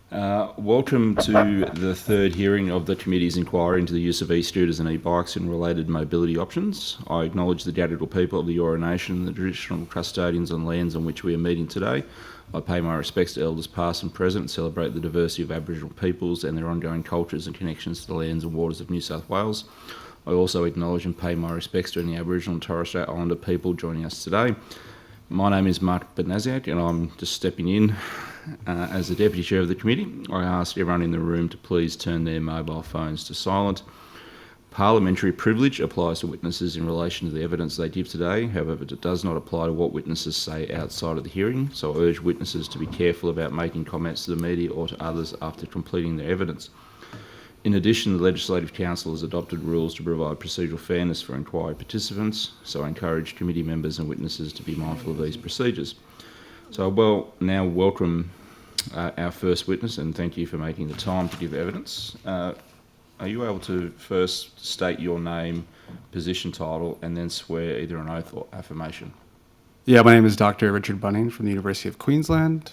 Welcome to the third hearing of the committee's inquiry into the use of e-scooters and e-bikes and related mobility options. I acknowledge the Gadigal people of the Eora Nation, the traditional custodians on lands on which we are meeting today. I pay my respects to elders past and present and celebrate the diversity of Aboriginal peoples and their ongoing cultures and connections to the lands and waters of New South Wales. I also acknowledge and pay my respects to any Aboriginal and Torres Strait Islander people joining us today. My name is Mark Benasiak and I'm just stepping in as the Deputy Chair of the Committee. I ask everyone in the room to please turn their mobile phones to silent. Parliamentary privilege applies to witnesses in relation to the evidence they give today. However, it does not apply to what witnesses say outside of the hearing, so I urge witnesses to be careful about making comments to the media or to others after completing their evidence. In addition, the Legislative Council has adopted rules to provide procedural fairness for inquiry participants, so I encourage committee members and witnesses to be mindful of these procedures. So I now welcome our first witness, and thank you for making the time to give evidence. Are you able to first state your name, position, title, and then swear either an oath or affirmation? Yeah, my name is Dr. Richard Bunning from the University of Queensland.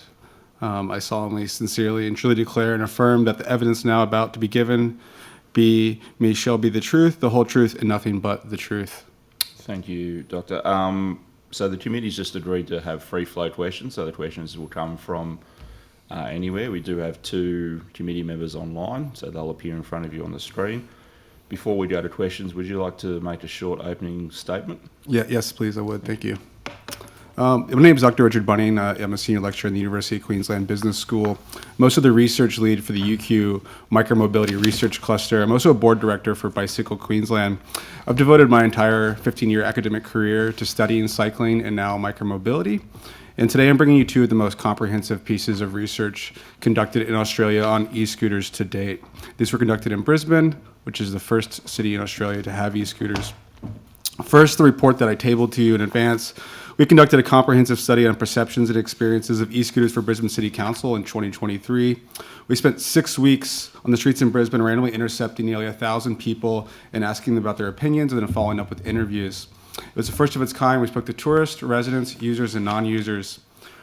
I solemnly, sincerely, and truly declare and affirm that the evidence now about to be given shall be the truth, the whole truth, and nothing but the truth. Thank you, Doctor. So the committee's just agreed to have free flow questions, so the questions will come from anywhere. We do have two committee members online, so they'll appear in front of you on the screen. Before we go to questions, would you like to make a short opening statement? Yes, please, I would. Thank you. My name is Dr. Richard Bunning. I'm a senior lecturer in the University of Queensland Business School. Most of the research lead for the UQ Micromobility Research Cluster. I'm also a board director for Bicycle Queensland. I've devoted my entire 15-year academic career to studying cycling and now micromobility. And today I'm bringing you two of the most comprehensive pieces of research conducted in Australia on e-scooters to date. These were conducted in Brisbane, which is the first city in Australia to have e-scooters. First, the report that I tabled to you in advance. We conducted a comprehensive study on perceptions and experiences of e-scooters for Brisbane City Council in 2023. We spent 6 weeks on the streets in Brisbane randomly intercepting nearly 1,000 people and asking them about their opinions and then following up with interviews. It was the first of its kind. We spoke to tourists, residents, users, and non-users.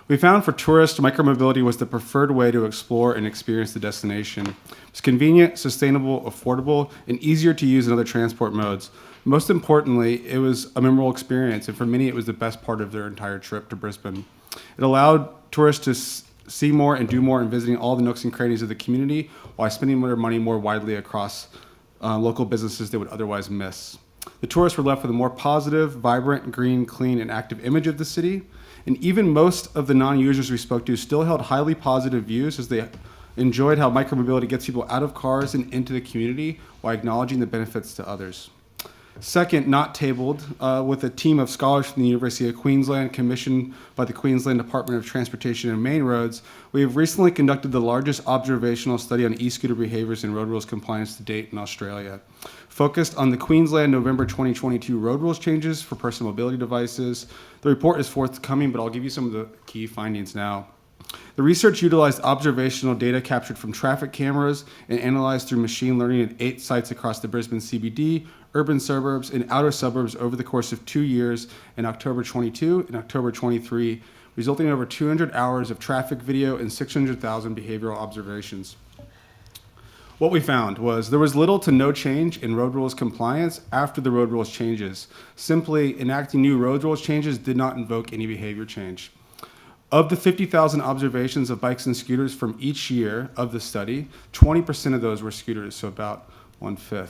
We found for tourists, micromobility was the preferred way to explore and experience the destination. It's convenient, sustainable, affordable, and easier to use than other transport modes. Most importantly, it was a memorable experience, and for many, it was the best part of their entire trip to Brisbane. It allowed tourists to see more and do more in visiting all the nooks and crannies of the community while spending their money more widely across local businesses they would otherwise miss. The tourists were left with a more positive, vibrant, green, clean, and active image of the city. And even most of the non-users we spoke to still held highly positive views as they enjoyed how micromobility gets people out of cars and into the community while acknowledging the benefits to others. Second, not tabled, with a team of scholars from the University of Queensland commissioned by the Queensland Department of Transportation and Main Roads, we have recently conducted the largest observational study on e-scooter behaviours and road rules compliance to date in Australia. Focused on the Queensland November 2022 road rules changes for personal mobility devices. The report is forthcoming, but I'll give you some of the key findings now. The research utilized observational data captured from traffic cameras and analyzed through machine learning at 8 sites across the Brisbane CBD, urban suburbs, and outer suburbs over the course of 2 years in October 22 and October 23, resulting in over 200 hours of traffic video and 600,000 behavioral observations. What we found was there was little to no change in road rules compliance after the road rules changes. Simply enacting new road rules changes did not invoke any behavior change. Of the 50,000 observations of bikes and scooters from each year of the study, 20% of those were scooters, so about 1/5.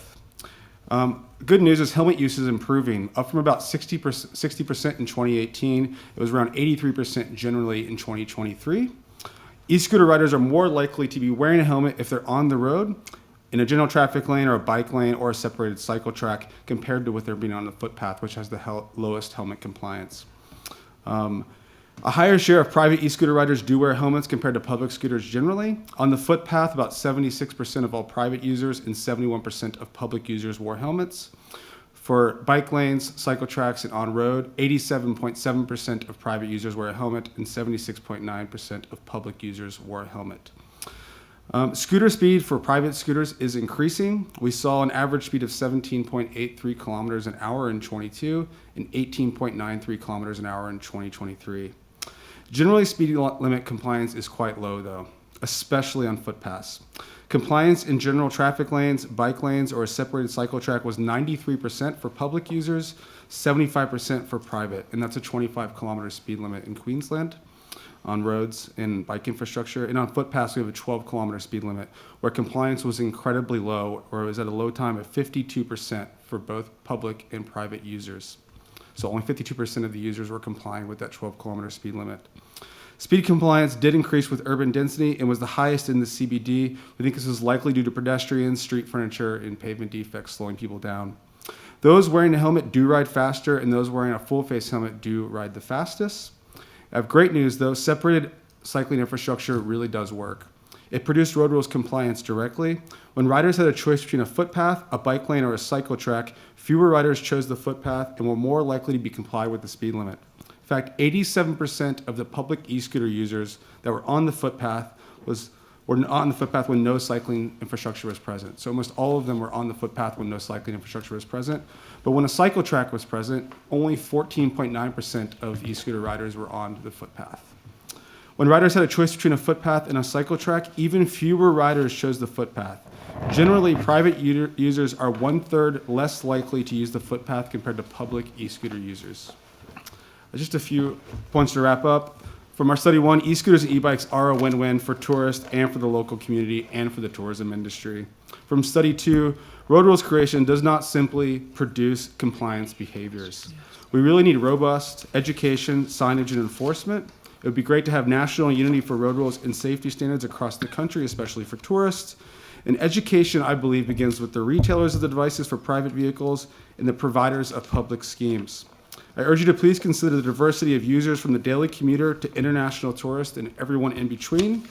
Good news is helmet use is improving, up from about 60% in 2018. It was around 83% generally in 2023. E-scooter riders are more likely to be wearing a helmet if they're on the road, in a general traffic lane or a bike lane or a separated cycle track compared to what they're being on the footpath, which has the lowest helmet compliance. A higher share of private e-scooter riders do wear helmets compared to public scooters generally. On the footpath, about 76% of all private users and 71% of public users wore helmets. For bike lanes, cycle tracks, and on-road, 87.7% of private users wear a helmet and 76.9% of public users wore a helmet. Scooter speed for private scooters is increasing. We saw an average speed of 17.83 kilometers an hour in 22 and 18.93 kilometers an hour in 2023. Generally, speed limit compliance is quite low, though. especially on footpaths. Compliance in general traffic lanes, bike lanes, or a separated cycle track was 93% for public users, 75% for private, and that's a 25-kilometer speed limit in Queensland on roads and bike infrastructure. And on footpaths, we have a 12-kilometer speed limit, where compliance was incredibly low, or it was at a low time of 52% for both public and private users. So only 52% of the users were complying with that 12-kilometer speed limit. Speed compliance did increase with urban density and was the highest in the CBD. We think this was likely due to pedestrians, street furniture, and pavement defects slowing people down. Those wearing a helmet do ride faster, and those wearing a full-face helmet do ride the fastest. I have great news, though. Separated cycling infrastructure really does work. It produced road rules compliance directly. When riders had a choice between a footpath, a bike lane, or a cycle track, fewer riders chose the footpath and were more likely to be complied with the speed limit. In fact, 87% of the public e-scooter users that were on the footpath were not on the footpath when no cycling infrastructure was present. So almost all of them were on the footpath when no cycling infrastructure was present. But when a cycle track was present, only 14.9% of e-scooter riders were on the footpath. When riders had a choice between a footpath and a cycle track, even fewer riders chose the footpath. Generally, private users are 1/3 less likely to use the footpath compared to public e-scooter users. Just a few points to wrap up. From our study one, e-scooters and e-bikes are a win-win for tourists and for the local community and for the tourism industry. From study two, road rules creation does not simply produce compliance behaviors. We really need robust education, signage, and enforcement. It would be great to have national unity for road rules and safety standards across the country, especially for tourists. And education, I believe, begins with the retailers of the devices for private vehicles and the providers of public schemes. I urge you to please consider the diversity of users from the daily commuter to international tourist and everyone in between,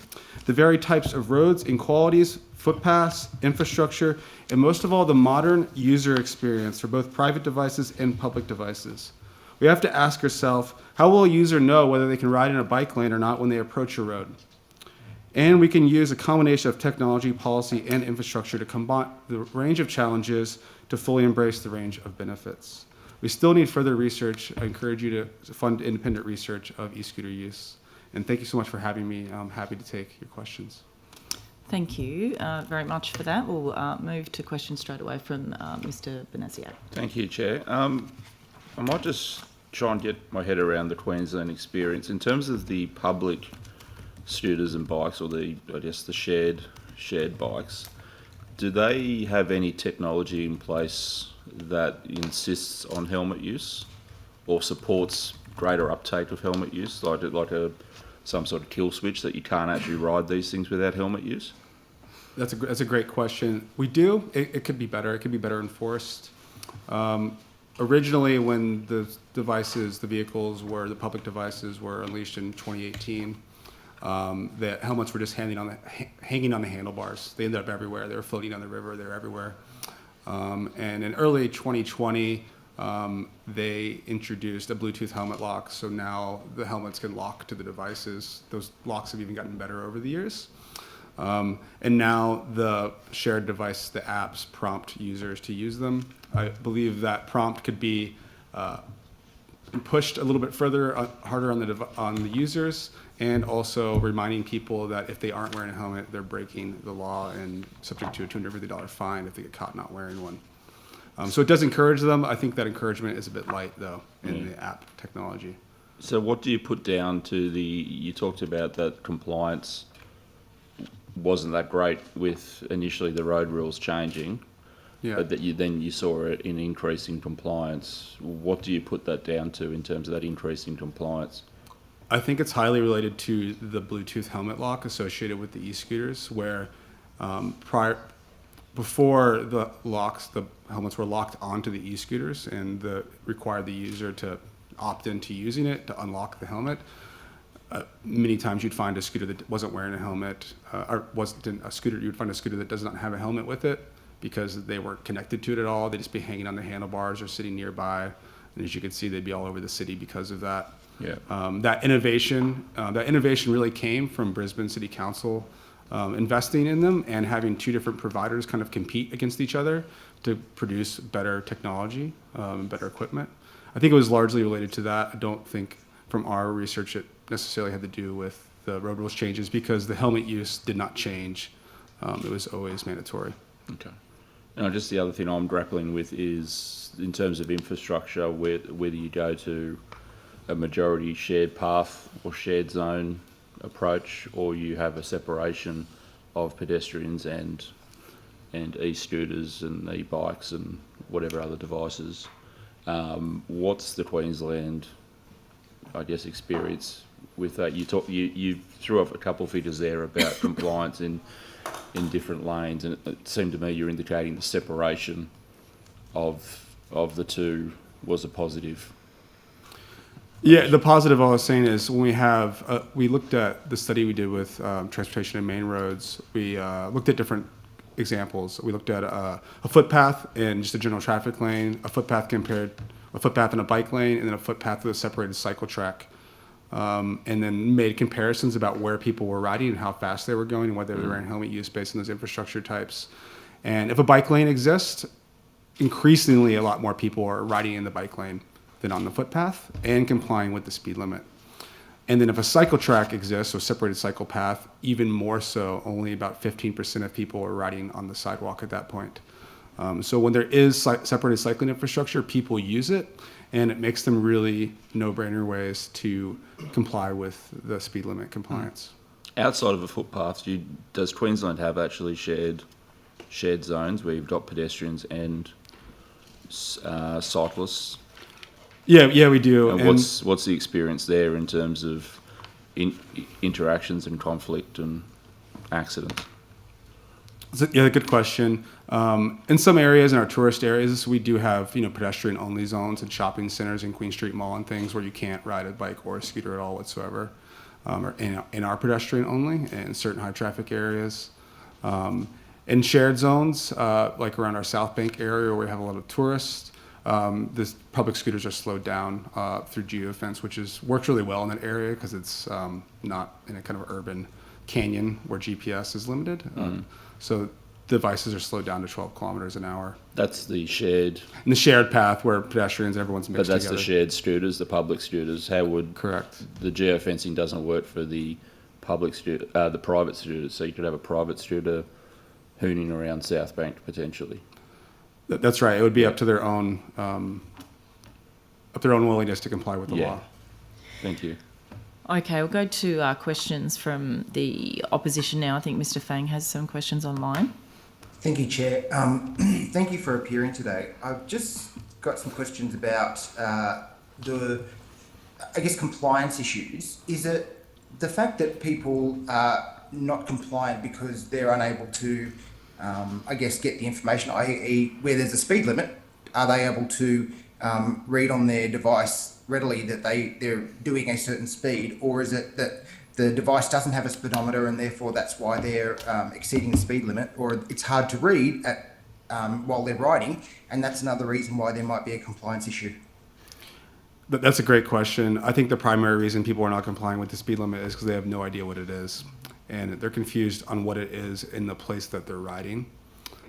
the varied types of roads and qualities, footpaths, infrastructure, and most of all, the modern user experience for both private devices and public devices. We have to ask ourselves, how will a user know whether they can ride in a bike lane or not when they approach a road? And we can use a combination of technology, policy, and infrastructure to combine the range of challenges to fully embrace the range of benefits. We still need further research. I encourage you to fund independent research of e-scooter use. And thank you so much for having me. I'm happy to take your questions. Thank you very much for that. We'll move to questions straight away from Mr. Benesiak. Thank you, Chair. I might just try and get my head around the Queensland experience. In terms of the public scooters and bikes, or the shared bikes, do they have any technology in place that insists on helmet use or supports greater uptake of helmet use, like some sort of kill switch that you can't actually ride these things without helmet use? That's a great question. We do. It could be better. It could be better enforced. Originally, when the public devices were unleashed in 2018, the helmets were just hanging on the handlebars. They ended up everywhere. They were floating on the river. They were everywhere. And in early 2020, they introduced a Bluetooth helmet lock. So now the helmets can lock to the devices. Those locks have even gotten better over the years. And now the shared device, the apps prompt users to use them. I believe that prompt could be pushed a little bit harder on the users, and also reminding people that if they aren't wearing a helmet, they're breaking the law and subject to a $250 fine if they get caught not wearing one. So it does encourage them. I think that encouragement is a bit light, though, in the app technology. So what do you put down to you talked about that compliance wasn't that great with initially the road rules changing, but that you saw it in increasing compliance. What do you put that down to in terms of that increase in compliance? I think it's highly related to the Bluetooth helmet lock associated with the e-scooters, where before the helmets were locked onto the e-scooters and required the user to opt into using it to unlock the helmet. Many times you'd find a scooter that wasn't wearing a helmet, or wasn't a scooter. You'd find a scooter that does not have a helmet with it because they weren't connected to it at all. They'd just be hanging on the handlebars or sitting nearby, and as you can see, they'd be all over the city because of that. Yeah. That innovation really came from Brisbane City Council investing in them and having two different providers kind of compete against each other to produce better technology, better equipment. I think it was largely related to that. I don't think from our research it necessarily had to do with the road rules changes because the helmet use did not change. It was always mandatory. Okay. Now, just the other thing I'm grappling with is in terms of infrastructure, whether you go to a majority shared path or shared zone approach, or you have a separation of pedestrians and e-scooters and e-bikes and whatever other devices. What's the Queensland, I guess, experience with that? You threw up a couple of figures there about compliance in different lanes, and it seemed to me you're indicating the separation of the two was a positive. Yeah, the positive I was saying is when we looked at the study we did with transportation and main roads, we looked at different examples. We looked at a footpath and just a general traffic lane, a footpath and a bike lane, and then a footpath with a separated cycle track. And then made comparisons about where people were riding and how fast they were going and whether they were in helmet use based on those infrastructure types. And if a bike lane exists, increasingly a lot more people are riding in the bike lane than on the footpath and complying with the speed limit. And then if a cycle track exists, or separated cycle path, even more so, only about 15% of people are riding on the sidewalk at that point. So when there is separated cycling infrastructure, people use it, and it makes them really no-brainer ways to comply with the speed limit compliance. Outside of a footpath, does Queensland have actually shared zones where you've got pedestrians and cyclists? Yeah, we do. And what's the experience there in terms of interactions and conflict and accidents? Yeah, good question. In some areas, in our tourist areas, we do have pedestrian-only zones and shopping centers in Queen Street Mall and things where you can't ride a bike or a scooter at all whatsoever. Or in our pedestrian-only in certain high-traffic areas. In shared zones, like around our South Bank area where we have a lot of tourists, the public scooters are slowed down through geofence, which works really well in that area because it's not in a kind of urban canyon where GPS is limited. So devices are slowed down to 12 kilometers an hour. That's the shared... In the shared path where pedestrians, everyone's mixed together. But that's the shared scooters, the public scooters. How would... Correct. The geofencing doesn't work for the private scooters, so you could have a private scooter hooning around South Bank potentially. That's right. It would be up to their own willingness to comply with the law. Thank you. Okay, we'll go to questions from the opposition now. I think Mr. Fang has some questions online. Thank you, Chair. Thank you for appearing today. I've just got some questions about compliance issues. Is it the fact that people are not compliant because they're unable to, get the information, i.e. where there's a speed limit, are they able to read on their device readily that they're doing a certain speed, or is it that the device doesn't have a speedometer and therefore that's why they're exceeding the speed limit, or it's hard to read while they're riding, and that's another reason why there might be a compliance issue? That's a great question. I think the primary reason people are not complying with the speed limit is because they have no idea what it is, and they're confused on what it is in the place that they're riding.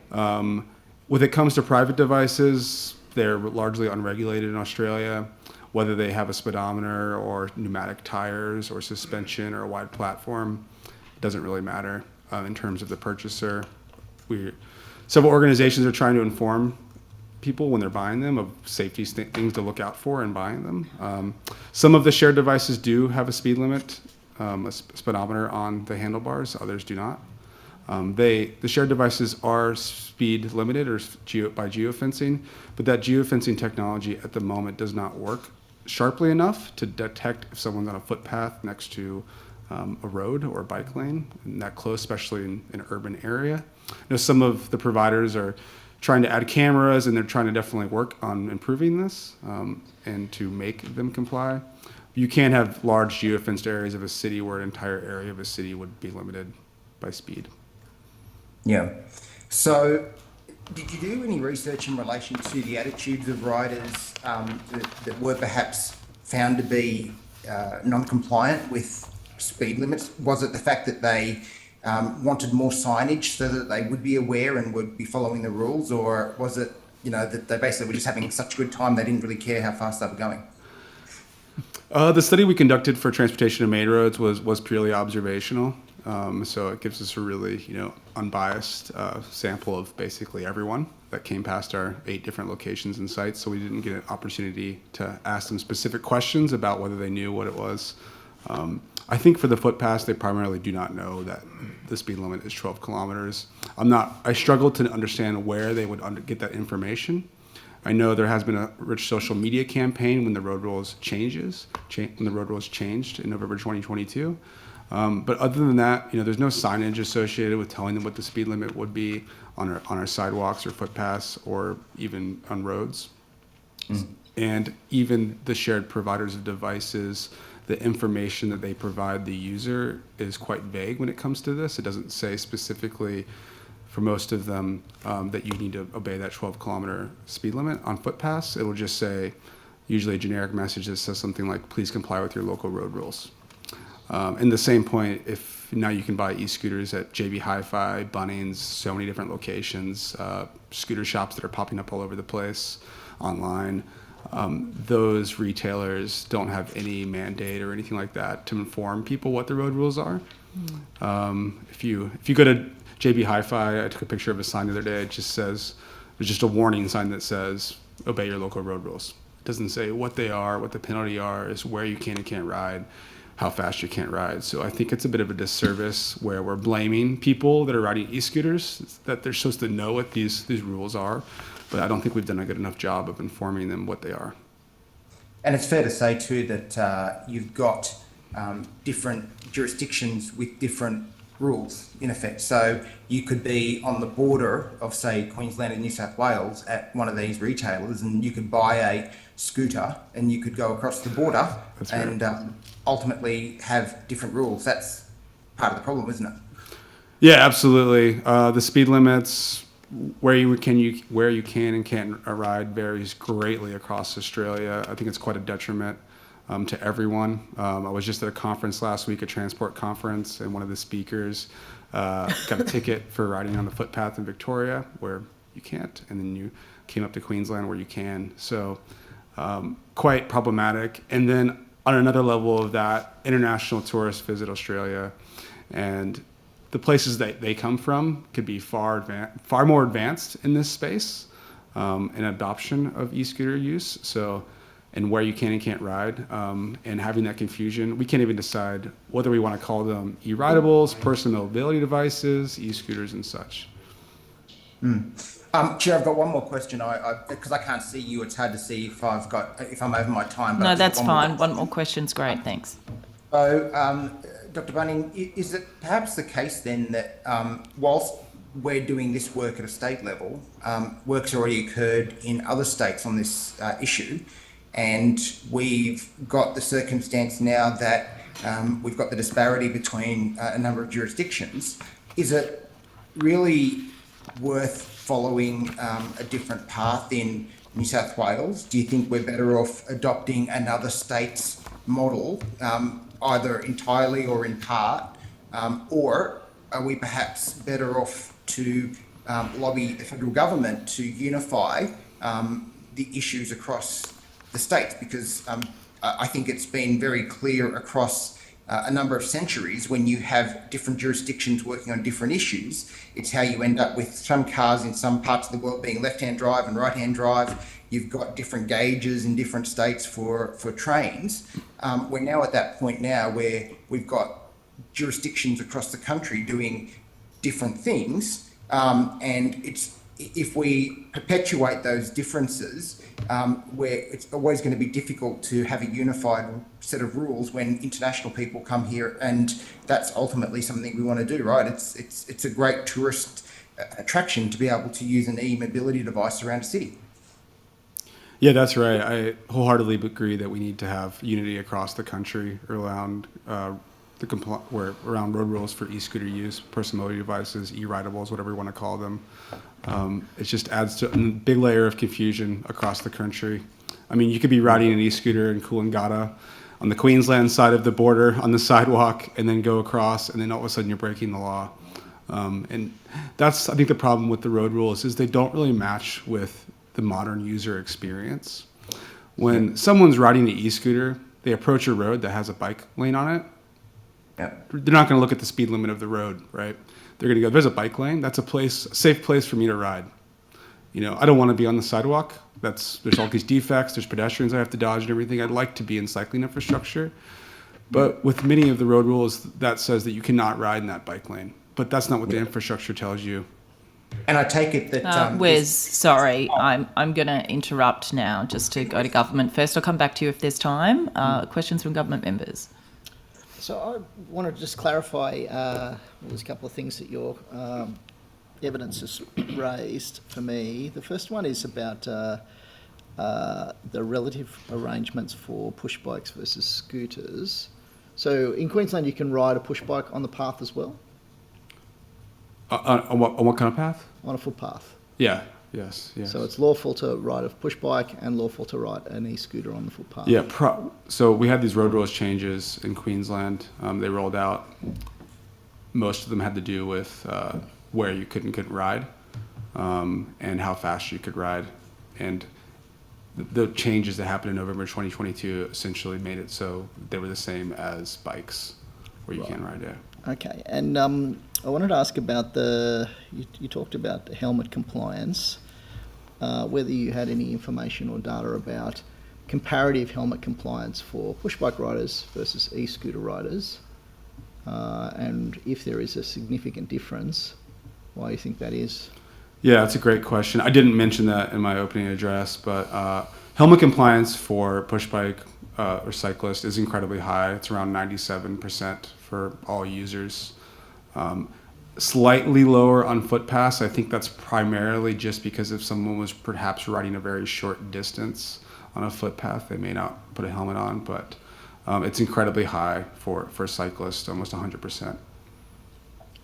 When it comes to private devices, they're largely unregulated in Australia. Whether they have a speedometer or pneumatic tires or suspension or a wide platform, it doesn't really matter in terms of the purchaser. Several organizations are trying to inform people when they're buying them of safety things to look out for in buying them. Some of the shared devices do have a speed limit, a speedometer on the handlebars. Others do not. The shared devices are speed limited or by geofencing, but that geofencing technology at the moment does not work sharply enough to detect if someone's on a footpath next to a road or a bike lane, and that close, especially in an urban area. Some of the providers are trying to add cameras, and they're trying to definitely work on improving this and to make them comply. You can't have large geofenced areas of a city where an entire area of a city would be limited by speed. Yeah. So did you do any research in relation to the attitudes of riders that were perhaps found to be non-compliant with speed limits? Was it the fact that they wanted more signage so that they would be aware and would be following the rules, or was it, that they basically were just having such a good time they didn't really care how fast they were going? The study we conducted for transportation and main roads was purely observational. So it gives us a really, unbiased sample of basically everyone that came past our 8 different locations and sites. So we didn't get an opportunity to ask them specific questions about whether they knew what it was. I think for the footpaths, they primarily do not know that the speed limit is 12 kilometers. I struggle to understand where they would get that information. I know there has been a rich social media campaign when the road rules changed in November 2022. But other than that, there's no signage associated with telling them what the speed limit would be on our sidewalks or footpaths or even on roads. And even the shared providers of devices, the information that they provide the user is quite vague when it comes to this. It doesn't say specifically for most of them that you need to obey that 12-kilometer speed limit on footpaths. It'll just say, usually a generic message that says something like, please comply with your local road rules. And the same point, if now you can buy e-scooters at JB Hi-Fi, Bunnings, so many different locations, scooter shops that are popping up all over the place online. Those retailers don't have any mandate or anything like that to inform people what the road rules are. If you go to JB Hi-Fi, I took a picture of a sign the other day. It just says, there's just a warning sign that says, obey your local road rules. It doesn't say what they are, what the penalty are, is where you can and can't ride, how fast you can't ride. So I think it's a bit of a disservice where we're blaming people that are riding e-scooters that they're supposed to know what these rules are. But I don't think we've done a good enough job of informing them what they are. And it's fair to say too that you've got different jurisdictions with different rules in effect. So you could be on the border of, say, Queensland and New South Wales at one of these retailers, and you could buy a scooter and you could go across the border. That's and ultimately have different rules. That's part of the problem, isn't it? Yeah, absolutely. The speed limits, where you can and can't ride varies greatly across Australia. I think it's quite a detriment to everyone. I was just at a conference last week, a transport conference, and one of the speakers got a ticket for riding on the footpath in Victoria where you can't, and then you came up to Queensland where you can. So quite problematic. And then on another level of that, international tourists visit Australia, and the places that they come from could be far more advanced in this space in adoption of e-scooter use. So, and where you can and can't ride, and having that confusion, we can't even decide whether we want to call them e-ridables, personal mobility devices, e-scooters, and such. Chair, I've got one more question. Because I can't see you, it's hard to see if I'm over my time. But No, that's fine. One more question's great. Thanks. So, Dr. Bunning, is it perhaps the case then that whilst we're doing this work at a state level, work's already occurred in other states on this issue, and we've got the circumstance now that we've got the disparity between a number of jurisdictions? Is it really worth following a different path in New South Wales? Do you think we're better off adopting another state's model, either entirely or in part, or are we perhaps better off to lobby the federal government to unify the issues across the states? Because I think it's been very clear across a number of centuries, when you have different jurisdictions working on different issues, it's how you end up with some cars in some parts of the world being left-hand drive and right-hand drive. You've got different gauges in different states for trains. We're now at that point now where we've got jurisdictions across the country doing different things, and if we perpetuate those differences, where it's always going to be difficult to have a unified set of rules when international people come here, and that's ultimately something we want to do, right? It's a great tourist attraction to be able to use an e-mobility device around a city. Yeah, that's right. I wholeheartedly agree that we need to have unity across the country around around road rules for e-scooter use, personal mobility devices, e-ridables, whatever you want to call them. It just adds to a big layer of confusion across the country. I mean, you could be riding an e-scooter in Coolangatta on the Queensland side of the border on the sidewalk and then go across, and then all of a sudden you're breaking the law. And that's, I think, the problem with the road rules is they don't really match with the modern user experience. When someone's riding the e-scooter, they approach a road that has a bike lane on it, Yep. they're not going to look at the speed limit of the road, right? They're going to go, there's a bike lane. That's a safe place for me to ride. I don't want to be on the sidewalk. There's all these defects. There's pedestrians I have to dodge and everything. I'd like to be in cycling infrastructure. But with many of the road rules, that says that you cannot ride in that bike lane. But that's not what the infrastructure tells you. And I take it that Wes, sorry, I'm going to interrupt now just to go to government first. I'll come back to you if there's time. Questions from government members. So I want to just clarify, there's a couple of things that your evidence has raised for me. The first one is about the relative arrangements for push bikes versus scooters. So in Queensland, you can ride a push bike on the path as well? On what kind of path? On a footpath. Yeah. Yes. So it's lawful to ride a push bike and lawful to ride an e-scooter on the footpath. Yeah. So we had these road rules changes in Queensland. They rolled out. Most of them had to do with where you couldn't ride, and how fast you could ride, and the changes that happened in November 2022 essentially made it so they were the same as bikes, where you can ride. Yeah. Okay, and I wanted to ask about you talked about the helmet compliance, whether you had any information or data about comparative helmet compliance for push bike riders versus e-scooter riders, and if there is a significant difference, why you think that is? Yeah, that's a great question. I didn't mention that in my opening address, but helmet compliance for push bike or cyclist is incredibly high. It's around 97% for all users. Slightly lower on footpaths. I think that's primarily just because if someone was perhaps riding a very short distance on a footpath, they may not put a helmet on, but it's incredibly high for cyclists, almost 100%.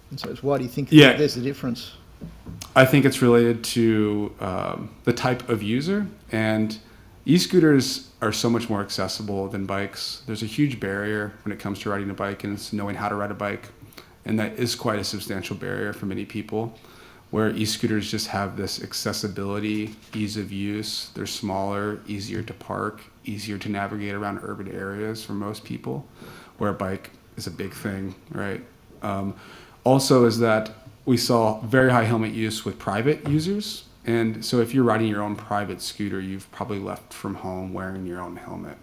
And so why do you think Yeah. there's a difference? I think it's related to the type of user, and e-scooters are so much more accessible than bikes. There's a huge barrier when it comes to riding a bike, and it's knowing how to ride a bike, and that is quite a substantial barrier for many people, where e-scooters just have this accessibility, ease of use. They're smaller, easier to park, easier to navigate around urban areas for most people, where a bike is a big thing, right? Also is that we saw very high helmet use with private users. And so if you're riding your own private scooter, you've probably left from home wearing your own helmet.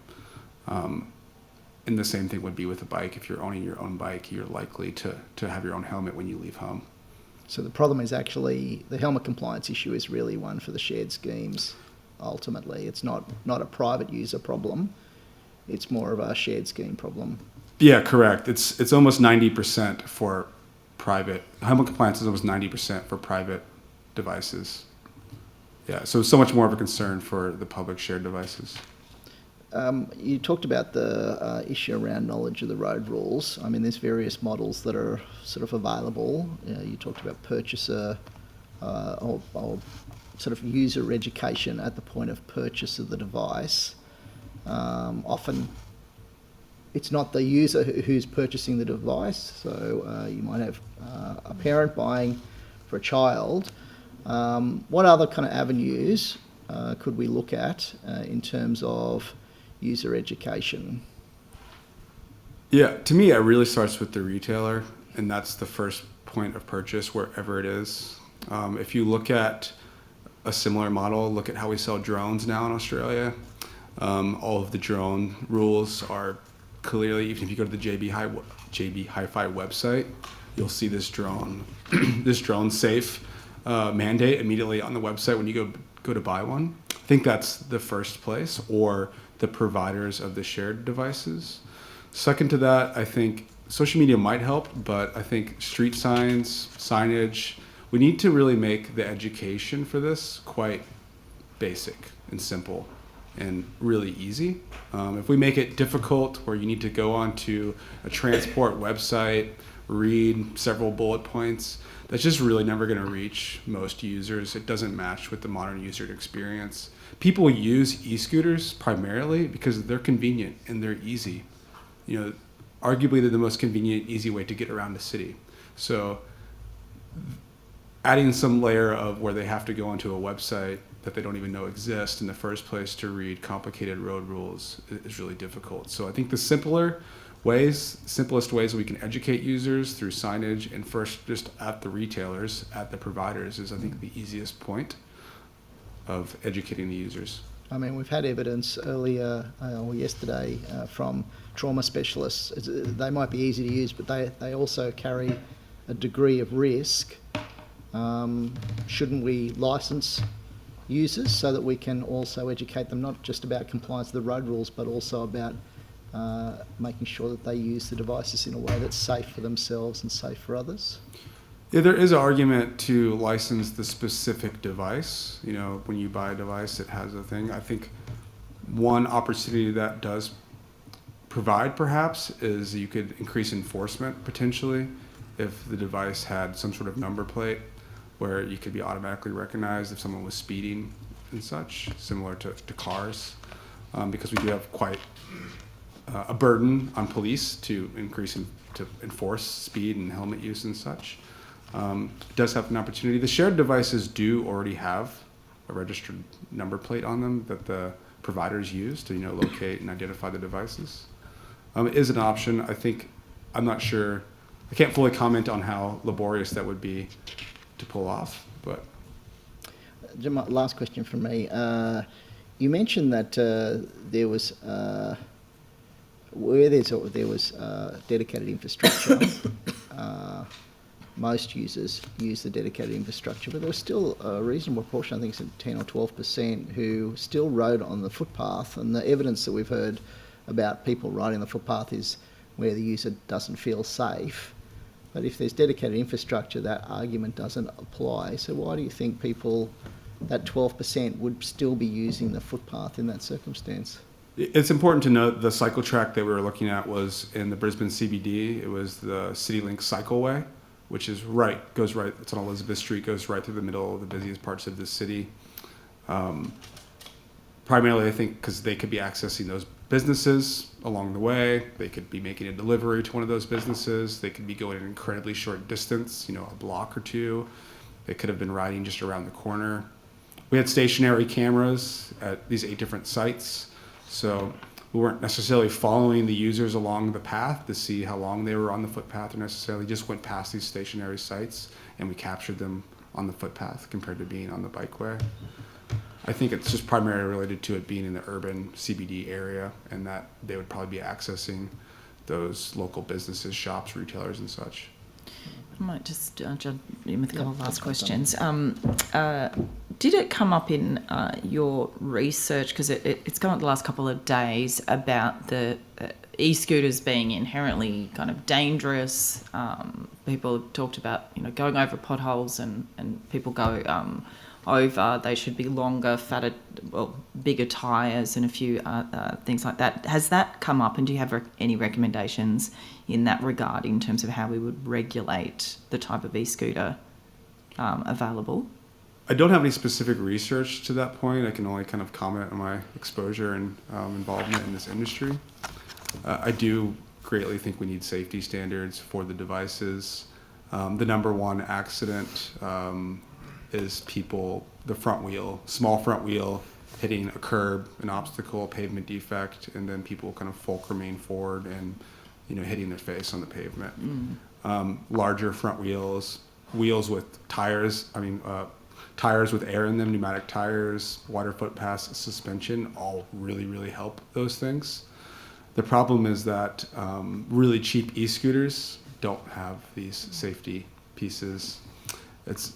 And the same thing would be with a bike. If you're owning your own bike, you're likely to have your own helmet when you leave home. So the problem is actually the helmet compliance issue is really one for the shared schemes. Ultimately, it's not a private user problem. It's more of a shared scheme problem. Yeah, correct. It's almost 90% for private. Helmet compliance is almost 90% for private devices. Yeah, so much more of a concern for the public shared devices. You talked about the issue around knowledge of the road rules. I mean, there's various models that are sort of available. You talked about purchaser or sort of user education at the point of purchase of the device. Often it's not the user who's purchasing the device. So you might have a parent buying for a child. What other kind of avenues could we look at in terms of user education? Yeah, to me, it really starts with the retailer, and that's the first point of purchase wherever it is. If you look at a similar model, look at how we sell drones now in Australia. All of the drone rules are clearly, even if you go to the JB Hi-Fi website, you'll see this drone safe mandate immediately on the website when you go to buy one. I think that's the first place, or the providers of the shared devices. Second to that, I think social media might help, but I think street signs, signage, we need to really make the education for this quite basic and simple and really easy. If we make it difficult, where you need to go onto a transport website, read several bullet points, that's just really never going to reach most users. It doesn't match with the modern user experience. People use e-scooters primarily because they're convenient and they're easy. Arguably they're the most convenient, easy way to get around a city. So adding some layer of where they have to go onto a website that they don't even know exists in the first place to read complicated road rules is really difficult. So I think the simplest ways we can educate users through signage and first just at the retailers, at the providers, is I think the easiest point of educating the users. I mean, we've had evidence earlier or yesterday from trauma specialists. They might be easy to use, but they also carry a degree of risk. Shouldn't we license users so that we can also educate them not just about compliance with the road rules, but also about making sure that they use the devices in a way that's safe for themselves and safe for others? Yeah, there is an argument to license the specific device. You know, when you buy a device, it has a thing. I think one opportunity that does provide, perhaps, is you could increase enforcement potentially if the device had some sort of number plate where you could be automatically recognized if someone was speeding and such, similar to cars, because we do have quite a burden on police to enforce speed and helmet use and such. It does have an opportunity. The shared devices do already have a registered number plate on them that the providers use to locate and identify the devices. It is an option. I think, I'm not sure, I can't fully comment on how laborious that would be to pull off, but. Jim, last question from me. You mentioned that there was where there was dedicated infrastructure. Most users use the dedicated infrastructure, but there was still a reasonable portion, I think it's 10 or 12%, who still rode on the footpath. And the evidence that we've heard about people riding the footpath is where the user doesn't feel safe. But if there's dedicated infrastructure, that argument doesn't apply. So why do you think people, that 12%, would still be using the footpath in that circumstance? It's important to note the cycle track that we were looking at was in the Brisbane CBD. It was the CityLink Cycleway, which is goes right, it's on Elizabeth Street, goes right through the middle of the busiest parts of the city. Primarily, I think, because they could be accessing those businesses along the way. They could be making a delivery to one of those businesses. They could be going an incredibly short distance, a block or two. They could have been riding just around the corner. We had stationary cameras at these 8 different sites, so we weren't necessarily following the users along the path to see how long they were on the footpath, or necessarily just went past these stationary sites and we captured them on the footpath compared to being on the bikeway. I think it's just primarily related to it being in the urban CBD area, and that they would probably be accessing those local businesses, shops, retailers, and such. I might just jump in with a couple of last questions. Did it come up in your research, because it's come up the last couple of days, about the e-scooters being inherently kind of dangerous? People have talked about going over potholes, and people go over. They should be longer, fatter, bigger tyres, and a few things like that. Has that come up, and do you have any recommendations in that regard in terms of how we would regulate the type of e-scooter available? I don't have any specific research to that point. I can only kind of comment on my exposure and involvement in this industry. I do greatly think we need safety standards for the devices. The number one accident is small front wheel hitting a curb, an obstacle, a pavement defect, and then people kind of fulcruming forward and hitting their face on the pavement. Larger front wheels with tires, tires with air in them, pneumatic tires, wider footpaths, suspension, all really, really help those things. The problem is that really cheap e-scooters don't have these safety pieces. It's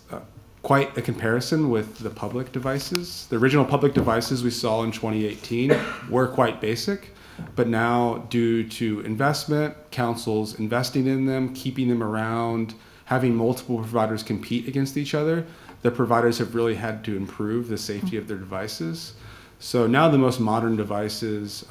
quite a comparison with the public devices. The original public devices we saw in 2018 were quite basic, but now due to investment, councils investing in them, keeping them around, having multiple providers compete against each other, the providers have really had to improve the safety of their devices. So now the most modern devices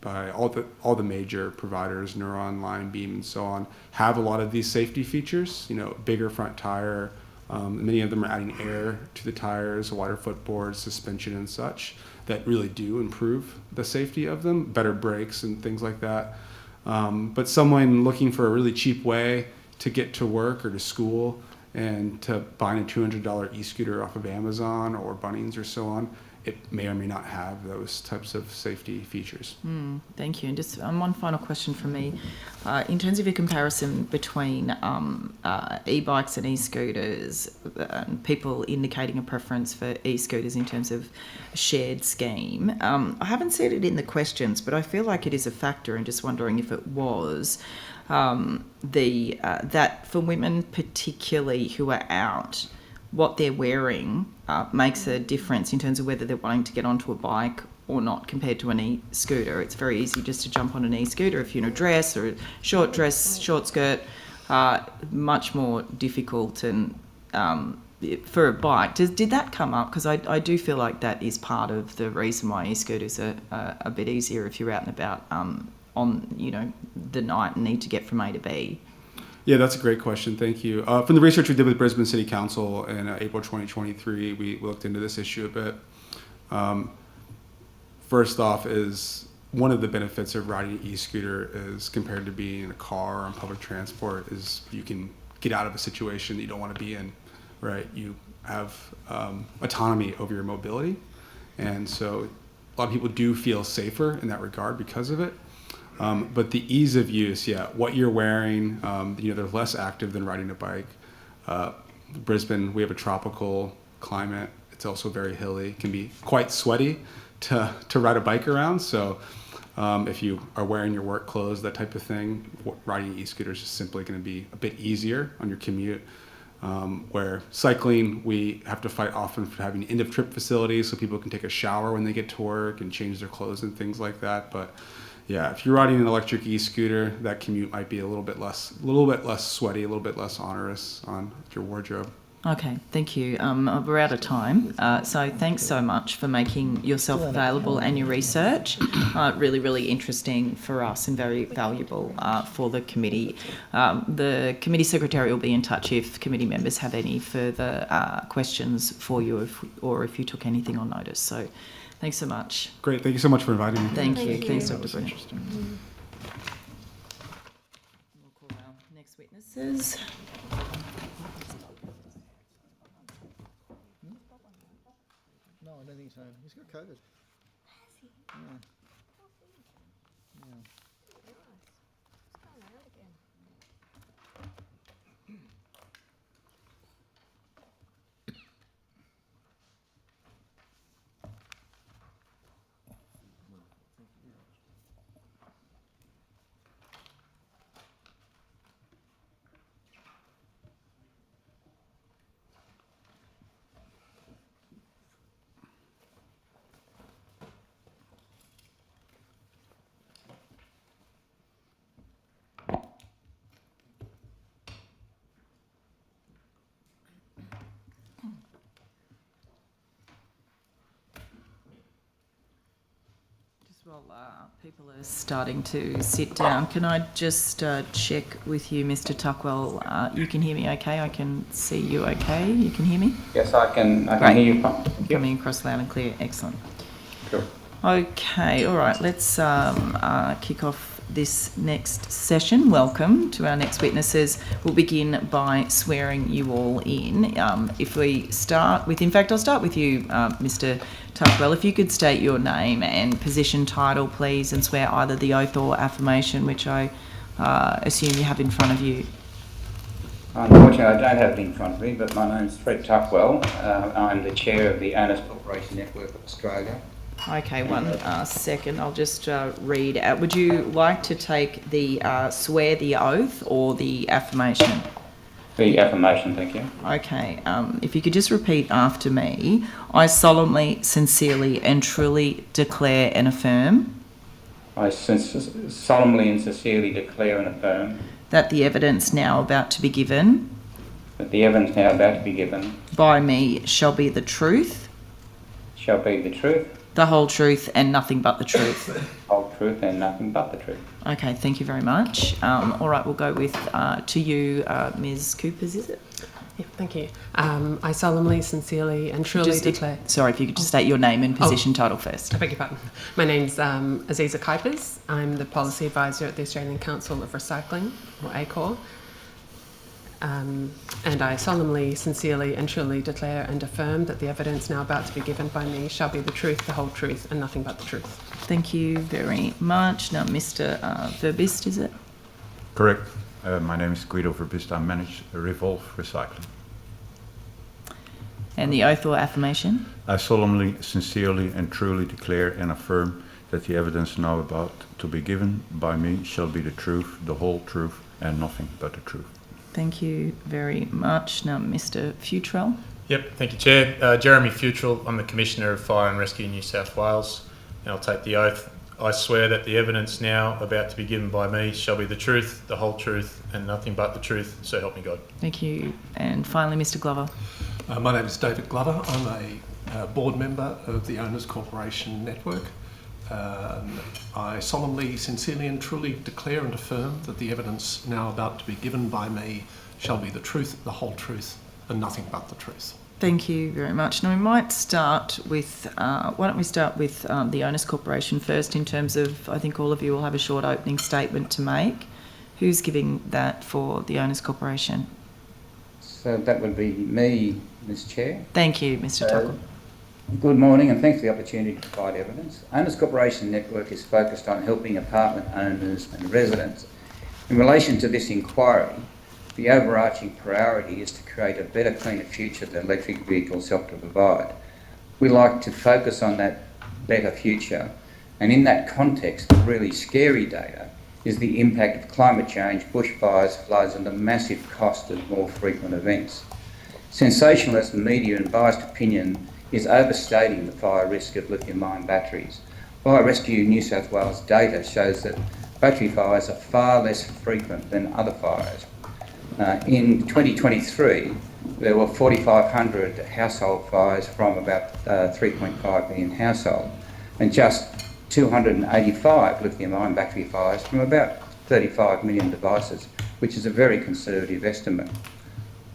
by all the major providers, Neuron, Linebeam, and so on, have a lot of these safety features, bigger front tire. Many of them are adding air to the tires, wider footboards, suspension and such, that really do improve the safety of them, better brakes and things like that. But someone looking for a really cheap way to get to work or to school And to buying a $200 e-scooter off of Amazon or Bunnings or so on, it may or may not have those types of safety features. Thank you. And just one final question from me. In terms of your comparison between e-bikes and e-scooters, people indicating a preference for e-scooters in terms of a shared scheme, I haven't said it in the questions, but I feel like it is a factor, and just wondering if it was that for women particularly who are out, what they're wearing makes a difference in terms of whether they're wanting to get onto a bike or not compared to an e-scooter. It's very easy just to jump on an e-scooter if you're in a dress or a short dress, short skirt. Much more difficult and for a bike. Did that come up? Because I do feel like that is part of the reason why e-scooters are a bit easier if you're out and about on the night and need to get from A to B. Yeah, that's a great question. Thank you. From the research we did with Brisbane City Council in April 2023, we looked into this issue a bit. First off is one of the benefits of riding an e-scooter is compared to being in a car or on public transport is you can get out of a situation that you don't want to be in, right? You have autonomy over your mobility. And so a lot of people do feel safer in that regard because of it. But the ease of use, what you're wearing, they're less active than riding a bike. Brisbane, we have a tropical climate. It's also very hilly. It can be quite sweaty to ride a bike around. So if you are wearing your work clothes, that type of thing, riding e-scooters is simply going to be a bit easier on your commute. Where cycling, we have to fight often for having end-of-trip facilities so people can take a shower when they get to work and change their clothes and things like that. But yeah, if you're riding an electric e-scooter, that commute might be a little bit less sweaty, a little bit less onerous on your wardrobe. Okay, thank you. We're out of time. So thanks so much for making yourself available and your research. Really, really interesting for us and very valuable for the committee. The committee secretary will be in touch if committee members have any further questions for you or if you took anything on notice. So thanks so much. Great. Thank you so much for inviting me. Thank you. Thanks, That Dr. was Bruce. interesting. We'll call our next witnesses. No, I don't think so. He's got COVID. Yeah. While people are starting to sit down, can I just check with you, Mr. Tuckwell? You can hear me okay? I can see you okay? You can hear me? Yes, I can Great. hear you fine. Thank you. Coming across loud and clear. Excellent. Cool. Okay, all right. Let's kick off this next session. Welcome to our next witnesses. We'll begin by swearing you all in. If we start with, in fact, I'll start with you, Mr. Tuckwell. If you could state your name and position title, please, and swear either the oath or affirmation, which I assume you have in front of you. Unfortunately, I don't have it in front of me, but my name's Fred Tuckwell. I'm the chair of the Owners Corporation Network of Australia. Okay, one second. I'll just read out. Would you like to take the swear the oath or the affirmation? The affirmation, thank you. Okay, if you could just repeat after me. I solemnly, sincerely and truly declare and affirm I solemnly and sincerely declare and affirm that the evidence now about to be given that the evidence now about to be given by me shall be the truth, shall be the truth, the whole truth and nothing but the truth. whole truth and nothing but the truth. Okay, thank you very much. All right, we'll go with to you, Ms. Coopers, is it? Yeah, thank you. I solemnly, sincerely and truly declare... Sorry, if you could just state your name and position title first. I beg your pardon. My name's Aziza Kuipers. I'm the Policy Advisor at the Australian Council of Recycling, or ACOR. And I solemnly, sincerely and truly declare and affirm that the evidence now about to be given by me shall be the truth, the whole truth, and nothing but the truth. Thank you very much. Now, Mr. Verbist, is it? Correct. My name is Guido Verbist. I manage Revolve Recycling. And the oath or affirmation? I solemnly, sincerely and truly declare and affirm that the evidence now about to be given by me shall be the truth, the whole truth, and nothing but the truth. Thank you very much. Now, Mr. Futrell. Yep, thank you, Chair. Jeremy Futrell, I'm the Commissioner of Fire and Rescue New South Wales, and I'll take the oath. I swear that the evidence now about to be given by me shall be the truth, the whole truth, and nothing but the truth, so help me God. Thank you. And finally, Mr. Glover. My name is David Glover. I'm a board member of the Owners Corporation Network. I solemnly, sincerely and truly declare and affirm that the evidence now about to be given by me shall be the truth, the whole truth, and nothing but the truth. Thank you very much. Now, we might start with, why don't we start with the Owners Corporation first, in terms of, I think all of you will have a short opening statement to make. Who's giving that for the Owners Corporation? So that would be me, Ms Chair. Thank you, Mr. Tuckle. Good morning, and thanks for the opportunity to provide evidence. Owners Corporation Network is focused on helping apartment owners and residents. In relation to this inquiry, the overarching priority is to create a better, cleaner future that electric vehicles help to provide. We like to focus on that better future, and in that context, the really scary data is the impact of climate change, bushfires, floods, and the massive cost of more frequent events. Sensationalist media and biased opinion is overstating the fire risk of lithium-ion batteries. Fire Rescue New South Wales data shows that battery fires are far less frequent than other fires. In 2023, there were 4,500 household fires from about 3.5 million households, and just 285 lithium-ion battery fires from about 35 million devices, which is a very conservative estimate.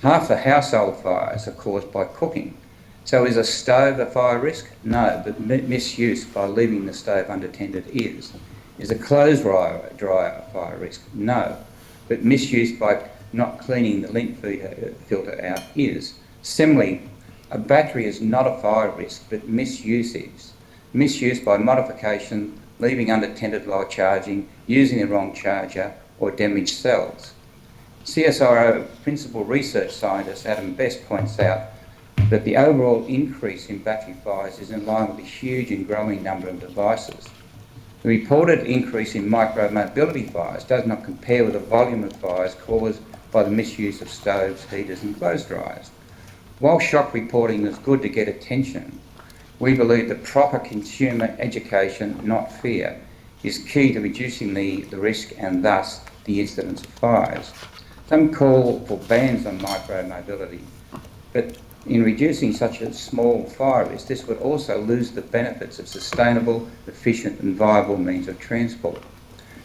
Half the household fires are caused by cooking. So is a stove a fire risk? No, but misuse by leaving the stove unattended is. Is a clothes dryer a fire risk? No, but misuse by not cleaning the lint filter out is. Similarly, a battery is not a fire risk, but misuse is. Misuse by modification, leaving unattended while charging, using the wrong charger, or damaged cells. CSIRO principal research scientist Adam Best points out that the overall increase in battery fires is in line with the huge and growing number of devices. The reported increase in micro-mobility fires does not compare with the volume of fires caused by the misuse of stoves, heaters and clothes dryers. While shock reporting is good to get attention, we believe that proper consumer education, not fear, is key to reducing the risk and thus the incidence of fires. Some call for bans on micro-mobility, but in reducing such a small fire risk, this would also lose the benefits of sustainable, efficient and viable means of transport.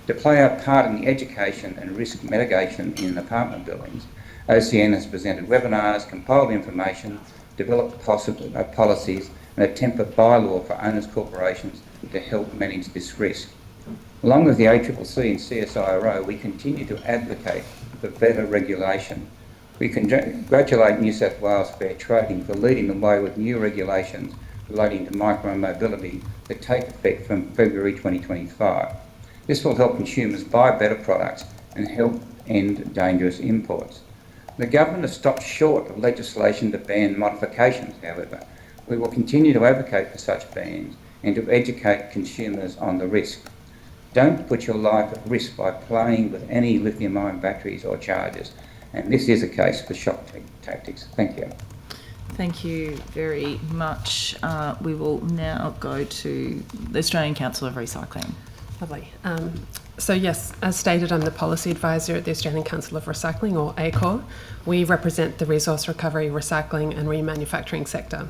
To play our part in the education and risk mitigation in apartment buildings, OCN has presented webinars, compiled information, developed policies and a template bylaw for owners corporations to help manage this risk. Along with the ACCC and CSIRO, we continue to advocate for better regulation. We congratulate New South Wales Fair Trading for leading the way with new regulations relating to micro-mobility that take effect from February 2025. This will help consumers buy better products and help end dangerous imports. The government has stopped short of legislation to ban modifications, however. We will continue to advocate for such bans and to educate consumers on the risk. Don't put your life at risk by playing with any lithium-ion batteries or chargers. And this is a case for shock tactics. Thank you. Thank you very much. We will now go to the Australian Council of Recycling. Lovely. So yes, as stated, I'm the Policy Advisor at the Australian Council of Recycling, or ACOR. We represent the resource recovery, recycling and remanufacturing sector.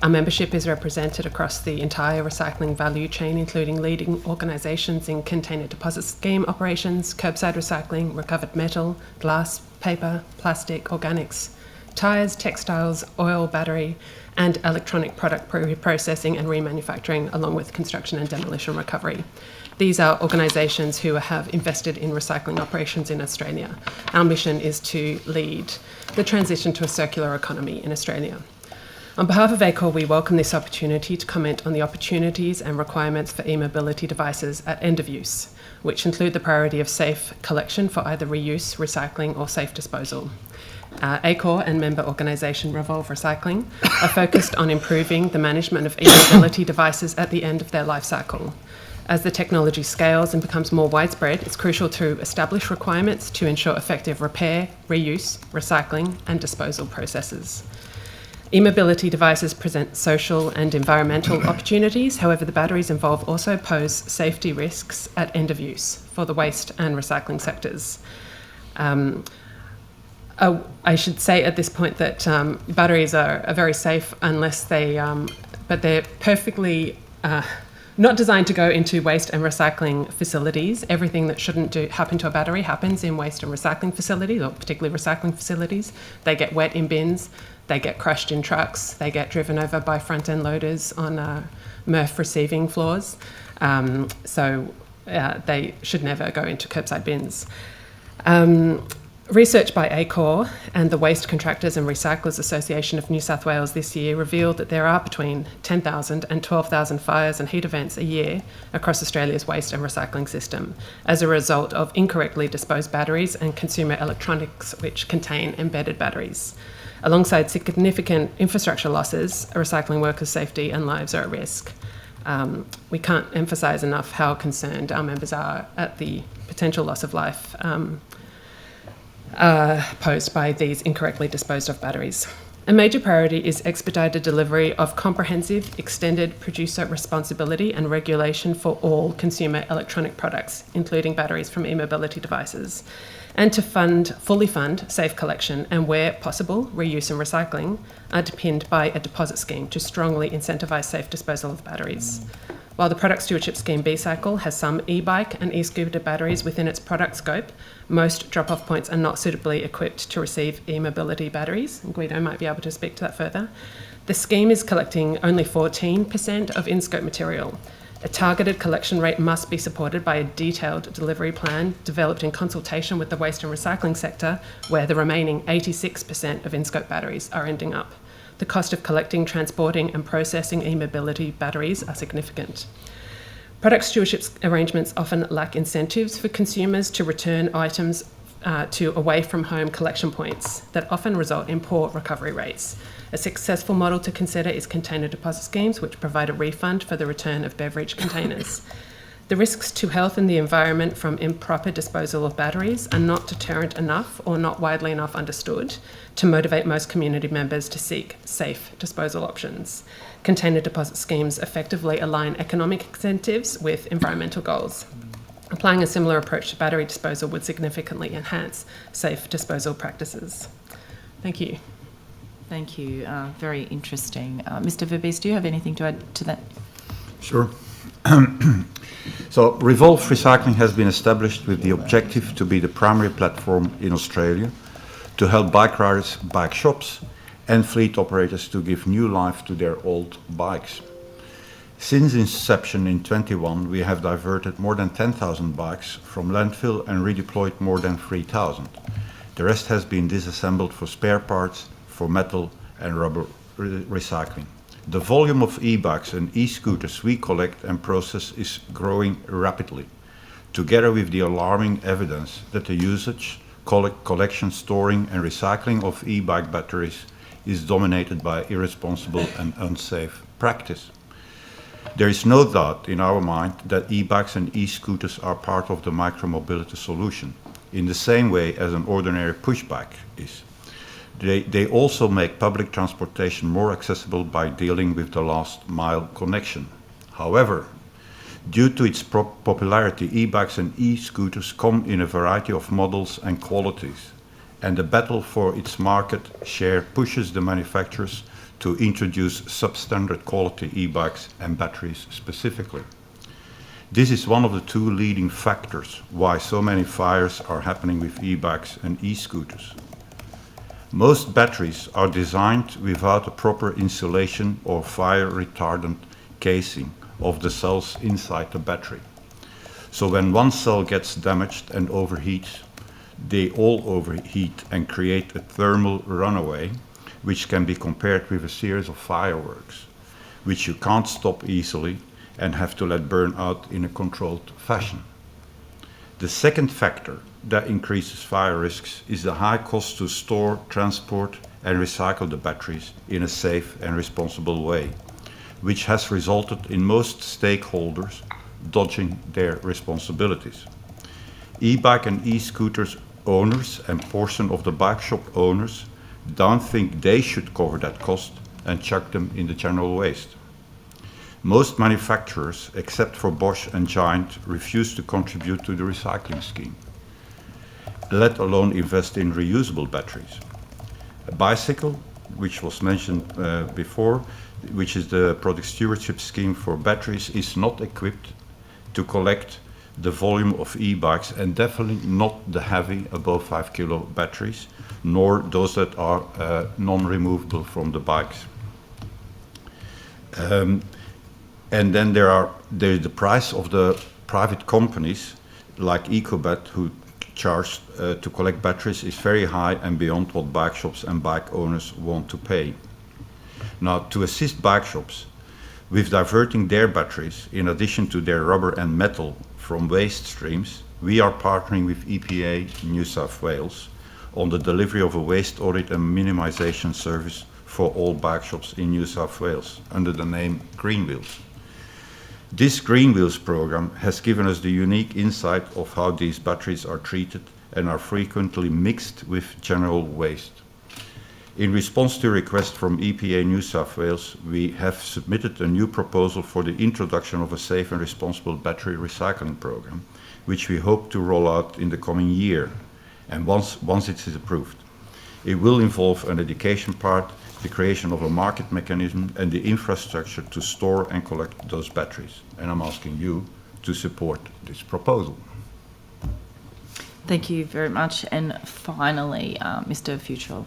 Our membership is represented across the entire recycling value chain, including leading organisations in container deposit scheme operations, curbside recycling, recovered metal, glass, paper, plastic, organics, tyres, textiles, oil, battery, and electronic product processing and remanufacturing, along with construction and demolition recovery. These are organisations who have invested in recycling operations in Australia. Our mission is to lead the transition to a circular economy in Australia. On behalf of ACOR, we welcome this opportunity to comment on the opportunities and requirements for e-mobility devices at end of use, which include the priority of safe collection for either reuse, recycling, or safe disposal. ACOR and member organisation Revolve Recycling are focused on improving the management of e-mobility devices at the end of their life cycle. As the technology scales and becomes more widespread, it's crucial to establish requirements to ensure effective repair, reuse, recycling, and disposal processes. E-mobility devices present social and environmental opportunities. However, the batteries involved also pose safety risks at end of use for the waste and recycling sectors. I should say at this point that batteries are very safe unless but they're perfectly not designed to go into waste and recycling facilities. Everything that shouldn't happen to a battery happens in waste and recycling facilities, or particularly recycling facilities. They get wet in bins, they get crushed in trucks, they get driven over by front-end loaders on MRF receiving floors. So they should never go into curbside bins. Research by ACOR and the Waste Contractors and Recyclers Association of New South Wales this year revealed that there are between 10,000 and 12,000 fires and heat events a year across Australia's waste and recycling system as a result of incorrectly disposed batteries and consumer electronics which contain embedded batteries. Alongside significant infrastructure losses, recycling workers' safety and lives are at risk. We can't emphasise enough how concerned our members are at the potential loss of life posed by these incorrectly disposed of batteries. A major priority is expedited delivery of comprehensive extended producer responsibility and regulation for all consumer electronic products, including batteries from e-mobility devices, and to fully fund safe collection and, where possible, reuse and recycling, underpinned by a deposit scheme to strongly incentivise safe disposal of batteries. While the Product Stewardship Scheme B-Cycle has some e-bike and e-scooter batteries within its product scope, most drop-off points are not suitably equipped to receive e-mobility batteries. And Guido might be able to speak to that further. The scheme is collecting only 14% of in-scope material. A targeted collection rate must be supported by a detailed delivery plan developed in consultation with the waste and recycling sector, where the remaining 86% of in-scope batteries are ending up. The cost of collecting, transporting and processing e-mobility batteries are significant. Product stewardship arrangements often lack incentives for consumers to return items to away-from-home collection points that often result in poor recovery rates. A successful model to consider is container deposit schemes, which provide a refund for the return of beverage containers. The risks to health and the environment from improper disposal of batteries are not deterrent enough or not widely enough understood to motivate most community members to seek safe disposal options. Container deposit schemes effectively align economic incentives with environmental goals. Applying a similar approach to battery disposal would significantly enhance safe disposal practices. Thank you. Thank you. Very interesting. Mr. Verbees, do you have anything to add to that? Sure. So, Revolve Recycling has been established with the objective to be the primary platform in Australia to help bike riders, bike shops and fleet operators to give new life to their old bikes. Since inception in 2021, we have diverted more than 10,000 bikes from landfill and redeployed more than 3,000. The rest has been disassembled for spare parts, for metal and rubber recycling. The volume of e-bikes and e-scooters we collect and process is growing rapidly, together with the alarming evidence that the usage, collection, storing and recycling of e-bike batteries is dominated by irresponsible and unsafe practice. There is no doubt in our mind that e-bikes and e-scooters are part of the micromobility solution, in the same way as an ordinary pushbike is. They also make public transportation more accessible by dealing with the last mile connection. However, due to its popularity, e-bikes and e-scooters come in a variety of models and qualities, and the battle for its market share pushes the manufacturers to introduce substandard quality e-bikes and batteries specifically. This is one of the two leading factors why so many fires are happening with e-bikes and e-scooters. Most batteries are designed without a proper insulation or fire retardant casing of the cells inside the battery. So when one cell gets damaged and overheats, they all overheat and create a thermal runaway, which can be compared with a series of fireworks, which you can't stop easily and have to let burn out in a controlled fashion. The second factor that increases fire risks is the high cost to store, transport, and recycle the batteries in a safe and responsible way, which has resulted in most stakeholders dodging their responsibilities. E-bike and e-scooters owners and portion of the bike shop owners don't think they should cover that cost and chuck them in the general waste. Most manufacturers, except for Bosch and Giant, refuse to contribute to the recycling scheme, let alone invest in reusable batteries. A bicycle, which was mentioned before, which is the product stewardship scheme for batteries, is not equipped to collect the volume of e-bikes, and definitely not the heavy above 5 kilo batteries, nor those that are non-removable from the bikes. And then there's the price of the private companies like Ecobat, who charge to collect batteries, is very high and beyond what bike shops and bike owners want to pay. Now, to assist bike shops with diverting their batteries, in addition to their rubber and metal from waste streams, we are partnering with EPA New South Wales on the delivery of a waste audit and minimization service for all bike shops in New South Wales under the name Green Wheels. This Green Wheels program has given us the unique insight of how these batteries are treated and are frequently mixed with general waste. In response to a request from EPA New South Wales, we have submitted a new proposal for the introduction of a safe and responsible battery recycling program, which we hope to roll out in the coming year, and once it is approved. It will involve an education part, the creation of a market mechanism, and the infrastructure to store and collect those batteries. And I'm asking you to support this proposal. Thank you very much. And finally, Mr. Futrell.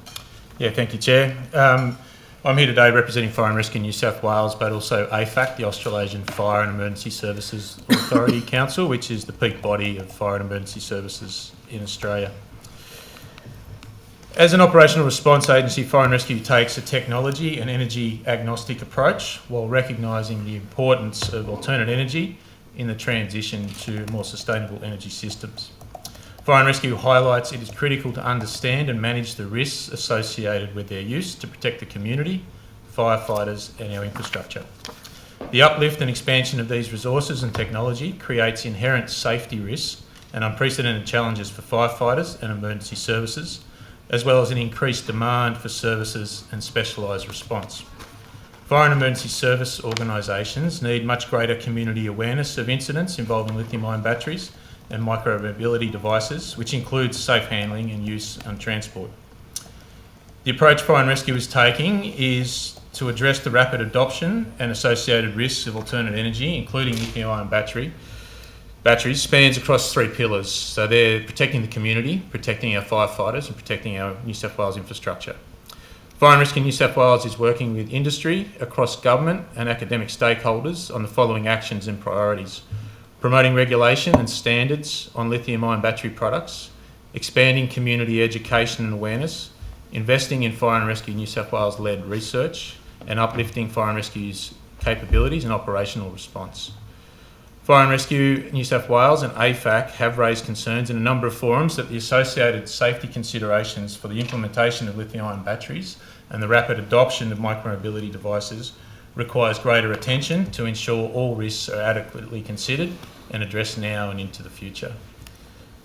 Yeah, thank you, Chair. I'm here today representing Fire and Rescue New South Wales, but also AFAC, the Australasian Fire and Emergency Services Authority Council, which is the peak body of fire and emergency services in Australia. As an operational response agency, Fire and Rescue takes a technology and energy agnostic approach while recognising the importance of alternate energy in the transition to more sustainable energy systems. Fire and Rescue highlights it is critical to understand and manage the risks associated with their use to protect the community, firefighters and our infrastructure. The uplift and expansion of these resources and technology creates inherent safety risks and unprecedented challenges for firefighters and emergency services, as well as an increased demand for services and specialised response. Fire and emergency service organisations need much greater community awareness of incidents involving lithium-ion batteries and micro-mobility devices, which includes safe handling and use and transport. The approach Fire and Rescue is taking is to address the rapid adoption and associated risks of alternate energy, including lithium-ion batteries, spans across three pillars. So they're protecting the community, protecting our firefighters and protecting our New South Wales infrastructure. Fire and Rescue New South Wales is working with industry across government and academic stakeholders on the following actions and priorities: promoting regulation and standards on lithium-ion battery products, expanding community education and awareness, investing in Fire and Rescue New South Wales-led research, and uplifting Fire and Rescue's capabilities and operational response. Fire and Rescue New South Wales and AFAC have raised concerns in a number of forums that the associated safety considerations for the implementation of lithium-ion batteries and the rapid adoption of micro-mobility devices requires greater attention to ensure all risks are adequately considered and addressed now and into the future.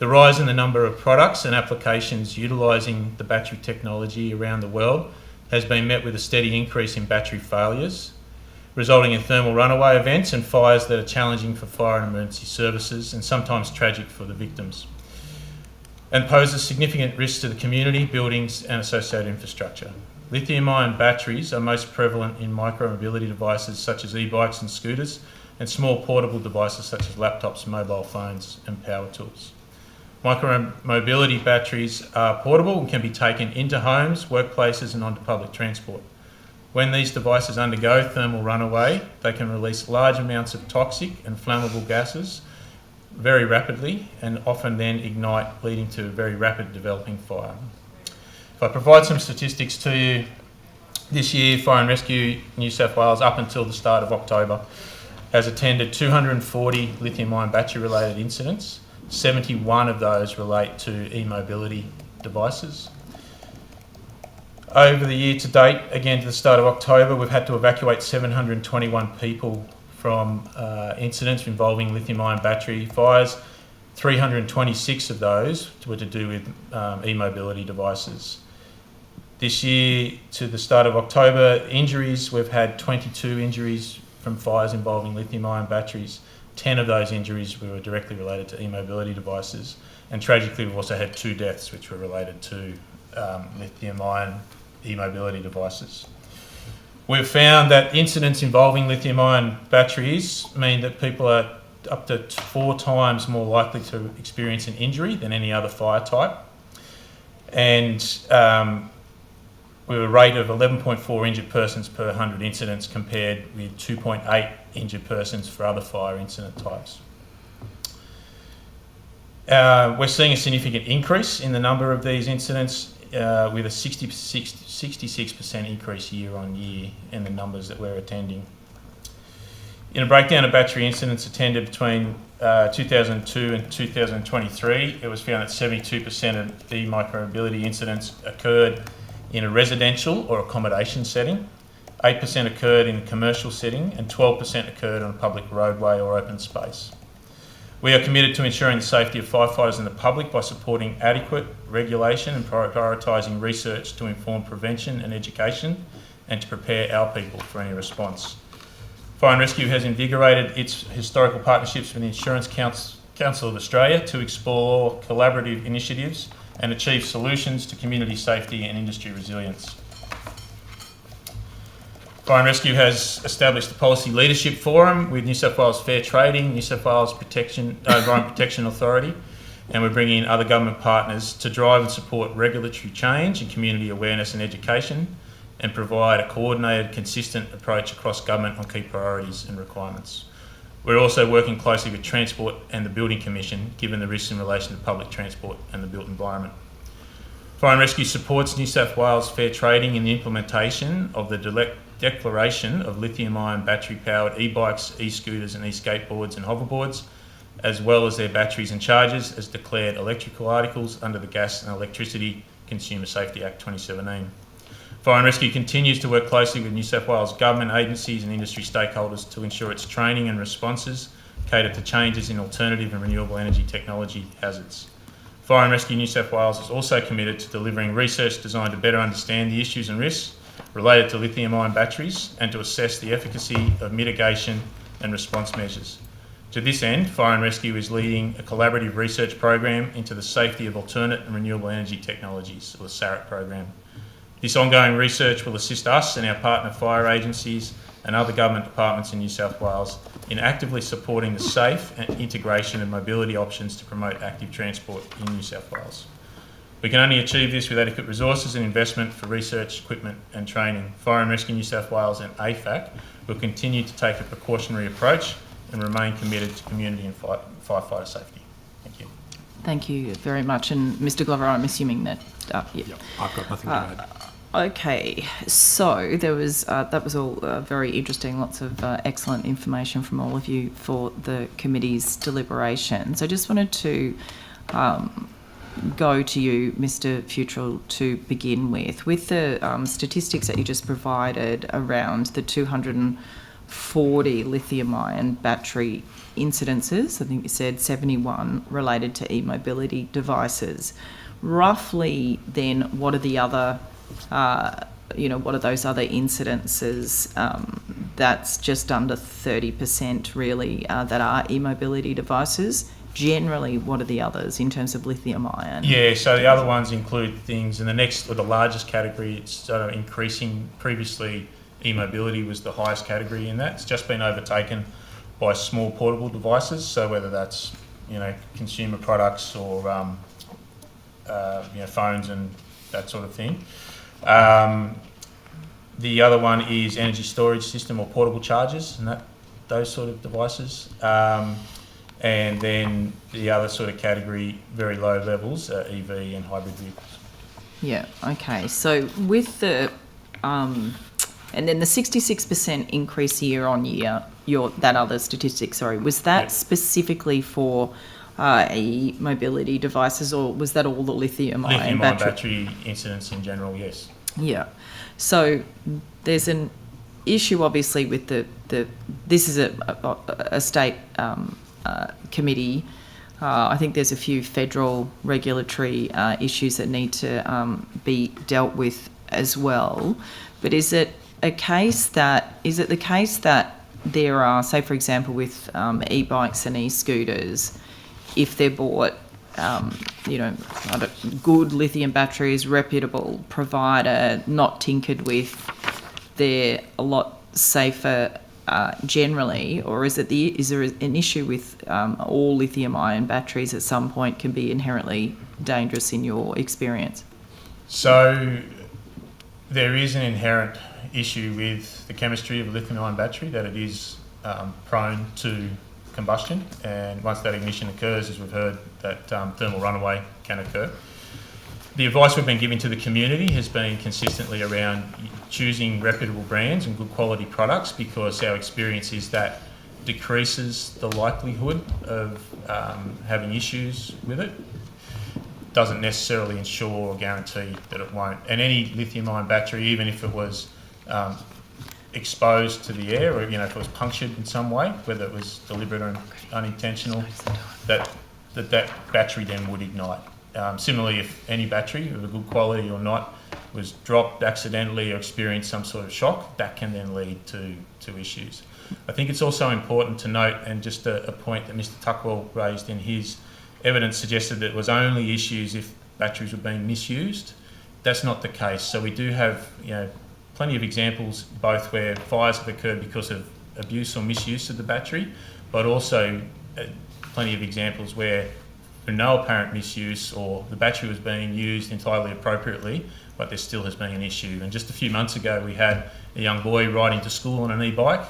The rise in the number of products and applications utilising the battery technology around the world has been met with a steady increase in battery failures, resulting in thermal runaway events and fires that are challenging for fire and emergency services and sometimes tragic for the victims, and poses significant risks to the community, buildings and associated infrastructure. Lithium-ion batteries are most prevalent in micro-mobility devices such as e-bikes and scooters, and small portable devices such as laptops, mobile phones and power tools. Micro-mobility batteries are portable and can be taken into homes, workplaces and onto public transport. When these devices undergo thermal runaway, they can release large amounts of toxic and flammable gases very rapidly and often then ignite, leading to a very rapid developing fire. If I provide some statistics to you, this year Fire and Rescue New South Wales, up until the start of October, has attended 240 lithium-ion battery related incidents. 71 of those relate to e-mobility devices. Over the year to date, again to the start of October, we've had to evacuate 721 people from incidents involving lithium-ion battery fires. 326 of those were to do with e-mobility devices. This year to the start of October, injuries, we've had 22 injuries from fires involving lithium-ion batteries. 10 of those injuries were directly related to e-mobility devices. And tragically, we've also had 2 deaths which were related to lithium-ion e-mobility devices. We've found that incidents involving lithium-ion batteries mean that people are up to 4 times more likely to experience an injury than any other fire type. And we have a rate of 11.4 injured persons per 100 incidents compared with 2.8 injured persons for other fire incident types. We're seeing a significant increase in the number of these incidents with a 66% increase year on year in the numbers that we're attending. In a breakdown of battery incidents attended between 2002 and 2023, it was found that 72% of the micro-mobility incidents occurred in a residential or accommodation setting, 8% occurred in a commercial setting, and 12% occurred on a public roadway or open space. We are committed to ensuring the safety of firefighters and the public by supporting adequate regulation and prioritising research to inform prevention and education and to prepare our people for any response. Fire and Rescue has invigorated its historical partnerships with the Insurance Council of Australia to explore collaborative initiatives and achieve solutions to community safety and industry resilience. Fire and Rescue has established a policy leadership forum with New South Wales Fair Trading, New South Wales Environment Protection Authority, and we're bringing in other government partners to drive and support regulatory change and community awareness and education, and provide a coordinated, consistent approach across government on key priorities and requirements. We're also working closely with Transport and the Building Commission, given the risks in relation to public transport and the built environment. Fire and Rescue supports New South Wales Fair Trading in the implementation of the declaration of lithium-ion battery-powered e-bikes, e-scooters and e-skateboards and hoverboards, as well as their batteries and chargers as declared electrical articles under the Gas and Electricity Consumer Safety Act 2017. Fire and Rescue continues to work closely with New South Wales government agencies and industry stakeholders to ensure its training and responses cater to changes in alternative and renewable energy technology hazards. Fire and Rescue New South Wales is also committed to delivering research designed to better understand the issues and risks related to lithium-ion batteries and to assess the efficacy of mitigation and response measures. To this end, Fire and Rescue is leading a collaborative research program into the safety of alternate and renewable energy technologies, or the SARET program. This ongoing research will assist us and our partner fire agencies and other government departments in New South Wales in actively supporting the safe and integration of mobility options to promote active transport in New South Wales. We can only achieve this with adequate resources and investment for research, equipment and training. Fire and Rescue New South Wales and AFAC will continue to take a precautionary approach and remain committed to community and firefighter safety. Thank you. Thank you very much. And Mr Glover, I'm assuming that... I've got nothing to add. Okay, so there was that was all very interesting, lots of excellent information from all of you for the committee's deliberations. I just wanted to go to you, Mr Futrell, to begin with the statistics that you just provided around the 240 lithium-ion battery incidences. I think you said 71 related to e-mobility devices. Roughly then, what are the other what are those other incidences that's just under 30% really that are e-mobility devices? Generally, what are the others in terms of lithium-ion? Yeah, so the other ones include things, and the next or the largest category, it's sort of increasing. Previously, e-mobility was the highest category in that. It's just been overtaken by small portable devices, so whether that's consumer products or phones and that sort of thing. The other one is energy storage system or portable chargers and those sort of devices. And then the other sort of category, very low levels, EV and hybrid vehicles. Yeah, okay. So with the, and then the 66% increase year on year, that other statistic, sorry, was that specifically for mobility devices, or was that all the lithium-ion battery incidents in general, yes. Yeah. So there's an issue obviously with this is a state committee. I think there's a few federal regulatory issues that need to be dealt with as well. But is it the case that there are, say for example with e-bikes and e-scooters, if they're bought good lithium batteries, reputable provider, not tinkered with, they're a lot safer generally, or is there an issue with all lithium-ion batteries at some point can be inherently dangerous in your experience? So there is an inherent issue with the chemistry of a lithium-ion battery, that it is prone to combustion, and once that ignition occurs, as we've heard, that thermal runaway can occur. The advice we've been giving to the community has been consistently around choosing reputable brands and good quality products, because our experience is that decreases the likelihood of having issues with it. Doesn't necessarily ensure or guarantee that it won't. And any lithium-ion battery, even if it was exposed to the air, or if it was punctured in some way, whether it was deliberate or unintentional, that battery then would ignite. Similarly, if any battery of a good quality or not was dropped accidentally or experienced some sort of shock, that can then lead to issues. I think it's also important to note, and just a point that Mr. Tuckwell raised in his evidence suggested that it was only issues if batteries were being misused. That's not the case. So we do have plenty of examples both where fires have occurred because of abuse or misuse of the battery, but also plenty of examples where for no apparent misuse, or the battery was being used entirely appropriately, but there still has been an issue. And just a few months ago, we had a young boy riding to school on an e-bike,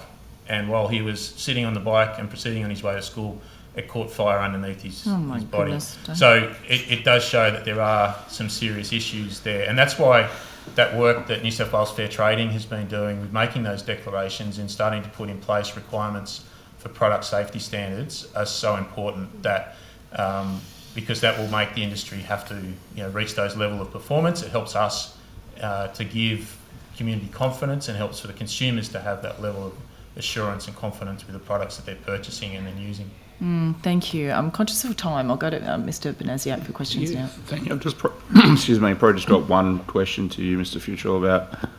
and while he was sitting on the bike and proceeding on his way to school, it caught fire underneath his body. Goodness. So it does show that there are some serious issues there. And that's why that work that New South Wales Fair Trading has been doing with making those declarations and starting to put in place requirements for product safety standards are so important, that because that will make the industry have to reach those level of performance. It helps us to give community confidence, and helps for the consumers to have that level of assurance and confidence with the products that they're purchasing and then using. Thank you. I'm conscious of time. I'll go to Mr. Benaziac for questions now. Thank you. I've just probably just got one question to you, Mr. Futrell, about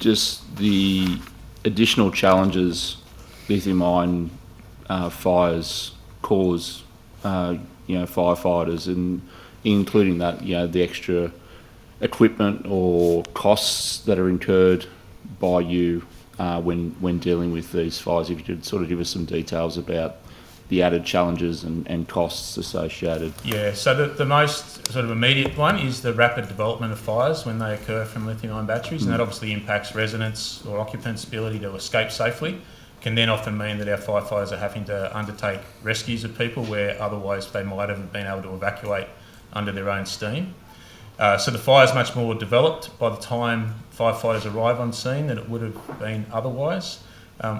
just the additional challenges lithium-ion fires cause, firefighters, and including that, the extra equipment or costs that are incurred by you when dealing with these fires. If you could sort of give us some details about the added challenges and costs associated. Yeah, so the most sort of immediate one is the rapid development of fires when they occur from lithium-ion batteries, and that obviously impacts residents' or occupants' ability to escape safely. Can then often mean that our firefighters are having to undertake rescues of people where otherwise they might have been able to evacuate under their own steam. So the fire is much more developed by the time firefighters arrive on scene than it would have been otherwise.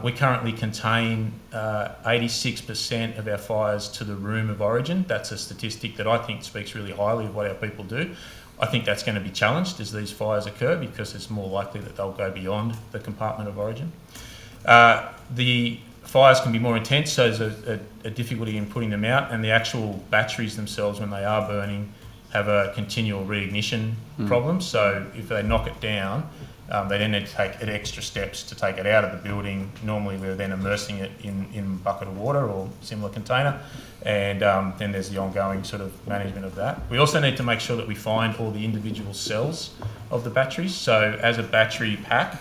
We currently contain 86% of our fires to the room of origin. That's a statistic that I think speaks really highly of what our people do. I think that's going to be challenged as these fires occur, because it's more likely that they'll go beyond the compartment of origin. The fires can be more intense, so there's a difficulty in putting them out, and the actual batteries themselves, when they are burning, have a continual reignition problem. So if they knock it down, they then need to take extra steps to take it out of the building. Normally we're then immersing it in a bucket of water or similar container, and then there's the ongoing sort of management of that. We also need to make sure that we find all the individual cells of the batteries. So as a battery pack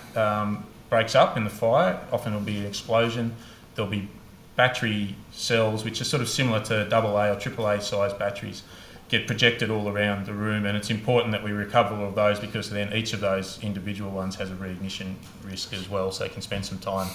breaks up in the fire, often it'll be an explosion, there'll be battery cells, which are sort of similar to AA or AAA size batteries, get projected all around the room, and it's important that we recover all of those, because then each of those individual ones has a reignition risk as well, so you can spend some time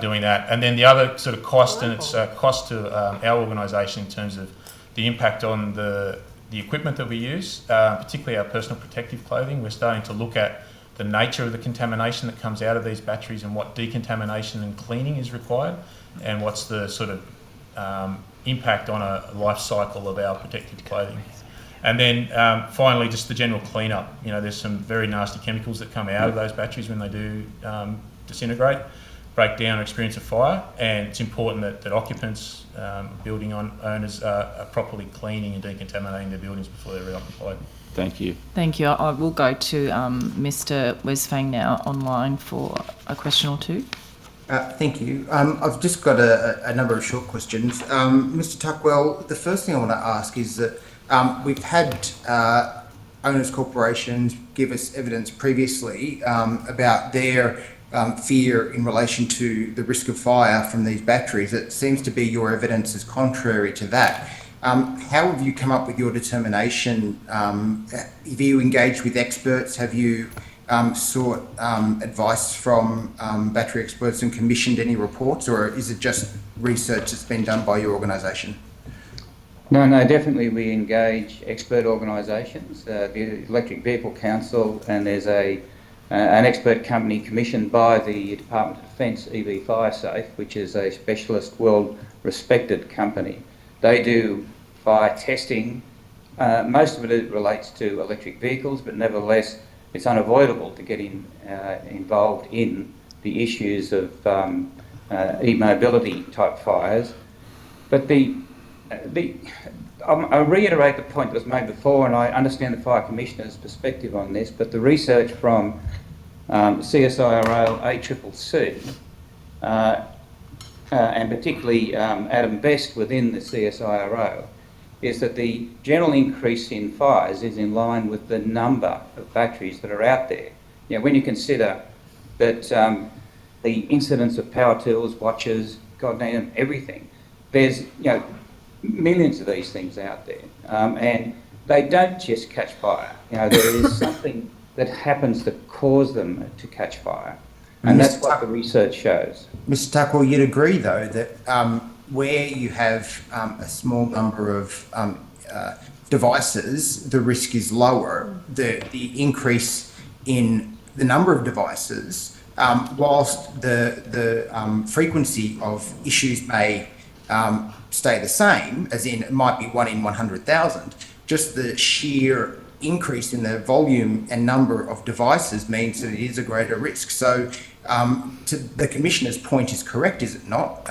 doing that. And then the other sort of cost, and it's cost to our organisation in terms of the impact on the equipment that we use, particularly our personal protective clothing. We're starting to look at the nature of the contamination that comes out of these batteries and what decontamination and cleaning is required, and what's the sort of impact on a life cycle of our protective clothing. And then finally, just the general cleanup. You know, there's some very nasty chemicals that come out of those batteries when they do disintegrate, break down, or experience a fire, and it's important that occupants, building owners are properly cleaning and decontaminating their buildings before they're reoccupied. Thank you. Thank you. I will go to Mr. Wesfang now online for a question or two. Thank you. I've just got a number of short questions. Mr. Tuckwell, the first thing I want to ask is that we've had owners' corporations give us evidence previously about their fear in relation to the risk of fire from these batteries. It seems to be your evidence is contrary to that. How have you come up with your determination? Have you engaged with experts? Have you sought advice from battery experts and commissioned any reports, or is it just research that's been done by your organisation? No, definitely we engage expert organisations, the Electric Vehicle Council, and there's an expert company commissioned by the Department of Defence, EV FireSafe, which is a specialist, world-respected company. They do fire testing. Most of it relates to electric vehicles, but nevertheless, it's unavoidable to get involved in the issues of e-mobility type fires. But I'll reiterate the point that was made before, and I understand the Fire Commissioner's perspective on this, but the research from CSIRO ACCC, and particularly Adam Best within the CSIRO, is that the general increase in fires is in line with the number of batteries that are out there. You know, when you consider that the incidence of power tools, watches, God damn everything, there's millions of these things out there, and they don't just catch fire. There is something that happens to cause them to catch fire, and that's what the research shows. Mr. Tuckwell, you'd agree though that where you have a small number of devices, the risk is lower. The increase in the number of devices, whilst the frequency of issues may stay the same, as in it might be 1 in 100,000, just the sheer increase in the volume and number of devices means that it is a greater risk. So to the Commissioner's point is correct, is it not?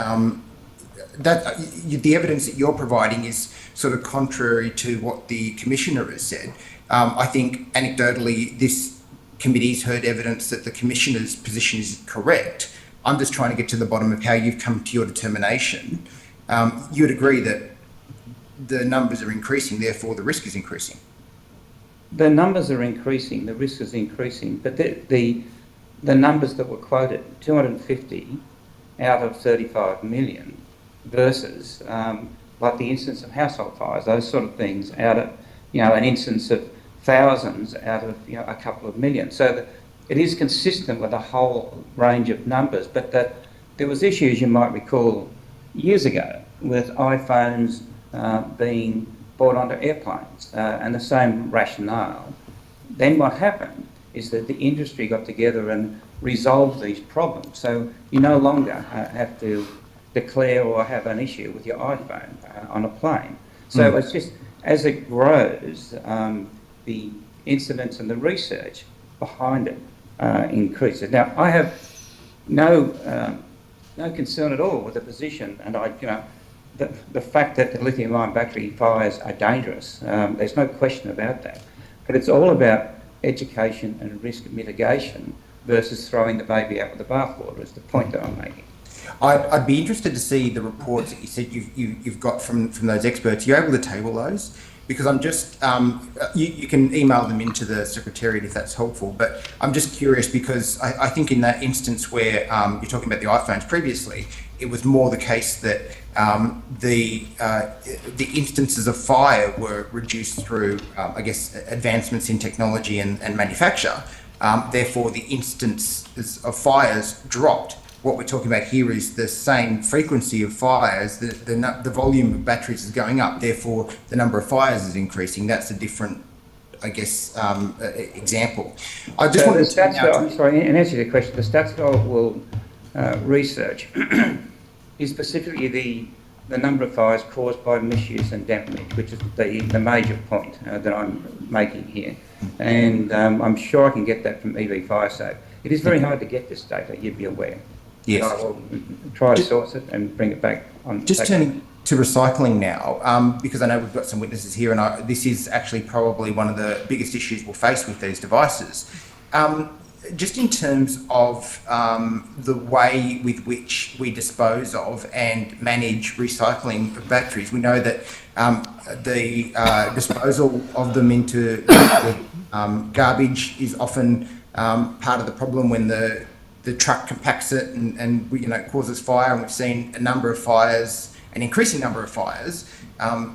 That the evidence that you're providing is sort of contrary to what the Commissioner has said. I think anecdotally this committee's heard evidence that the Commissioner's position is correct. I'm just trying to get to the bottom of how you've come to your determination. You'd agree that the numbers are increasing, therefore the risk is increasing. The numbers are increasing, the risk is increasing, but the numbers that were quoted, 250 out of 35 million, versus like the instance of household fires, those sort of things, out of an instance of thousands out of a couple of million. So that it is consistent with a whole range of numbers, but that there was issues, you might recall, years ago with iPhones being brought onto airplanes, and the same rationale. Then what happened is that the industry got together and resolved these problems. So you no longer have to declare or have an issue with your iPhone on a plane. So it's just, as it grows, the incidents and the research behind it increases. Now, I have no concern at all with the position, and the fact that the lithium-ion battery fires are dangerous. There's no question about that. But it's all about education and risk mitigation versus throwing the baby out with the bathwater, is the point that I'm making. I'd be interested to see the reports that you said you've got from those experts. Are you able to table those? Because I'm just, you can email them into the Secretariat if that's helpful, but I'm just curious because I think in that instance where you're talking about the iPhones previously, it was more the case that the instances of fire were reduced through, I guess, advancements in technology and manufacture. Therefore, the instances of fires dropped. What we're talking about here is the same frequency of fires, the volume of batteries is going up, therefore the number of fires is increasing. That's a different, I guess, example. I just wanted to... In answer to your question, the stats I will research is specifically the number of fires caused by misuse and damage, which is the major point that I'm making here. And I'm sure I can get that from EV FireSafe. It is very hard to get this data, you'd be aware. Yes. I will try to source it and bring it back on. Just turning to recycling now, because I know we've got some witnesses here, and this is actually probably one of the biggest issues we'll face with these devices. Just in terms of the way with which we dispose of and manage recycling of batteries, we know that the disposal of them into garbage is often part of the problem when the truck compacts it and causes fire, and we've seen a number of fires, an increasing number of fires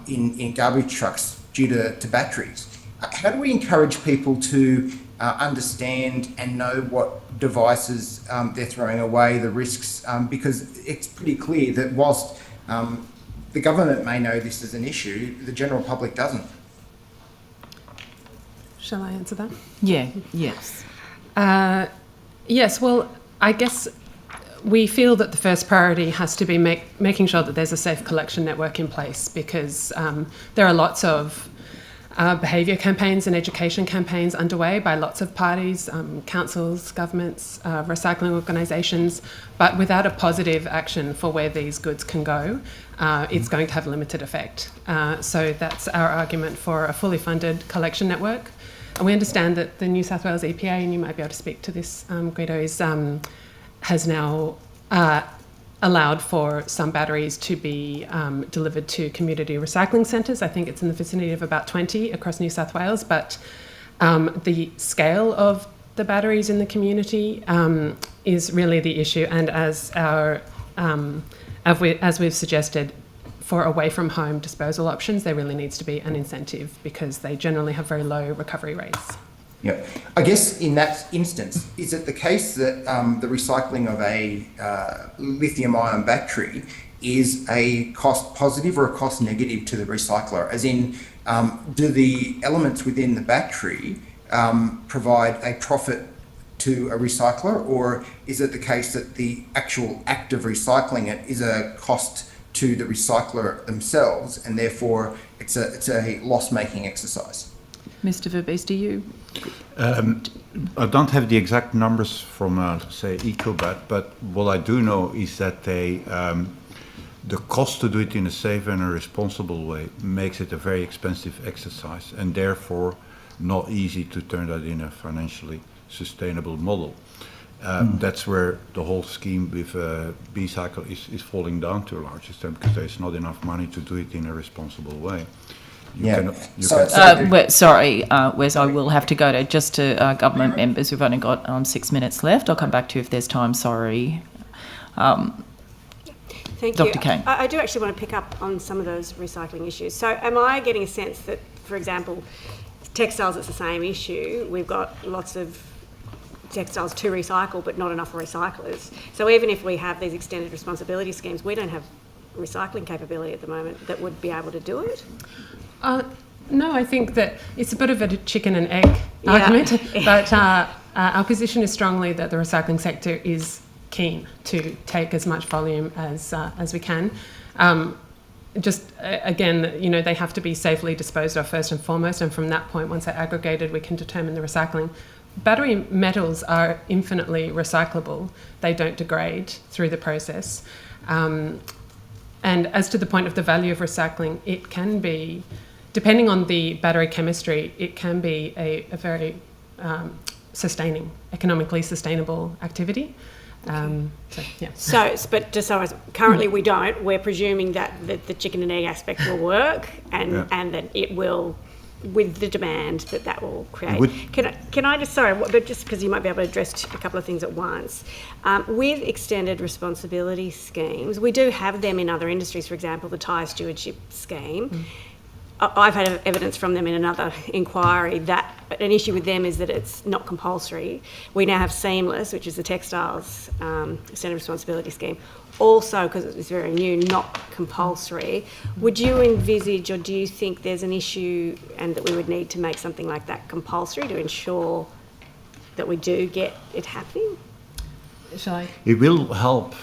in garbage trucks due to batteries. How do we encourage people to understand and know what devices they're throwing away, the risks? Because it's pretty clear that whilst the government may know this is an issue, the general public doesn't. Shall I answer that? Yeah, yes. Yes, well, I guess we feel that the first priority has to be making sure that there's a safe collection network in place, because there are lots of behaviour campaigns and education campaigns underway by lots of parties, councils, governments, recycling organisations, but without a positive action for where these goods can go, it's going to have limited effect. So that's our argument for a fully funded collection network. And we understand that the New South Wales EPA, and you might be able to speak to this, Guido, has now allowed for some batteries to be delivered to community recycling centres. I think it's in the vicinity of about 20 across New South Wales, but the scale of the batteries in the community is really the issue. And as we've suggested, for away from home disposal options, there really needs to be an incentive, because they generally have very low recovery rates. Yeah, I guess in that instance, is it the case that the recycling of a lithium-ion battery is a cost positive or a cost negative to the recycler? As in, do the elements within the battery provide a profit to a recycler, or is it the case that the actual act of recycling it is a cost to the recycler themselves, and therefore it's a loss-making exercise? Mr. Verbees, do you? I don't have the exact numbers from, say, Ecobat, but what I do know is that the cost to do it in a safe and a responsible way makes it a very expensive exercise, and therefore not easy to turn that in a financially sustainable model. That's where the whole scheme with B-cycle is falling down to a large extent, because there's not enough money to do it in a responsible way. Sorry, Wes, I will have to go to government members. We've only got 6 minutes left. I'll come back to you if there's time. Sorry. Thank Dr. you. Kane. I do actually want to pick up on some of those recycling issues. So am I getting a sense that, for example, textiles, it's the same issue? We've got lots of textiles to recycle, but not enough recyclers. So even if we have these extended responsibility schemes, we don't have recycling capability at the moment that would be able to do it? No, I think that it's a bit of a chicken and egg argument, but our position is strongly that the recycling sector is keen to take as much volume as we can. Again, they have to be safely disposed of first and foremost, and from that point, once they're aggregated, we can determine the recycling. Battery metals are infinitely recyclable. They don't degrade through the process. And as to the point of the value of recycling, it can be, depending on the battery chemistry, it can be a very economically sustainable activity. Currently we don't. We're presuming that the chicken and egg aspect will work, and that it will with the demand that will create. Would- Can I just, sorry, but just because you might be able to address a couple of things at once. With extended responsibility schemes, we do have them in other industries, for example, the tyre stewardship scheme. I've had evidence from them in another inquiry that an issue with them is that it's not compulsory. We now have Seamless, which is the textiles extended responsibility scheme, also because it's very new, not compulsory. Would you envisage, or do you think there's an issue and that we would need to make something like that compulsory to ensure that we do get it happening? Shall I? It will help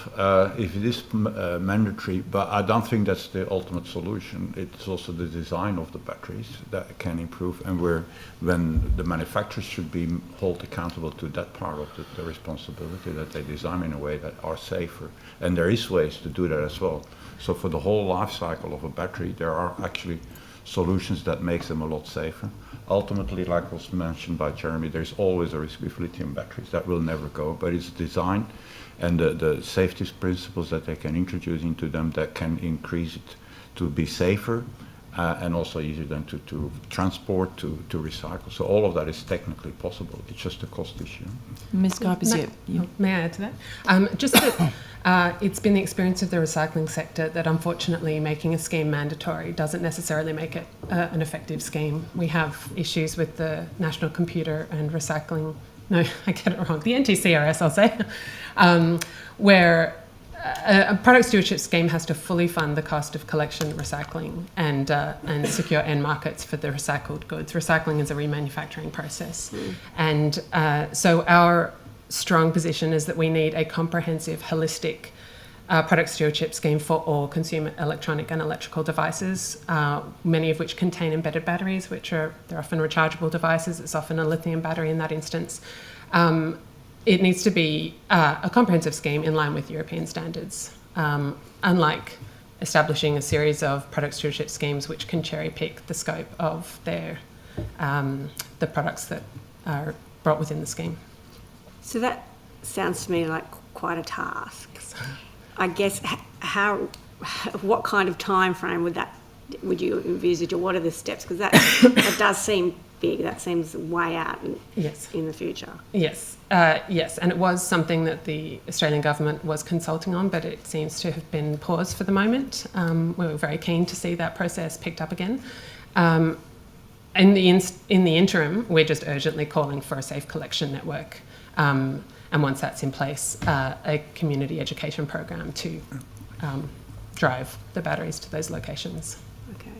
if it is mandatory, but I don't think that's the ultimate solution. It's also the design of the batteries that can improve, and when the manufacturers should be held accountable to that part of the responsibility, that they design in a way that are safer. And there is ways to do that as well. So for the whole life cycle of a battery, there are actually solutions that makes them a lot safer. Ultimately, like was mentioned by Jeremy, there's always a risk with lithium batteries. That will never go, but it's design and the safety principles that they can introduce into them that can increase it to be safer and also easier then to transport, to recycle. So all of that is technically possible. It's just a cost issue. Ms. Kuipers, May I add to that? Just that it's been the experience of the recycling sector that unfortunately making a scheme mandatory doesn't necessarily make it an effective scheme. We have issues with the National Computer and Recycling, no, I get it wrong, the NTCRS, I'll say, where a product stewardship scheme has to fully fund the cost of collection, recycling, and secure end markets for the recycled goods. Recycling is a remanufacturing process. And so our strong position is that we need a comprehensive, holistic product stewardship scheme for all consumer electronic and electrical devices, many of which contain embedded batteries, they're often rechargeable devices. It's often a lithium battery in that instance. It needs to be a comprehensive scheme in line with European standards, unlike establishing a series of product stewardship schemes which can cherry pick the scope of the products that are brought within the scheme. So that sounds to me like quite a task. I guess what kind of time frame would you envisage, or what are the steps? Because that does seem big. That seems way out in the future. Yes, yes, and it was something that the Australian government was consulting on, but it seems to have been paused for the moment. We were very keen to see that process picked up again. In the interim, we're just urgently calling for a safe collection network, and once that's in place, a community education program to drive the batteries to those locations. Okay.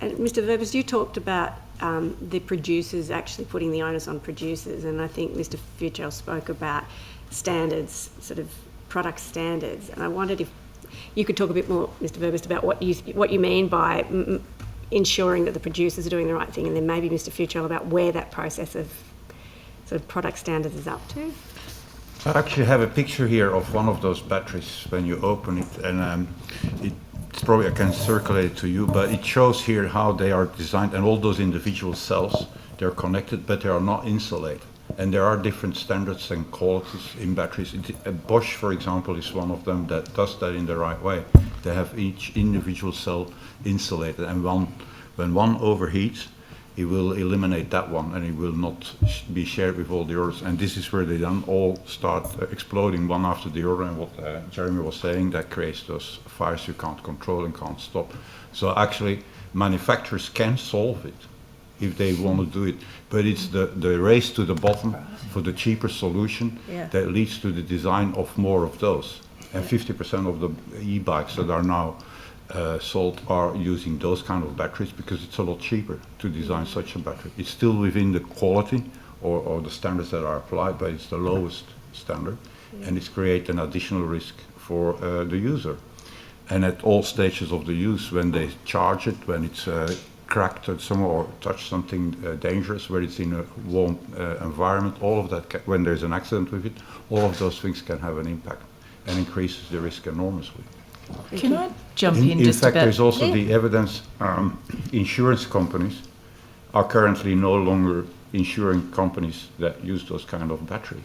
And Mr. Verbers, you talked about the producers actually putting the onus on producers, and I think Mr. Futrell spoke about standards, sort of product standards, and I wondered if you could talk a bit more, Mr. Verbers, about what you mean by ensuring that the producers are doing the right thing, and then maybe Mr. Futrell about where that process of sort of product standards is up to. I actually have a picture here of one of those batteries when you open it, and it's probably, I can circulate it to you, but it shows here how they are designed, and all those individual cells, they're connected, but they are not insulated. And there are different standards and qualities in batteries. Bosch, for example, is one of them that does that in the right way. They have each individual cell insulated, and when one overheats, it will eliminate that one, and it will not be shared with all the others. And this is where they then all start exploding one after the other, and what Jeremy was saying, that creates those fires you can't control and can't stop. So actually, manufacturers can solve it if they want to do it, but it's the race to the bottom for the cheaper solution that leads to the design of more of those. And 50% of the e-bikes that are now sold are using those kind of batteries because it's a lot cheaper to design such a battery. It's still within the quality or the standards that are applied, but it's the lowest standard, and it's create an additional risk for the user. And at all stages of the use, when they charge it, when it's cracked or touch something dangerous, where it's in a warm environment, all of that, when there's an accident with it, all of those things can have an impact and increases the risk enormously. Can I jump in just in fact, about... there's also the evidence, insurance companies are currently no longer insuring companies that use those kind of batteries.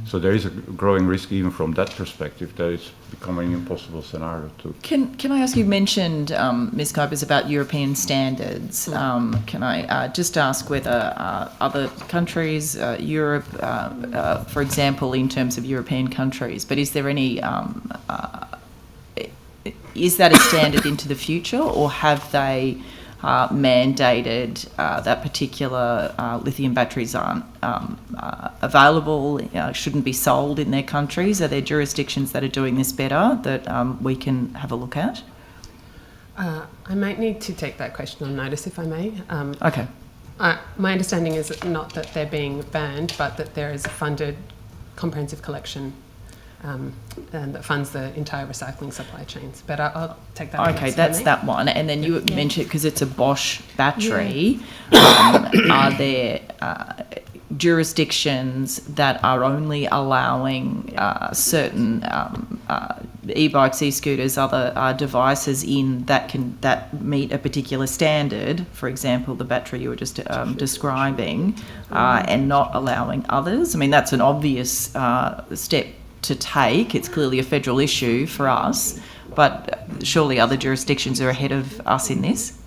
So there is a growing risk even from that perspective that it's becoming an impossible scenario to. Can I ask, you mentioned, Ms. Kuipers, about European standards. Can I just ask whether other countries, Europe, for example, in terms of European countries, but is there any, is that a standard into the future, or have they mandated that particular lithium batteries aren't available, shouldn't be sold in their countries? Are there jurisdictions that are doing this better that we can have a look at? I might need to take that question on notice, if I may. Okay. My understanding is not that they're being banned, but that there is a funded comprehensive collection and that funds the entire recycling supply chains. But I'll take that. Okay, that's that one. And then you mentioned, because it's a Bosch battery, are there jurisdictions that are only allowing certain e-bikes, e-scooters, other devices in that meet a particular standard? For example, the battery you were just describing, and not allowing others. I mean, that's an obvious step to take. It's clearly a federal issue for us, but surely other jurisdictions are ahead of us in this.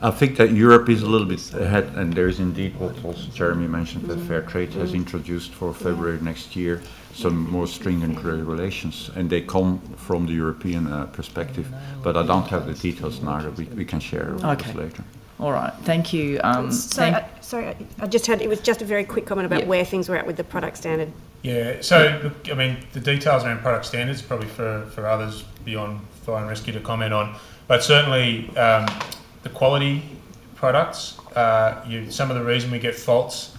I think that Europe is a little bit ahead, and there is indeed what also Jeremy mentioned, that Fair Trade has introduced for February next year some more stringent regulations, and they come from the European perspective, but I don't have the details now. We can share those later. All right, thank you. Sorry, I just had, it was just a very quick comment about where things were at with the product standard. Yeah, so look, I mean, the details around product standards probably for others beyond fire and rescue to comment on, but certainly the quality products, some of the reason we get faults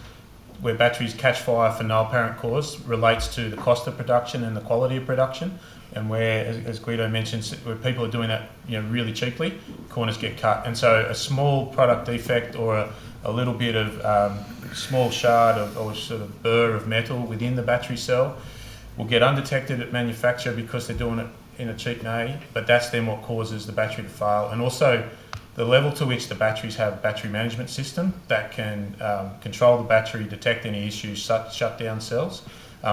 where batteries catch fire for no apparent cause relates to the cost of production and the quality of production, and where, as Guido mentioned, where people are doing that really cheaply, corners get cut. And so a small product defect or a little bit of small shard or sort of burr of metal within the battery cell will get undetected at manufacture because they're doing it in a cheap way, but that's then what causes the battery to fail. And also the level to which the batteries have a battery management system that can control the battery, detect any issues, shut down cells.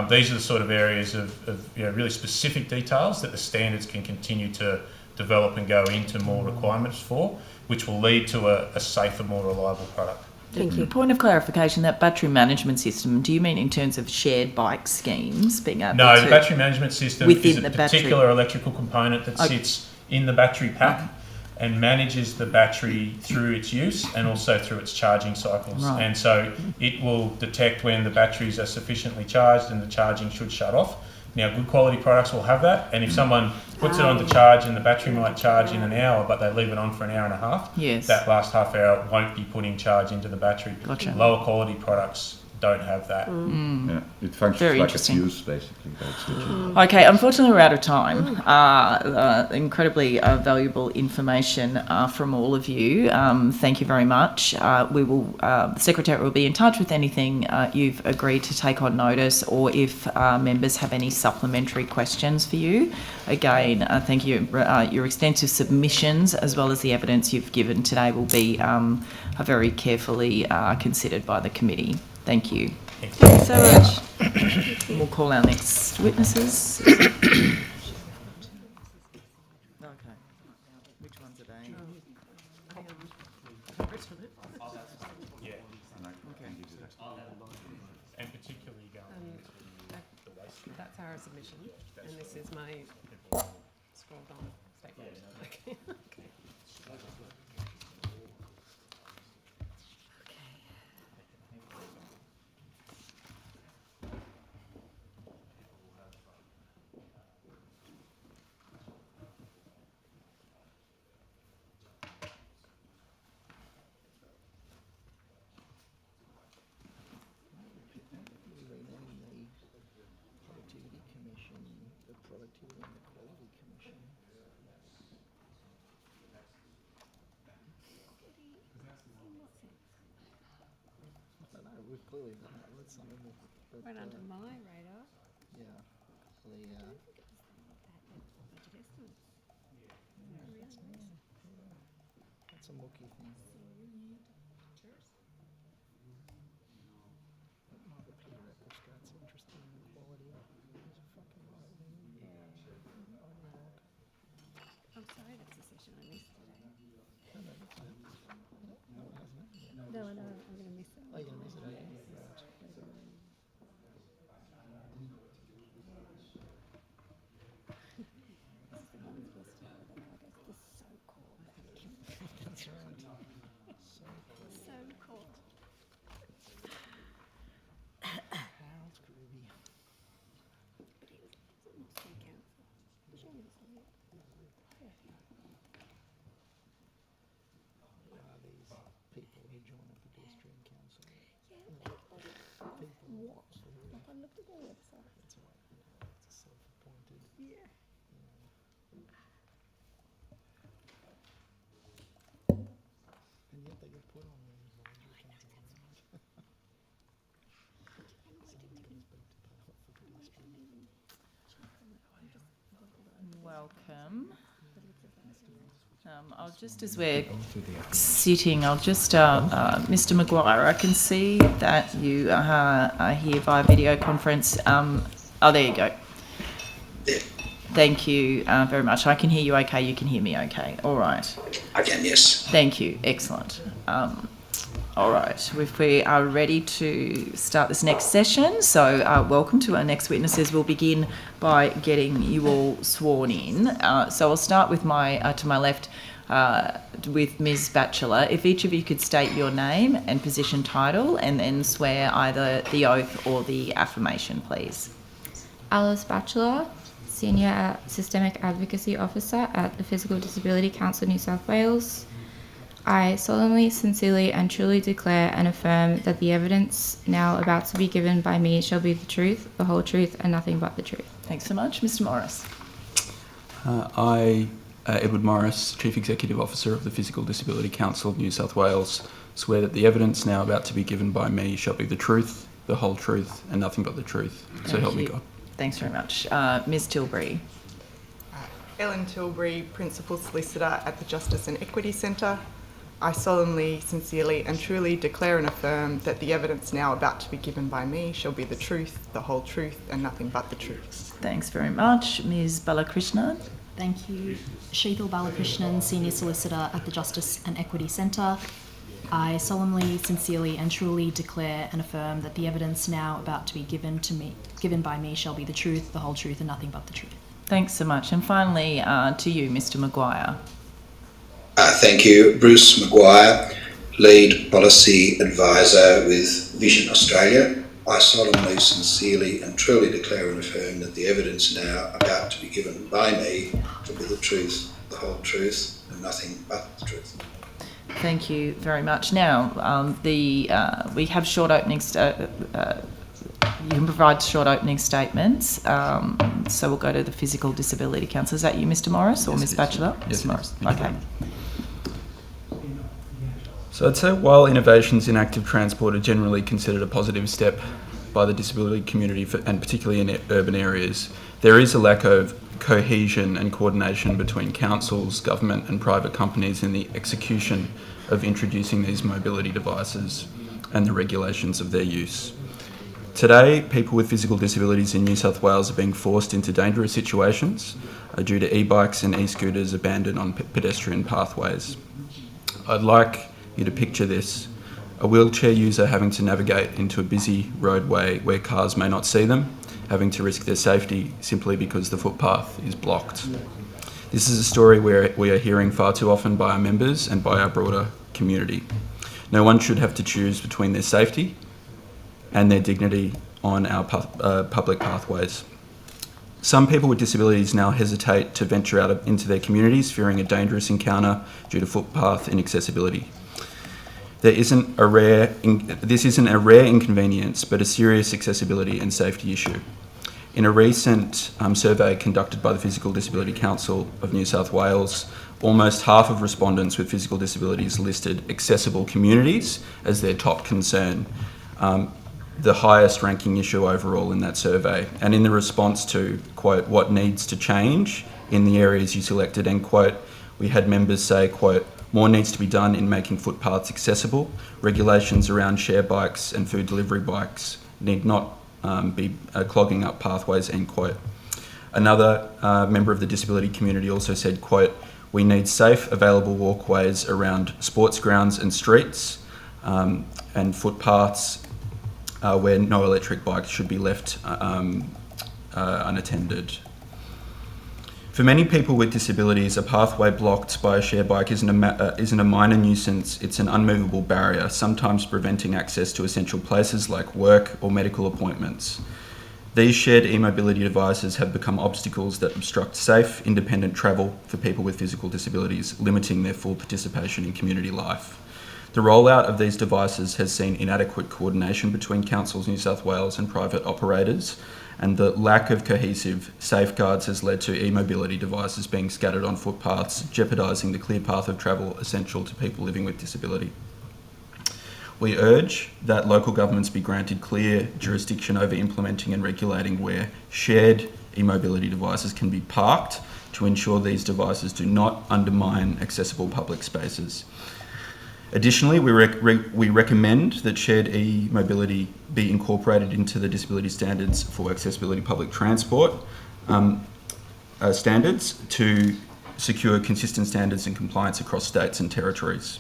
These are the sort of areas of really specific details that the standards can continue to develop and go into more requirements for, which will lead to a safer, more reliable product. Thank you. Point of clarification, that battery management system, do you mean in terms of shared bike schemes being able to... No, the battery management system is a the particular electrical component that sits in the battery pack and manages the battery through its use and also through its charging cycles. Right. And so it will detect when the batteries are sufficiently charged and the charging should shut off. Now, good quality products will have that, and if someone puts it on to charge and the battery might charge in an hour, but they leave it on for an hour and a half, Yes. that last half hour won't be putting charge into the battery. Gotcha. Lower quality products don't have that. Yeah, it functions Very like interesting. a fuse, basically. That's it. Okay, unfortunately we're out of time. Incredibly valuable information from all of you. Thank you very much. We will, the Secretary will be in touch with anything you've agreed to take on notice, or if members have any supplementary questions for you. Again, thank you. Your extensive submissions as well as the evidence you've given today will be very carefully considered by the committee. Thank you. Thank you so much. We'll call our next witnesses. Okay. Which ones are they? Yeah. And particularly going into the waste. That's our submission, and this is my scrolled on statement. Okay. Right under my radar. That's a mucky thing. No, I know. I'm going to miss it. Oh, you're going to miss it, are you? That's right. So cool. Harold's groovy. But he was city council. Sure, he was on it. These people who join a pedestrian council. What? Like, I looked at their website. That's right. It's a self-appointed. Yeah. And yet they get put on the advisory council. Welcome. As we're sitting, I'll just, Mr. Maguire, I can see that you are here via video conference. There you go. Thank you very much. I can hear you okay. You can hear me okay. All right. I can, yes. Thank you. Excellent. All right. If we are ready to start this next session, so welcome to our next witnesses. We'll begin by getting you all sworn in. So I'll start with to my left with Ms. Batchelor. If each of you could state your name and position title and then swear either the oath or the affirmation, please. Alice Batchelor, Senior Systemic Advocacy Officer at the Physical Disability Council New South Wales. I solemnly, sincerely and truly declare and affirm that the evidence now about to be given by me shall be the truth, the whole truth and nothing but the truth. Thanks so much. Mr. Morris. I, Edward Morris, Chief Executive Officer of the Physical Disability Council of New South Wales, swear that the evidence now about to be given by me shall be the truth, the whole truth and nothing but the truth. So help me God. Thanks very much. Ms. Tilbury. Ellen Tilbury, Principal Solicitor at the Justice and Equity Centre. I solemnly, sincerely and truly declare and affirm that the evidence now about to be given by me shall be the truth, the whole truth and nothing but the truth. Thanks very much. Ms. Balakrishnan. Thank you. Sheetal Balakrishnan, Senior Solicitor at the Justice and Equity Centre. I solemnly, sincerely and truly declare and affirm that the evidence now about to be given by me shall be the truth, the whole truth and nothing but the truth. Thanks so much. And finally, to you, Mr. Maguire. Thank you. Bruce Maguire, Lead Policy Advisor with Vision Australia. I solemnly, sincerely and truly declare and affirm that the evidence now about to be given by me shall be the truth, the whole truth and nothing but the truth. Thank you very much. Now, we have short opening you can provide short opening statements. So we'll go to the Physical Disability Council. Is that you, Mr. Morris, or Ms. Batchelor? Yes, Morris. Okay. So I'd say while innovations in active transport are generally considered a positive step by the disability community, and particularly in urban areas, there is a lack of cohesion and coordination between councils, government and private companies in the execution of introducing these mobility devices and the regulations of their use. Today, people with physical disabilities in New South Wales are being forced into dangerous situations due to e-bikes and e-scooters abandoned on pedestrian pathways. I'd like you to picture this: a wheelchair user having to navigate into a busy roadway where cars may not see them, having to risk their safety simply because the footpath is blocked. This is a story where we are hearing far too often by our members and by our broader community. No one should have to choose between their safety and their dignity on our public pathways. Some people with disabilities now hesitate to venture out into their communities, fearing a dangerous encounter due to footpath inaccessibility. This isn't a rare inconvenience, but a serious accessibility and safety issue. In a recent survey conducted by the Physical Disability Council of New South Wales, almost half of respondents with physical disabilities listed accessible communities as their top concern, the highest ranking issue overall in that survey. And in the response to, quote, what needs to change in the areas you selected, end quote, we had members say, quote, more needs to be done in making footpaths accessible. Regulations around share bikes and food delivery bikes need not be clogging up pathways, end quote. Another member of the disability community also said, quote, We need safe, available walkways around sports grounds and streets, and footpaths where no electric bikes should be left unattended. For many people with disabilities, a pathway blocked by a share bike isn't a minor nuisance, it's an unmovable barrier, sometimes preventing access to essential places like work or medical appointments. These shared e-mobility devices have become obstacles that obstruct safe, independent travel for people with physical disabilities, limiting their full participation in community life. The rollout of these devices has seen inadequate coordination between Councils New South Wales and private operators, and the lack of cohesive safeguards has led to e-mobility devices being scattered on footpaths, jeopardising the clear path of travel essential to people living with disability. We urge that local governments be granted clear jurisdiction over implementing and regulating where shared e-mobility devices can be parked to ensure these devices do not undermine accessible public spaces. Additionally, we recommend that shared e-mobility be incorporated into the disability standards for accessibility public transport standards to secure consistent standards and compliance across states and territories.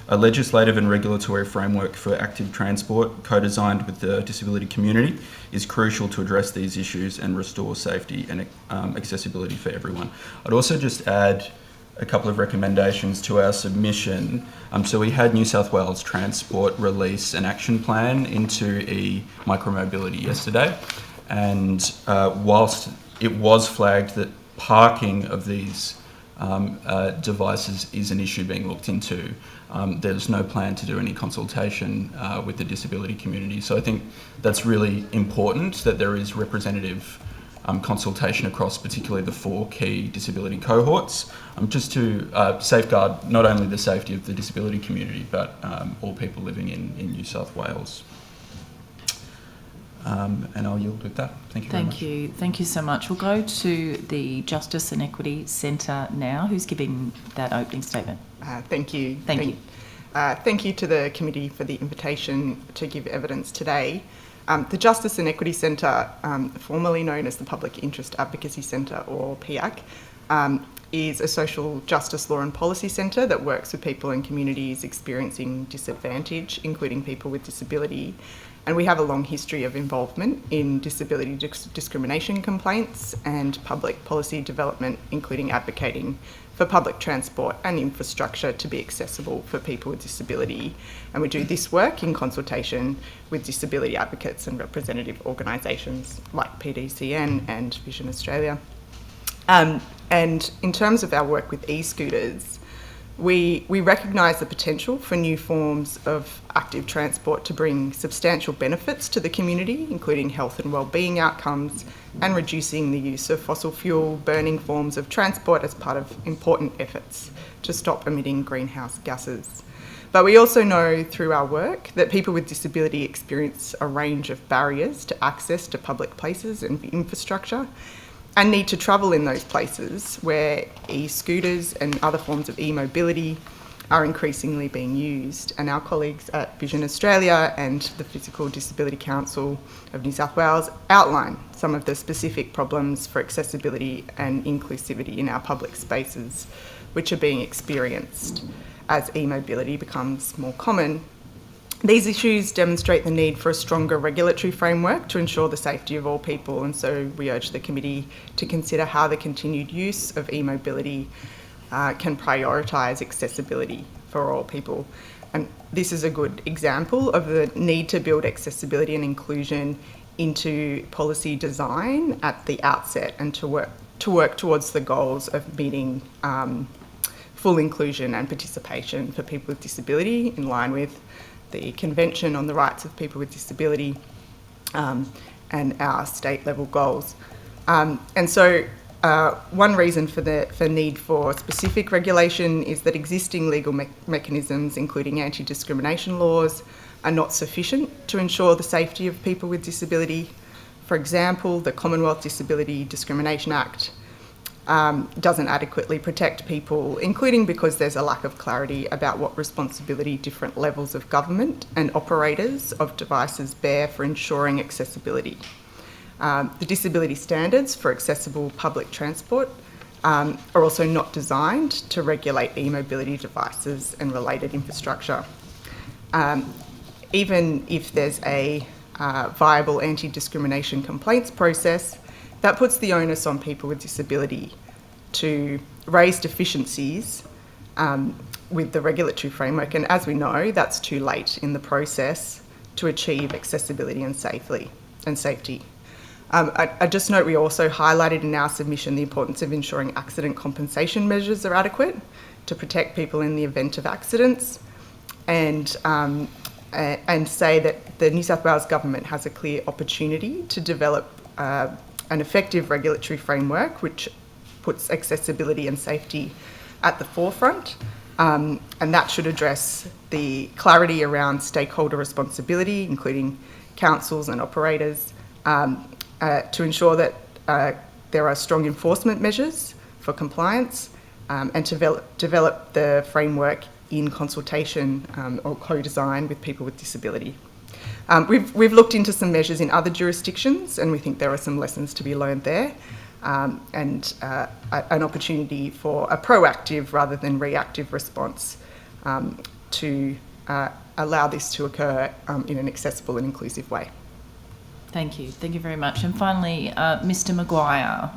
A legislative and regulatory framework for active transport, co-designed with the disability community, is crucial to address these issues and restore safety and accessibility for everyone. I'd also just add a couple of recommendations to our submission. So we had New South Wales Transport release an action plan into micromobility yesterday, and whilst it was flagged that parking of these devices is an issue being looked into, there's no plan to do any consultation with the disability community. So I think that's really important, that there is representative consultation across particularly the 4 key disability cohorts, just to safeguard not only the safety of the disability community, but all people living in New South Wales. And I'll yield with that. Thank you very much. Thank you so much. We'll go to the Justice and Equity Centre now. Who's giving that opening statement? Thank you. Thank you. Thank you to the committee for the invitation to give evidence today. The Justice and Equity Centre, formerly known as the Public Interest Advocacy Centre, or PIAC, is a social justice law and policy centre that works with people in communities experiencing disadvantage, including people with disability. And we have a long history of involvement in disability discrimination complaints and public policy development, including advocating for public transport and infrastructure to be accessible for people with disability. And we do this work in consultation with disability advocates and representative organisations like PDCN and Vision Australia. And in terms of our work with e-scooters, we recognise the potential for new forms of active transport to bring substantial benefits to the community, including health and wellbeing outcomes, and reducing the use of fossil fuel burning forms of transport as part of important efforts to stop emitting greenhouse gases. But we also know through our work that people with disability experience a range of barriers to access to public places and infrastructure, and need to travel in those places where e-scooters and other forms of e-mobility are increasingly being used. And our colleagues at Vision Australia and the Physical Disability Council of New South Wales outline some of the specific problems for accessibility and inclusivity in our public spaces, which are being experienced as e-mobility becomes more common. These issues demonstrate the need for a stronger regulatory framework to ensure the safety of all people, and so we urge the committee to consider how the continued use of e-mobility can prioritise accessibility for all people. And this is a good example of the need to build accessibility and inclusion into policy design at the outset, and to work towards the goals of meeting full inclusion and participation for people with disability in line with the Convention on the Rights of People with Disability and our state level goals. And so one reason for the need for specific regulation is that existing legal mechanisms, including anti-discrimination laws, are not sufficient to ensure the safety of people with disability. For example, the Commonwealth Disability Discrimination Act doesn't adequately protect people, including because there's a lack of clarity about what responsibility different levels of government and operators of devices bear for ensuring accessibility. The disability standards for accessible public transport are also not designed to regulate e-mobility devices and related infrastructure. Even if there's a viable anti-discrimination complaints process, that puts the onus on people with disability to raise deficiencies with the regulatory framework. And as we know, that's too late in the process to achieve accessibility and safety. I just note we also highlighted in our submission the importance of ensuring accident compensation measures are adequate to protect people in the event of accidents, and say that the New South Wales Government has a clear opportunity to develop an effective regulatory framework which puts accessibility and safety at the forefront, and that should address the clarity around stakeholder responsibility, including councils and operators, to ensure that there are strong enforcement measures for compliance, and to develop the framework in consultation or co-design with people with disability. We've looked into some measures in other jurisdictions, and we think there are some lessons to be learned there, and an opportunity for a proactive rather than reactive response to allow this to occur in an accessible and inclusive way. Thank you. Thank you very much. And finally, Mr. Maguire.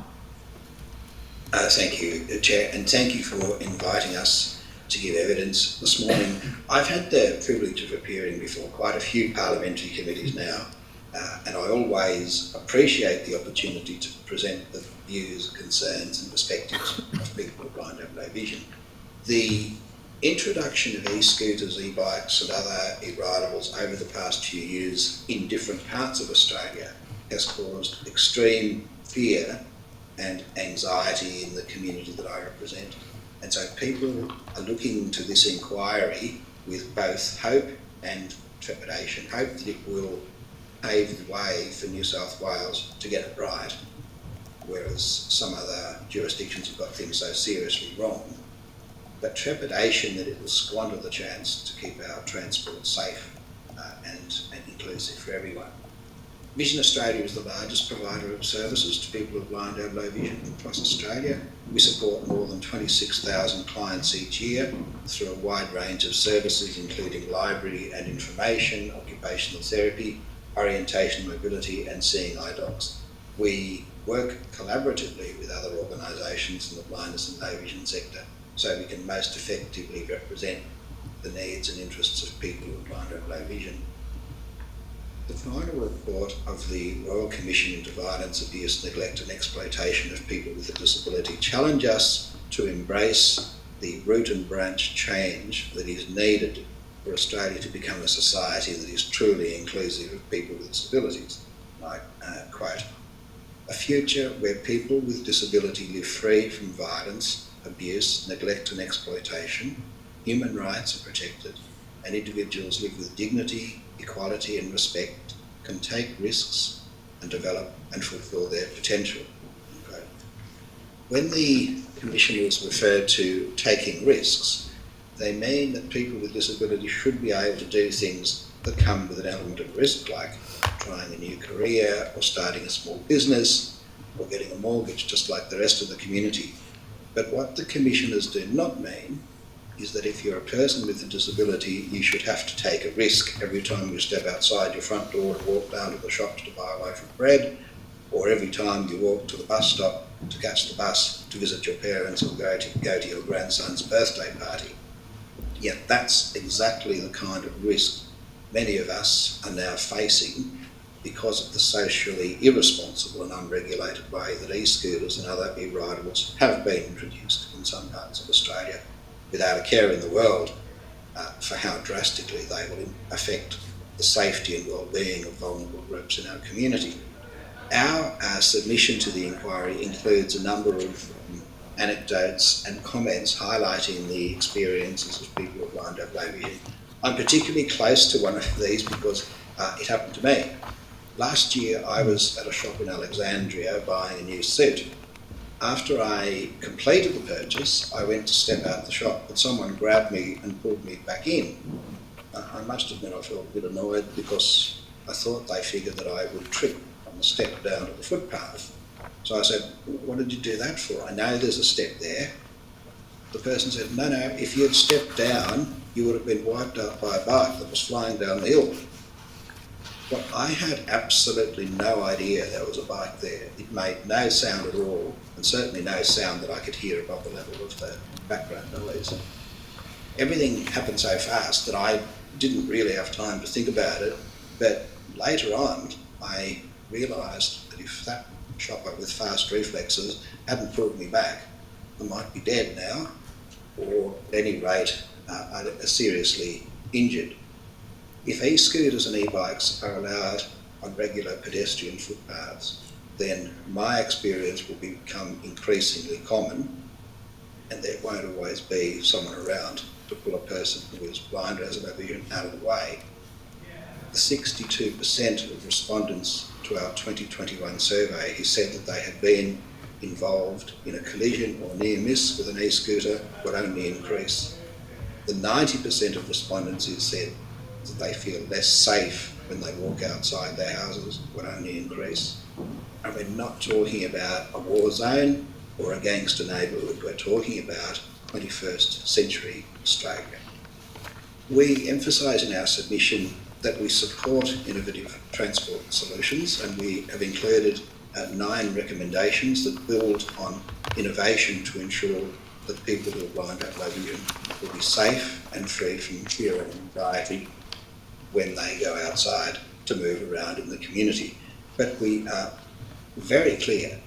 Thank you, Chair, and thank you for inviting us to give evidence this morning. I've had the privilege of appearing before quite a few parliamentary committees now, and I always appreciate the opportunity to present the views, concerns and perspectives of people with blind and low vision. The introduction of e-scooters, e-bikes and other e-ridables over the past few years in different parts of Australia has caused extreme fear and anxiety in the community that I represent. And so people are looking to this inquiry with both hope and trepidation. Hope that it will pave the way for New South Wales to get it right, whereas some other jurisdictions have got things so seriously wrong. But trepidation that it will squander the chance to keep our transport safe and inclusive for everyone. Vision Australia is the largest provider of services to people with blind and low vision across Australia. We support more than 26,000 clients each year through a wide range of services, including library and information, occupational therapy, orientation, mobility and seeing eye docs. We work collaboratively with other organisations in the blindness and low vision sector so we can most effectively represent the needs and interests of people with blind and low vision. The final report of the Royal Commission into Violence, Abuse, Neglect and Exploitation of People with a Disability challenge us to embrace the root and branch change that is needed for Australia to become a society that is truly inclusive of people with disabilities. I quote, "A future where people with disability live free from violence, abuse, neglect and exploitation, human rights are protected, and individuals live with dignity, equality and respect, can take risks and develop and fulfil their potential." Okay. When the commissioners refer to taking risks, they mean that people with disability should be able to do things that come with an element of risk, like trying a new career or starting a small business or getting a mortgage, just like the rest of the community. But what the commissioners do not mean is that if you're a person with a disability, you should have to take a risk every time you step outside your front door to walk down to the shops to buy a loaf of bread, or every time you walk to the bus stop to catch the bus to visit your parents or go to your grandson's birthday party. Yet that's exactly the kind of risk many of us are now facing because of the socially irresponsible and unregulated way that e-scooters and other e-ridables have been introduced in some parts of Australia, without a care in the world for how drastically they will affect the safety and well-being of vulnerable groups in our community. Our submission to the inquiry includes a number of anecdotes and comments highlighting the experiences of people with blind and low vision. I'm particularly close to one of these because it happened to me. Last year I was at a shop in Alexandria buying a new suit. After I completed the purchase, I went to step out the shop, but someone grabbed me and pulled me back in. I must admit I felt a bit annoyed because I thought they figured that I would trip on the step down to the footpath. So I said, what did you do that for? I know there's a step there. The person said, no, if you had stepped down, you would have been wiped out by a bike that was flying down the hill. Well, I had absolutely no idea there was a bike there. It made no sound at all, and certainly no sound that I could hear above the level of the background noise. Everything happened so fast that I didn't really have time to think about it, but later on I realised that if that shopper with fast reflexes hadn't pulled me back, I might be dead now, or at any rate seriously injured. If e-scooters and e-bikes are allowed on regular pedestrian footpaths, then my experience will become increasingly common, and there won't always be someone around to pull a person who is blind or has low vision out of the way. 62% of respondents to our 2021 survey who said that they had been involved in a collision or near miss with an e-scooter would only increase. The 90% of respondents who said that they feel less safe when they walk outside their houses would only increase. And we're not talking about a war zone or a gangster neighbourhood, we're talking about 21st century Australia. We emphasise in our submission that we support innovative transport solutions, and we have included 9 recommendations that build on innovation to ensure that people who are blind or low vision will be safe and free from fear and anxiety when they go outside to move around in the community. But we are very clear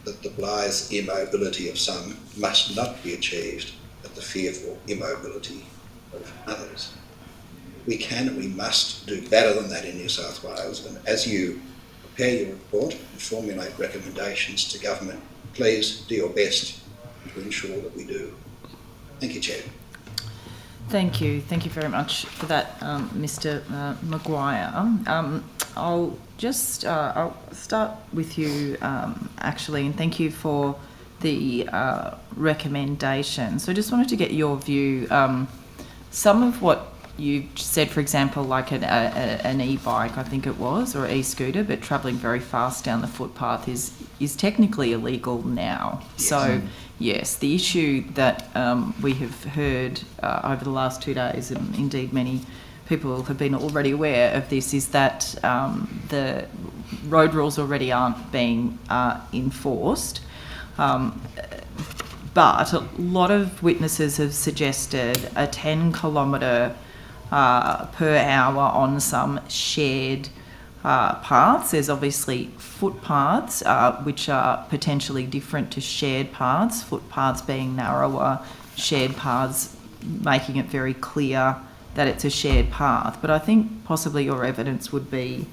that the blithe immobility of some must not be achieved at the fearful immobility of others. We can and we must do better than that in New South Wales, and as you prepare your report and formulate recommendations to government, please do your best to ensure that we do. Thank you, Chair. Thank you very much for that, Mr. Maguire. I'll start with you, actually, and thank you for the recommendation. So I just wanted to get your view. Some of what you said, for example, like an e-bike, I think it was, or e-scooter, but travelling very fast down the footpath is technically illegal now. Yes. So, yes, the issue that we have heard over the last 2 days, and indeed many people have been already aware of this, is that the road rules already aren't being enforced. But a lot of witnesses have suggested a 10 kilometre per hour on some shared paths. There's obviously footpaths, which are potentially different to shared paths, footpaths being narrower, shared paths making it very clear that it's a shared path. But I think possibly your evidence would be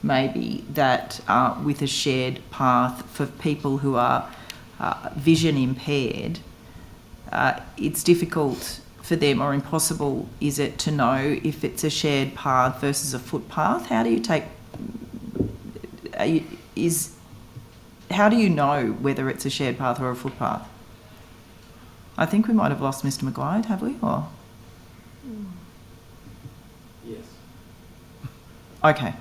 maybe that with a shared path for people who are vision impaired, it's difficult for them, or impossible is it, to know if it's a shared path versus a footpath? How do you know whether it's a shared path or a footpath? I think we might have lost Mr. Maguire, have we? Or yes. Okay.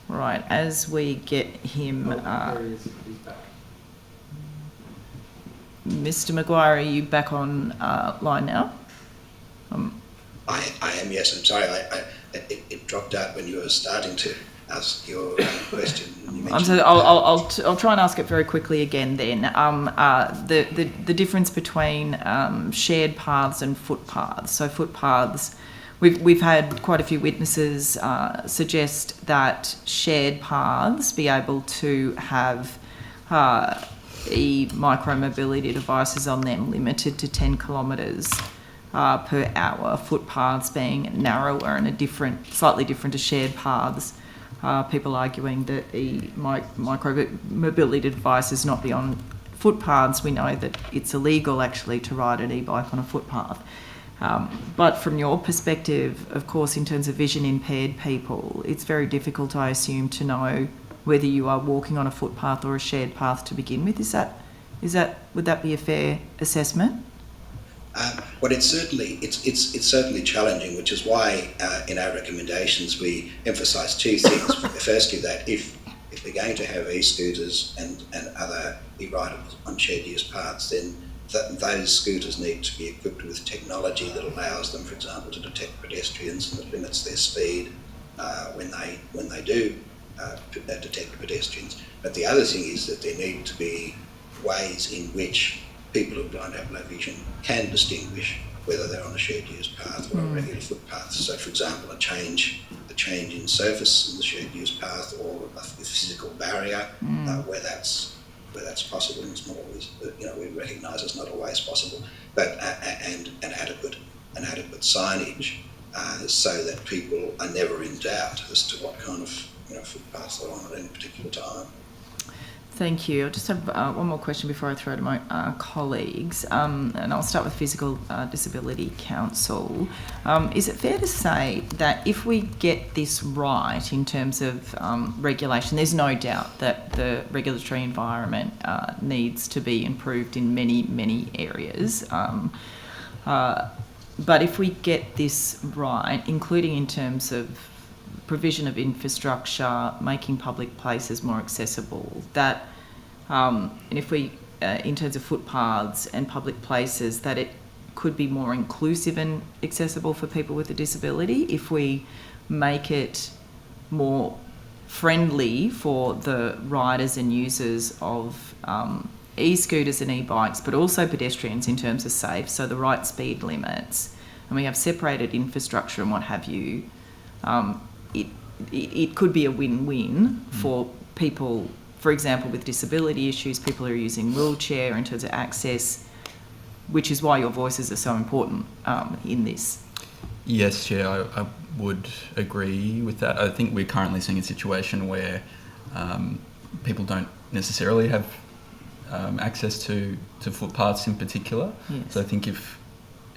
Right. As we get him. There he is. He's back. Mr. Maguire, are you back on line now? I am, yes. I'm sorry. It dropped out when you were starting to ask your question. I'll try and ask it very quickly again then. The difference between shared paths and footpaths. So footpaths, we've had quite a few witnesses suggest that shared paths be able to have micro-mobility devices on them limited to 10 kilometres per hour, footpaths being narrower and slightly different to shared paths. People arguing that micro-mobility devices not be on footpaths. We know that it's illegal actually to ride an e-bike on a footpath. But from your perspective, of course, in terms of vision impaired people, it's very difficult, I assume, to know whether you are walking on a footpath or a shared path to begin with. Would that be a fair assessment? Well, it's certainly challenging, which is why in our recommendations we emphasise two things. Firstly, that if if we're going to have e-scooters and other e-ridables on shared use paths, then those scooters need to be equipped with technology that allows them, for example, to detect pedestrians and that limits their speed when they do detect pedestrians. But the other thing is that there need to be ways in which people who don't have low vision can distinguish whether they're on a shared use path or a regular footpath. So, for example, a change in surface in the shared use path, or a physical barrier where that's possible, and it's not always, we recognise it's not always possible, but and an adequate signage so that people are never in doubt as to what kind of footpath they're on at any particular time. Thank you. I just have one more question before I throw to my colleagues, and I'll start with Physical Disability Council. Is it fair to say that if we get this right in terms of regulation, there's no doubt that the regulatory environment needs to be improved in many, many areas, but if we get this right, including in terms of provision of infrastructure, making public places more accessible, that and if we, in terms of footpaths and public places, that it could be more inclusive and accessible for people with a disability if we make it more friendly for the riders and users of e-scooters and e-bikes, but also pedestrians in terms of safe, so the right speed limits, and we have separated infrastructure and what have you. It could be a win-win for people, for example, with disability issues, people who are using wheelchair in terms of access, which is why your voices are so important in this. Yes, Chair, I would agree with that. I think we're currently seeing a situation where people don't necessarily have access to footpaths in particular. Yes. So I think if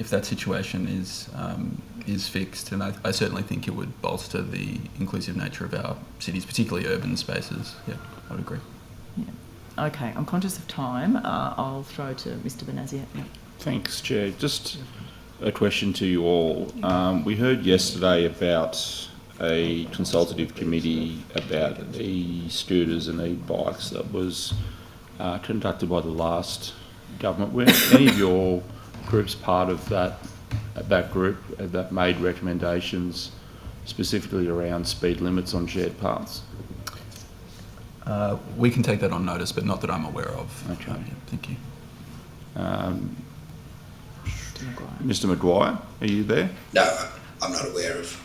that situation is fixed, and I certainly think it would bolster the inclusive nature of our cities, particularly urban spaces. Yeah, I would agree. Yeah. Okay, I'm conscious of time. I'll throw to Mr. Benaziat now. Thanks, Chair. Just a question to you all. We heard yesterday about a consultative committee about e-scooters and e-bikes that was conducted by the last government. Were any of your groups part of that group that made recommendations specifically around speed limits on shared paths? We can take that on notice, but not that I'm aware of. Okay. Thank you. Mr. Maguire, are you there? No, I'm not aware of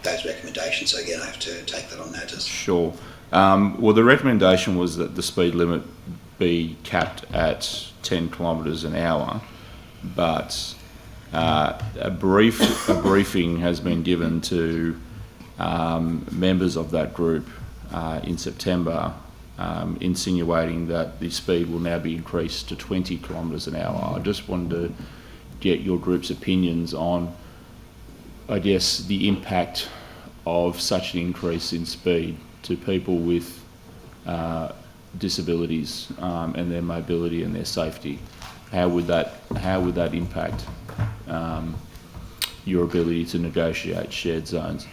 those recommendations, so again I have to take that on notice. Sure. Well, the recommendation was that the speed limit be capped at 10 kilometres an hour, but a briefing has been given to members of that group in September, insinuating that the speed will now be increased to 20 kilometres an hour. I just wanted to get your group's opinions on, I guess, the impact of such an increase in speed to people with disabilities and their mobility and their safety. How would that impact your ability to negotiate shared zones?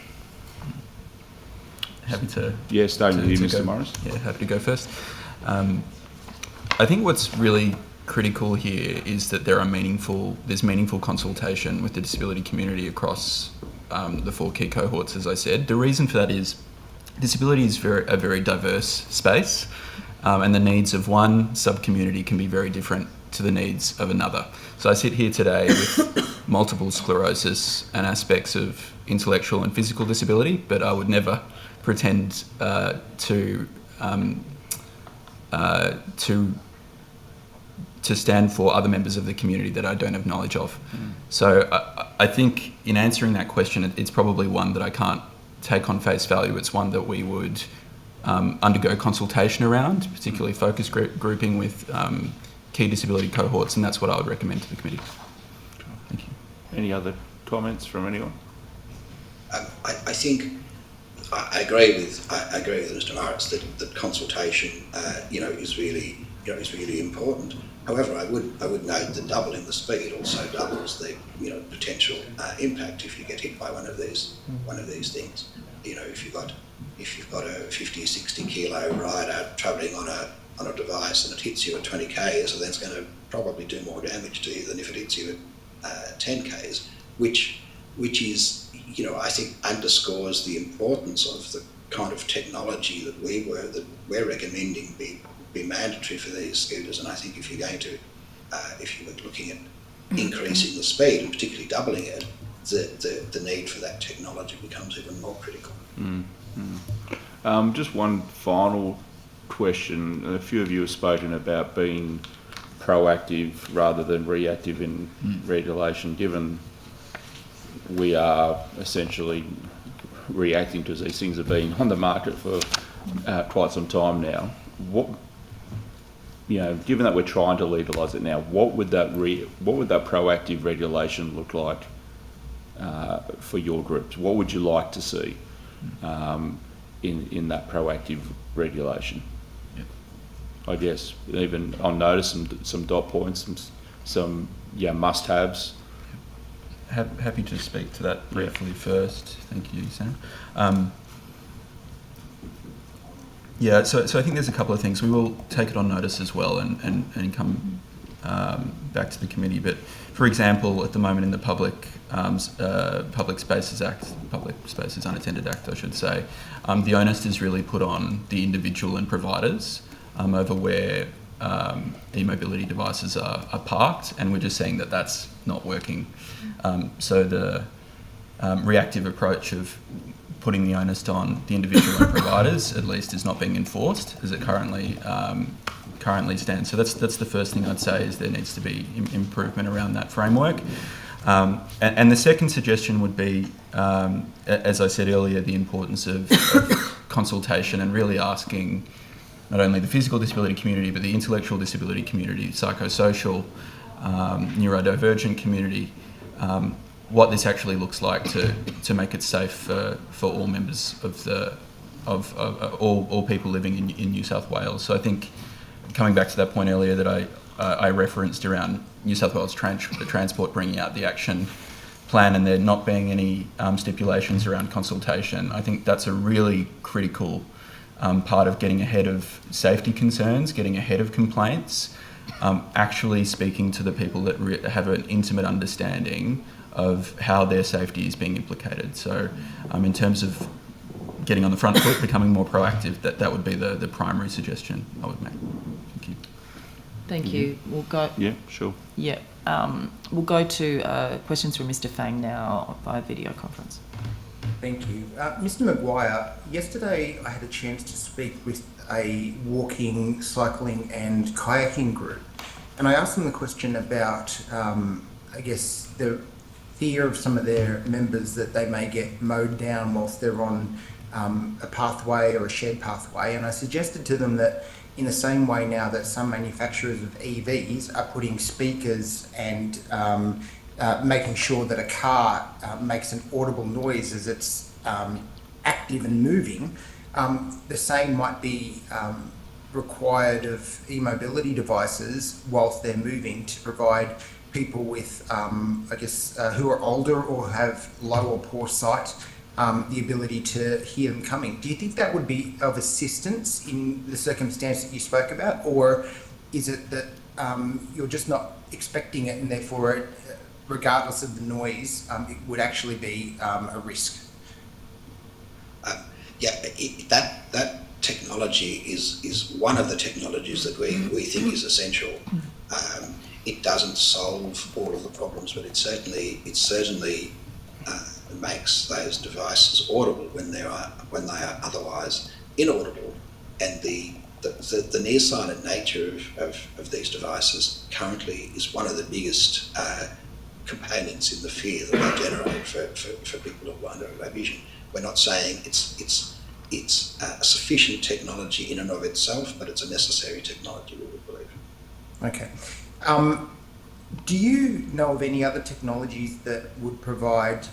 Happy to. Yeah, starting with you, Mr. Morris. Yeah, happy to go first. I think what's really critical here is that there's meaningful consultation with the disability community across the 4 key cohorts, as I said. The reason for that is disability is a very diverse space, and the needs of one sub-community can be very different to the needs of another. So I sit here today with multiple sclerosis and aspects of intellectual and physical disability, but I would never pretend to stand for other members of the community that I don't have knowledge of. So I think in answering that question, it's probably one that I can't take on face value. It's one that we would undergo consultation around, particularly focus grouping with key disability cohorts, and that's what I would recommend to the committee. Thank you. Any other comments from anyone? I think I agree with Mr. Morris that consultation, is really important. However, I would note that doubling the speed also doubles the potential impact if you get hit by one of these things. if you've got a 50 or 60 kilo rider travelling on a device and it hits you at 20 k's, so then it's going to probably do more damage to you than if it hits you at 10 k's, which is, I think underscores the importance of the kind of technology that we're recommending be mandatory for these scooters. And I think if you're going to, if you were looking at increasing the speed and particularly doubling it, the need for that technology becomes even more critical. Just one final question. A few of you have spoken about being proactive rather than reactive in regulation, given we are essentially reacting to these things have been on the market for quite some time now. Given that we're trying to legalise it now, what would that proactive regulation look like for your groups? What would you like to see in that proactive regulation? I guess even on notice some dot points, some must-haves. Happy to speak to that briefly first. Thank you, Sam. So I think there's a couple of things. We will take it on notice as well and come back to the committee. But for example, at the moment in the Public Spaces Unattended Act, I should say, the onus is really put on the individual and providers over where e-mobility devices are parked, and we're just seeing that that's not working. So the reactive approach of putting the onus on the individual and providers, at least, is not being enforced as it currently stands. So that's the first thing I'd say, is there needs to be improvement around that framework. And the second suggestion would be, as I said earlier, the importance of consultation and really asking not only the physical disability community, but the intellectual disability community, psychosocial, neurodivergent community, what this actually looks like to make it safe for all members of all people living in New South Wales. So I think, coming back to that point earlier that I referenced around New South Wales Transport bringing out the action plan and there not being any stipulations around consultation, I think that's a really critical part of getting ahead of safety concerns, getting ahead of complaints, actually speaking to the people that have an intimate understanding of how their safety is being implicated. So in terms of getting on the front foot, becoming more proactive, that would be the primary suggestion I would make. Thank you. Thank you. We'll go. Yeah, sure. Yeah. We'll go to questions from Mr. Fang now via video conference. Thank you. Mr. Maguire, yesterday I had a chance to speak with a walking, cycling and kayaking group, and I asked them the question about, I guess, the fear of some of their members that they may get mowed down whilst they're on a pathway or a shared pathway, and I suggested to them that in the same way now that some manufacturers of EVs are putting speakers and making sure that a car makes an audible noise as it's active and moving, the same might be required of e-mobility devices whilst they're moving to provide people with, who are older or have low or poor sight, the ability to hear them coming. Do you think that would be of assistance in the circumstance that you spoke about, or is it that you're just not expecting it and therefore, regardless of the noise, it would actually be a risk? That technology is one of the technologies that we think is essential. It doesn't solve all of the problems, but it certainly makes those devices audible when they are otherwise inaudible. And the nearsighted nature of these devices currently is one of the biggest components in the fear that they generate for people who are blind or low vision. We're not saying it's a sufficient technology in and of itself, but it's a necessary technology, we would believe. Okay. Do you know of any other technologies that would provide,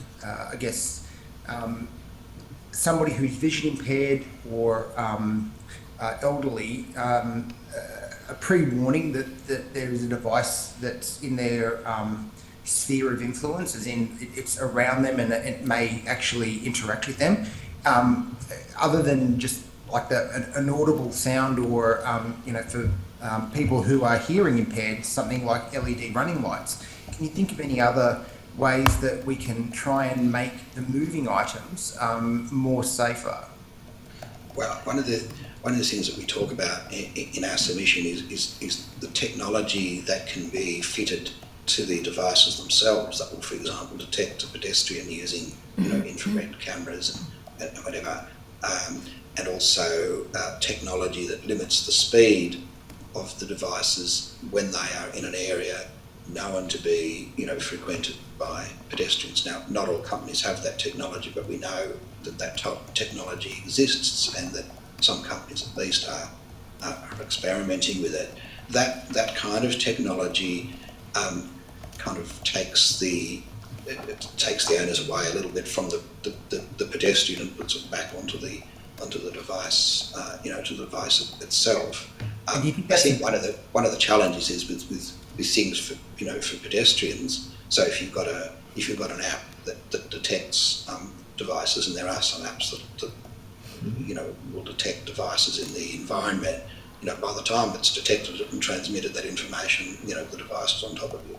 somebody who's vision impaired or elderly a pre-warning that there is a device that's in their sphere of influence, as in it's around them and it may actually interact with them? other than just like an audible sound, or for people who are hearing impaired, something like LED running lights. Can you think of any other ways that we can try and make the moving items more safer? Well, one of the things that we talk about in our submission is the technology that can be fitted to the devices themselves that will, for example, detect a pedestrian using infrared cameras and whatever, and also technology that limits the speed of the devices when they are in an area known to be frequented by pedestrians. Now, not all companies have that technology, but we know that technology exists, and that some companies at least are experimenting with it. That kind of technology kind of takes the onus away a little bit from the pedestrian and puts it back onto the device, to the device itself. I think one of the challenges is with things for pedestrians. So if you've got an app that detects devices, and there are some apps that will detect devices in the environment, by the time it's detected and transmitted that information, the device is on top of you.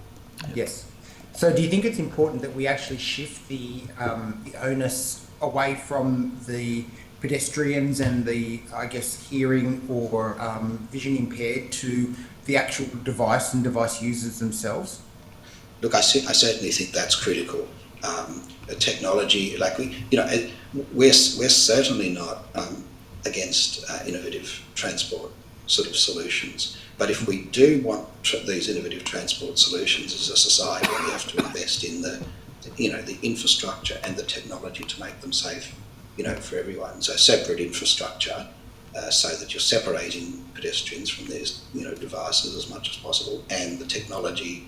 Yes. So do you think it's important that we actually shift the onus away from the pedestrians and the, hearing or vision impaired to the actual device and device users themselves? Look, I certainly think that's critical. Technology, we're certainly not against innovative transport sort of solutions. But if we do want these innovative transport solutions as a society, we have to invest in the infrastructure and the technology to make them safe, for everyone. So separate infrastructure, so that you're separating pedestrians from these, devices as much as possible, and the technology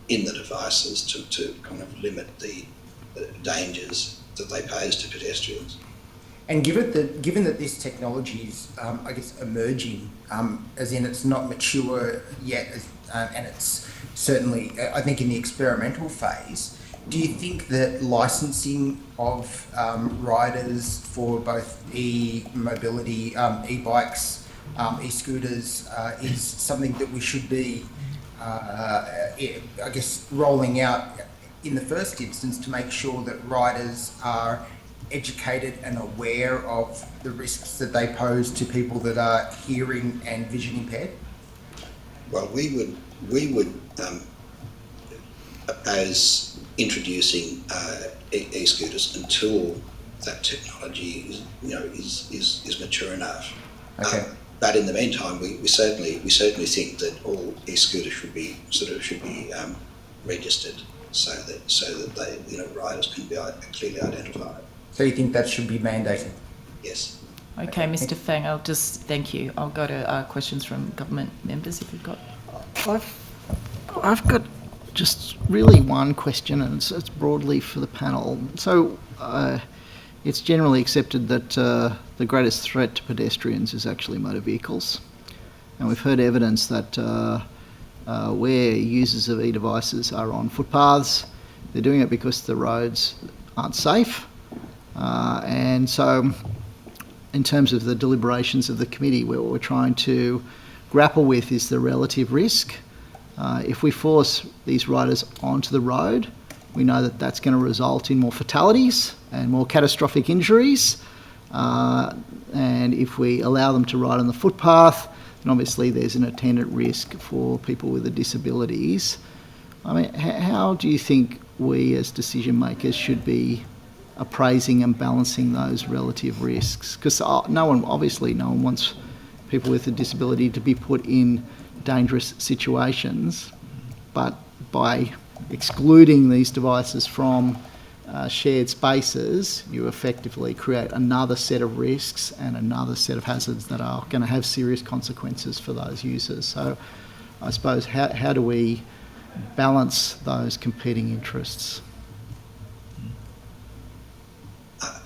in the devices to kind of limit the dangers that they pose to pedestrians. And given that this technology is, emerging, as in it's not mature yet, and it's certainly, I think, in the experimental phase, do you think that licensing of riders for both e-mobility, e-bikes, e-scooters is something that we should be, rolling out in the first instance to make sure that riders are educated and aware of the risks that they pose to people that are hearing and vision impaired? Well, we would oppose introducing e-scooters until that technology is mature enough. Okay. But in the meantime, we certainly think that all e-scooters should be registered so that they riders can be clearly identified. So you think that should be mandated? Yes. Okay, Mr. Fang, I'll just thank you. I'll go to questions from government members if you've got. I've got just really one question, and it's broadly for the panel. So it's generally accepted that the greatest threat to pedestrians is actually motor vehicles. And we've heard evidence that where users of e-devices are on footpaths, they're doing it because the roads aren't safe. And so in terms of the deliberations of the committee, what we're trying to grapple with is the relative risk. If we force these riders onto the road, we know that that's going to result in more fatalities and more catastrophic injuries. And if we allow them to ride on the footpath, then obviously there's an attendant risk for people with disabilities. I mean, how do you think we as decision makers should be appraising and balancing those relative risks? Because no one wants people with a disability to be put in dangerous situations, but by excluding these devices from shared spaces, you effectively create another set of risks and another set of hazards that are going to have serious consequences for those users. So I suppose how do we balance those competing interests?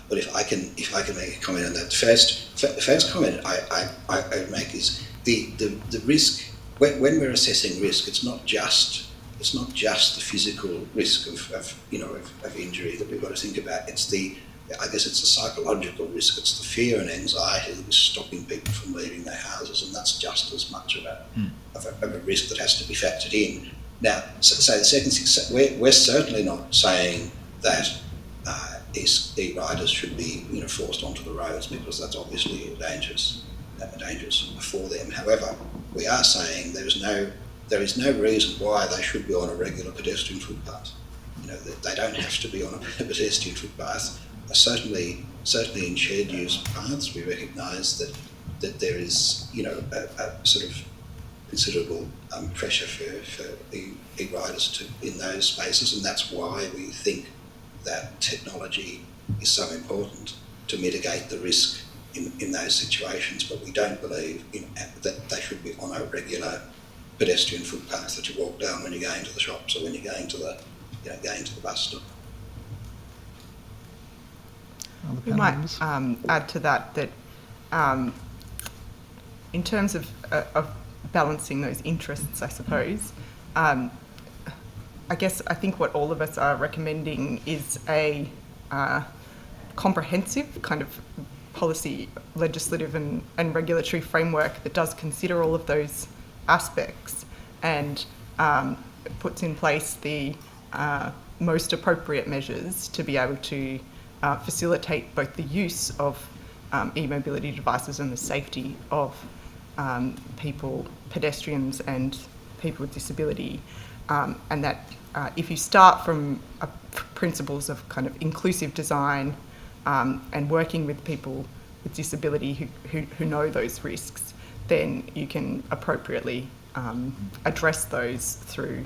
But if I can make a comment on that, the first comment I would make is the risk. When we're assessing risk, it's not just the physical risk of injury that we've got to think about. It's the I guess it's a psychological risk. It's the fear and anxiety that is stopping people from leaving their houses, and that's just as much of a risk that has to be factored in. Now, so the second thing, we're certainly not saying that e-riders should be forced onto the roads, because that's obviously dangerous for them. However, we are saying there is no reason why they should be on a regular pedestrian footpath. They don't have to be on a pedestrian footpath. Certainly in shared use paths, we recognise that there is a sort of considerable pressure for e-riders in those spaces, and that's why we think that technology is so important to mitigate the risk in those situations. But we don't believe that they should be on a regular pedestrian footpath that you walk down when you're going to the shops or when you're going to the bus stop. We might add to that in terms of balancing those interests, I suppose, I think what all of us are recommending is a comprehensive kind of policy, legislative and regulatory framework that does consider all of those aspects and puts in place the most appropriate measures to be able to facilitate both the use of e-mobility devices and the safety of pedestrians and people with disability, and that if you start from principles of kind of inclusive design and working with people with disability who know those risks, then you can appropriately address those through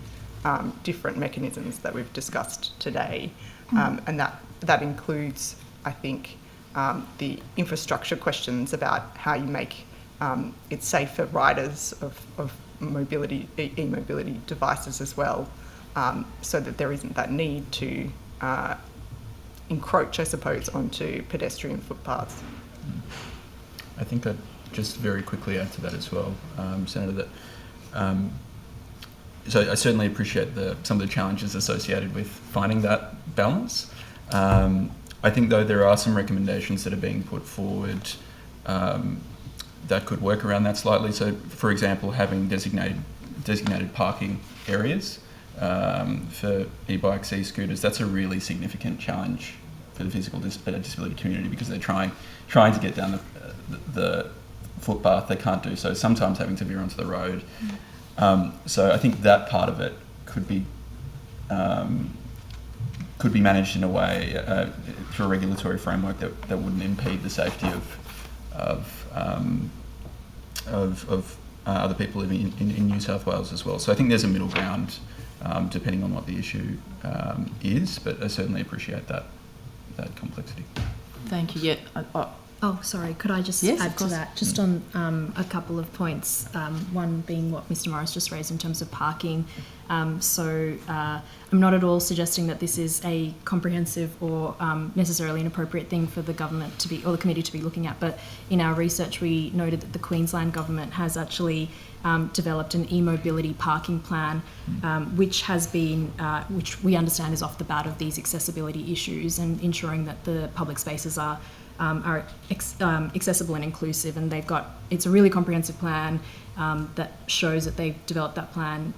different mechanisms that we've discussed today, and that includes, I think, the infrastructure questions about how you make it safe for riders of e-mobility devices as well, so that there isn't that need to encroach, I suppose, onto pedestrian footpaths. I think I'd just very quickly add to that as well, Senator, that so I certainly appreciate some of the challenges associated with finding that balance. I think, though, there are some recommendations that are being put forward that could work around that slightly. So, for example, having designated parking areas for e-bikes, e-scooters, that's a really significant challenge for the physical disability community, because they're trying to get down the footpath. They can't do so, sometimes having to veer onto the road. So I think that part of it could be managed in a way through a regulatory framework that wouldn't impede the safety of other people living in New South Wales as well. So I think there's a middle ground, depending on what the issue is, but I certainly appreciate that complexity. Thank you. Yeah. Oh, sorry. Could I just add to that? Just on a couple of points. One being what Mr. Morris just raised in terms of parking. I'm not at all suggesting that this is a comprehensive or necessarily an appropriate thing for the government to be, or the committee to be looking at. But in our research, we noted that the Queensland government has actually developed an e-mobility parking plan, which we understand is off the bat of these accessibility issues and ensuring that the public spaces are accessible and inclusive. And it's a really comprehensive plan that shows that they've developed that plan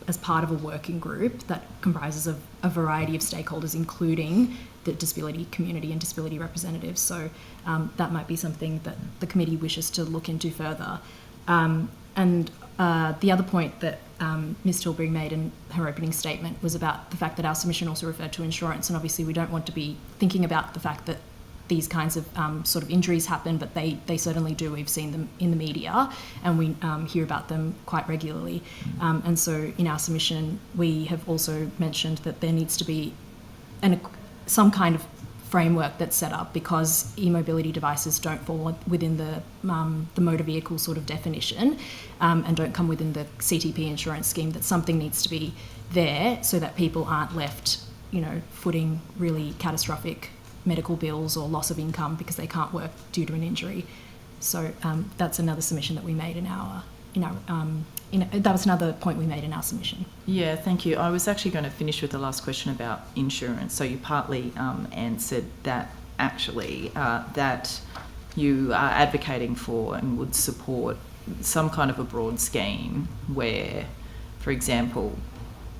as part of a working group that comprises of a variety of stakeholders, including the disability community and disability representatives. So that might be something that the committee wishes to look into further. And the other point that Ms. Tilbury made in her opening statement was about the fact that our submission also referred to insurance, and obviously we don't want to be thinking about the fact that these kinds of sort of injuries happen, but they certainly do. We've seen them in the media, and we hear about them quite regularly. And so in our submission, we have also mentioned that there needs to be some kind of framework that's set up, because e-mobility devices don't fall within the motor vehicle sort of definition, and don't come within the CTP insurance scheme, that something needs to be there so that people aren't left, footing really catastrophic medical bills or loss of income because they can't work due to an injury. So that's another submission that we made that was another point we made in our submission. Yeah, thank you. I was actually going to finish with the last question about insurance. So you partly answered that actually, that you are advocating for and would support some kind of a broad scheme where, for example,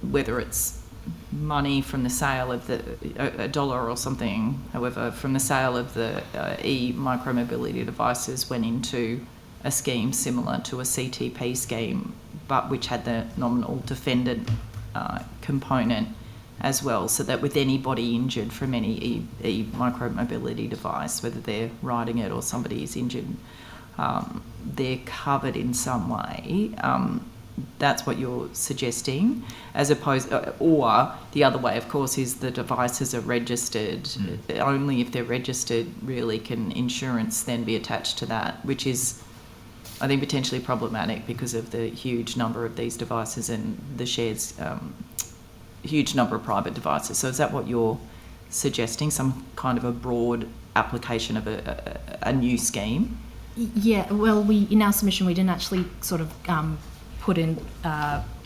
whether it's money from the sale of a dollar or something, however, from the sale of the micromobility devices went into a scheme similar to a CTP scheme, but which had the nominal defendant component as well, so that with anybody injured from any micromobility device, whether they're riding it or somebody is injured, they're covered in some way. That's what you're suggesting, as opposed, or the other way, of course, is the devices are registered. Only if they're registered, really, can insurance then be attached to that, which is, I think, potentially problematic because of the huge number of these devices and the shares, huge number of private devices. So is that what you're suggesting, some kind of a broad application of a new scheme? Yeah, well, in our submission, we didn't actually sort of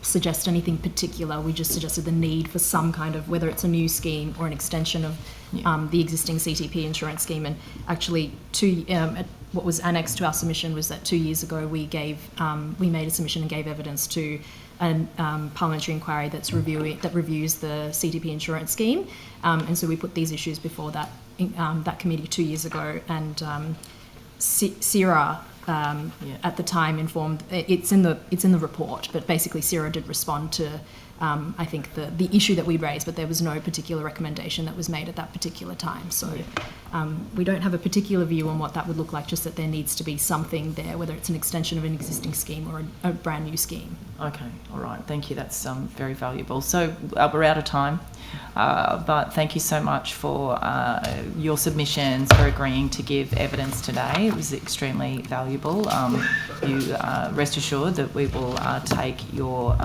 suggest anything particular. We just suggested the need for some kind of, whether it's a new scheme or an extension of the existing CTP insurance scheme. And actually, what was annexed to our submission was that 2 years ago we made a submission and gave evidence to a parliamentary inquiry that reviews the CTP insurance scheme, and so we put these issues before that committee 2 years ago, and CIRA at the time informed, it's in the report, but basically CIRA did respond to I think the issue that we raised, but there was no particular recommendation that was made at that particular time. So we don't have a particular view on what that would look like, just that there needs to be something there, whether it's an extension of an existing scheme or a brand new scheme. Okay, all right, thank you. That's very valuable. So we're out of time, but thank you so much for your submissions, for agreeing to give evidence today. It was extremely valuable. You rest assured that we will take your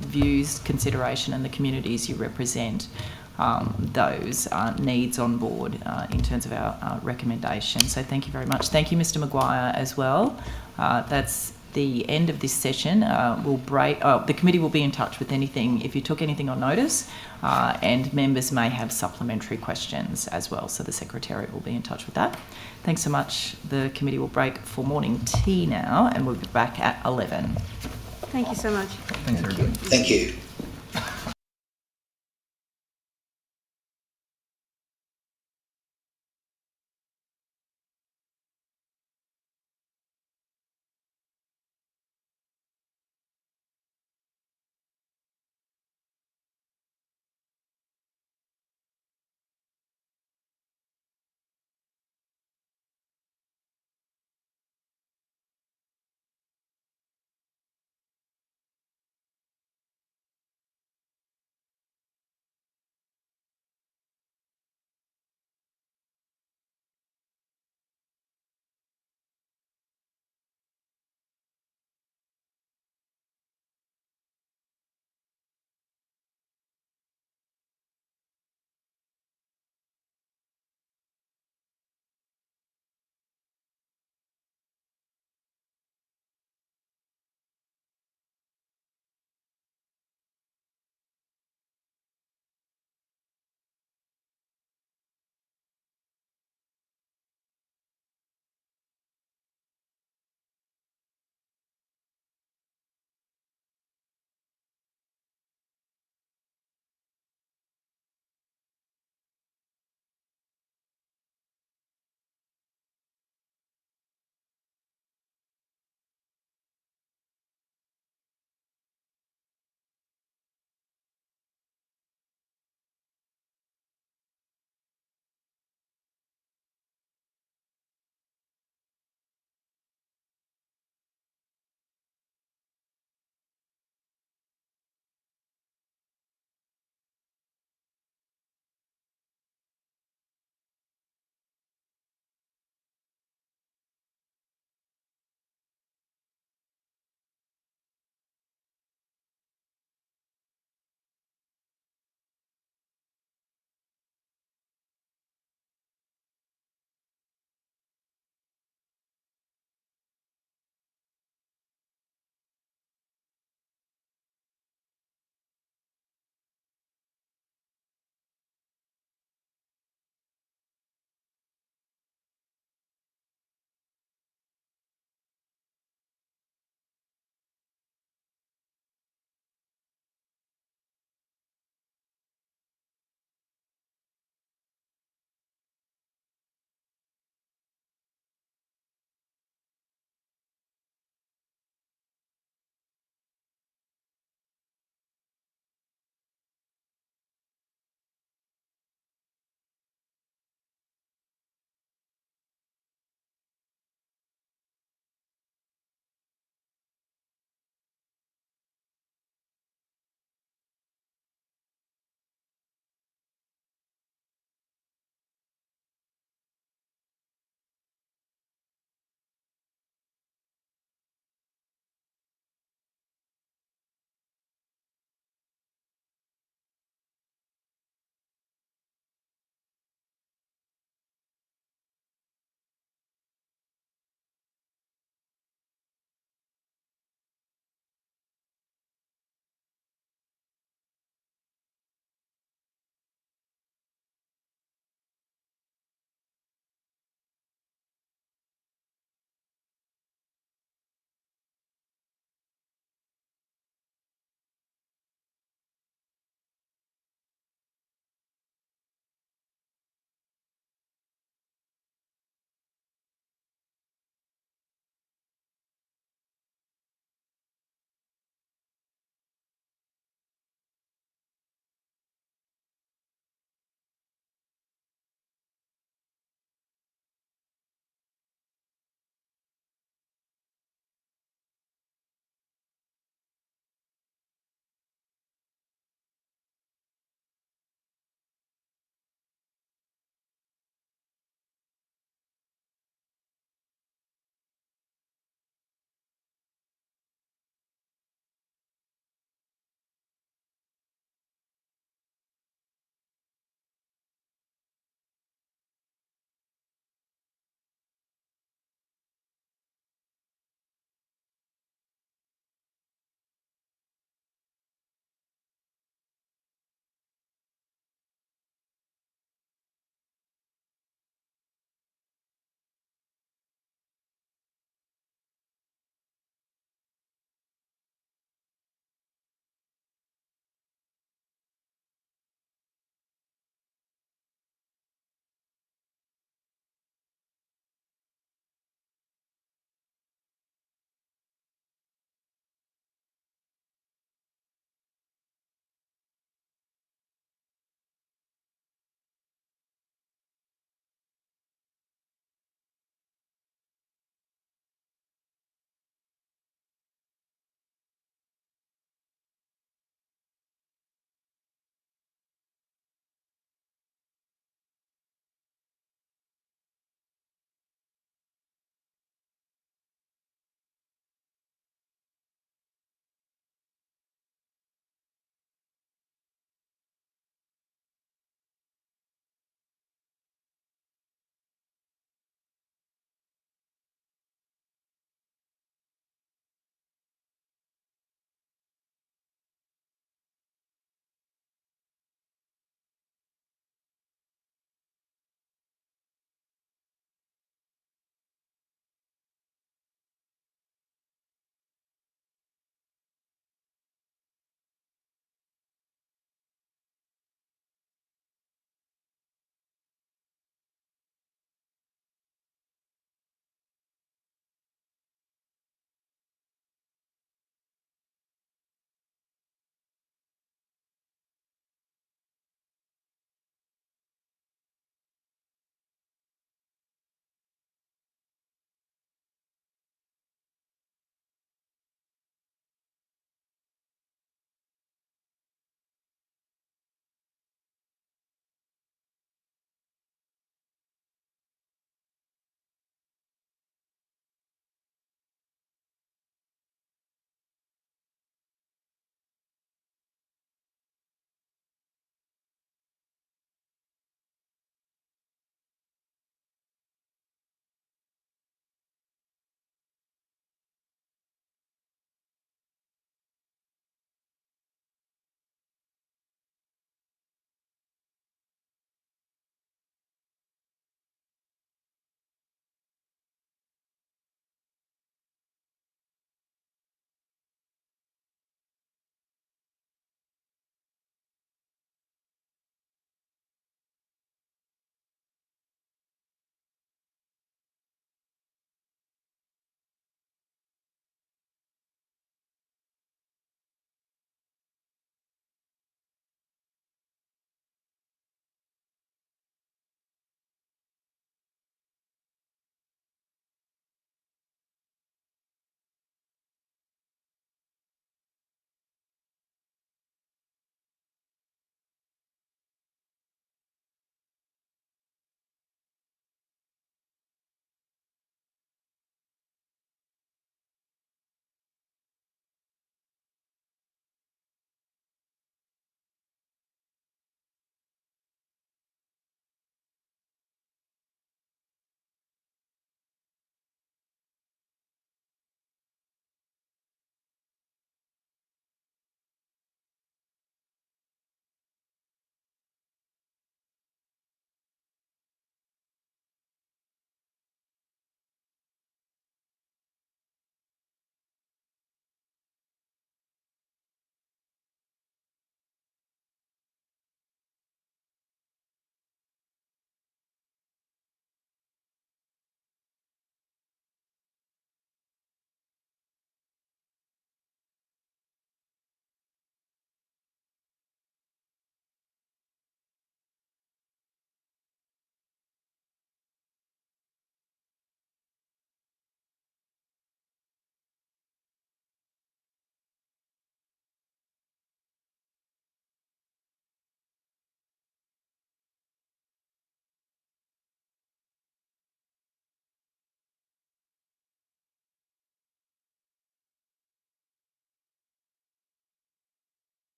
views, consideration, and the communities you represent, those needs on board in terms of our recommendations. So thank you very much. Thank you, Mr. Maguire, as well. That's the end of this session. The committee will be in touch with anything, if you took anything on notice, and members may have supplementary questions as well. So the Secretariat will be in touch with that. Thanks so much. The committee will break for morning tea now, and we'll be back at 11. Thank you so much. Thanks, everybody. Thank you.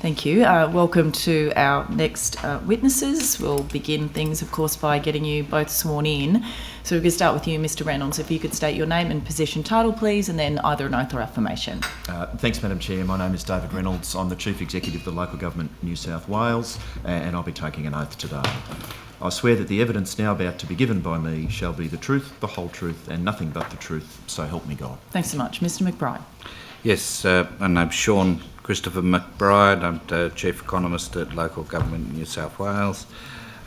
Thank you. Welcome to our next witnesses. We'll begin things, of course, by getting you both sworn in. So we can start with you, Mr. Reynolds. If you could state your name and position title, please, and then either an oath or affirmation. Thanks, Madam Chair. My name is David Reynolds. I'm the Chief Executive of the Local Government New South Wales, and I'll be taking an oath today. I swear that the evidence now about to be given by me shall be the truth, the whole truth, and nothing but the truth, so help me God. Thanks so much. Mr. McBride. Yes, my name's Sean Christopher McBride. I'm the Chief Economist at Local Government New South Wales.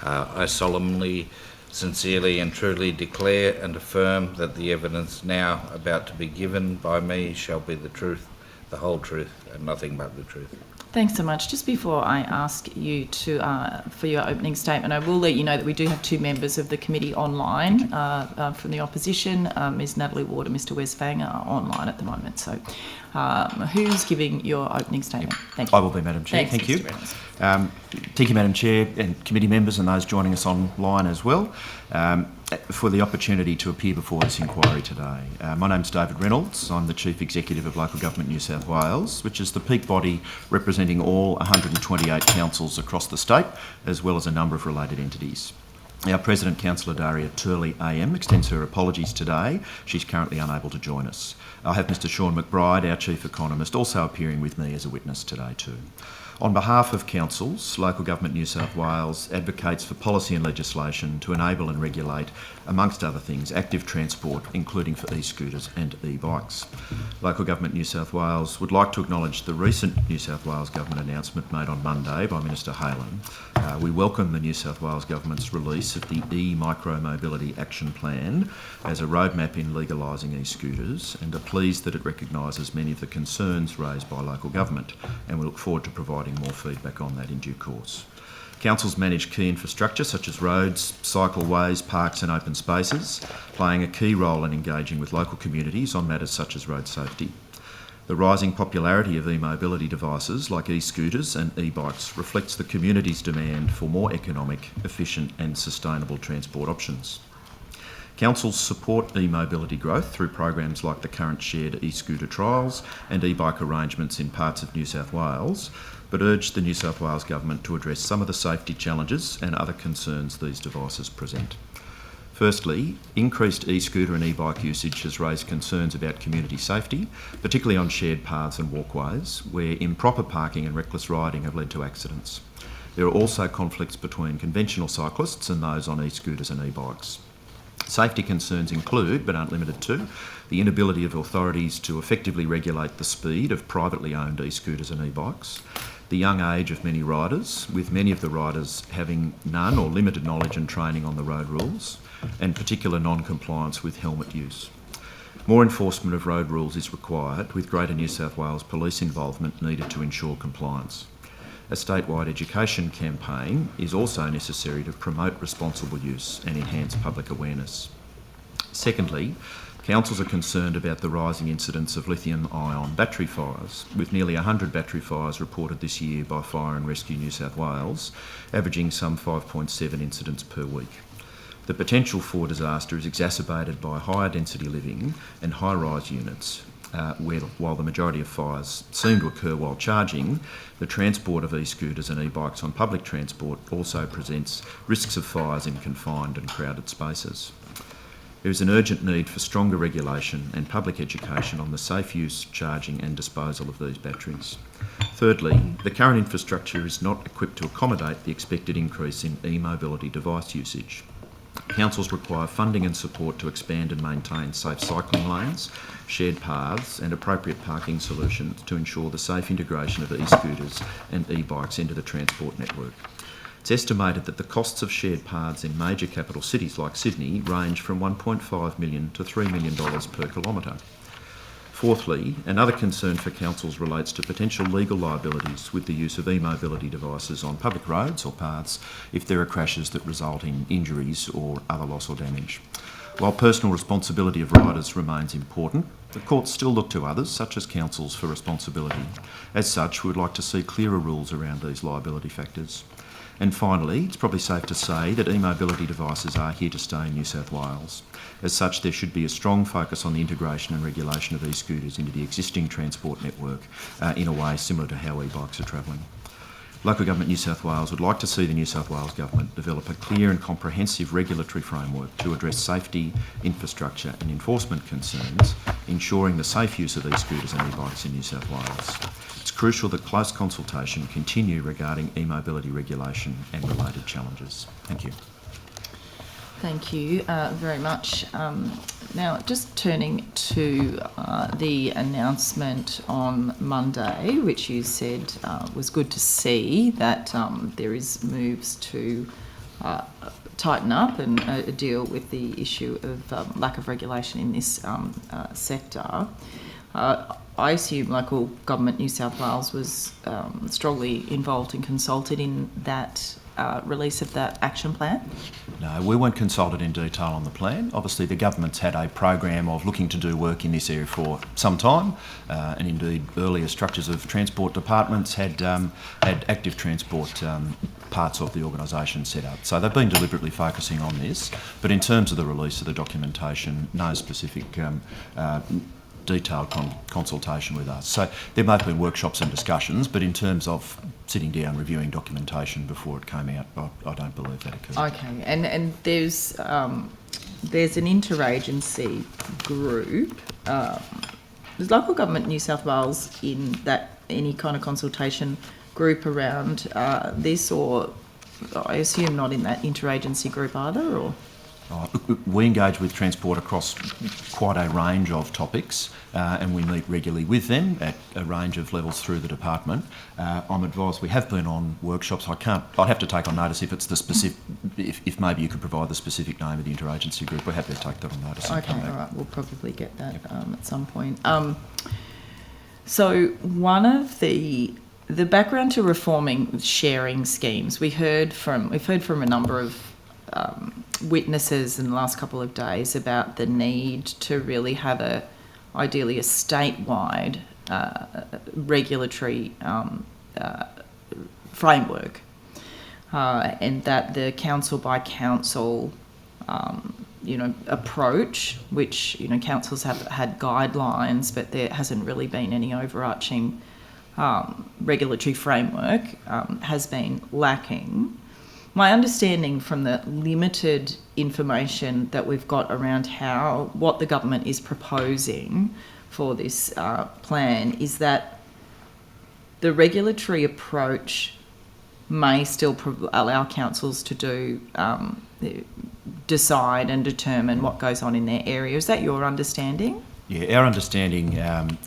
I solemnly, sincerely and truly declare and affirm that the evidence now about to be given by me shall be the truth, the whole truth, and nothing but the truth. Thanks so much. Just before I ask you to for your opening statement, I will let you know that we do have two members of the committee online from the opposition. Ms. Natalie Ward and Mr. Wes Fang are online at the moment. So who's giving your opening statement? Thank you. I will be, Madam Chair. Thanks, Thank you. Thank you, Madam Chair, and committee members and those joining us online as well, for the opportunity to appear before this inquiry today. My name's David Reynolds. I'm the Chief Executive of Local Government New South Wales, which is the peak body representing all 128 councils across the state, as well as a number of related entities. Our President, Councillor Daria Turley AM, extends her apologies today. She's currently unable to join us. I have Mr. Sean McBride, our Chief Economist, also appearing with me as a witness today too. On behalf of councils, Local Government New South Wales advocates for policy and legislation to enable and regulate, amongst other things, active transport, including for e-scooters and e-bikes. Local Government New South Wales would like to acknowledge the recent New South Wales Government announcement made on Monday by Minister Halen. We welcome the New South Wales Government's release of the e-micro-mobility action plan as a roadmap in legalising e-scooters, and are pleased that it recognises many of the concerns raised by local government, and we look forward to providing more feedback on that in due course. Councils manage key infrastructure such as roads, cycleways, parks and open spaces, playing a key role in engaging with local communities on matters such as road safety. The rising popularity of e-mobility devices like e-scooters and e-bikes reflects the community's demand for more economic, efficient and sustainable transport options. Councils support e-mobility growth through programs like the current shared e-scooter trials and e-bike arrangements in parts of New South Wales, but urge the New South Wales Government to address some of the safety challenges and other concerns these devices present. Firstly, increased e-scooter and e-bike usage has raised concerns about community safety, particularly on shared paths and walkways, where improper parking and reckless riding have led to accidents. There are also conflicts between conventional cyclists and those on e-scooters and e-bikes. Safety concerns include, but aren't limited to, the inability of authorities to effectively regulate the speed of privately owned e-scooters and e-bikes, the young age of many riders, with many of the riders having none or limited knowledge and training on the road rules, and particular non-compliance with helmet use. More enforcement of road rules is required, with greater New South Wales police involvement needed to ensure compliance. A statewide education campaign is also necessary to promote responsible use and enhance public awareness. Secondly, councils are concerned about the rising incidence of lithium-ion battery fires, with nearly 100 battery fires reported this year by Fire and Rescue New South Wales, averaging some 5.7 incidents per week. The potential for disaster is exacerbated by higher density living and high-rise units, where, while the majority of fires seem to occur while charging, the transport of e-scooters and e-bikes on public transport also presents risks of fires in confined and crowded spaces. There is an urgent need for stronger regulation and public education on the safe use, charging and disposal of these batteries. Thirdly, the current infrastructure is not equipped to accommodate the expected increase in e-mobility device usage. Councils require funding and support to expand and maintain safe cycling lanes, shared paths and appropriate parking solutions to ensure the safe integration of e-scooters and e-bikes into the transport network. It's estimated that the costs of shared paths in major capital cities like Sydney range from $1.5 million to $3 million per kilometre. Fourthly, another concern for councils relates to potential legal liabilities with the use of e-mobility devices on public roads or paths if there are crashes that result in injuries or other loss or damage. While personal responsibility of riders remains important, the courts still look to others, such as councils, for responsibility. As such, we would like to see clearer rules around these liability factors. And finally, it's probably safe to say that e-mobility devices are here to stay in New South Wales. As such, there should be a strong focus on the integration and regulation of e-scooters into the existing transport network in a way similar to how e-bikes are travelling. Local Government New South Wales would like to see the New South Wales Government develop a clear and comprehensive regulatory framework to address safety, infrastructure and enforcement concerns, ensuring the safe use of these scooters and e-bikes in New South Wales. It's crucial that close consultation continue regarding e-mobility regulation and related challenges. Thank you. Thank you very much. Now, just turning to the announcement on Monday, which you said was good to see that there is moves to tighten up and deal with the issue of lack of regulation in this sector. I assume Local Government New South Wales was strongly involved and consulted in that release of that action plan? No, we weren't consulted in detail on the plan. Obviously, the government's had a program of looking to do work in this area for some time, and indeed earlier structures of transport departments had active transport parts of the organisation set up. So they've been deliberately focusing on this, but in terms of the release of the documentation, no specific detailed consultation with us. So there may have been workshops and discussions, but in terms of sitting down, reviewing documentation before it came out, I don't believe that occurred. Okay, and there's an interagency group. Does Local Government New South Wales in that any kind of consultation group around this, or I assume not in that interagency group either, or? We engage with Transport across quite a range of topics, and we meet regularly with them at a range of levels through the department. I'm advised we have been on workshops. I'd have to take on notice if it's the specific, if maybe you could provide the specific name of the interagency group. We're happy to take that on notice. Okay, all right, we'll probably get that at some point. So one of the background to reforming sharing schemes, we've heard from a number of witnesses in the last couple of days about the need to really have ideally a statewide regulatory framework, and that the council by council approach, which councils have had guidelines, but there hasn't really been any overarching regulatory framework, has been lacking. My understanding from the limited information that we've got around what the government is proposing for this plan is that the regulatory approach may still allow councils to decide and determine what goes on in their area. Is that your understanding? Yeah, our understanding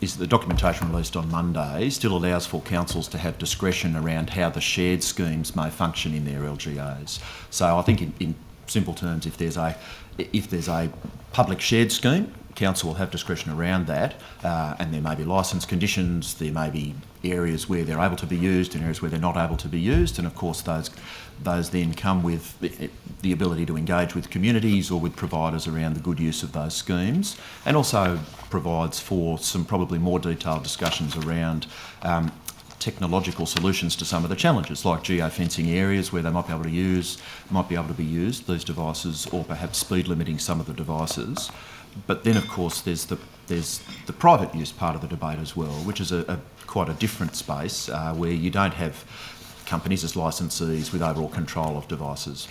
is that the documentation released on Monday still allows for councils to have discretion around how the shared schemes may function in their LGAs. So I think in simple terms, if there's a public shared scheme, council will have discretion around that, and there may be licence conditions, there may be areas where they're able to be used and areas where they're not able to be used, and of course those then come with the ability to engage with communities or with providers around the good use of those schemes, and also provides for some probably more detailed discussions around technological solutions to some of the challenges, like geofencing areas where they might be able to be used, these devices, or perhaps speed limiting some of the devices. But then, of course, there's the private use part of the debate as well, which is quite a different space where you don't have companies as licensees with overall control of devices.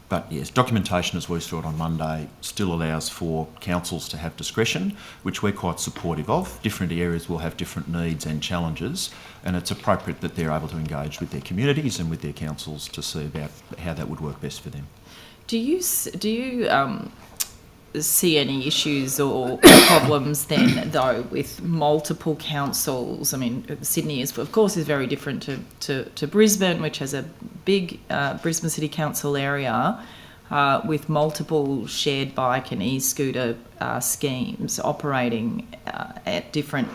But yes, documentation as we saw it on Monday still allows for councils to have discretion, which we're quite supportive of. Different areas will have different needs and challenges, and it's appropriate that they're able to engage with their communities and with their councils to see about how that would work best for them. Do you see any issues or problems then, though, with multiple councils? I mean, Sydney is very different to Brisbane, which has a big Brisbane City Council area with multiple shared bike and e-scooter schemes operating at different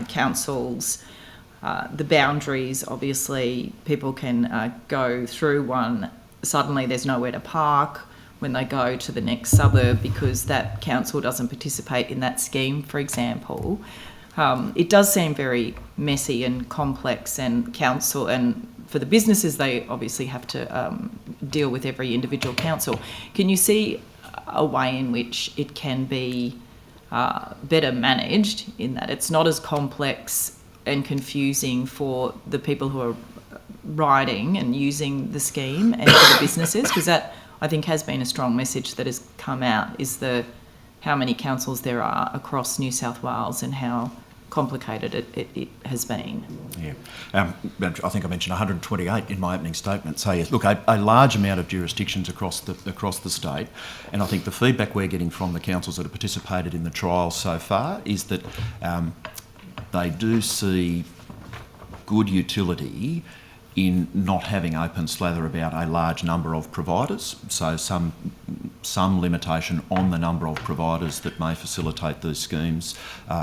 councils. The boundaries, obviously, people can go through one. Suddenly there's nowhere to park when they go to the next suburb because that council doesn't participate in that scheme, for example. It does seem very messy and complex, and for the businesses, they obviously have to deal with every individual council. Can you see a way in which it can be better managed in that it's not as complex and confusing for the people who are riding and using the scheme and for the businesses? Because that, I think, has been a strong message that has come out, is how many councils there are across New South Wales and how complicated it has been. Yeah, I think I mentioned 128 in my opening statement. So yes, look, a large amount of jurisdictions across the state, and I think the feedback we're getting from the councils that have participated in the trial so far is that they do see good utility in not having open slather about a large number of providers, so some limitation on the number of providers that may facilitate these schemes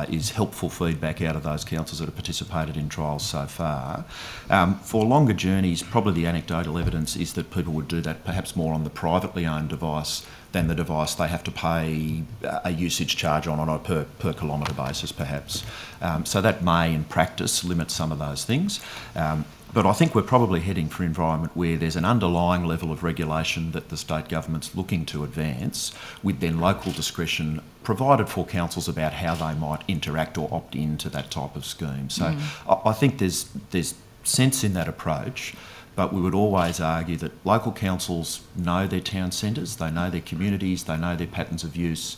is helpful feedback out of those councils that have participated in trials so far. For longer journeys, probably the anecdotal evidence is that people would do that perhaps more on the privately owned device than the device they have to pay a usage charge on a per kilometre basis perhaps. So that may in practice limit some of those things. But I think we're probably heading for an environment where there's an underlying level of regulation that the state government's looking to advance, with then local discretion provided for councils about how they might interact or opt into that type of scheme. So I think there's sense in that approach, but we would always argue that local councils know their town centres, they know their communities, they know their patterns of use.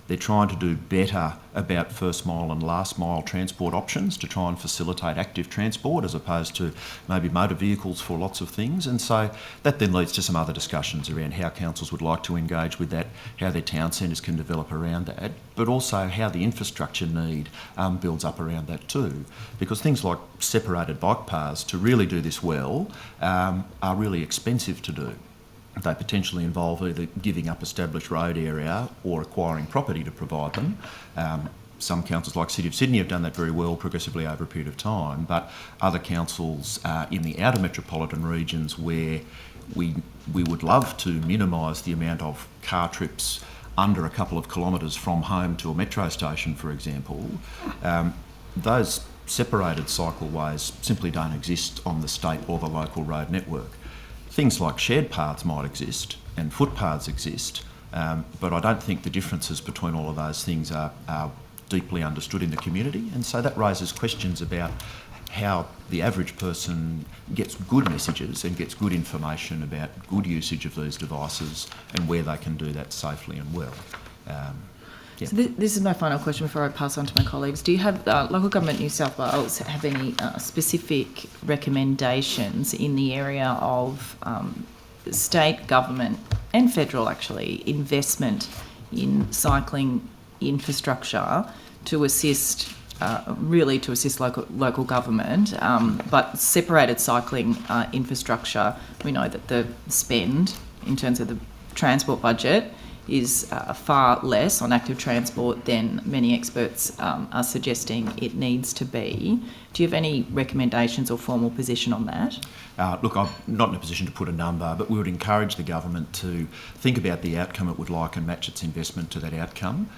They're trying to do better about first mile and last mile transport options to try and facilitate active transport as opposed to maybe motor vehicles for lots of things. And so that then leads to some other discussions around how councils would like to engage with that, how their town centres can develop around that, but also how the infrastructure need builds up around that too. Because things like separated bike paths, to really do this well, are really expensive to do. They potentially involve either giving up established road area or acquiring property to provide them. Some councils like City of Sydney have done that very well progressively over a period of time, but other councils in the outer metropolitan regions where we would love to minimise the amount of car trips under a couple of kilometres from home to a metro station, for example, those separated cycleways simply don't exist on the state or the local road network. Things like shared paths might exist and footpaths exist, but I don't think the differences between all of those things are deeply understood in the community, and so that raises questions about how the average person gets good messages and gets good information about good usage of these devices and where they can do that safely and well. So this is my final question before I pass on to my colleagues. Do you have, local government New South Wales, have any specific recommendations in the area of state government and federal actually investment in cycling infrastructure to assist local government, but separated cycling infrastructure? We know that the spend in terms of the transport budget is far less on active transport than many experts are suggesting it needs to be. Do you have any recommendations or formal position on that? Look, I'm not in a position to put a number, but we would encourage the government to think about the outcome it would like and match its investment to that outcome.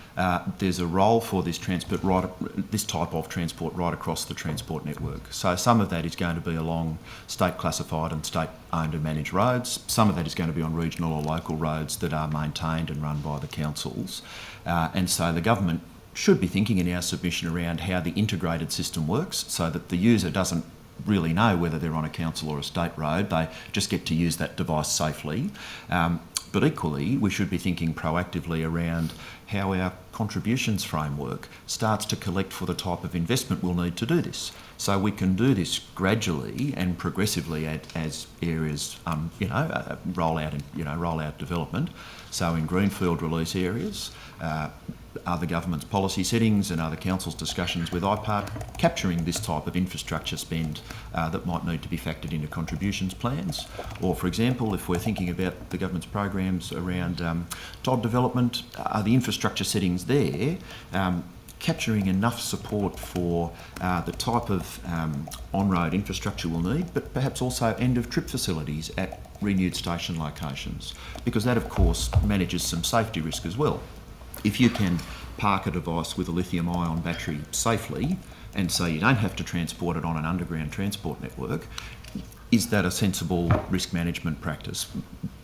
There's a role for this type of transport right across the transport network. So some of that is going to be along state classified and state owned and managed roads. Some of that is going to be on regional or local roads that are maintained and run by the councils. And so the government should be thinking in our submission around how the integrated system works so that the user doesn't really know whether they're on a council or a state road. They just get to use that device safely. But equally, we should be thinking proactively around how our contributions framework starts to collect for the type of investment we'll need to do this. So we can do this gradually and progressively as areas, roll out development. So in greenfield release areas, other government's policy settings and other councils' discussions with IPART, capturing this type of infrastructure spend that might need to be factored into contributions plans. Or, for example, if we're thinking about the government's programs around TOD development, are the infrastructure settings there capturing enough support for the type of on-road infrastructure we'll need, but perhaps also end-of-trip facilities at renewed station locations, because that, of course, manages some safety risk as well. If you can park a device with a lithium-ion battery safely, and so you don't have to transport it on an underground transport network, is that a sensible risk management practice?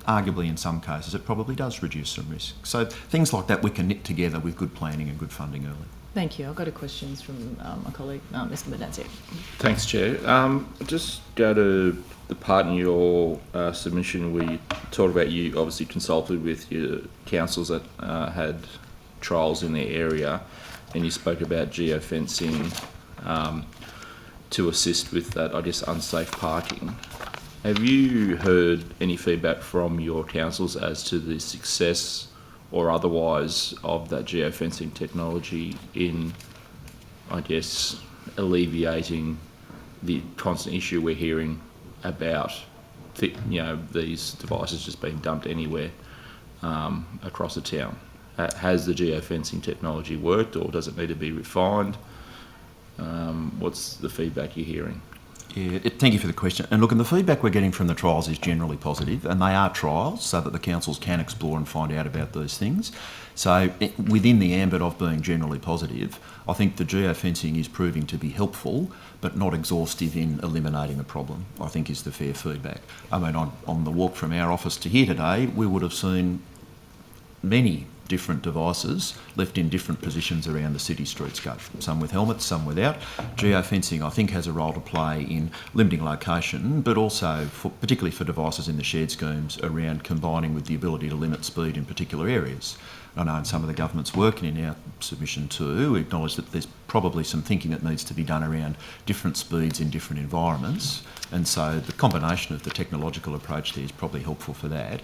Arguably, in some cases, it probably does reduce some risk. So things like that we can knit together with good planning and good funding early. Thank you. I've got a question from my colleague, Mr. Benazir. Thanks, Chair. Just go to the part in your submission where you talked about you obviously consulted with your councils that had trials in their area, and you spoke about geofencing to assist with that, I guess, unsafe parking. Have you heard any feedback from your councils as to the success or otherwise of that geofencing technology in, I guess, alleviating the constant issue we're hearing about, these devices just being dumped anywhere across the town? Has the geofencing technology worked, or does it need to be refined? What's the feedback you're hearing? Yeah, thank you for the question. And look, and the feedback we're getting from the trials is generally positive, and they are trials so that the councils can explore and find out about these things. So within the ambit of being generally positive, I think the geofencing is proving to be helpful, but not exhaustive in eliminating the problem, I think is the fair feedback. I mean, on the walk from our office to here today, we would have seen many different devices left in different positions around the city streetscape, some with helmets, some without. Geofencing, I think, has a role to play in limiting location, but also particularly for devices in the shared schemes around combining with the ability to limit speed in particular areas. I know in some of the government's work and in our submission too, we acknowledge that there's probably some thinking that needs to be done around different speeds in different environments, and so the combination of the technological approach there is probably helpful for that.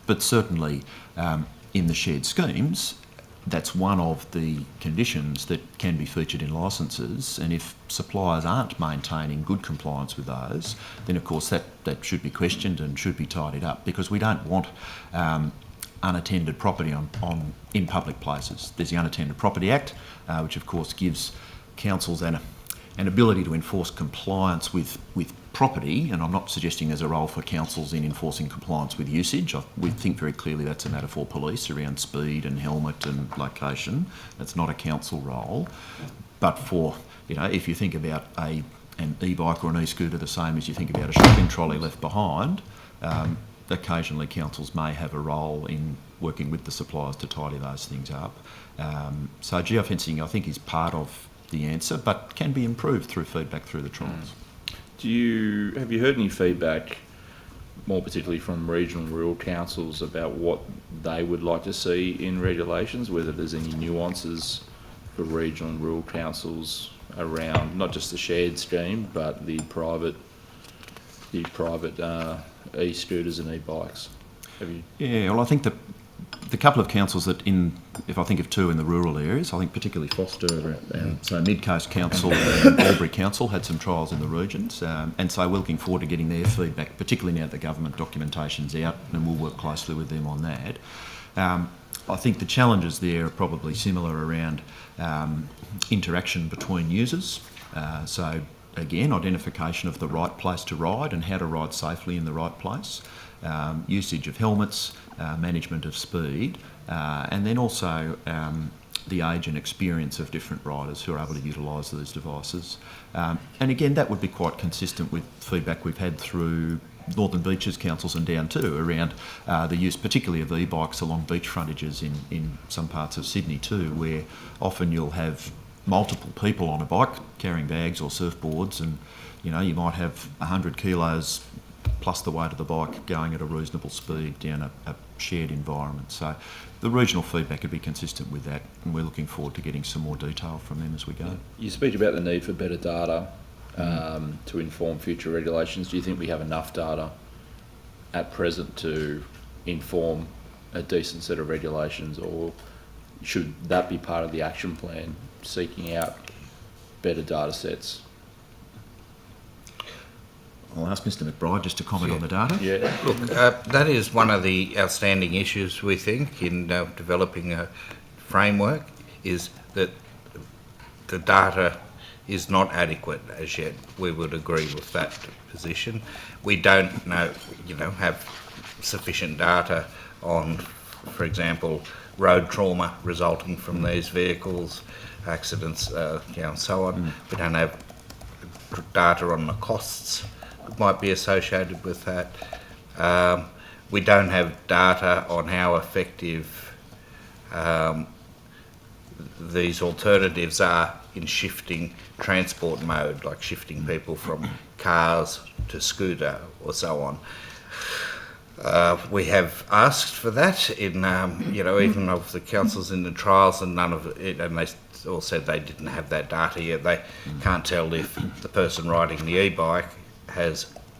But certainly in the shared schemes, that's one of the conditions that can be featured in licences, and if suppliers aren't maintaining good compliance with those, then of course that should be questioned and should be tidied up, because we don't want unattended property in public places. There's the Unattended Property Act, which of course gives councils an ability to enforce compliance with property, and I'm not suggesting there's a role for councils in enforcing compliance with usage. We think very clearly that's a matter for police around speed and helmet and location. That's not a council role. But for, if you think about an e-bike or an e-scooter the same as you think about a shopping trolley left behind, occasionally councils may have a role in working with the suppliers to tidy those things up. So geofencing, I think, is part of the answer, but can be improved through feedback through the trials. Have you heard any feedback, more particularly from regional rural councils, about what they would like to see in regulations, whether there's any nuances for regional and rural councils around not just the shared scheme, but the private e-scooters and e-bikes? Yeah, well, I think the couple of councils that if I think of two in the rural areas, I think particularly Foster, so Mid Coast Council and Albury Council had some trials in the regions, and so we're looking forward to getting their feedback, particularly now that the government documentation's out, and we'll work closely with them on that. I think the challenges there are probably similar around interaction between users. So again, identification of the right place to ride and how to ride safely in the right place. Usage of helmets, management of speed, and then also the age and experience of different riders who are able to utilise these devices. And again, that would be quite consistent with feedback we've had through Northern Beaches councils and down too, around the use particularly of e-bikes along beach frontages in some parts of Sydney too, where often you'll have multiple people on a bike carrying bags or surfboards, and you might have 100 kilos plus the weight of the bike going at a reasonable speed down a shared environment. So the regional feedback would be consistent with that, and we're looking forward to getting some more detail from them as we go. You speak about the need for better data to inform future regulations. Do you think we have enough data at present to inform a decent set of regulations, or should that be part of the action plan, seeking out better data sets? I'll ask Mr McBride just to comment on the data. Yeah. Look, that is one of the outstanding issues, we think, in developing a framework, is that the data is not adequate as yet. We would agree with that position. We don't know, have sufficient data on, for example, road trauma resulting from these vehicles, accidents, and so on. We don't have data on the costs that might be associated with that. We don't have data on how effective these alternatives are in shifting transport mode, like shifting people from cars to scooter or so on. We have asked for that in, even of the councils in the trials, and none of it, and they all said they didn't have that data yet. They can't tell if the person riding the e-bike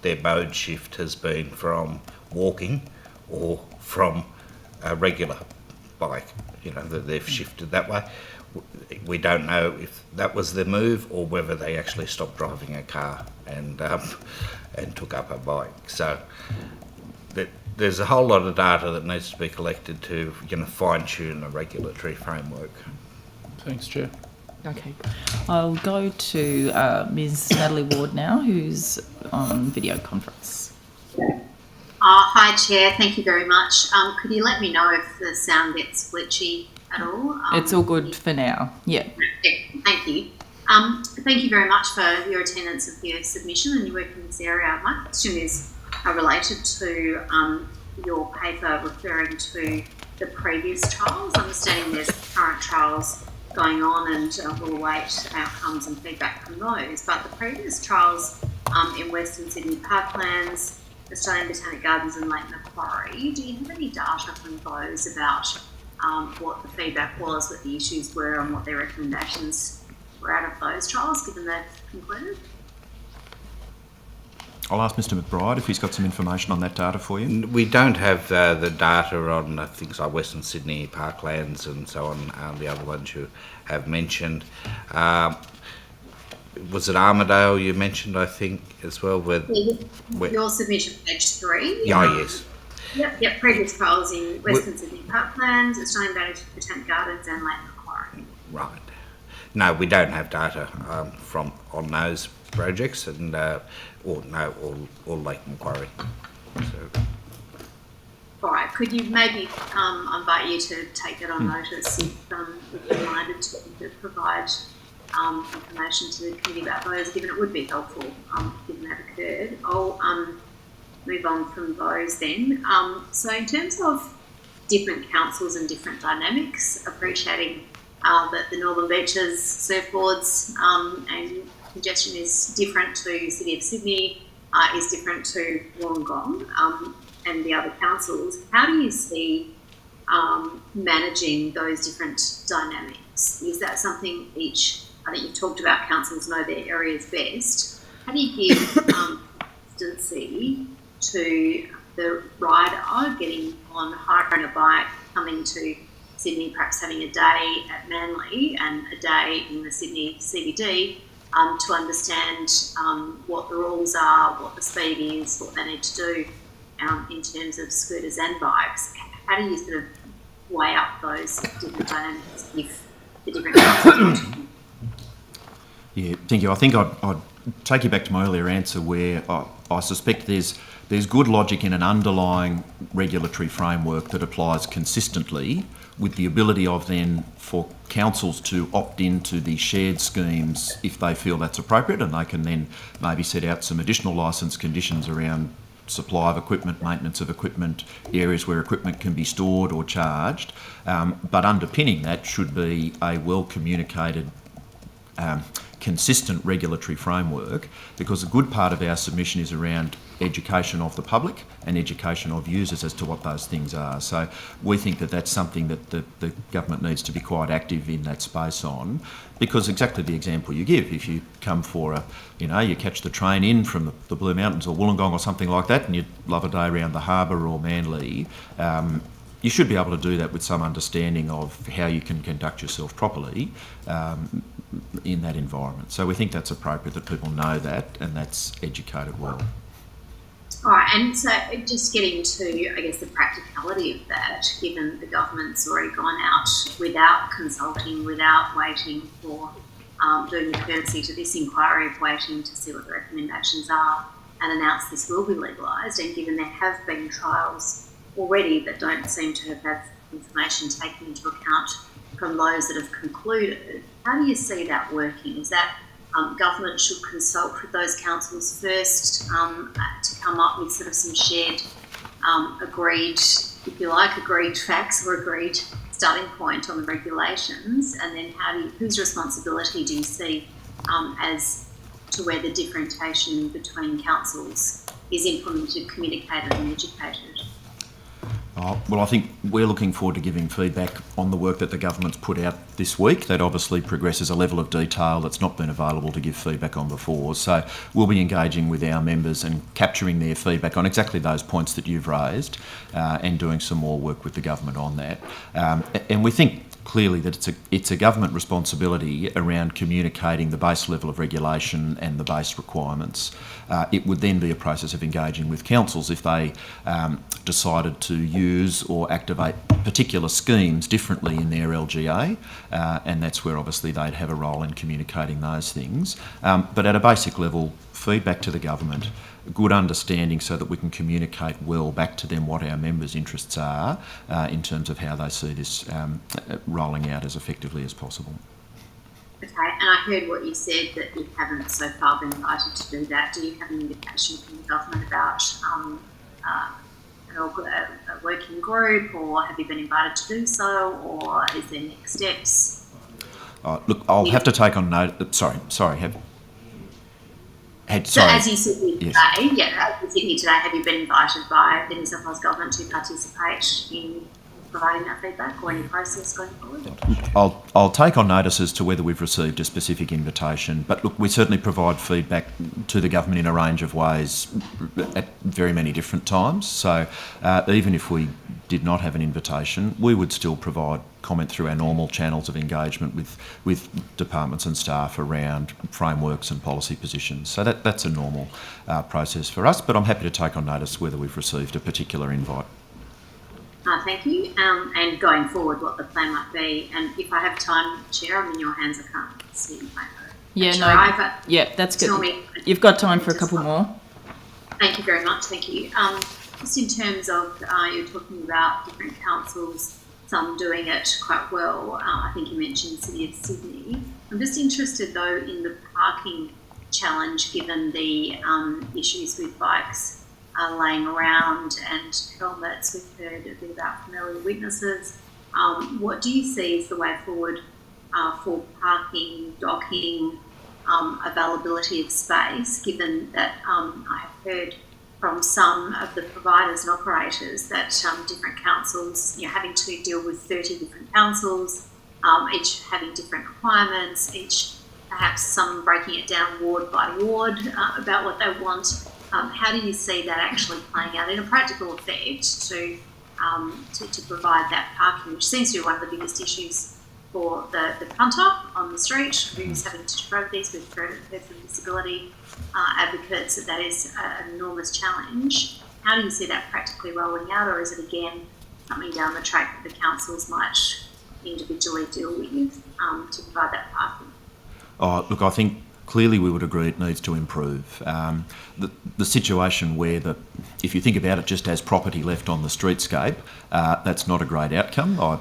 their mode shift has been from walking or from a regular bike, that they've shifted that way. We don't know if that was their move or whether they actually stopped driving a car and took up a bike. So there's a whole lot of data that needs to be collected to fine-tune the regulatory framework. Thanks, Chair. Okay. I'll go to Ms. Natalie Ward now, who's on video conference. Hi, Chair. Thank you very much. Could you let me know if the sound gets glitchy at all? It's all good for now. Yeah. Thank you. Thank you very much for your attendance of your submission and your work in this area. My question is related to your paper referring to the previous trials. Understanding there's current trials going on and we'll await outcomes and feedback from those. But the previous trials in Western Sydney Parklands, Australian Botanic Gardens and Lake Macquarie, do you have any data from those about what the feedback was, what the issues were and what their recommendations were out of those trials, given they've concluded? I'll ask Mr McBride if he's got some information on that data for you. We don't have the data on things like Western Sydney Parklands and so on, the other ones you have mentioned. Was it Armidale you mentioned, I think, as well? Your submission, page 3. Yes. Yep, previous trials in Western Sydney Parklands, Australian Botanic Gardens and Lake Macquarie. Right. No, we don't have data on those projects, and or Lake Macquarie. So. All right. Could you maybe invite you to take it on notice if you're minded to provide information to the committee about those, given it would be helpful given that occurred. I'll move on from those then. So in terms of different councils and different dynamics, appreciating that the Northern Beaches surfboards and congestion is different to City of Sydney, is different to Wollongong and the other councils. How do you see managing those different dynamics? Is that something I think you've talked about councils know their areas best. How do you give consistency to the rider getting on, hiring a bike, coming to Sydney, perhaps having a day at Manly and a day in the Sydney CBD, to understand what the rules are, what the speed is, what they need to do in terms of scooters and bikes? How do you sort of weigh up those different dynamics if the different councils? Yeah, thank you. I think I'd take you back to my earlier answer where I suspect there's good logic in an underlying regulatory framework that applies consistently, with the ability of then for councils to opt into the shared schemes if they feel that's appropriate, and they can then maybe set out some additional licence conditions around supply of equipment, maintenance of equipment, areas where equipment can be stored or charged. But underpinning that should be a well-communicated consistent regulatory framework, because a good part of our submission is around education of the public and education of users as to what those things are. So we think that that's something that the government needs to be quite active in that space on, because exactly the example you give, if you come for you catch the train in from the Blue Mountains or Wollongong or something like that, and you'd love a day around the harbour or Manly, you should be able to do that with some understanding of how you can conduct yourself properly in that environment. So we think that's appropriate that people know that and that's educated well. All right, and so just getting to, I guess, the practicality of that, given the government's already gone out without consulting, without waiting for doing the courtesy to this inquiry of waiting to see what the recommendations are and announce this will be legalised, and given there have been trials already that don't seem to have had information taken into account from those that have concluded, how do you see that working? Is that government should consult with those councils first to come up with sort of some shared, agreed, if you like, agreed facts or agreed starting point on the regulations, and then whose responsibility do you see as to where the differentiation between councils is implemented, communicated and educated? Well, I think we're looking forward to giving feedback on the work that the government's put out this week. That obviously progresses a level of detail that's not been available to give feedback on before. So we'll be engaging with our members and capturing their feedback on exactly those points that you've raised, and doing some more work with the government on that. And we think clearly that it's a government responsibility around communicating the base level of regulation and the base requirements. It would then be a process of engaging with councils if they decided to use or activate particular schemes differently in their LGA, and that's where obviously they'd have a role in communicating those things. But at a basic level, feedback to the government, good understanding so that we can communicate well back to them what our members' interests are in terms of how they see this rolling out as effectively as possible. Okay, and I heard what you said, that you haven't so far been invited to do that. Do you have an indication from the government about a working group, or have you been invited to do so, or is there next steps? Look, I'll have to take on note. Sorry. So as you sit here today, as you sit here today, have you been invited by the New South Wales Government to participate in providing that feedback, or any process going forward? I'll take on notice as to whether we've received a specific invitation, but look, we certainly provide feedback to the government in a range of ways at very many different times. So even if we did not have an invitation, we would still provide comment through our normal channels of engagement with departments and staff around frameworks and policy positions. So that's a normal process for us, but I'm happy to take on notice whether we've received a particular invite. Thank you. And going forward, what the plan might be. And if I have time, Chair, I'm in your hands. I can't see that's good. You've got time for a couple more. Thank you very much. Thank you. Just in terms of, you're talking about different councils, some doing it quite well. I think you mentioned the City of Sydney. I'm just interested, though, in the parking challenge, given the issues with bikes laying around and helmets. We've heard a bit about familiar witnesses. What do you see as the way forward for parking, docking, availability of space, given that I have heard from some of the providers and operators that different councils, having to deal with 30 different councils, each having different requirements, each perhaps some breaking it down ward by ward about what they want. How do you see that actually playing out in a practical effect to provide that parking, which seems to be one of the biggest issues for the punter on the street who's having to drive these with person with disability advocates? That is an enormous challenge. How do you see that practically rolling out, or is it again something down the track that the councils might individually deal with to provide that parking? Look, I think clearly we would agree it needs to improve. The situation where if you think about it just as property left on the streetscape, that's not a great outcome. I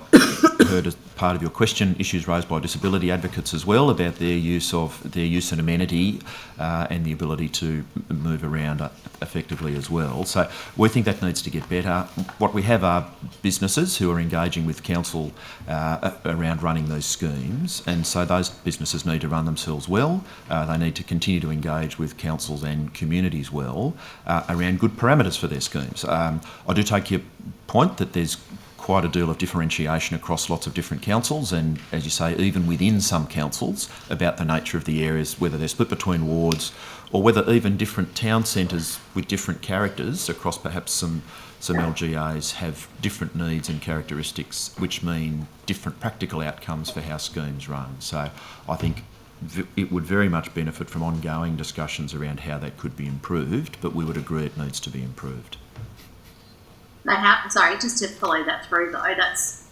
heard as part of your question issues raised by disability advocates as well about their use and amenity and the ability to move around effectively as well. So we think that needs to get better. What we have are businesses who are engaging with council around running these schemes, and so those businesses need to run themselves well. They need to continue to engage with councils and communities well around good parameters for their schemes. I do take your point that there's quite a deal of differentiation across lots of different councils, and as you say, even within some councils, about the nature of the areas, whether they're split between wards or whether even different town centres with different characters across perhaps some LGAs have different needs and characteristics, which mean different practical outcomes for how schemes run. So I think it would very much benefit from ongoing discussions around how that could be improved, but we would agree it needs to be improved. Sorry, just to follow that through though, that's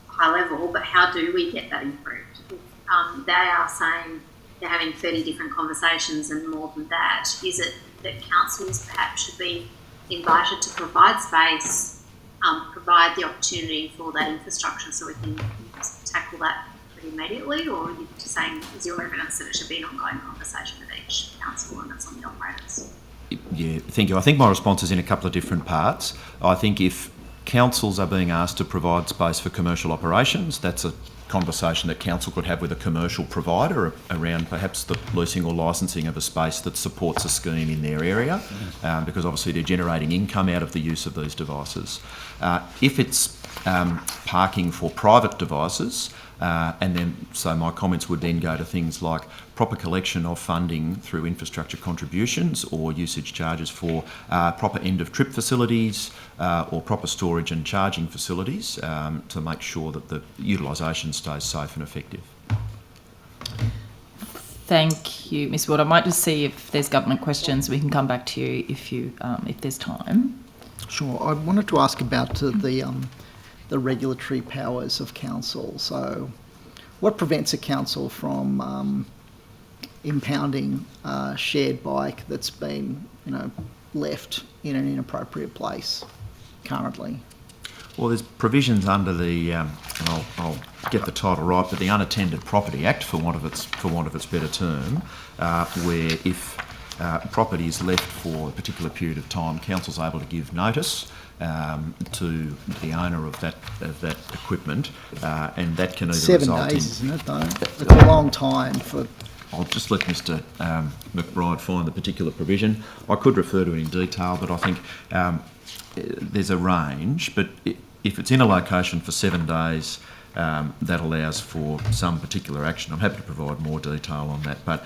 high level, but how do we get that improved? They are saying they're having 30 different conversations and more than that. Is it that councils perhaps should be invited to provide space, provide the opportunity for that infrastructure so we can tackle that pretty immediately, or are you just saying, is your evidence that it should be an ongoing conversation with each council and that's on the operators? Yeah, thank you. I think my response is in a couple of different parts. I think if councils are being asked to provide space for commercial operations. That's a conversation that council could have with a commercial provider around perhaps the leasing or licensing of a space that supports a scheme in their area, because obviously they're generating income out of the use of these devices. If it's parking for private devices, and then so my comments would then go to things like proper collection of funding through infrastructure contributions or usage charges for proper end-of-trip facilities or proper storage and charging facilities to make sure that the utilisation stays safe and effective. Thank you, Ms Ward. I might just see if there's government questions. We can come back to you if there's time. Sure. I wanted to ask about the regulatory powers of council. So what prevents a council from impounding a shared bike that's been, left in an inappropriate place currently? Well, there's provisions under the, and I'll get the title right, but the Unattended Property Act, for want of its better term, where if property is left for a particular period of time, council's able to give notice to the owner of that equipment, and that can either 7 result days, in... isn't it, though? It's a long time for... I'll just let Mr McBride find the particular provision. I could refer to it in detail, but I think there's a range, but if it's in a location for 7 days, that allows for some particular action. I'm happy to provide more detail on that, but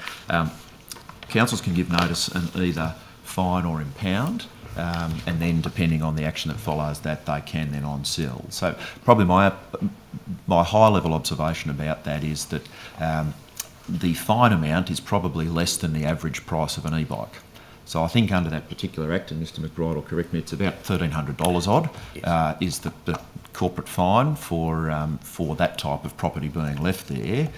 councils can give notice and either fine or impound, and then depending on the action that follows that, they can then on-sell. So probably my high-level observation about that is that the fine amount is probably less than the average price of an e-bike. So I think under that particular act, and Mr McBride will correct me, it's about $1,300 odd is the corporate fine for that type of property being left there.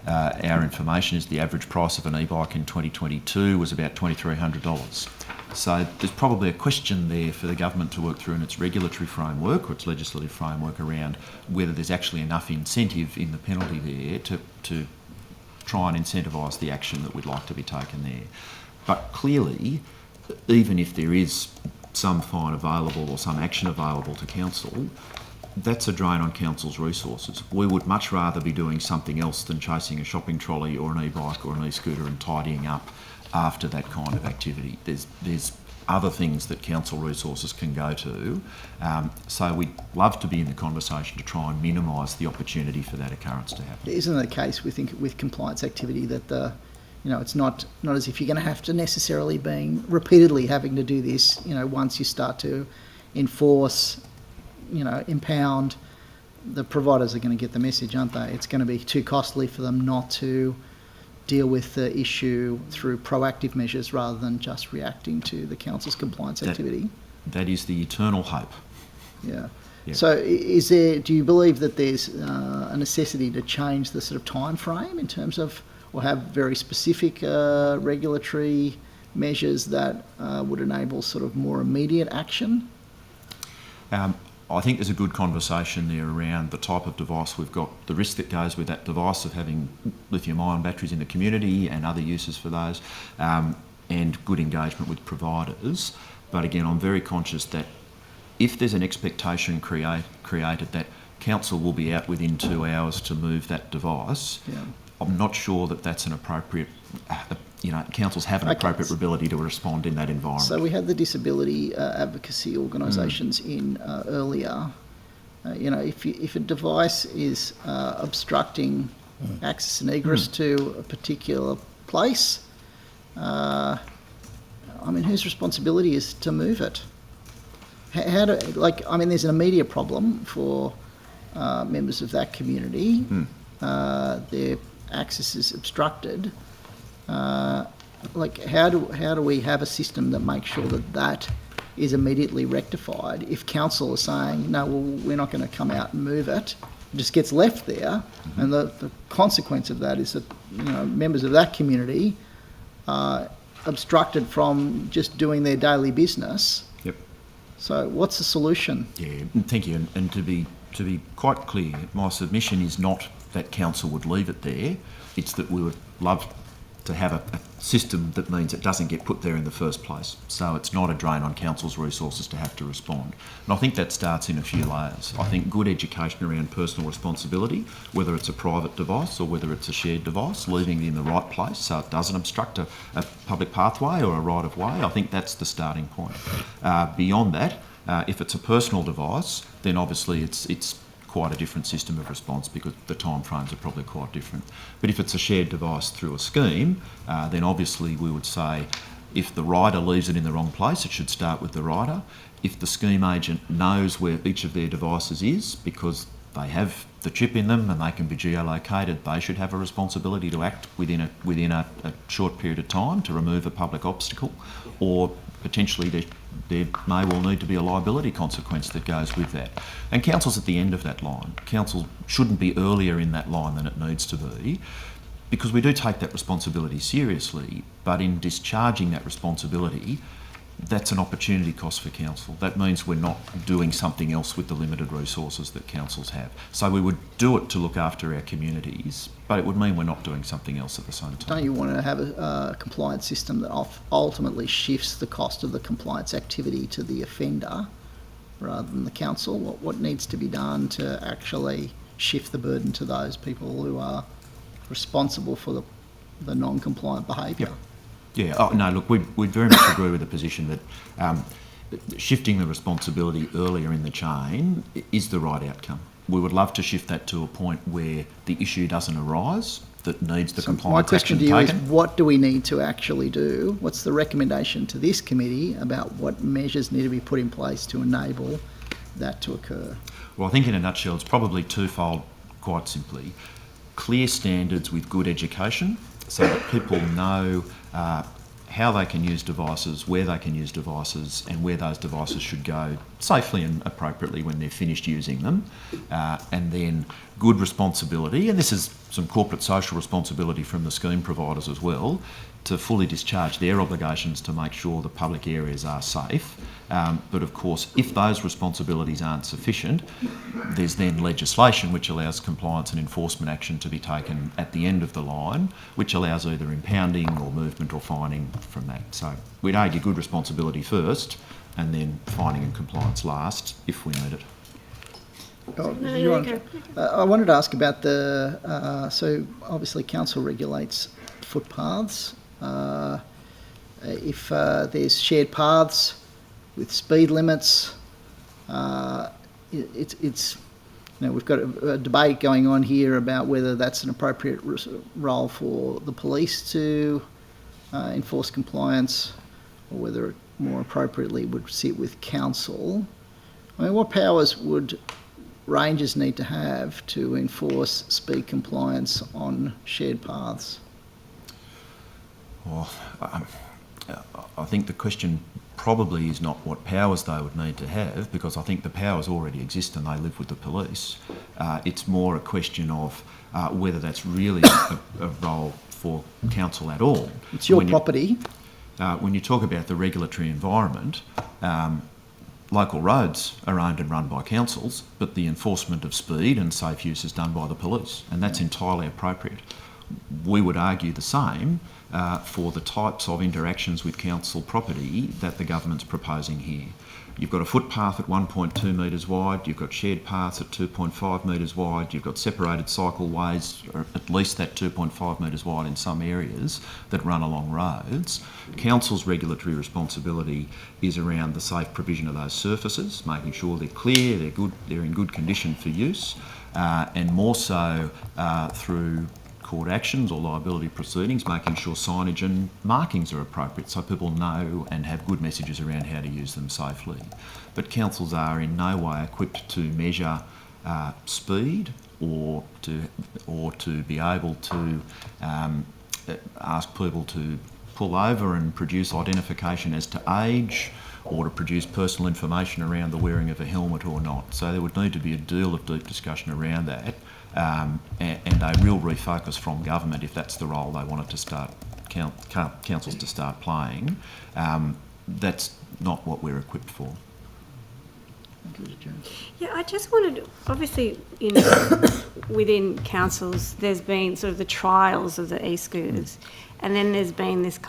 Our information is the average price of an e-bike in 2022 was about $2,300. So there's probably a question there for the government to work through in its regulatory framework or its legislative framework around whether there's actually enough incentive in the penalty there to try and incentivise the action that we'd like to be taken there. But clearly, even if there is some fine available or some action available to council, that's a drain on council's resources. We would much rather be doing something else than chasing a shopping trolley or an e-bike or an e-scooter and tidying up after that kind of activity. There's other things that council resources can go to. So we'd love to be in the conversation to try and minimise the opportunity for that occurrence to happen. Isn't it the case with compliance activity that it's not as if you're going to have to necessarily being repeatedly having to do this, once you start to enforce, impound, the providers are going to get the message, aren't they? It's going to be too costly for them not to deal with the issue through proactive measures rather than just reacting to the council's compliance activity. That is the eternal hope. Yeah. Yep. So do you believe that there's a necessity to change the sort of time frame in terms of, or have very specific regulatory measures that would enable sort of more immediate action? I think there's a good conversation there around the type of device we've got, the risk that goes with that device of having lithium-ion batteries in the community and other uses for those, and good engagement with providers. But again, I'm very conscious that if there's an expectation created that council will be out within 2 hours to move that device, I'm not sure that that's an appropriate... councils have an appropriate ability to respond in that environment. So we had the disability advocacy organisations in earlier. If a device is obstructing access and egress to a particular place, whose responsibility is to move it? There's an immediate problem for members of that community. Their access is obstructed. How do we have a system that makes sure that is immediately rectified if council is saying, no, well, we're not going to come out and move it, it just gets left there, and the consequence of that is that members of that community are obstructed from just doing their daily business. Yep. So what's the solution? Yeah, thank you. And to be quite clear, my submission is not that council would leave it there. It's that we would love to have a system that means it doesn't get put there in the first place. So it's not a drain on council's resources to have to respond. And I think that starts in a few layers. I think good education around personal responsibility, whether it's a private device or whether it's a shared device, leaving it in the right place so it doesn't obstruct a public pathway or a right of way, I think that's the starting point. Beyond that, if it's a personal device, then obviously it's quite a different system of response because the time frames are probably quite different. But if it's a shared device through a scheme, then obviously we would say if the rider leaves it in the wrong place, it should start with the rider. If the scheme agent knows where each of their devices is because they have the chip in them and they can be geolocated, they should have a responsibility to act within a short period of time to remove a public obstacle, or potentially there may well need to be a liability consequence that goes with that. And council's at the end of that line. Council shouldn't be earlier in that line than it needs to be, because we do take that responsibility seriously, but in discharging that responsibility, that's an opportunity cost for council. That means we're not doing something else with the limited resources that councils have. So we would do it to look after our communities, but it would mean we're not doing something else at the same time. Don't you want to have a compliance system that ultimately shifts the cost of the compliance activity to the offender rather than the council? What needs to be done to actually shift the burden to those people who are responsible for the non-compliant behaviour? Yep. Yeah, oh, no, look, we'd very much agree with the position that shifting the responsibility earlier in the chain is the right outcome. We would love to shift that to a point where the issue doesn't arise that needs the compliance action taken. My question to you is, what do we need to actually do? What's the recommendation to this committee about what measures need to be put in place to enable that to occur? Well, I think in a nutshell, it's probably twofold, quite simply. Clear standards with good education so that people know how they can use devices, where they can use devices, and where those devices should go safely and appropriately when they're finished using them. And then good responsibility, and this is some corporate social responsibility from the scheme providers as well, to fully discharge their obligations to make sure the public areas are safe. But of course, if those responsibilities aren't sufficient, there's then legislation which allows compliance and enforcement action to be taken at the end of the line, which allows either impounding or movement or fining from that. So we'd argue good responsibility first and then fining and compliance last if we need it. I wanted to ask about so obviously council regulates footpaths. If there's shared paths with speed limits, it's we've got a debate going on here about whether that's an appropriate role for the police to enforce compliance, or whether it more appropriately would sit with council. I mean, what powers would rangers need to have to enforce speed compliance on shared paths? Well, I think the question probably is not what powers they would need to have, because I think the powers already exist and they live with the police. It's more a question of whether that's really a role for council at all. It's your property. When you talk about the regulatory environment, local roads are owned and run by councils, but the enforcement of speed and safe use is done by the police, and that's entirely appropriate. We would argue the same for the types of interactions with council property that the government's proposing here. You've got a footpath at 1.2 metres wide, you've got shared paths at 2.5 metres wide, you've got separated cycleways, or at least that 2.5 metres wide in some areas that run along roads. Council's regulatory responsibility is around the safe provision of those surfaces, making sure they're clear, they're in good condition for use, and more so through court actions or liability proceedings, making sure signage and markings are appropriate so people know and have good messages around how to use them safely. But councils are in no way equipped to measure speed or to be able to ask people to pull over and produce identification as to age, or to produce personal information around the wearing of a helmet or not. So there would need to be a deal of deep discussion around that, and a real refocus from government if that's the role they wanted to start councils to start playing. That's not what we're equipped for. Yeah, I just wanted, obviously, within councils, there's been sort of the trials of the e-scooters, and then there's been this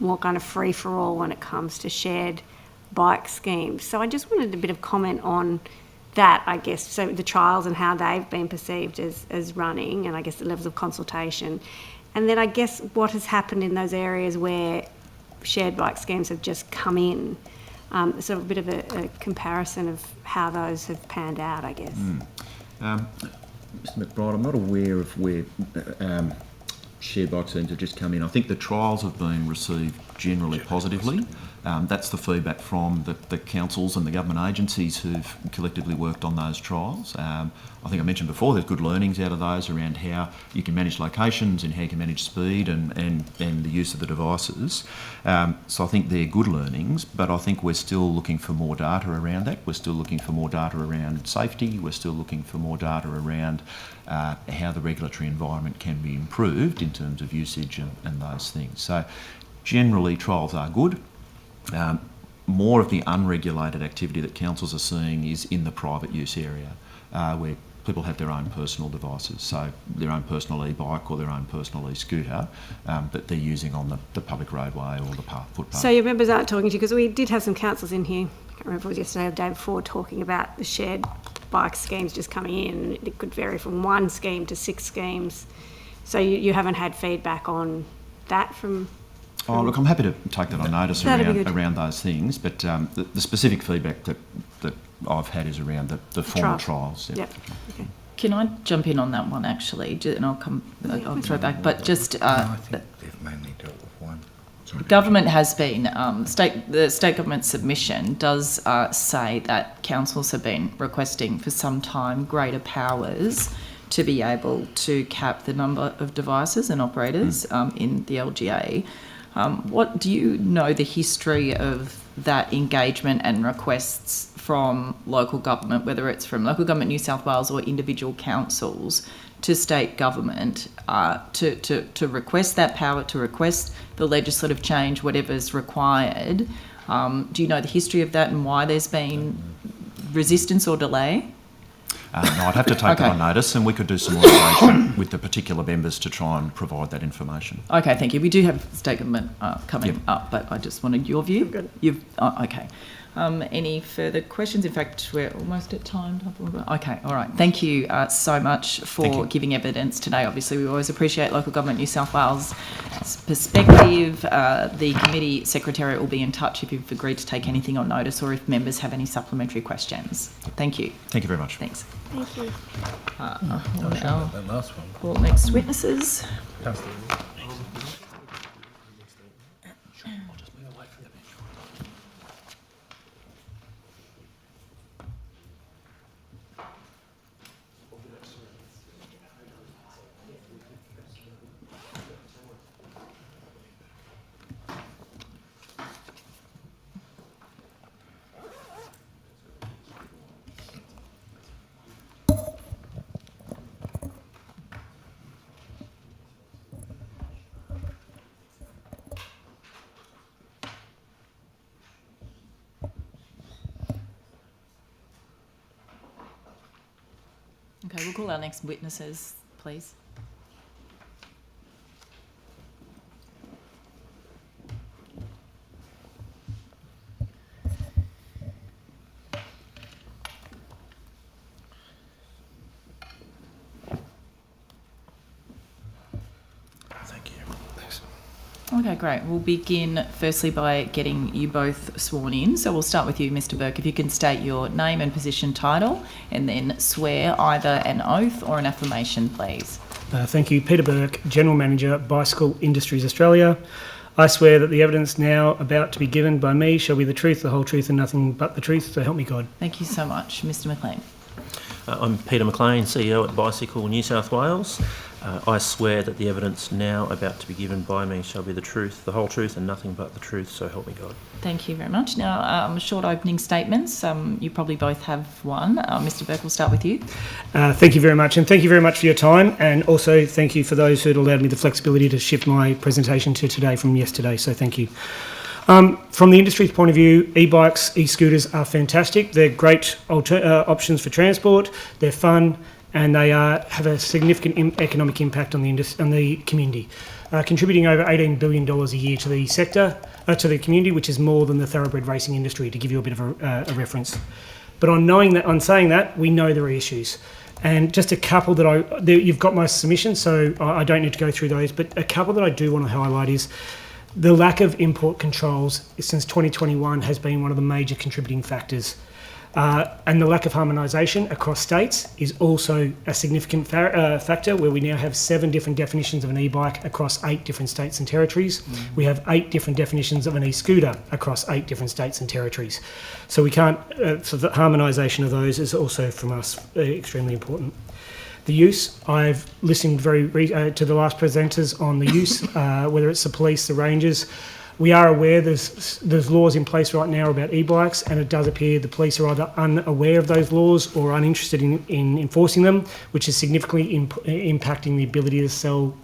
more kind of free-for-all when it comes to shared bike schemes. So I just wanted a bit of comment on that, I guess, so the trials and how they've been perceived as running, and I guess the levels of consultation. And then I guess what has happened in those areas where shared bike schemes have just come in, sort of a bit of a comparison of how those have panned out, I guess. Mr McBride, I'm not aware of where shared bike schemes have just come in. I think the trials have been received generally positively. That's the feedback from the councils and the government agencies who've collectively worked on those trials. I think I mentioned before there's good learnings out of those around how you can manage locations and how you can manage speed and the use of the devices. So I think they're good learnings, but I think we're still looking for more data around that. We're still looking for more data around safety. We're still looking for more data around how the regulatory environment can be improved in terms of usage and those things. So generally trials are good. More of the unregulated activity that councils are seeing is in the private use area, where people have their own personal devices, so their own personal e-bike or their own personal e-scooter that they're using on the public roadway or the footpath. So your members aren't talking to you, because we did have some councils in here, I can't remember if it was yesterday or the day before, talking about the shared bike schemes just coming in. It could vary from 1 scheme to 6 schemes. So you haven't had feedback on that from... Oh, look, I'm happy to take that on notice around those things, but the specific feedback that I've had is around the formal trials. Yep. Okay. Can I jump in on that one, actually? And I'll throw back. But just... I think they've mainly dealt with one. Government has been... the state government submission does say that councils have been requesting for some time greater powers to be able to cap the number of devices and operators in the LGA. What do you know the history of that engagement and requests from local government, whether it's from local government New South Wales or individual councils to state government to request that power, to request the legislative change, whatever's required? Do you know the history of that and why there's been resistance or delay? No, I'd have to take that on notice, and we could do some more engagement with the particular members to try and provide that information. Okay, thank you. We do have state government coming up, but I just wanted your view. Good. Okay. Any further questions? In fact, we're almost at time. Okay, all right. Thank you so much for giving evidence today. Obviously, we always appreciate local government New South Wales' perspective. The committee secretariat will be in touch if you've agreed to take anything on notice or if members have any supplementary questions. Thank you. Thank you very much. Thanks. Thank you. We'll now That last one. call next witnesses. Okay, we'll call our next witnesses, please. Thank you. Thanks. Okay, great. We'll begin firstly by getting you both sworn in. So we'll start with you, Mr. Burke. If you can state your name and position title and then swear either an oath or an affirmation, please. Thank you. Peter Burke, General Manager, Bicycle Industries Australia. I swear that the evidence now about to be given by me shall be the truth, the whole truth and nothing but the truth, so help me God. Thank you so much. Mr. McLean. I'm Peter McLean, CEO at Bicycle New South Wales. I swear that the evidence now about to be given by me shall be the truth, the whole truth and nothing but the truth, so help me God. Thank you very much. Now, short opening statements. You probably both have one. Mr. Burke, we'll start with you. Thank you very much, and thank you very much for your time, and also thank you for those who had allowed me the flexibility to shift my presentation to today from yesterday, so thank you. From the industry's point of view, e-bikes, e-scooters are fantastic. They're great options for transport. They're fun, and they have a significant economic impact on the community, contributing over $18 billion a year to the sector, to the community, which is more than the thoroughbred racing industry, to give you a bit of a reference. But on saying that, we know there are issues. And just a couple that you've got my submission, so I don't need to go through those, but a couple that I do want to highlight is the lack of import controls since 2021 has been one of the major contributing factors. And the lack of harmonisation across states is also a significant factor, where we now have 7 different definitions of an e-bike across 8 different states and territories. We have 8 different definitions of an e-scooter across 8 different states and territories. So we can't, so the harmonisation of those is also from us extremely important. The use, I've listened to the last presenters on the use, whether it's the police, the rangers. We are aware there's laws in place right now about e-bikes, and it does appear the police are either unaware of those laws or uninterested in enforcing them, which is significantly impacting the ability to sell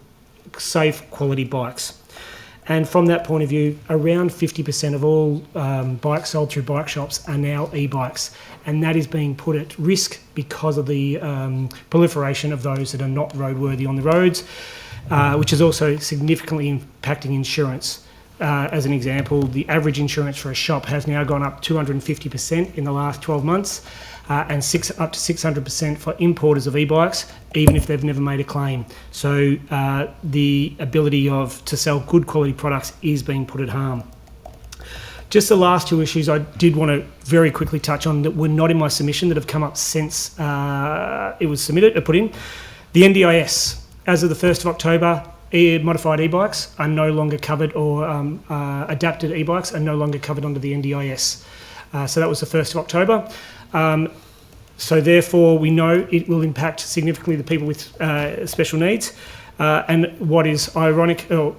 safe, quality bikes. And from that point of view, around 50% of all bikes sold through bike shops are now e-bikes, and that is being put at risk because of the proliferation of those that are not roadworthy on the roads, which is also significantly impacting insurance. As an example, the average insurance for a shop has now gone up 250% in the last 12 months, and up to 600% for importers of e-bikes, even if they've never made a claim. So the ability to sell good quality products is being put at harm. Just the last 2 issues I did want to very quickly touch on that were not in my submission, that have come up since it was put in. The NDIS, as of the 1st of October, modified e-bikes are no longer covered, or adapted e-bikes are no longer covered under the NDIS. So that was the 1st of October. So therefore, we know it will impact significantly the people with special needs. And what is ironic, or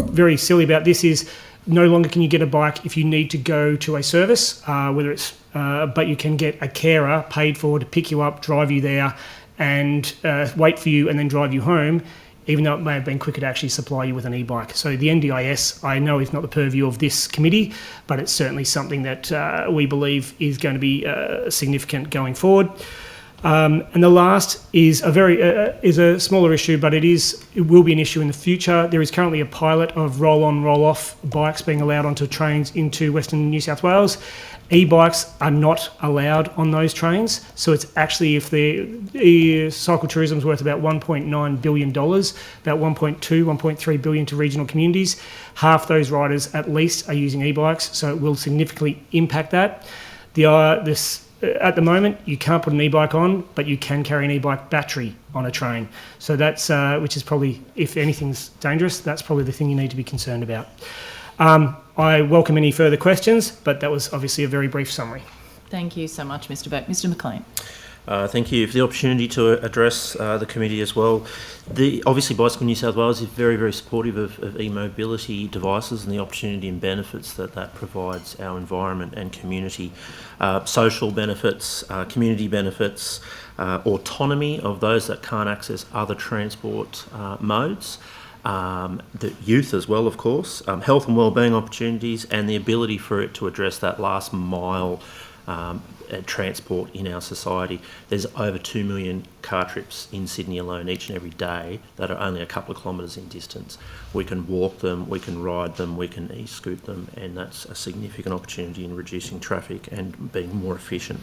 very silly about this, is no longer can you get a bike if you need to go to a service, but you can get a carer paid for to pick you up, drive you there, and wait for you and then drive you home, even though it may have been quicker to actually supply you with an e-bike. So the NDIS, I know, is not the purview of this committee, but it's certainly something that we believe is going to be significant going forward. And the last is a smaller issue, but it will be an issue in the future. There is currently a pilot of roll-on, roll-off bikes being allowed onto trains into Western New South Wales. E-bikes are not allowed on those trains, so it's actually, if the cycle tourism is worth about $1.9 billion, about 1.3 billion to regional communities, half those riders at least are using e-bikes, so it will significantly impact that. At the moment, you can't put an e-bike on, but you can carry an e-bike battery on a train. So that's, which is probably, if anything's dangerous, that's probably the thing you need to be concerned about. I welcome any further questions, but that was obviously a very brief summary. Thank you so much, Mr. Burke. Mr. McLean. Thank you for the opportunity to address the committee as well. Obviously, Bicycle New South Wales is very, very supportive of e-mobility devices and the opportunity and benefits that provides our environment and community. Social benefits, community benefits, autonomy of those that can't access other transport modes. The youth as well, of course, health and wellbeing opportunities, and the ability for it to address that last mile transport in our society. There's over 2 million car trips in Sydney alone each and every day that are only a couple of kilometres in distance. We can walk them, we can ride them, we can e-scoot them, and that's a significant opportunity in reducing traffic and being more efficient.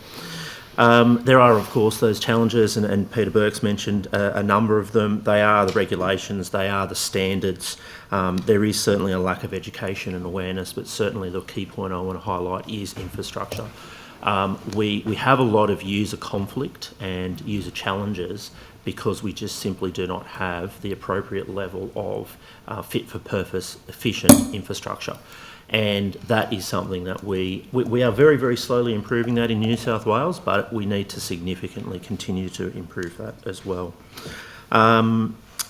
There are, of course, those challenges, and Peter Burke's mentioned a number of them. They are the regulations, they are the standards. There is certainly a lack of education and awareness, but certainly the key point I want to highlight is infrastructure. We have a lot of user conflict and user challenges because we just simply do not have the appropriate level of fit-for-purpose, efficient infrastructure. And that is something that we are very, very slowly improving that in New South Wales, but we need to significantly continue to improve that as well.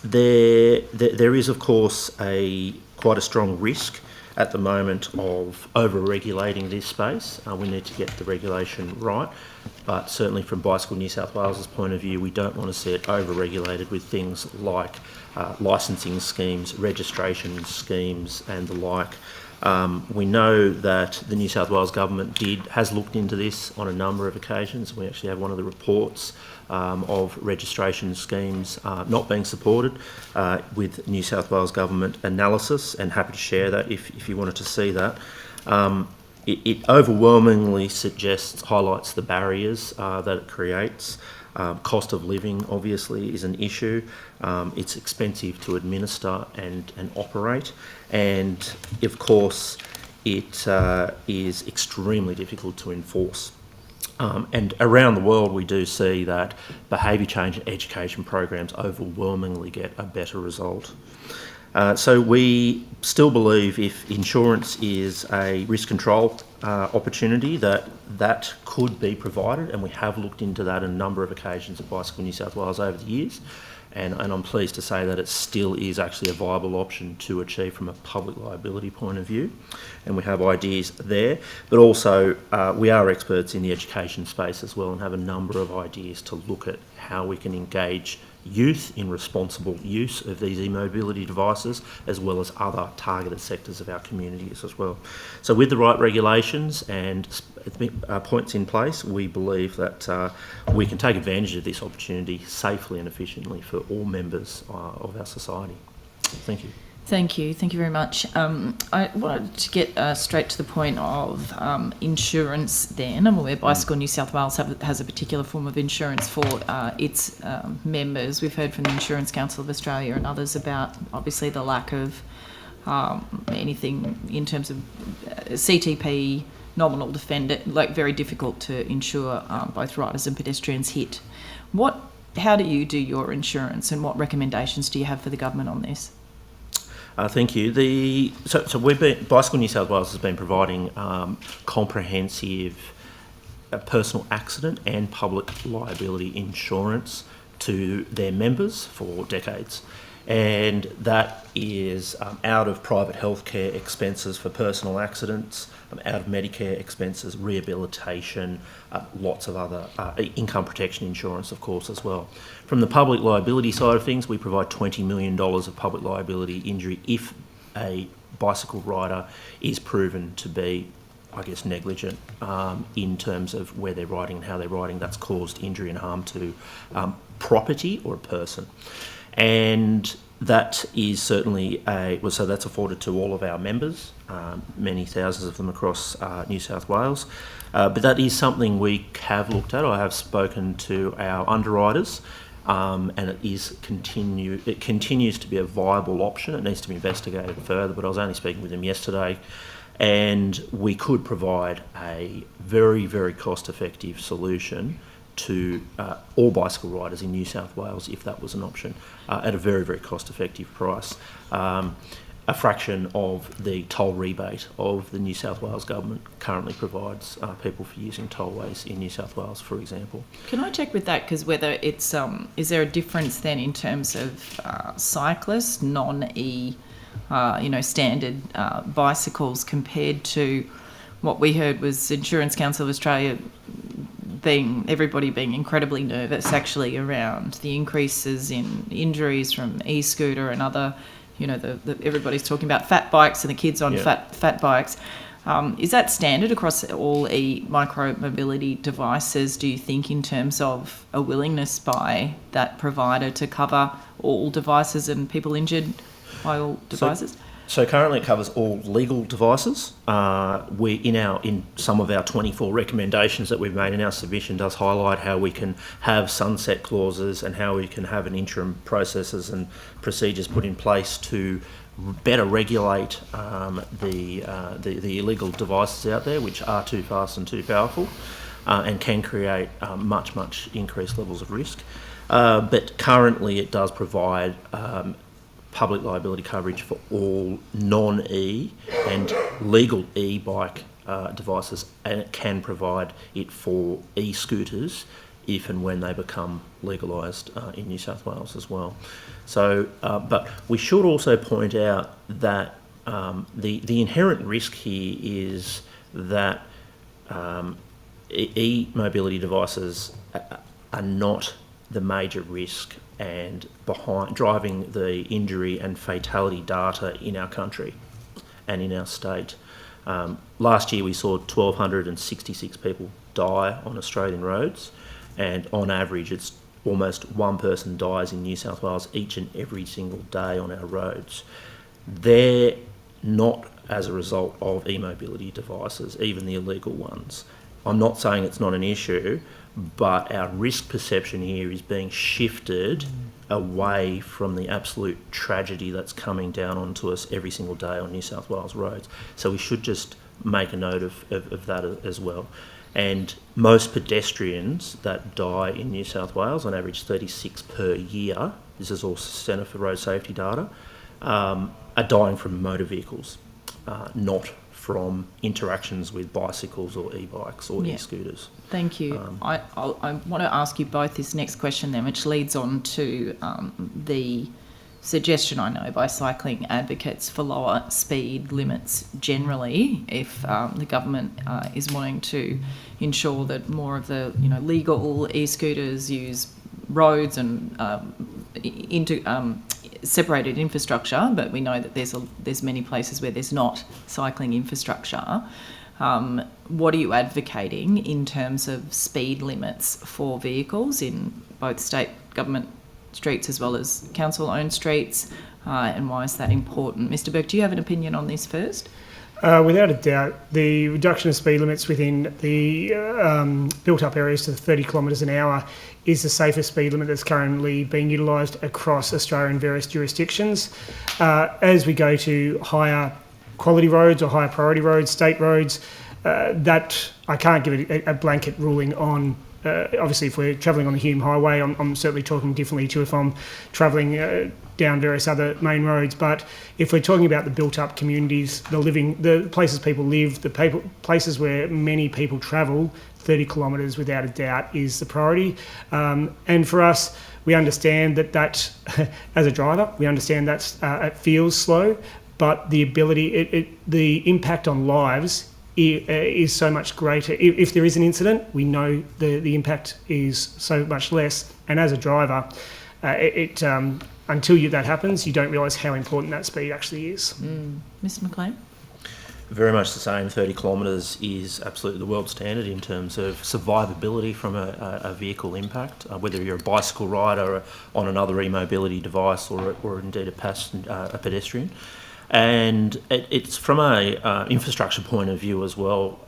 There is, of course, quite a strong risk at the moment of over-regulating this space. We need to get the regulation right, but certainly from Bicycle New South Wales' point of view, we don't want to see it over-regulated with things like licensing schemes, registration schemes and the like. We know that the New South Wales government has looked into this on a number of occasions. We actually have one of the reports of registration schemes not being supported with New South Wales government analysis, and happy to share that if you wanted to see that. It overwhelmingly highlights the barriers that it creates. Cost of living obviously is an issue. It's expensive to administer and operate, and of course it is extremely difficult to enforce. And around the world we do see that behaviour change and education programs overwhelmingly get a better result. So we still believe if insurance is a risk control opportunity that could be provided, and we have looked into that on a number of occasions at Bicycle New South Wales over the years, and I'm pleased to say that it still is actually a viable option to achieve from a public liability point of view, and we have ideas there. But also we are experts in the education space as well, and have a number of ideas to look at how we can engage youth in responsible use of these e-mobility devices, as well as other targeted sectors of our communities as well. So with the right regulations and points in place, we believe that we can take advantage of this opportunity safely and efficiently for all members of our society. Thank you. Thank you very much. I wanted to get straight to the point of insurance then. I'm aware Bicycle New South Wales has a particular form of insurance for its members. We've heard from the Insurance Council of Australia and others about obviously the lack of anything in terms of CTP, nominal defender, like very difficult to insure both riders and pedestrians hit. How do you do your insurance, and what recommendations do you have for the government on this? Thank you. Bicycle New South Wales has been providing comprehensive personal accident and public liability insurance to their members for decades, and that is out of private healthcare expenses for personal accidents, out of Medicare expenses, rehabilitation, lots of other income protection insurance, of course, as well. From the public liability side of things, we provide $20 million of public liability injury if a bicycle rider is proven to be, I guess, negligent in terms of where they're riding and how they're riding. That's caused injury and harm to property or a person. And that is certainly so that's afforded to all of our members, many thousands of them across New South Wales. But that is something we have looked at. I have spoken to our underwriters, and it continues to be a viable option. It needs to be investigated further, but I was only speaking with them yesterday, and we could provide a very, very cost-effective solution to all bicycle riders in New South Wales if that was an option, at a very, very cost-effective price. A fraction of the toll rebate of the New South Wales government currently provides people for using tollways in New South Wales, for example. Can I check with that, because whether it's is there a difference then in terms of cyclists, non-e, standard bicycles compared to what we heard was Insurance Council of Australia everybody being incredibly nervous actually around the increases in injuries from e-scooter and other, everybody's talking about fat bikes and the kids on fat bikes. Is that standard across all micro mobility devices, do you think, in terms of a willingness by that provider to cover all devices and people injured by all devices? So currently it covers all legal devices. In some of our 24 recommendations that we've made in our submission does highlight how we can have sunset clauses and how we can have an interim processes and procedures put in place to better regulate the illegal devices out there, which are too fast and too powerful, and can create much increased levels of risk. But currently it does provide public liability coverage for all non-e and legal e-bike devices, and it can provide it for e-scooters if and when they become legalised in New South Wales as well. So, but we should also point out that the inherent risk here is that e-mobility devices are not the major risk and behind driving the injury and fatality data in our country. and in our state. Last year we saw 1,266 people die on Australian roads, and on average it's almost one person dies in New South Wales each and every single day on our roads. They're not as a result of e-mobility devices, even the illegal ones. I'm not saying it's not an issue, but our risk perception here is being shifted away from the absolute tragedy that's coming down onto us every single day on New South Wales roads. So we should just make a note of that as well. And most pedestrians that die in New South Wales, on average 36 per year, this is all Centre for Road Safety data, are dying from motor vehicles, not from interactions with bicycles or e-bikes or e-scooters. Thank you. I want to ask you both this next question then, which leads on to the suggestion, I know, by cycling advocates for lower speed limits generally, if the government is wanting to ensure that more of the legal e-scooters use roads and separated infrastructure, but we know that there's many places where there's not cycling infrastructure. What are you advocating in terms of speed limits for vehicles in both state government streets as well as council-owned streets, and why is that important? Mr. Burke, do you have an opinion on this first? Without a doubt, the reduction of speed limits within the built-up areas to 30 kilometres an hour is the safest speed limit that's currently being utilised across Australia in various jurisdictions. As we go to higher quality roads or higher priority roads, state roads, that I can't give a blanket ruling on. Obviously, if we're travelling on the Hume Highway, I'm certainly talking differently to if I'm travelling down various other main roads. But if we're talking about the built-up communities, the places people live, the places where many people travel, 30 kilometres without a doubt is the priority. And for us, we understand that as a driver, we understand that it feels slow, but the ability, the impact on lives is so much greater. If there is an incident, we know the impact is so much less. And as a driver, until that happens, you don't realise how important that speed actually is. Mr. McLean? Very much the same. 30 kilometres is absolutely the world standard in terms of survivability from a vehicle impact, whether you're a bicycle rider or on another e-mobility device or indeed a pedestrian. And it's from a infrastructure point of view as well,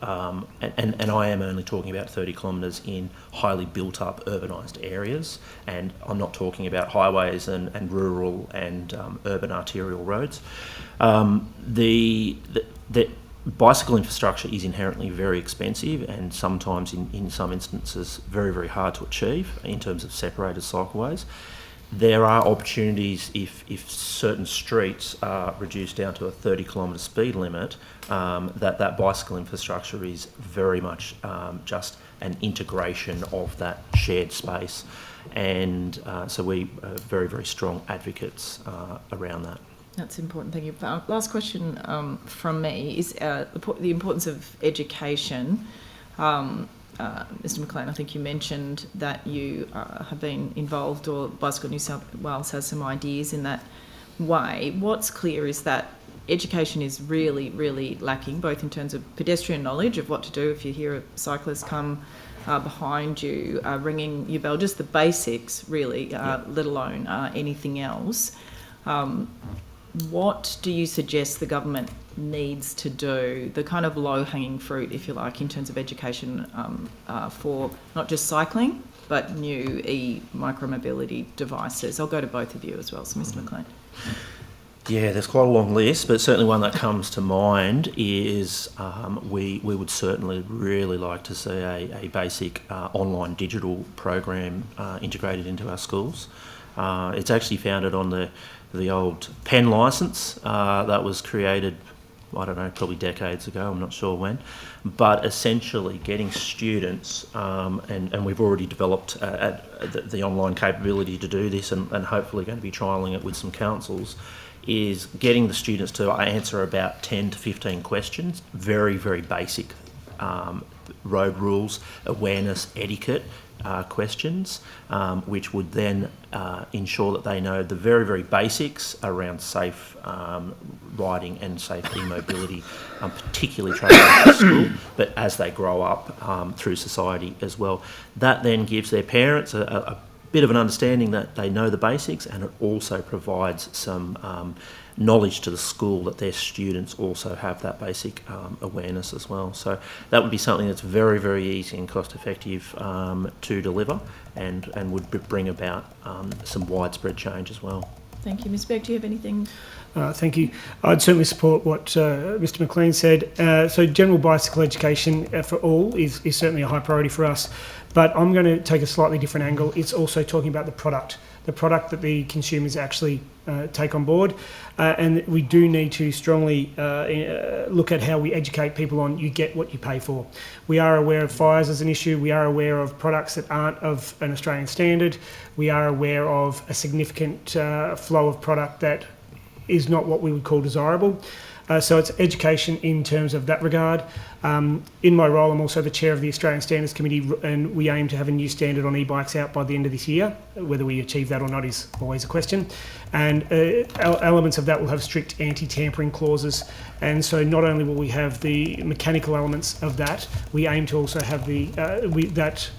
and I am only talking about 30 kilometres in highly built-up urbanised areas, and I'm not talking about highways and rural and urban arterial roads. The bicycle infrastructure is inherently very expensive and sometimes in some instances very, very hard to achieve in terms of separated cycleways. There are opportunities if certain streets are reduced down to a 30 kilometre speed limit, that bicycle infrastructure is very much just an integration of that shared space. And so we are very, very strong advocates around that. That's important, thank you. Last question from me is the importance of education. Mr. McLean, I think you mentioned that you have been involved, or Bicycle New South Wales has some ideas in that way. What's clear is that education is really, really lacking, both in terms of pedestrian knowledge of what to do if you hear a cyclist come behind you, ringing your bell, just the basics really, let alone anything else. What do you suggest the government needs to do, the kind of low-hanging fruit, if you like, in terms of education for not just cycling, but new micromobility devices? I'll go to both of you as well, so Mr. McLean. Yeah, there's quite a long list, but certainly one that comes to mind is we would certainly really like to see a basic online digital program integrated into our schools. It's actually founded on the old pen licence that was created, I don't know, probably decades ago, I'm not sure when, but essentially getting students, and we've already developed the online capability to do this and hopefully going to be trialling it with some councils, is getting the students to answer about 10 to 15 questions, very, very basic road rules, awareness, etiquette, questions, which would then ensure that they know the very, very basics around safe riding and safe e-mobility, particularly trained at school, but as they grow up through society as well. That then gives their parents a bit of an understanding that they know the basics, and it also provides some knowledge to the school that their students also have that basic awareness as well. So that would be something that's very, very easy and cost effective to deliver, and would bring about some widespread change as well. Thank you. Ms Berg, do you have anything? Thank you. I'd certainly support what Mr McLean said. So general bicycle education for all is certainly a high priority for us, but I'm going to take a slightly different angle. It's also talking about the product that the consumers actually take on board, and we do need to strongly look at how we educate people on you get what you pay for. We are aware of fires as an issue. We are aware of products that aren't of an Australian standard. We are aware of a significant flow of product that is not what we would call desirable. So it's education in terms of that regard. In my role, I'm also the chair of the Australian Standards Committee, and we aim to have a new standard on e-bikes out by the end of this year. Whether we achieve that or not is always a question. And elements of that will have strict anti-tampering clauses. And so not only will we have the mechanical elements of that, we aim to also have that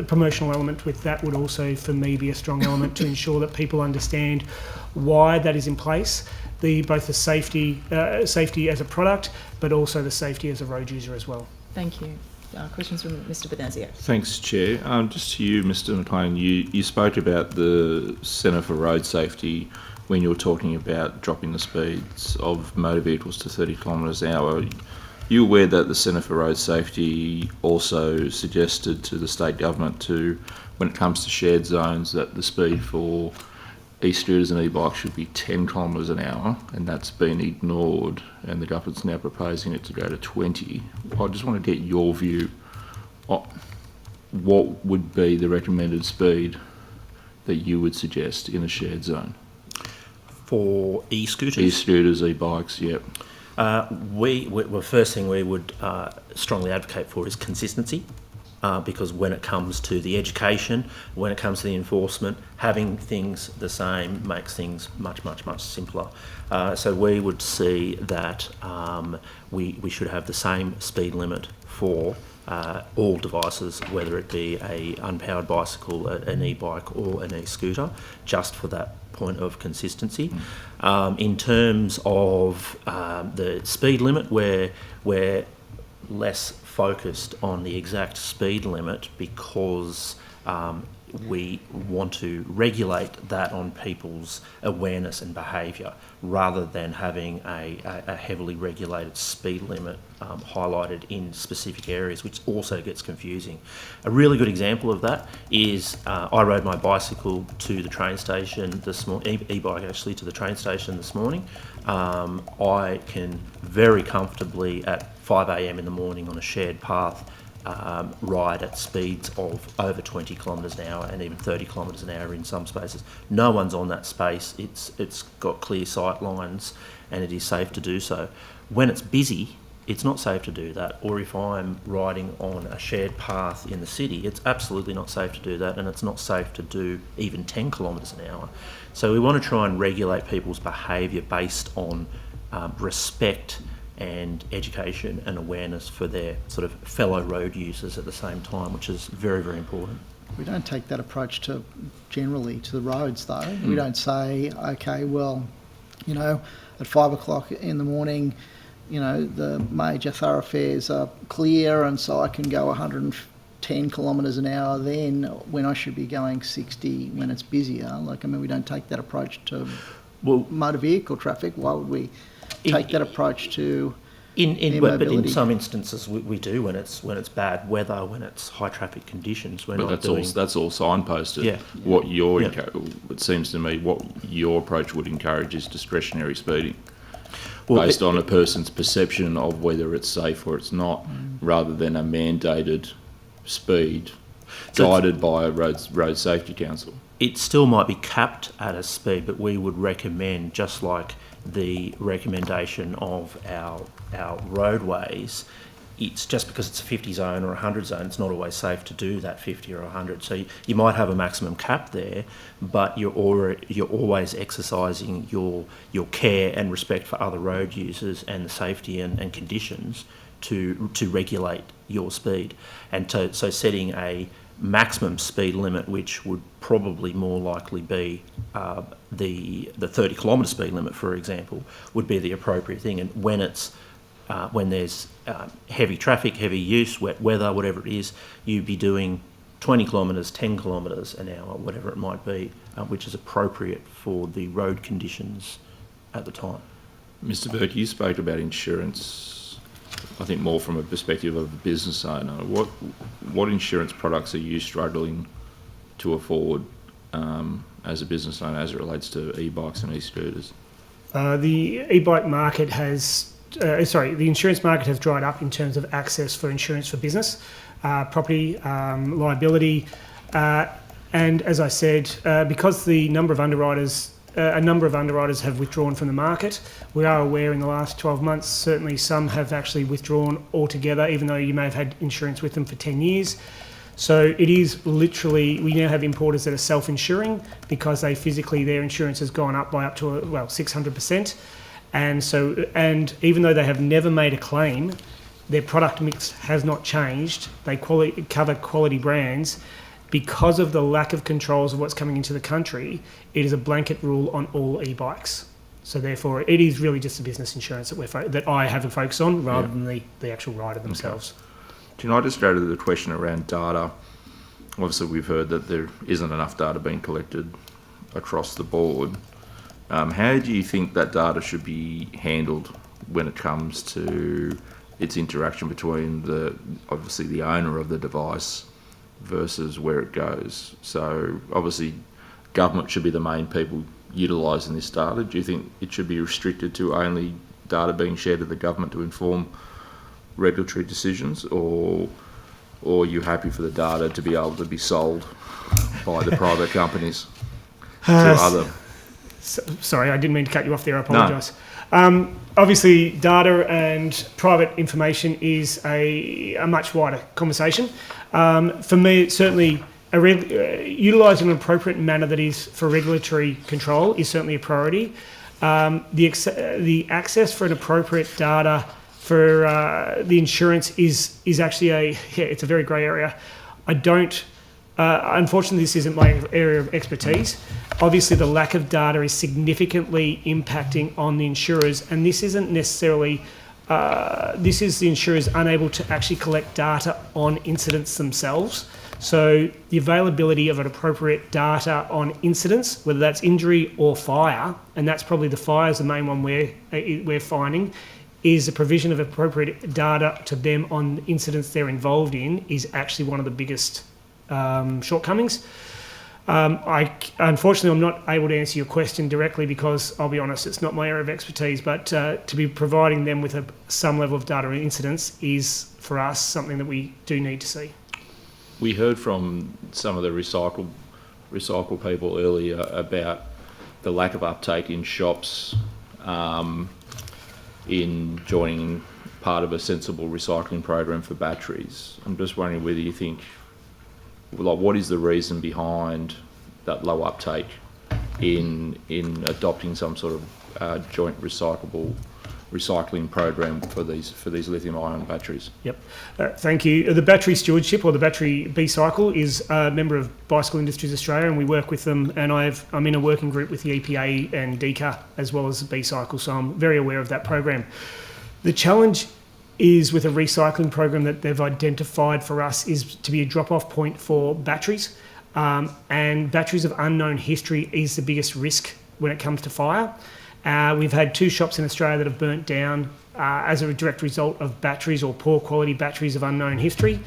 promotional element with that would also, for me, be a strong element to ensure that people understand why that is in place. Both the safety as a product, but also the safety as a road user as well. Thank you. Questions from Mr Benazia. Thanks, Chair. Just to you, Mr McLean, you spoke about the Centre for Road Safety when you were talking about dropping the speeds of motor vehicles to 30 kilometres an hour. You aware that the Centre for Road Safety also suggested to the state government to, when it comes to shared zones, that the speed for e-scooters and e-bikes should be 10 kilometres an hour, and that's been ignored, and the government's now proposing it to go to 20. I just want to get your view on what would be the recommended speed that you would suggest in a shared zone? For e-scooters? E-scooters, e-bikes, yep. Well, first thing we would strongly advocate for is consistency. Because when it comes to the education, when it comes to the enforcement, having things the same makes things much, much, much simpler. So we would see that we should have the same speed limit for all devices, whether it be a unpowered bicycle, an e-bike or an e-scooter, just for that point of consistency. In terms of the speed limit, we're less focused on the exact speed limit because we want to regulate that on people's awareness and behaviour rather than having a heavily regulated speed limit highlighted in specific areas, which also gets confusing. A really good example of that is I rode my bicycle to the train station this morning, e-bike actually, to the train station this morning. I can very comfortably at 5 a.m. in the morning on a shared path ride at speeds of over 20 kilometres an hour and even 30 kilometres an hour in some spaces. No one's on that space. It's got clear sight lines and it is safe to do so. When it's busy, it's not safe to do that. Or if I'm riding on a shared path in the city, it's absolutely not safe to do that, and it's not safe to do even 10 kilometres an hour. So we want to try and regulate people's behaviour based on respect and education and awareness for their sort of fellow road users at the same time, which is very, very important. We don't take that approach generally to the roads though. We don't say, okay, well, at 5 o'clock in the morning, the major thoroughfares are clear and so I can go 110 kilometres an hour then when I should be going 60 when it's busier. We don't take that approach to motor vehicle traffic. Why would we take that approach to but in some instances we do when it's bad weather, when it's high traffic conditions. That's all signposted. Yeah. What it seems to me, what your approach would encourage is discretionary speeding, based on a person's perception of whether it's safe or it's not, rather than a mandated speed guided by a road safety council. It still might be capped at a speed, but we would recommend, just like the recommendation of our roadways, it's just because it's a 50 zone or a 100 zone, it's not always safe to do that 50 or 100. So you might have a maximum cap there, but you're always exercising your care and respect for other road users and the safety and conditions to regulate your speed. And so setting a maximum speed limit, which would probably more likely be the 30 kilometre speed limit, for example, would be the appropriate thing. And when there's heavy traffic, heavy use, wet weather, whatever it is, you'd be doing 20 kilometres, 10 kilometres an hour, whatever it might be, which is appropriate for the road conditions at the time. Mr. Burke, you spoke about insurance, I think more from a perspective of a business owner. What insurance products are you struggling to afford as a business owner as it relates to e-bikes and e-scooters? The e-bike market the insurance market has dried up in terms of access for insurance for business, property, liability, and as I said, because a number of underwriters have withdrawn from the market. We are aware in the last 12 months, certainly some have actually withdrawn altogether, even though you may have had insurance with them for 10 years. So it is literally, we now have importers that are self-insuring because their insurance has gone up by up to 600%. And even though they have never made a claim, their product mix has not changed. They cover quality brands. Because of the lack of controls of what's coming into the country, it is a blanket rule on all e-bikes. So therefore, it is really just a business insurance that I have a focus on rather than the actual rider themselves. Okay. Can I just go to the question around data? Obviously, we've heard that there isn't enough data being collected across the board. How do you think that data should be handled when it comes to its interaction between obviously the owner of the device versus where it goes? So obviously government should be the main people utilising this data. Do you think it should be restricted to only data being shared with the government to inform regulatory decisions, or are you happy for the data to be able to be sold by the private companies to other... Sorry, I didn't mean to cut you off there. I apologise. No. Obviously, data and private information is a much wider conversation. For me, it's certainly utilising an appropriate manner that is for regulatory control is certainly a priority. The access for an appropriate data for the insurance is actually it's a very grey area. Unfortunately, this isn't my area of expertise. Obviously, the lack of data is significantly impacting on the insurers, and this isn't necessarily, this is the insurers unable to actually collect data on incidents themselves. So the availability of an appropriate data on incidents, whether that's injury or fire, and that's probably the fire is the main one we're finding, is the provision of appropriate data to them on incidents they're involved in is actually one of the biggest shortcomings. Unfortunately, I'm not able to answer your question directly because, I'll be honest, it's not my area of expertise, but to be providing them with some level of data on incidents is, for us, something that we do need to see. We heard from some of the recycle people earlier about the lack of uptake in shops in joining part of a sensible recycling program for batteries. I'm just wondering whether you think, what is the reason behind that low uptake in adopting some sort of joint recycling program for these lithium-ion batteries? Yep, thank you. The Battery Stewardship, or the Battery B-Cycle, is a member of Bicycle Industries Australia, and we work with them. And I'm in a working group with the EPA and DECA as well as the B-Cycle, so I'm very aware of that program. The challenge is with a recycling program that they've identified for us is to be a drop-off point for batteries, and batteries of unknown history is the biggest risk when it comes to fire. We've had 2 shops in Australia that have burnt down as a direct result of batteries or poor quality batteries of unknown history.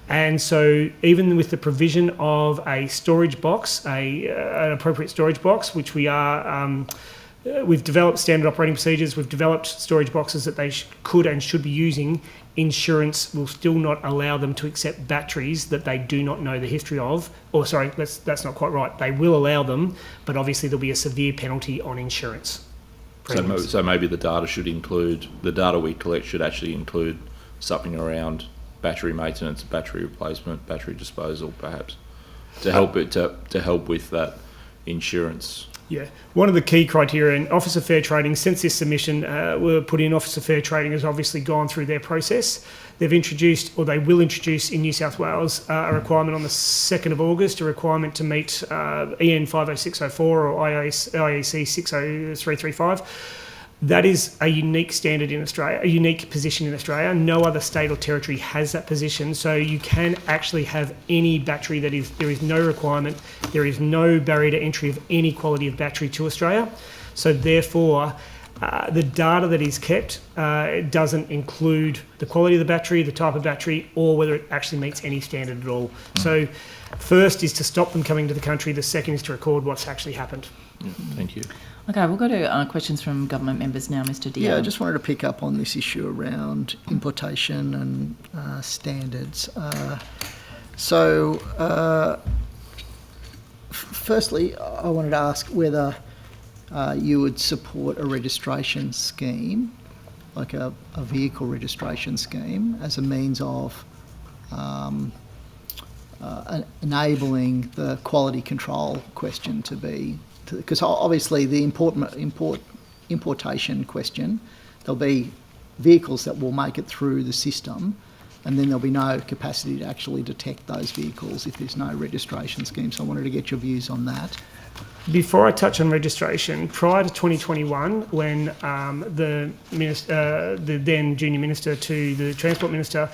And so even with the provision of a storage box, an appropriate storage box, which we've developed standard operating procedures, we've developed storage boxes that they could and should be using, insurance will still not allow them to accept batteries that they do not know the history of. Or sorry, that's not quite right. They will allow them, but obviously there'll be a severe penalty on insurance. So maybe the data we collect should actually include something around battery maintenance, battery replacement, battery disposal, perhaps, to help with that insurance. Yeah, one of the key criteria in Office of Fair Trading, since this submission were put in, Office of Fair Trading has obviously gone through their process. They've introduced, or they will introduce in New South Wales, a requirement on the 2nd of August, a requirement to meet EN 50604 or IEC 60335. That is a unique standard in Australia, a unique position in Australia. No other state or territory has that position. So you can actually have any battery there is no requirement, there is no barrier to entry of any quality of battery to Australia. So therefore, the data that is kept doesn't include the quality of the battery, the type of battery, or whether it actually meets any standard at all. So first is to stop them coming to the country. The second is to record what's actually happened. Yeah, thank you. Okay, we'll go to questions from government members now, Mr. Dion. Yeah, I just wanted to pick up on this issue around importation and standards. Firstly, I wanted to ask whether you would support a registration scheme, like a vehicle registration scheme, as a means of enabling the quality control question to be, because obviously the importation question, there'll be vehicles that will make it through the system, and then there'll be no capacity to actually detect those vehicles if there's no registration scheme. So I wanted to get your views on that. Before I touch on registration, prior to 2021, when the then junior minister to the Transport Minister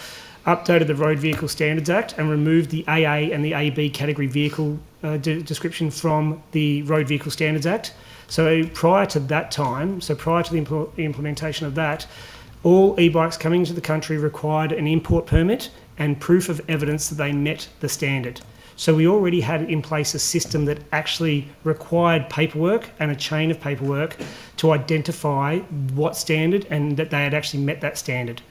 updated the Road Vehicle Standards Act and removed the AA and the AB category vehicle description from the Road Vehicle Standards Act. So prior to that time, so prior to the implementation of that, all e-bikes coming into the country required an import permit and proof of evidence that they met the standard. So we already had in place a system that actually required paperwork and a chain of paperwork to identify what standard and that they had actually met that standard.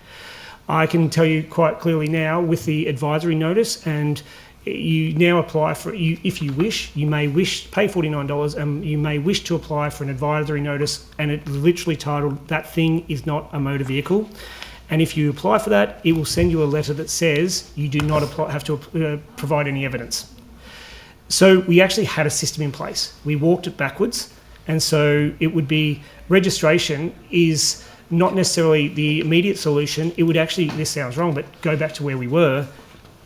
I can tell you quite clearly now with the advisory notice, and you now apply for, if you wish, you may wish, pay $49 and you may wish to apply for an advisory notice, and it's literally titled, "That thing is not a motor vehicle." And if you apply for that, it will send you a letter that says you do not have to provide any evidence. So we actually had a system in place. We walked it backwards. And so it would be, registration is not necessarily the immediate solution. It would actually, this sounds wrong, but go back to where we were,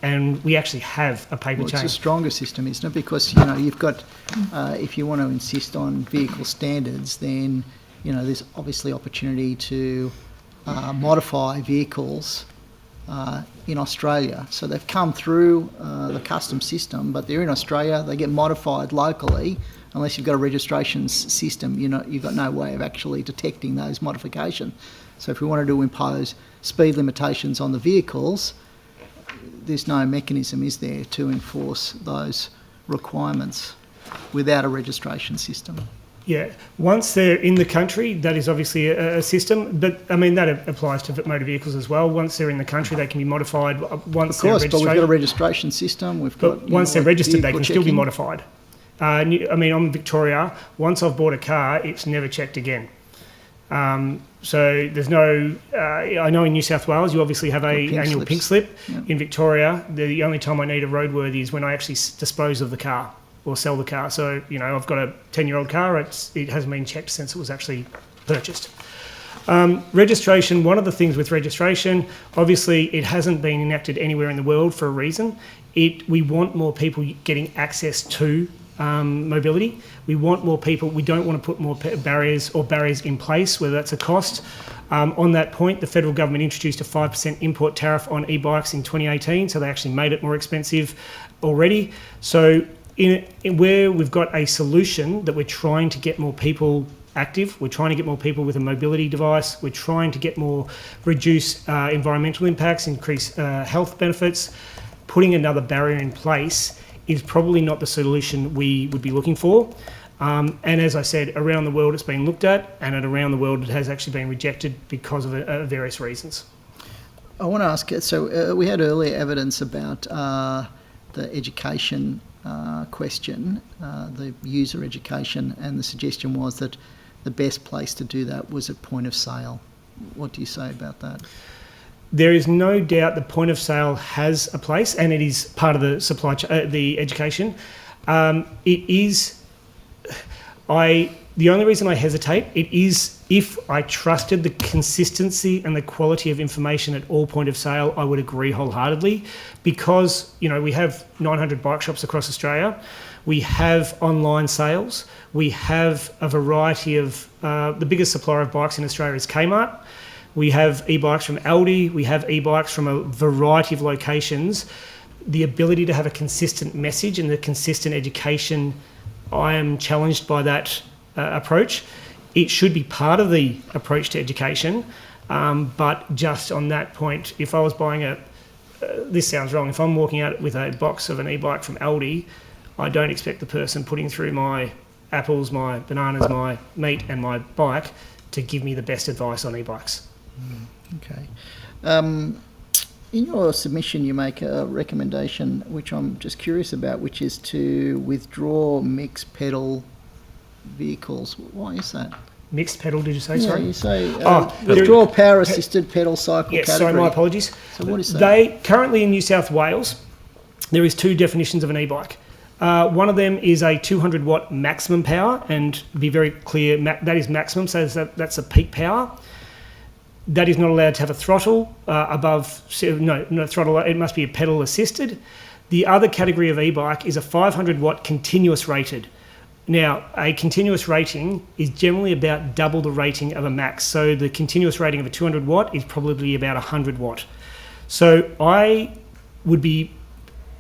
and we actually have a paper chain. It's a stronger system, isn't it? Because, you know, you've got, if you want to insist on vehicle standards, then, you know, there's obviously opportunity to modify vehicles in Australia. So they've come through the customs system, but they're in Australia, they get modified locally. Unless you've got a registration system, you know, you've got no way of actually detecting those modifications. So if we wanted to impose speed limitations on the vehicles, there's no mechanism, is there, to enforce those requirements without a registration system? Yeah, once they're in the country, that is obviously a system, but I mean that applies to motor vehicles as well. Once they're in the country, they can be modified. Once of course, but we've got a registration system. We've got, once they're registered, they can still be modified. I mean, I'm in Victoria. Once I've bought a car, it's never checked again. So there's no. I know in New South Wales, you obviously have a annual pink slip. Yep. In Victoria, the only time I need a roadworthy is when I actually dispose of the car or sell the car. So, you know, I've got a 10-year-old car. It hasn't been checked since it was actually purchased. Registration, one of the things with registration, obviously it hasn't been enacted anywhere in the world for a reason. We want more people getting access to mobility. We want more people. We don't want to put more barriers in place, whether that's a cost. On that point, the federal government introduced a 5% import tariff on e-bikes in 2018, so they actually made it more expensive already. So in where we've got a solution that we're trying to get more people active, we're trying to get more people with a mobility device, we're trying to get more, reduce environmental impacts, increase health benefits, putting another barrier in place is probably not the solution we would be looking for. And as I said, around the world it's been looked at, and around the world it has actually been rejected because of various reasons. I want to ask, so we had earlier evidence about the education question, the user education, and the suggestion was that the best place to do that was at point of sale. What do you say about that? there is no doubt the point of sale has a place, and it is part of the supply the education. It is. The only reason I hesitate, it is if I trusted the consistency and the quality of information at all point of sale, I would agree wholeheartedly, because, you know, we have 900 bike shops across Australia. We have online sales. We have a variety of, the biggest supplier of bikes in Australia is Kmart. We have e-bikes from Aldi. We have e-bikes from a variety of locations. The ability to have a consistent message and the consistent education, I am challenged by that approach. It should be part of the approach to education, but just on that point, if I was buying this sounds wrong, if I'm walking out with a box of an e-bike from Aldi, I don't expect the person putting through my apples, my bananas, my meat and my bike to give me the best advice on e-bikes. Okay. In your submission, you make a recommendation, which I'm just curious about, which is to withdraw mixed pedal vehicles. Why is that? Mixed pedal, did you say? Yeah, sorry? you say withdraw power-assisted pedal cycle yes, category. sorry, my apologies. So what is that? They currently in New South Wales, there is two definitions of an e-bike. One of them is a 200 watt maximum power, and to be very clear, that is maximum, so that's a peak power. That is not allowed to have a throttle above, no throttle, it must be a pedal assisted. The other category of e-bike is a 500 watt continuous rated. Now, a continuous rating is generally about double the rating of a max. So the continuous rating of a 200 watt is probably about 100 watt. So I would be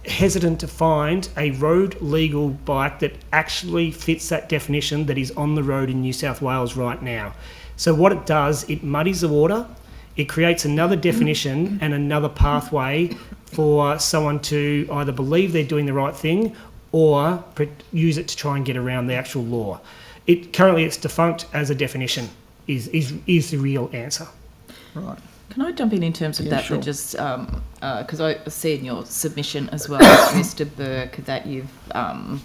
hesitant to find a road legal bike that actually fits that definition that is on the road in New South Wales right now. So what it does, it muddies the water, it creates another definition and another pathway for someone to either believe they're doing the right thing or use it to try and get around the actual law. Currently it's defunct as a definition, is the real answer. Right. Can I jump in terms of that? Sure. Just because I see in your submission as well, Mr. Burke, that you've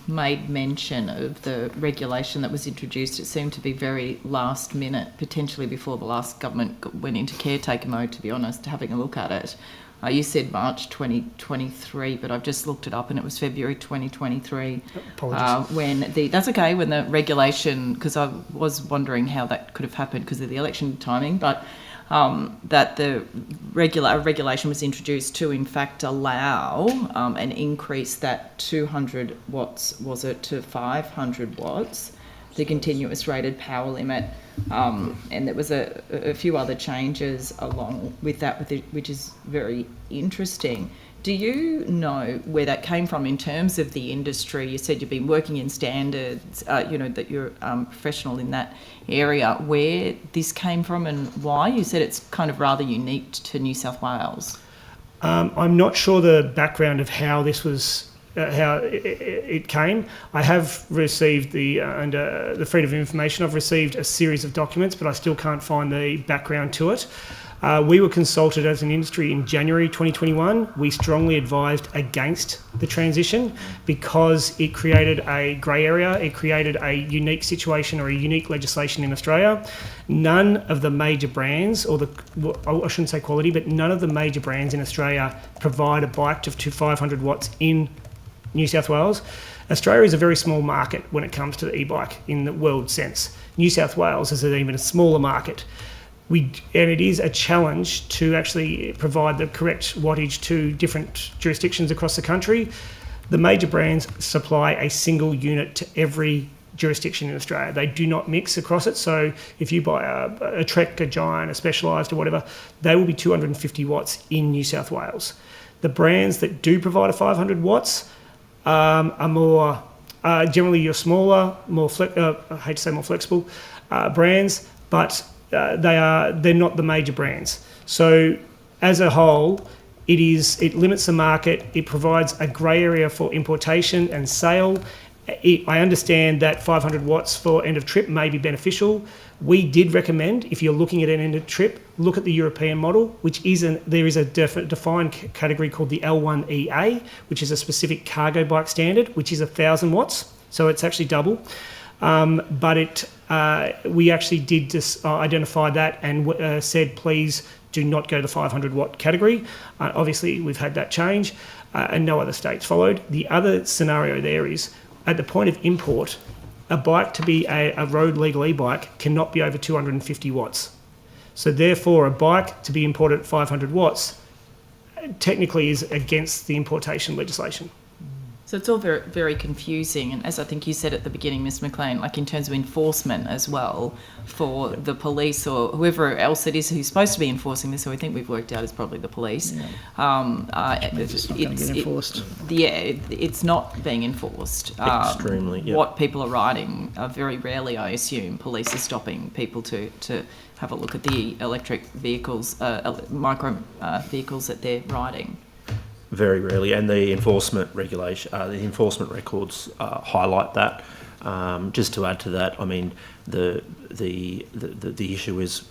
made mention of the regulation that was introduced. It seemed to be very last minute, potentially before the last government went into caretaker mode, to be honest, having a look at it. You said March 2023, but I've just looked it up and it was February 2023. Apologies. That's okay, when the regulation, because I was wondering how that could have happened because of the election timing, but that the regulation was introduced to in fact allow and increase that 200 watts, was it, to 500 watts, the continuous rated power limit, and there was a few other changes along with that, which is very interesting. Do you know where that came from in terms of the industry? You said you've been working in standards, that you're professional in that area, where this came from and why? You said it's kind of rather unique to New South Wales. I'm not sure the background of how this was, how it came. I have received under the Freedom of Information, I've received a series of documents, but I still can't find the background to it. We were consulted as an industry in January 2021. We strongly advised against the transition because it created a grey area. It created a unique situation or a unique legislation in Australia. None of the major brands, I shouldn't say quality, but none of the major brands in Australia provide a bike to 500 watts in New South Wales. Australia is a very small market when it comes to the e-bike in the world sense. New South Wales is even a smaller market. And it is a challenge to actually provide the correct wattage to different jurisdictions across the country. The major brands supply a single unit to every jurisdiction in Australia. They do not mix across it. So if you buy a Trek, a Giant, a Specialised or whatever, they will be 250 watts in New South Wales. The brands that do provide a 500 watts are more, generally your smaller, more flexible brands, but they're not the major brands. So as a whole, it limits the market. It provides a grey area for importation and sale. I understand that 500 watts for end of trip may be beneficial. We did recommend, if you're looking at an end of trip, look at the European model, which there is a defined category called the L1EA, which is a specific cargo bike standard, which is 1,000 watts. So it's actually double. But we actually did identify that and said, please do not go to the 500 watt category. Obviously, we've had that change and no other states followed. The other scenario there is at the point of import, a bike to be a road legal e-bike cannot be over 250 watts. So therefore, a bike to be imported at 500 watts technically is against the importation legislation. So it's all very, very confusing, and as I think you said at the beginning, Ms McLean, like in terms of enforcement as well for the police or whoever else it is who's supposed to be enforcing this, who I think we've worked out is probably the police. It's not going to get enforced. It's not being enforced. Extremely, yeah. What people are riding, very rarely, I assume, police are stopping people to have a look at the electric vehicles, micro vehicles that they're riding. Very rarely, and the enforcement regulation, the enforcement records highlight that. Just to add to that, I mean, the issue is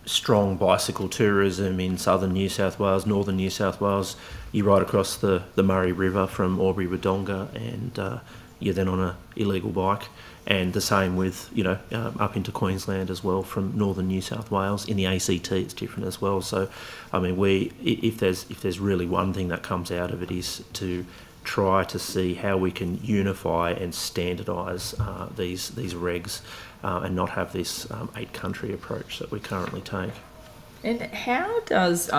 strong bicycle tourism in southern New South Wales, northern New South Wales. You ride across the Murray River from Albury-Wodonga, and you're then on an illegal bike. And the same with, up into Queensland as well from northern New South Wales. In the ACT, it's different as well. So, I mean, if there's really one thing that comes out of it is to try to see how we can unify and standardise these regs and not have this 8-country approach that we currently take. And how does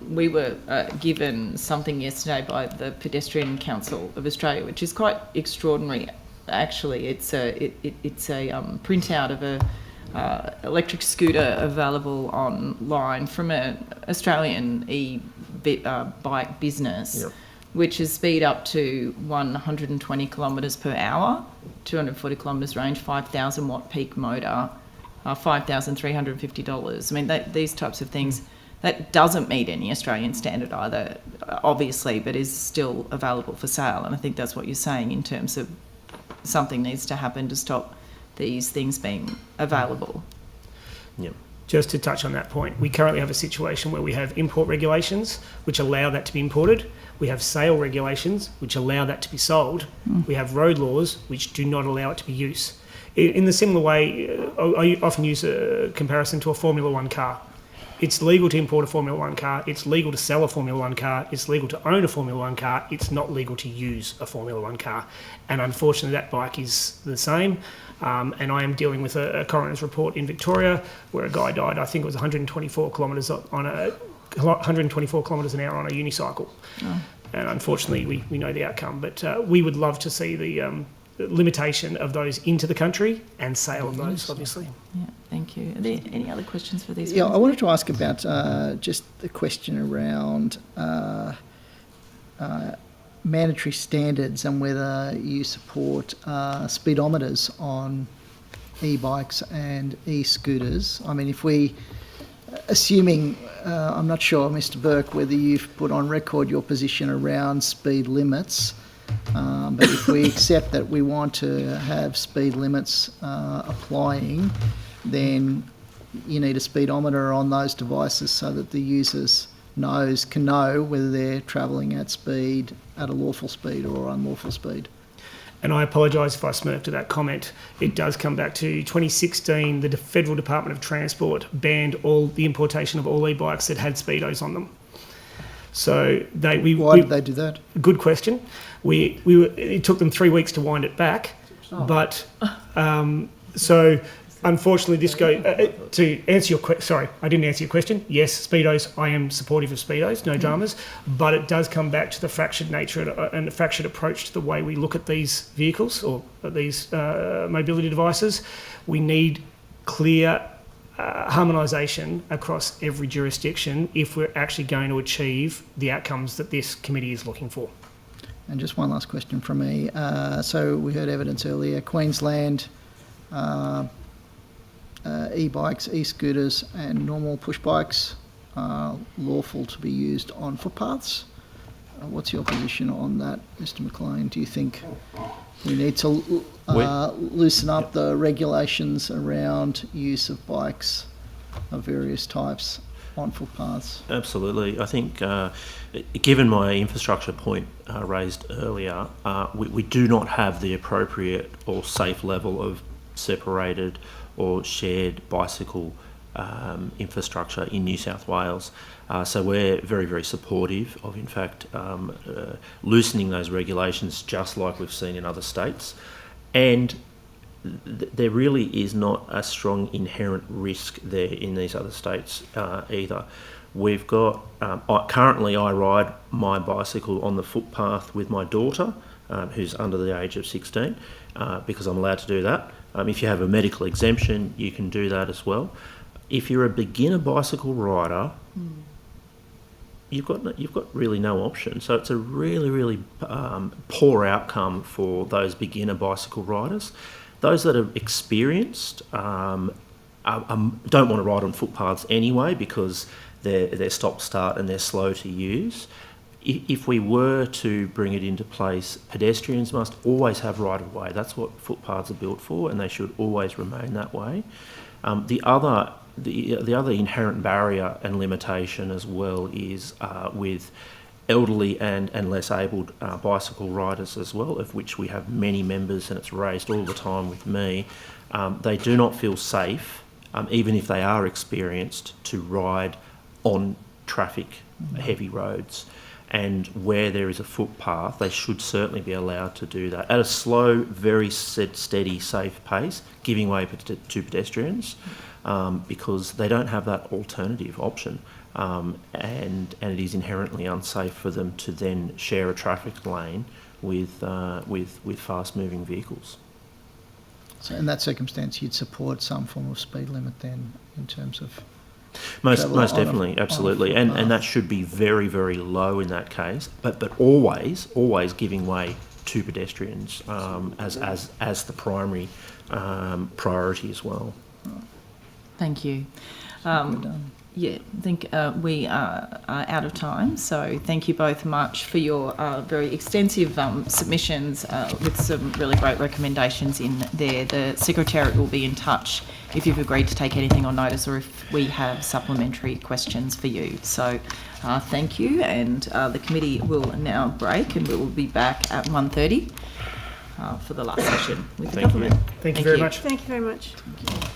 we were given something yesterday by the Pedestrian Council of Australia, which is quite extraordinary. Actually, it's a printout of a electric scooter available online from an Australian bike business, Yep. which is speed up to 120 kilometres per hour, 240 kilometres range, 5,000 watt peak motor, $5,350. I mean, these types of things. That doesn't meet any Australian standard either, obviously, but is still available for sale. And I think that's what you're saying in terms of something needs to happen to stop these things being available. Yep. Just to touch on that point, we currently have a situation where we have import regulations which allow that to be imported. We have sale regulations which allow that to be sold. We have road laws which do not allow it to be used. In the similar way, I often use a comparison to a Formula One car. It's legal to import a Formula One car, it's legal to sell a Formula One car, it's legal to own a Formula One car, it's not legal to use a Formula One car. And unfortunately that bike is the same. And I am dealing with a coroner's report in Victoria where a guy died, I think it was 124 kilometres an hour on a unicycle. Oh. And unfortunately we know the outcome, but we would love to see the limitation of those into the country and sale of those, obviously. Yeah, thank you. Are there any other questions for these? Yeah, I wanted to ask about just the question around mandatory standards and whether you support speedometers on e-bikes and e-scooters. I mean, if we, assuming, I'm not sure, Mr. Burke, whether you've put on record your position around speed limits, but if we accept that we want to have speed limits applying, then you need a speedometer on those devices so that the users can know whether they're travelling at a lawful speed or unlawful speed. And I apologise if I smirked at that comment. It does come back to 2016, the Federal Department of Transport banned the importation of all e-bikes that had speedos on them. So why did they do that? Good question. It took them 3 weeks to wind it back, but so unfortunately this goes to answer your question. Sorry, I didn't answer your question. Yes, speedos. I am supportive of speedos. No dramas, but it does come back to the fractured nature and the fractured approach to the way we look at these vehicles or these mobility devices. We need clear harmonisation across every jurisdiction if we're actually going to achieve the outcomes that this committee is looking for. And just one last question from me. So we heard evidence earlier, Queensland, e-bikes, e-scooters and normal push bikes are lawful to be used on footpaths. What's your position on that, Mr. McLean? Do you think we need to loosen up the regulations around use of bikes of various types on footpaths? Absolutely. I think, given my infrastructure point raised earlier, we do not have the appropriate or safe level of separated or shared bicycle infrastructure in New South Wales. So we're very, very supportive of, in fact, loosening those regulations just like we've seen in other states. And there really is not a strong inherent risk there in these other states either. We've got, currently I ride my bicycle on the footpath with my daughter, who's under the age of 16, because I'm allowed to do that. If you have a medical exemption, you can do that as well. If you're a beginner bicycle rider, you've got really no option. So it's a really, really poor outcome for those beginner bicycle riders. Those that are experienced don't want to ride on footpaths anyway because they're stop-start and they're slow to use. If we were to bring it into place, pedestrians must always have right-of-way. That's what footpaths are built for, and they should always remain that way. The other inherent barrier and limitation as well is with elderly and less abled bicycle riders as well, of which we have many members, and it's raised all the time with me. They do not feel safe, even if they are experienced, to ride on traffic, heavy roads. And where there is a footpath, they should certainly be allowed to do that at a slow, very steady, safe pace, giving way to pedestrians, because they don't have that alternative option. And it is inherently unsafe for them to then share a traffic lane with fast-moving vehicles. So in that circumstance, you'd support some form of speed limit then, in terms of most definitely, absolutely, and that should be very, very low in that case. But always giving way to pedestrians as the primary priority as well. Thank you. Yeah, I think we are out of time, so thank you both much for your very extensive submissions with some really great recommendations in there. The Secretariat will be in touch if you've agreed to take anything on notice or if we have supplementary questions for you. So thank you, and the committee will now break, and we will be back at 1:30 for the last session with the government. Thank you very much. Thank you very much. Thank you.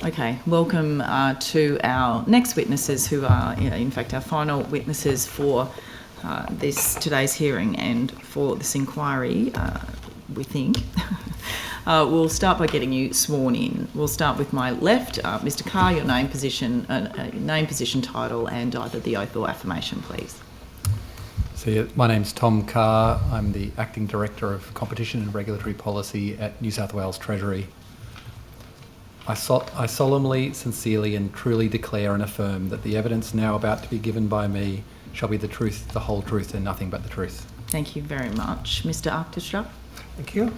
Okay, welcome to our next witnesses who are, in fact, our final witnesses for today's hearing and for this inquiry, we think. We'll start by getting you sworn in. We'll start with my left. Mr. Carr, your name, position, title, and either the oath or affirmation, please. So, my name's Tom Carr. I'm the Acting Director of Competition and Regulatory Policy at New South Wales Treasury. I solemnly, sincerely and truly declare and affirm that the evidence now about to be given by me shall be the truth, the whole truth and nothing but the truth. Thank you very much. Mr. Acterstrath. Thank you.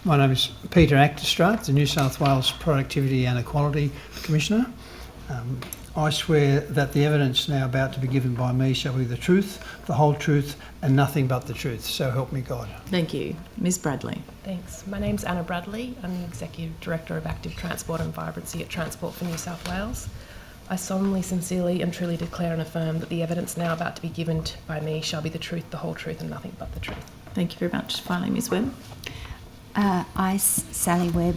My name is Peter Acterstrath, the New South Wales Productivity and Equality Commissioner. I swear that the evidence now about to be given by me shall be the truth, the whole truth and nothing but the truth. So help me God. Thank you. Ms. Bradley. Thanks. My name's Anna Bradley. I'm the Executive Director of Active Transport and Vibrancy at Transport for New South Wales. I solemnly, sincerely and truly declare and affirm that the evidence now about to be given by me shall be the truth, the whole truth and nothing but the truth. Thank you very much. Finally, Ms. Webb. I, Sally Webb,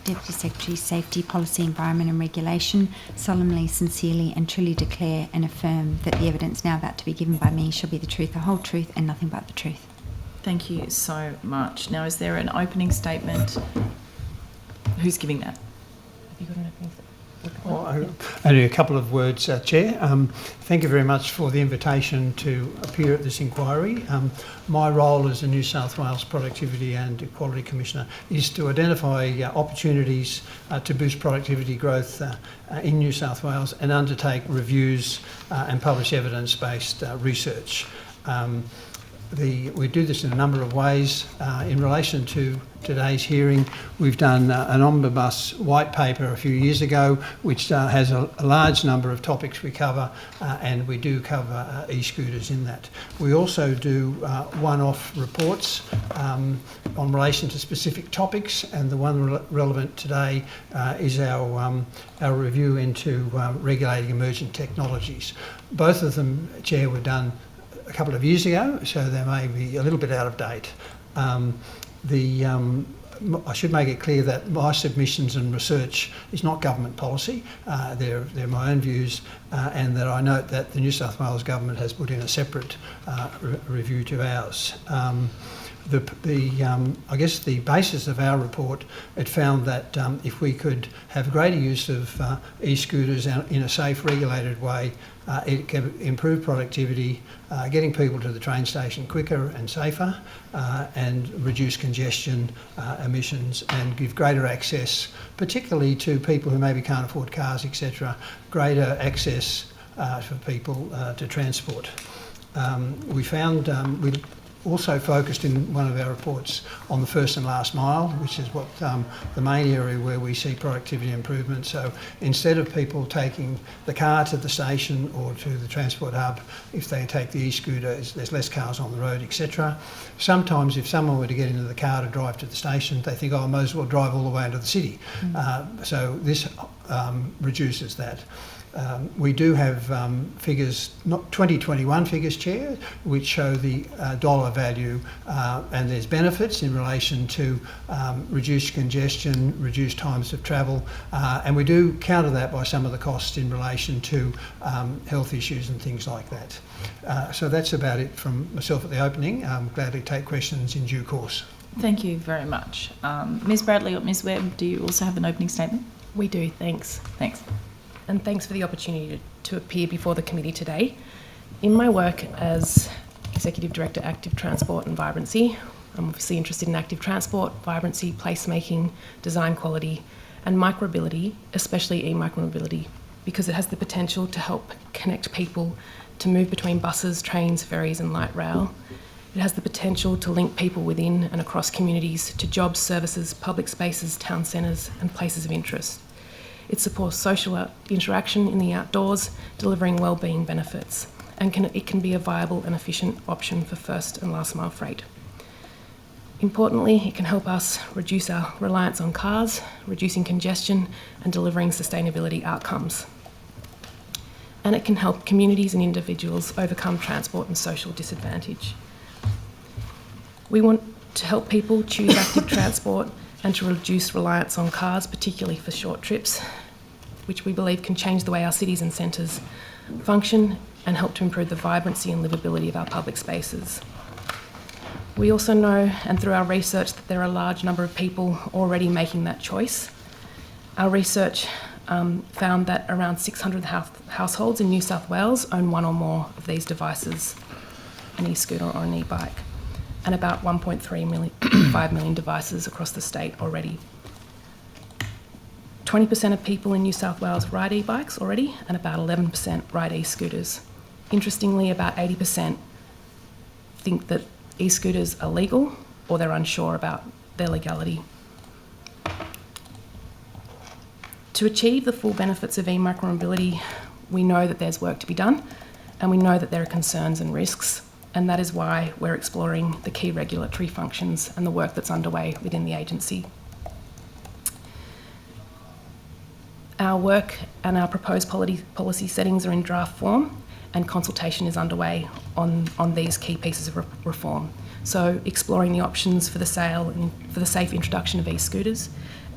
Deputy Secretary, Safety, Policy, Environment and Regulation, solemnly, sincerely and truly declare and affirm that the evidence now about to be given by me shall be the truth, the whole truth and nothing but the truth. Thank you so much. Now, is there an opening statement? Who's giving that? Have you got an opening statement? Only a couple of words, Chair. Thank you very much for the invitation to appear at this inquiry. My role as the New South Wales Productivity and Equality Commissioner is to identify opportunities to boost productivity growth in New South Wales and undertake reviews and publish evidence-based research. We do this in a number of ways. In relation to today's hearing, we've done an omnibus white paper a few years ago, which has a large number of topics we cover, and we do cover e-scooters in that. We also do one-off reports on relation to specific topics, and the one relevant today is our review into regulating emerging technologies. Both of them, Chair, were done a couple of years ago, so they may be a little bit out of date. I should make it clear that my submissions and research is not government policy. They're my own views, and that I note that the New South Wales Government has put in a separate review to ours. I guess the basis of our report, it found that if we could have greater use of e-scooters in a safe, regulated way, it can improve productivity, getting people to the train station quicker and safer, and reduce congestion, emissions, and give greater access, particularly to people who maybe can't afford cars, etc., greater access for people to transport. We found we also focused in one of our reports on the first and last mile, which is what the main area where we see productivity improvement. So instead of people taking the car to the station or to the transport hub, if they take the e-scooter, there's less cars on the road, etc. Sometimes if someone were to get into the car to drive to the station, they think, oh, I might as well drive all the way into the city. So this reduces that. We do have figures, not 2021 figures, Chair, which show the dollar value, and there's benefits in relation to reduced congestion, reduced times of travel, and we do counter that by some of the costs in relation to health issues and things like that. So that's about it from myself at the opening. I'm glad to take questions in due course. Thank you very much. Ms. Bradley or Ms. Webb, do you also have an opening statement? We do, thanks. Thanks. And thanks for the opportunity to appear before the committee today. In my work as Executive Director, Active Transport and Vibrancy, I'm obviously interested in active transport, vibrancy, placemaking, design quality, and micromobility, especially e-micromobility, because it has the potential to help connect people to move between buses, trains, ferries, and light rail. It has the potential to link people within and across communities to jobs, services, public spaces, town centres, and places of interest. It supports social interaction in the outdoors, delivering wellbeing benefits, and it can be a viable and efficient option for first and last mile freight. Importantly, it can help us reduce our reliance on cars, reducing congestion and delivering sustainability outcomes. And it can help communities and individuals overcome transport and social disadvantage. We want to help people choose active transport and to reduce reliance on cars, particularly for short trips, which we believe can change the way our cities and centres function and help to improve the vibrancy and livability of our public spaces. We also know, and through our research, that there are a large number of people already making that choice. Our research found that around 600 households in New South Wales own one or more of these devices, an e-scooter or an e-bike, and about 1.5 million devices across the state already. 20% of people in New South Wales ride e-bikes already, and about 11% ride e-scooters. Interestingly, about 80% think that e-scooters are legal, or they're unsure about their legality. To achieve the full benefits of e-micromobility, we know that there's work to be done, and we know that there are concerns and risks, and that is why we're exploring the key regulatory functions and the work that's underway within the agency. Our work and our proposed policy settings are in draft form, and consultation is underway on these key pieces of reform. So exploring the options for the sale and for the safe introduction of e-scooters,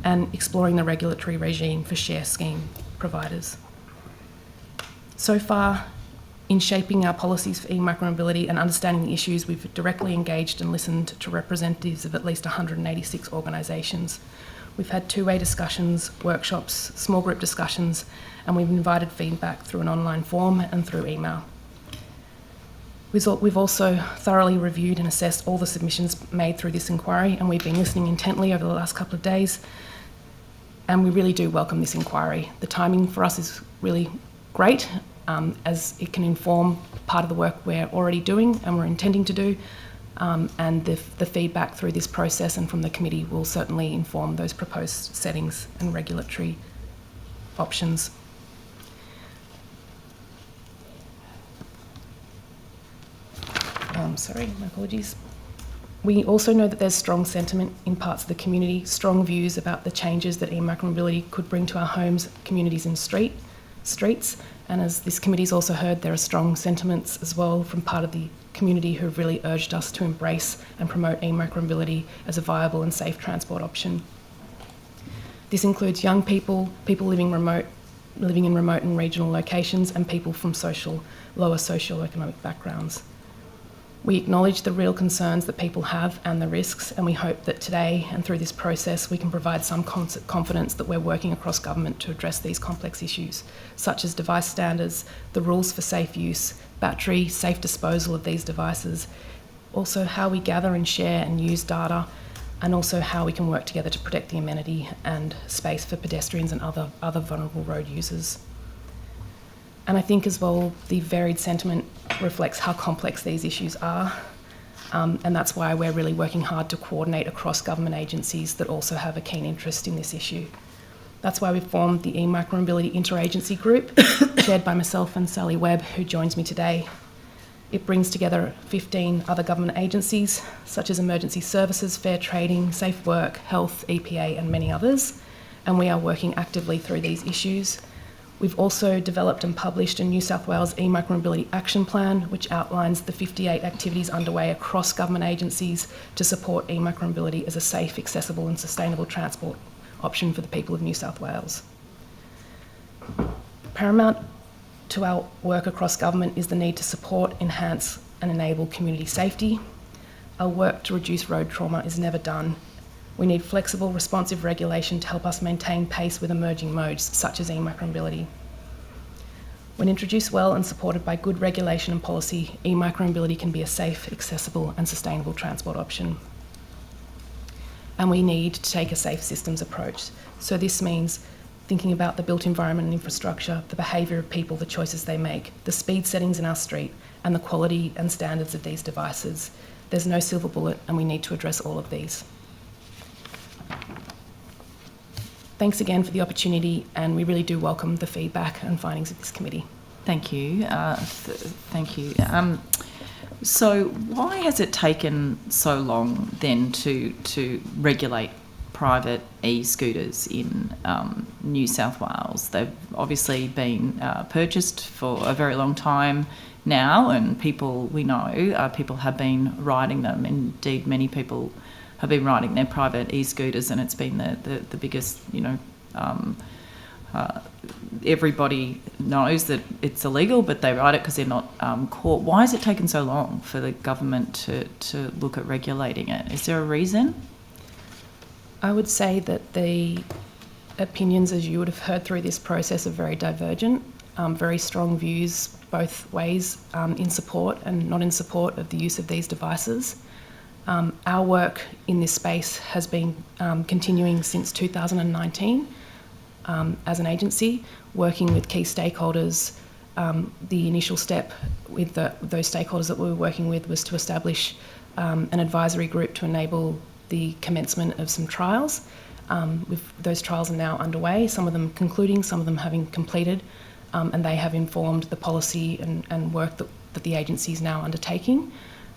and exploring the regulatory regime for share scheme providers. So far, in shaping our policies for e-micromobility and understanding the issues, we've directly engaged and listened to representatives of at least 186 organisations. We've had two-way discussions, workshops, small group discussions, and we've invited feedback through an online form and through email. We've also thoroughly reviewed and assessed all the submissions made through this inquiry, and we've been listening intently over the last couple of days, and we really do welcome this inquiry. The timing for us is really great, as it can inform part of the work we're already doing and we're intending to do, and the feedback through this process and from the committee will certainly inform those proposed settings and regulatory options. Sorry, my apologies. We also know that there's strong sentiment in parts of the community, strong views about the changes that e-micromobility could bring to our homes, communities and streets. And as this committee's also heard, there are strong sentiments as well from part of the community who have really urged us to embrace and promote e-micromobility as a viable and safe transport option. This includes young people, people living in remote and regional locations, and people from lower socioeconomic backgrounds. We acknowledge the real concerns that people have and the risks, and we hope that today and through this process we can provide some confidence that we're working across government to address these complex issues, such as device standards, the rules for safe use, battery, safe disposal of these devices, also how we gather and share and use data, and also how we can work together to protect the amenity and space for pedestrians and other vulnerable road users. And I think as well, the varied sentiment reflects how complex these issues are. And that's why we're really working hard to coordinate across government agencies that also have a keen interest in this issue. That's why we've formed the e-micromobility interagency group, chaired by myself and Sally Webb, who joins me today. It brings together 15 other government agencies, such as emergency services, fair trading, safe work, health, EPA, and many others. And we are working actively through these issues. We've also developed and published a New South Wales e-micromobility action plan, which outlines the 58 activities underway across government agencies to support e-micromobility as a safe, accessible and sustainable transport option for the people of New South Wales. Paramount to our work across government is the need to support, enhance and enable community safety. Our work to reduce road trauma is never done. We need flexible, responsive regulation to help us maintain pace with emerging modes, such as e-micromobility. When introduced well and supported by good regulation and policy, e-micromobility can be a safe, accessible and sustainable transport option. And we need to take a safe systems approach. So this means thinking about the built environment and infrastructure, the behaviour of people, the choices they make, the speed settings in our street, and the quality and standards of these devices. There's no silver bullet, and we need to address all of these. Thanks again for the opportunity, and we really do welcome the feedback and findings of this committee. Thank you. Thank you. So why has it taken so long then to regulate private e-scooters in New South Wales? They've obviously been purchased for a very long time now, and we know people have been riding them. Indeed, many people have been riding their private e-scooters, and it's been the biggest, everybody knows that it's illegal, but they write it because they're not caught. Why has it taken so long for the government to look at regulating it? Is there a reason? I would say that the opinions, as you would have heard through this process, are very divergent, very strong views both ways, in support and not in support of the use of these devices. Our work in this space has been continuing since 2019 as an agency, working with key stakeholders. The initial step with those stakeholders that we were working with was to establish an advisory group to enable the commencement of some trials. Those trials are now underway, some of them concluding, some of them having completed, and they have informed the policy and work that the agency is now undertaking,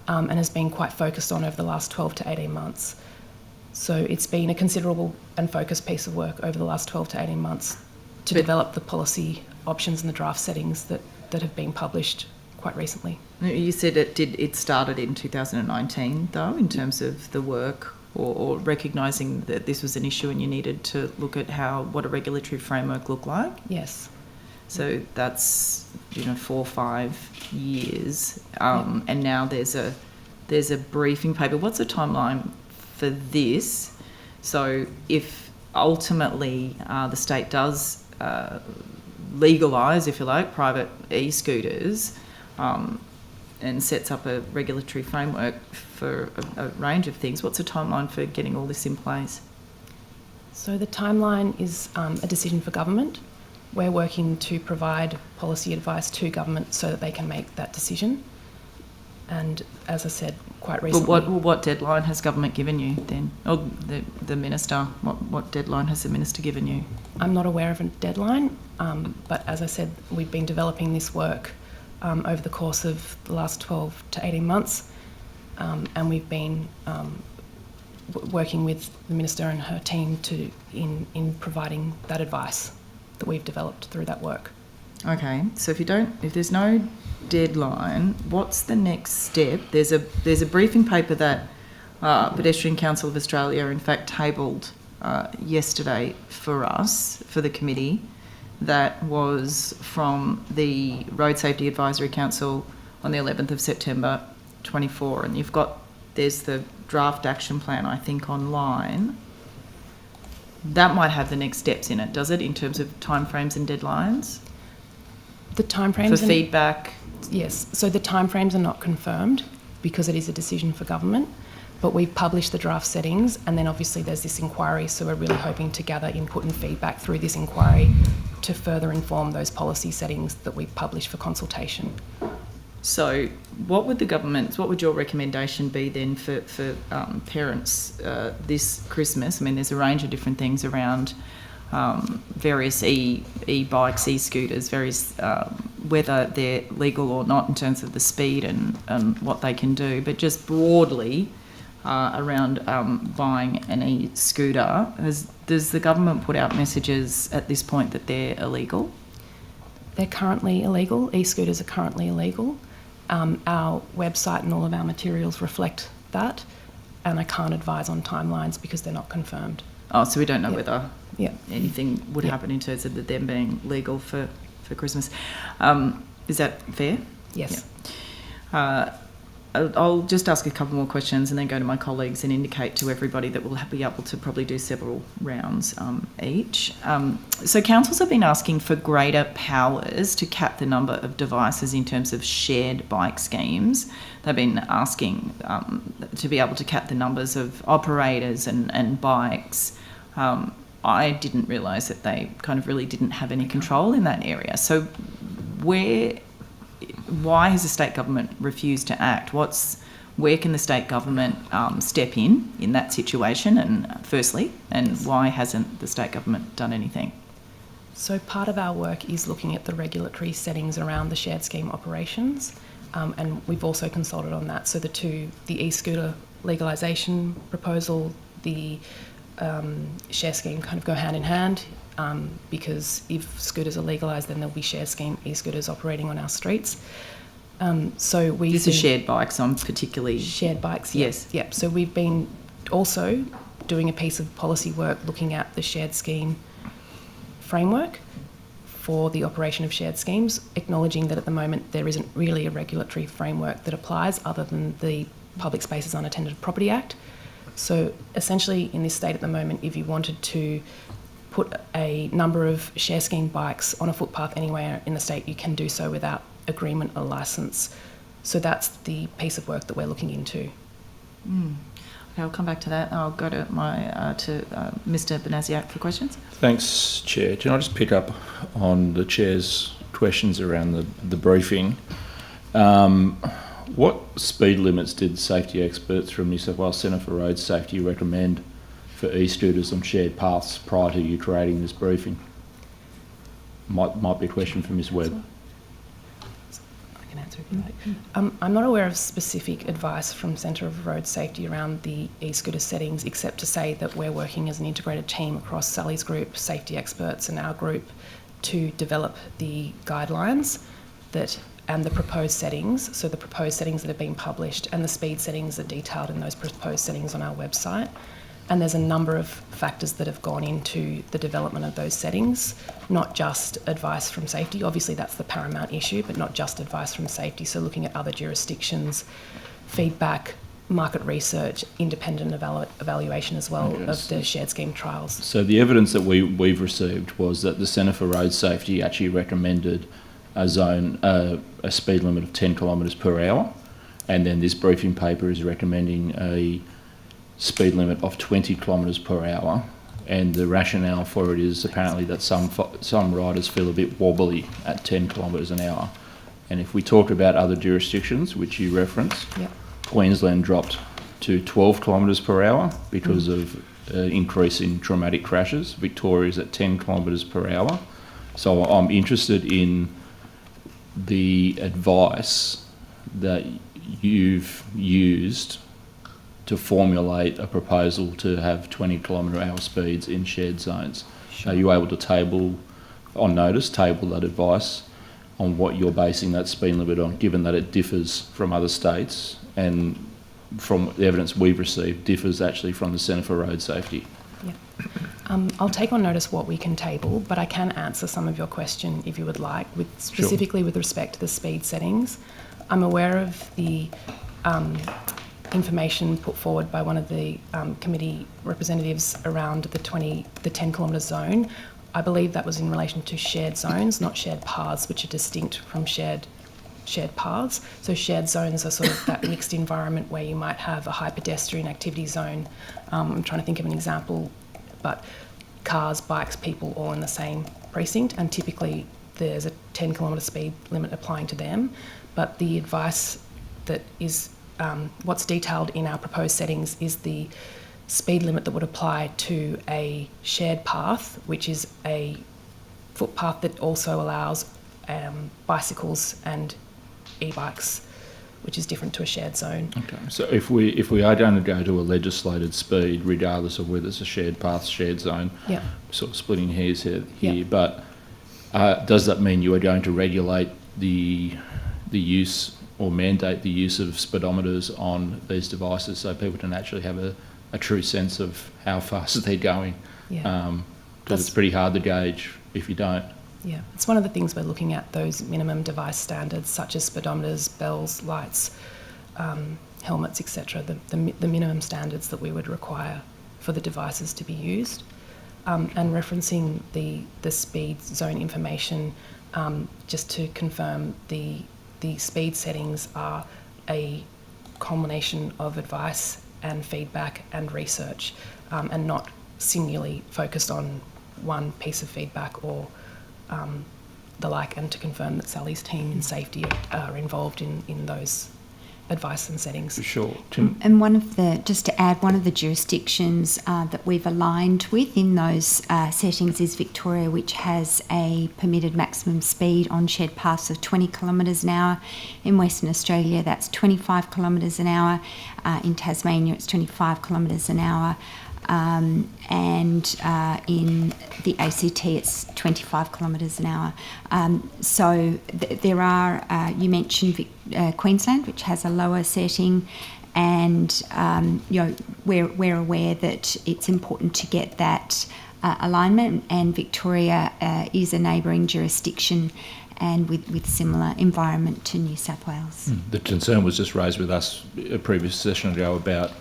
and has been quite focused on over the last 12 to 18 months. So it's been a considerable and focused piece of work over the last 12 to 18 months to develop the policy options and the draft settings that have been published quite recently. You said it started in 2019, though, in terms of the work, or recognising that this was an issue and you needed to look at what a regulatory framework looked like? Yes. So that's 4 or 5 years, and now there's a briefing paper. What's the timeline for this? So if ultimately the state does legalise, if you like, private e-scooters, and sets up a regulatory framework for a range of things, what's the timeline for getting all this in place? So the timeline is a decision for government. We're working to provide policy advice to government so that they can make that decision. And as I said, quite recently... But what deadline has government given you then? Or the minister, what deadline has the minister given you? I'm not aware of a deadline, but as I said, we've been developing this work over the course of the last 12 to 18 months, and we've been working with the minister and her team in providing that advice that we've developed through that work. Okay, so if there's no deadline, what's the next step? There's a briefing paper that Pedestrian Council of Australia in fact tabled yesterday for us, for the committee, that was from the Road Safety Advisory Council on the 11th of September 24, and there's the draft action plan, I think, online. That might have the next steps in it, does it, in terms of timeframes and deadlines? The timeframes for feedback? Yes, so the timeframes are not confirmed because it is a decision for government, but we've published the draft settings, and then obviously there's this inquiry, so we're really hoping to gather input and feedback through this inquiry to further inform those policy settings that we've published for consultation. So what would your recommendation be then for parents this Christmas? I mean, there's a range of different things around various e-bikes, e-scooters, whether they're legal or not in terms of the speed and what they can do, but just broadly around buying an e-scooter. Does the government put out messages at this point that they're illegal? They're currently illegal. E-scooters are currently illegal. Our website and all of our materials reflect that, and I can't advise on timelines because they're not confirmed. Oh, so we don't know whether Yeah. anything would happen in terms of them being legal for Christmas. Is that fair? Yes. Yeah. I'll just ask a couple more questions and then go to my colleagues and indicate to everybody that we'll be able to probably do several rounds each. So councils have been asking for greater powers to cap the number of devices in terms of shared bike schemes. They've been asking to be able to cap the numbers of operators and bikes. I didn't realise that they kind of really didn't have any control in that area. So why has the state government refused to act? Where can the state government step in that situation? And firstly, and why hasn't the state government done anything? So part of our work is looking at the regulatory settings around the shared scheme operations, and we've also consulted on that. So the e-scooter legalisation proposal, the share scheme kind of go hand in hand, because if scooters are legalised, then there'll be share scheme e-scooters operating on our streets. So this is shared bikes, particularly shared bikes. Yes. Yep. So we've been also doing a piece of policy work looking at the shared scheme framework for the operation of shared schemes, acknowledging that at the moment there isn't really a regulatory framework that applies other than the Public Spaces Unattended Property Act. So essentially in this state at the moment, if you wanted to put a number of share scheme bikes on a footpath anywhere in the state, you can do so without agreement or licence. So that's the piece of work that we're looking into. Okay, I'll come back to that. I'll go to Mr. Benasiak for questions. Thanks, Chair. Can I just pick up on the Chair's questions around the briefing? What speed limits did safety experts from New South Wales Centre for Road Safety recommend for e-scooters on shared paths prior to you creating this briefing? Might be a question for Ms Webb. I can answer if you like. I'm not aware of specific advice from Centre for Road Safety around the e-scooter settings, except to say that we're working as an integrated team across Sally's group, safety experts and our group to develop the guidelines and the proposed settings. So the proposed settings that have been published and the speed settings are detailed in those proposed settings on our website. And there's a number of factors that have gone into the development of those settings, not just advice from safety. Obviously, that's the paramount issue, but not just advice from safety. So looking at other jurisdictions, feedback, market research, independent evaluation as well of the shared scheme trials. So the evidence that we've received was that the Centre for Road Safety actually recommended a speed limit of 10 kilometres per hour, and then this briefing paper is recommending a speed limit of 20 kilometres per hour, and the rationale for it is apparently that some riders feel a bit wobbly at 10 kilometres an hour. And if we talk about other jurisdictions, which you referenced, Queensland dropped to 12 kilometres per hour because of increase in traumatic crashes. Victoria's at 10 kilometres per hour. So I'm interested in the advice that you've used to formulate a proposal to have 20 kilometre hour speeds in shared zones. Sure. Are you able to table that advice on what you're basing that speed limit on, given that it differs from other states and from the evidence we've received differs actually from the Centre for Road Safety? Yeah. I'll take on notice what we can table, but I can answer some of your question if you would like, specifically with respect to the speed settings. I'm aware of the information put forward by one of the committee representatives around the 10 kilometre zone. I believe that was in relation to shared zones, not shared paths, which are distinct from shared paths. So shared zones are sort of that mixed environment where you might have a high pedestrian activity zone. I'm trying to think of an example, but cars, bikes, people all in the same precinct, and typically there's a 10 kilometre speed limit applying to them. But the advice that is what's detailed in our proposed settings is the speed limit that would apply to a shared path, which is a footpath that also allows bicycles and e-bikes, which is different to a shared zone. Okay, so if we are going to go to a legislated speed, regardless of whether it's a shared path, shared zone, sort of splitting hairs here, but does that mean you are going to regulate the use or mandate the use of speedometers on these devices so people can actually have a true sense of how fast they're going? Because it's pretty hard to gauge if you don't. Yeah, it's one of the things we're looking at, those minimum device standards such as speedometers, bells, lights, helmets, etc., the minimum standards that we would require for the devices to be used. And referencing the speed zone information, just to confirm, the speed settings are a combination of advice and feedback and research, and not singularly focused on one piece of feedback or the like, and to confirm that Sally's team in safety are involved in those advice and settings. Sure. And just to add, one of the jurisdictions that we've aligned with in those settings is Victoria, which has a permitted maximum speed on shared paths of 20 kilometres an hour. In Western Australia, that's 25 kilometres an hour. In Tasmania, it's 25 kilometres an hour. And in the ACT, it's 25 kilometres an hour. So there are, you mentioned Queensland, which has a lower setting, and we're aware that it's important to get that alignment, and Victoria is a neighbouring jurisdiction and with similar environment to New South Wales. The concern was just raised with us a previous session ago about,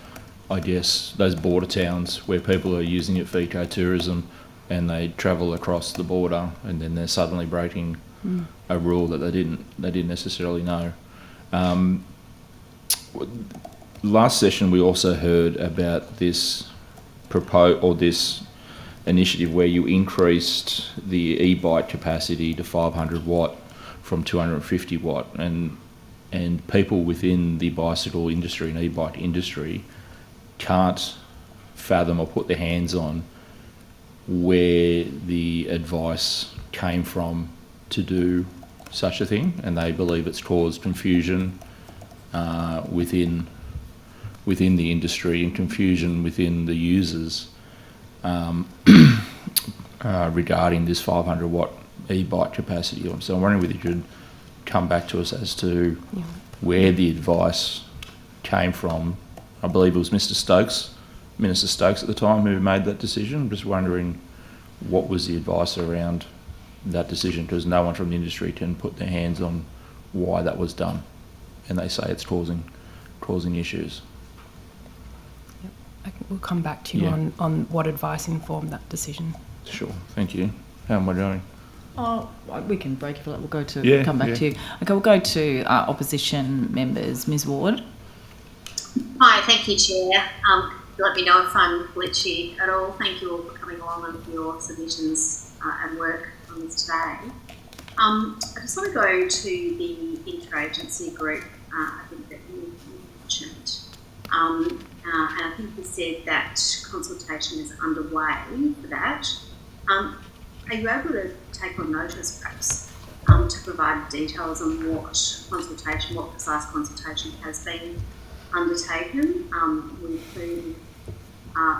I guess, those border towns where people are using it for ecotourism and they travel across the border and then they're suddenly breaking a rule that they didn't necessarily know. Last session we also heard about this this initiative where you increased the e-bike capacity to 500 watt from 250 watt, and people within the bicycle industry and e-bike industry can't fathom or put their hands on where the advice came from to do such a thing, and they believe it's caused confusion within the industry and confusion within the users regarding this 500 watt e-bike capacity. So I'm wondering whether you could come back to us as to where the advice came from. I believe it was Minister Stokes at the time who made that decision. I'm just wondering what was the advice around that decision, because no one from the industry can put their hands on why that was done, and they say it's causing issues. We'll come back to you on what advice informed that decision. Sure, thank you. How am I doing? Oh, we can break if you like. We'll go to come back to you. Okay, we'll go to opposition members. Ms. Ward. Hi, thank you, Chair. Let me know if I'm glitchy at all. Thank you all for coming along and for your submissions and work on this today. I just want to go to the interagency group. I think that you mentioned. And I think you said that consultation is underway for that. Are you able to take on notice, perhaps, to provide details on what precise consultation has been undertaken, including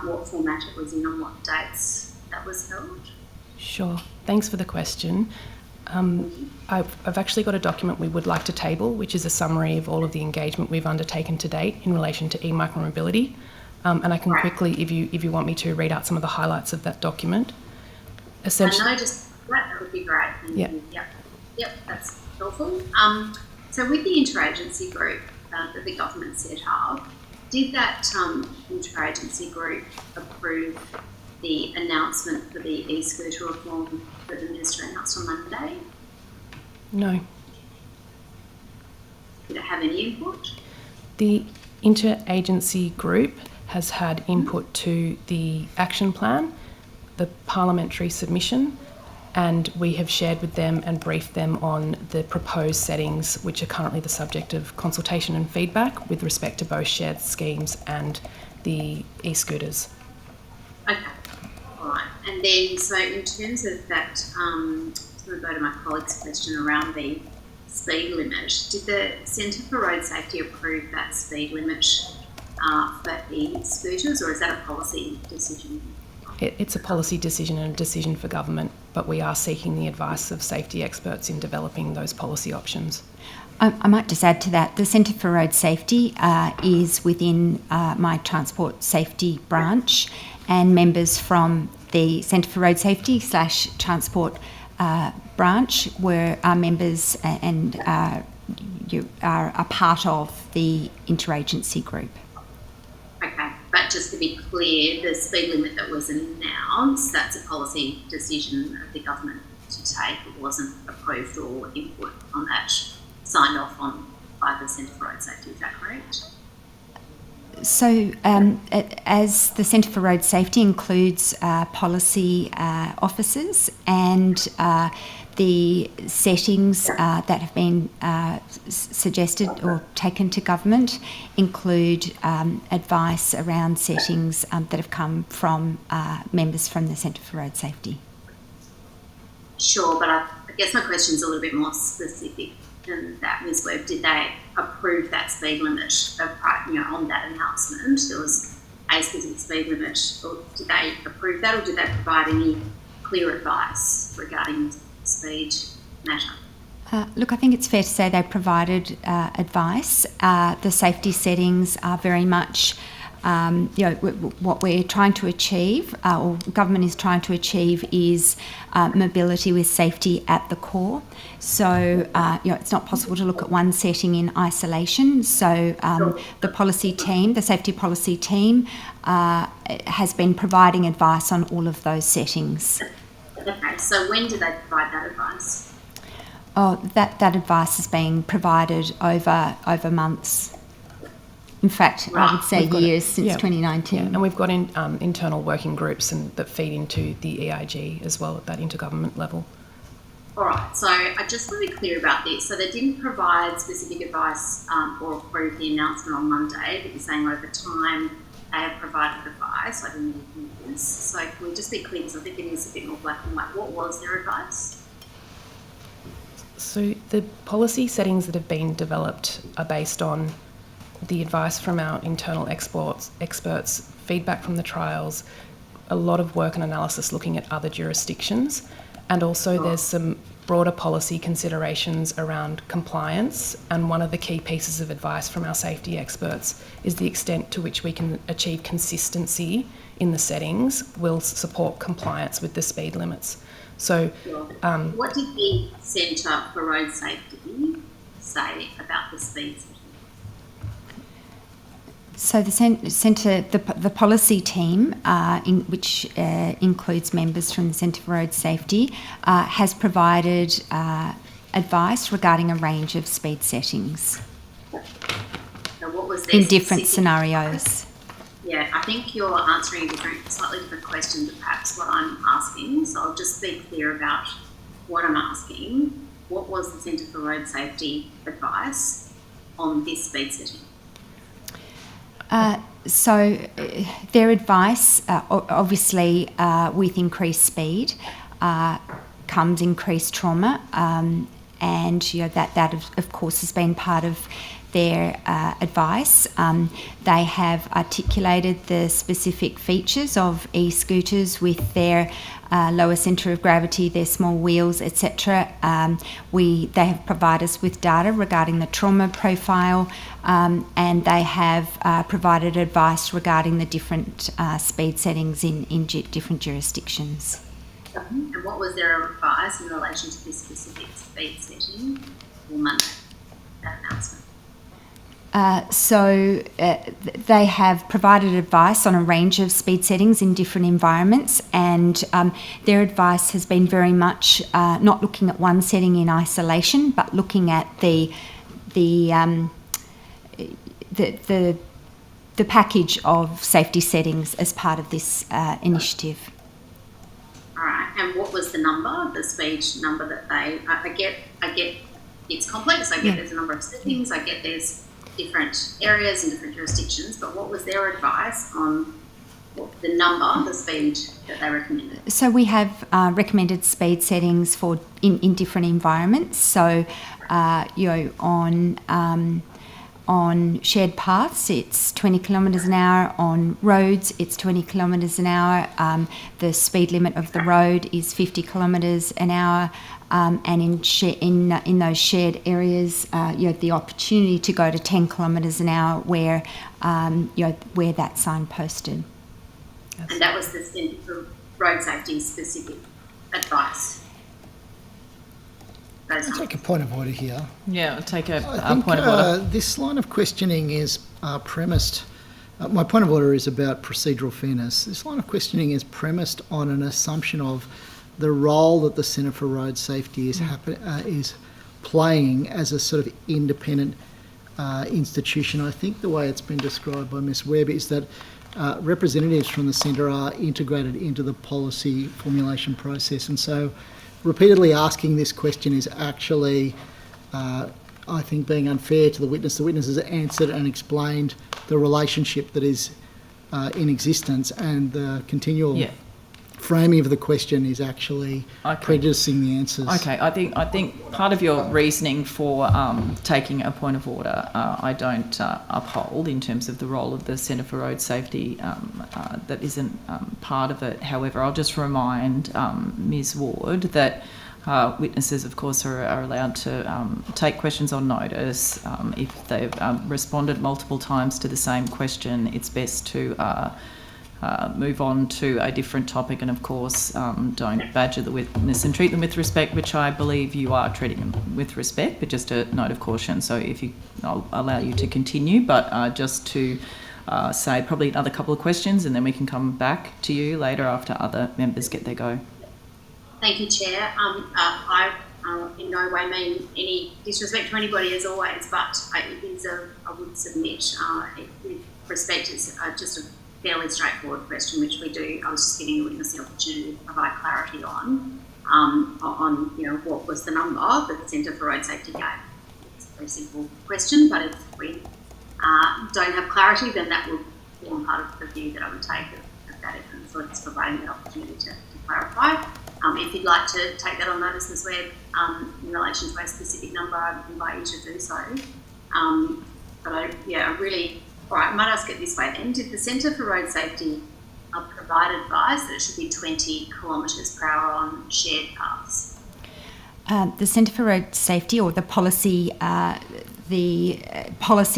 what format it was in, on what dates that was held? Sure. Thanks for the question. I've actually got a document we would like to table, which is a summary of all of the engagement we've undertaken to date in relation to e-micromobility. And I can quickly, if you want me to, read out some of the highlights of that document. Essentially, that would be great. Thank you. Yep, that's helpful. So with the interagency group that the government set up, did that interagency group approve the announcement for the e-scooter reform that the Minister announced on Monday? No. Did it have any input? The interagency group has had input to the action plan, the parliamentary submission, and we have shared with them and briefed them on the proposed settings, which are currently the subject of consultation and feedback with respect to both shared schemes and the e-scooters. Okay, all right. And then, so in terms of that, I'm going to go to my colleague's question around the speed limit. Did the Centre for Road Safety approve that speed limit for e-scooters, or is that a policy decision? It's a policy decision and a decision for government, but we are seeking the advice of safety experts in developing those policy options. I might just add to that, the Centre for Road Safety is within my Transport Safety branch, and members from the Centre for Road Safety / Transport branch are members and you are a part of the interagency group. Okay, but just to be clear, the speed limit that was announced, that's a policy decision of the government to take. It wasn't approved or input on that, signed off on by the Centre for Road Safety, is that correct? So as the Centre for Road Safety includes policy officers, and the settings that have been suggested or taken to government include advice around settings that have come from members from the Centre for Road Safety. Sure, but I guess my question is a little bit more specific than that, Ms. Webb. Did they approve that speed limit on that announcement? There was a specific speed limit, or did they approve that, or did they provide any clear advice regarding speed matter? Look, I think it's fair to say they provided advice. The safety settings are very much what we're trying to achieve, or government is trying to achieve, is mobility with safety at the core. So, it's not possible to look at one setting in isolation. So, the policy team, the safety policy team, has been providing advice on all of those settings. Okay, so when do they provide that advice? Oh, that advice is being provided over months. In fact, I would say years since 2019. Yeah, and we've got internal working groups that feed into the EIG as well at that intergovernment level. All right, so I just want to be clear about this. So they didn't provide specific advice or approve the announcement on Monday, but you're saying over time they have provided advice. I didn't really think this. So can we just be clear, because I think it is a bit more black and white. What was their advice? So the policy settings that have been developed are based on the advice from our internal experts, feedback from the trials, a lot of work and analysis looking at other jurisdictions, and also there's some broader policy considerations around compliance. And one of the key pieces of advice from our safety experts is the extent to which we can achieve consistency in the settings will support compliance with the speed limits. So, what did the Centre for Road Safety say about the speed setting? So the centre, the policy team, which includes members from the Centre for Road Safety, has provided advice regarding a range of speed settings So what was their in different specific scenarios. Yeah, I think you're answering a slightly different question than perhaps what I'm asking. So I'll just be clear about what I'm asking. What was the Centre for Road Safety advice on this speed setting? So their advice, obviously, with increased speed comes increased trauma, and that of course has been part of their advice. They have articulated the specific features of e-scooters with their lower centre of gravity, their small wheels, etc. They have provided us with data regarding the trauma profile, and they have provided advice regarding the different speed settings in different jurisdictions. And what was their advice in relation to this specific speed setting or Monday, that announcement? They have provided advice on a range of speed settings in different environments, and their advice has been very much not looking at one setting in isolation, but looking at the package of safety settings as part of this initiative. All right, and what was the number, the speed number that they? I get it's complex. I get there's a number of settings. I get there's different areas and different jurisdictions, but what was their advice on the number, the speed that they recommended? So we have recommended speed settings for in different environments. So on shared paths, it's 20 kilometres an hour. On roads, it's 20 kilometres an hour. The speed limit of the road is 50 kilometres an hour. And in those shared areas, you have the opportunity to go to 10 kilometres an hour where that's signposted. And that was the Centre for Road Safety specific advice. I'll take a point of order here. Yeah, I'll take a point of order. This line of questioning is premised. My point of order is about procedural fairness. This line of questioning is premised on an assumption of the role that the Centre for Road Safety is playing as a sort of independent institution. I think the way it's been described by Ms Webb is that representatives from the centre are integrated into the policy formulation process, and so repeatedly asking this question is actually, I think, being unfair to the witness. The witness has answered and explained the relationship that is in existence, and the continual framing of the question is actually prejudicing the answers. Okay, I think part of your reasoning for taking a point of order I don't uphold in terms of the role of the Centre for Road Safety. That isn't part of it. However, I'll just remind Ms Ward that Witnesses, of course, are allowed to take questions on notice. If they've responded multiple times to the same question, it's best to move on to a different topic, and of course don't badger the witness and treat them with respect, which I believe you are treating them with respect, but just a note of caution. So I'll allow you to continue, but just to say probably another couple of questions, and then we can come back to you later after other members get their go. Thank you, Chair. I in no way mean any disrespect to anybody as always, but it is I would submit with respect, it's just a fairly straightforward question, which we do. I was just giving the witness the opportunity to provide clarity on what was the number that the Centre for Road Safety gave. It's a very simple question, but if we don't have clarity, then that will form part of the view that I would take of that evidence. So it's providing the opportunity to clarify. If you'd like to take that on notice, Ms. Webb, in relation to a specific number, I invite you to do so. All right, I might ask it this way then. Did the Centre for Road Safety provide advice that it should be 20 kilometres per hour on shared paths? The Centre for Road Safety, or the policy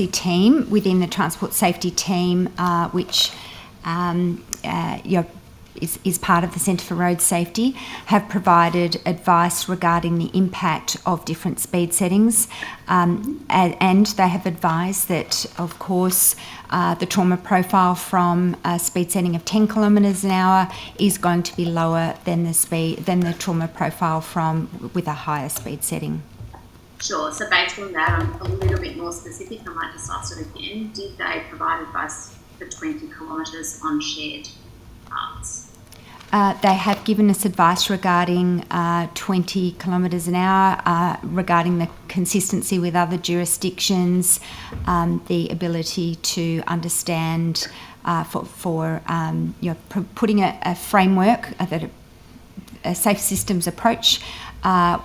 team within the Transport Safety team, which is part of the Centre for Road Safety, have provided advice regarding the impact of different speed settings, and they have advised that, of course, the trauma profile from a speed setting of 10 kilometres an hour is going to be lower than the trauma profile with a higher speed setting. Sure. So based on that, I'm a little bit more specific. I might just ask it again. Did they provide advice for 20 kilometres on shared paths? They have given us advice regarding 20 kilometres an hour, regarding the consistency with other jurisdictions, the ability to understand putting a framework, a safe systems approach,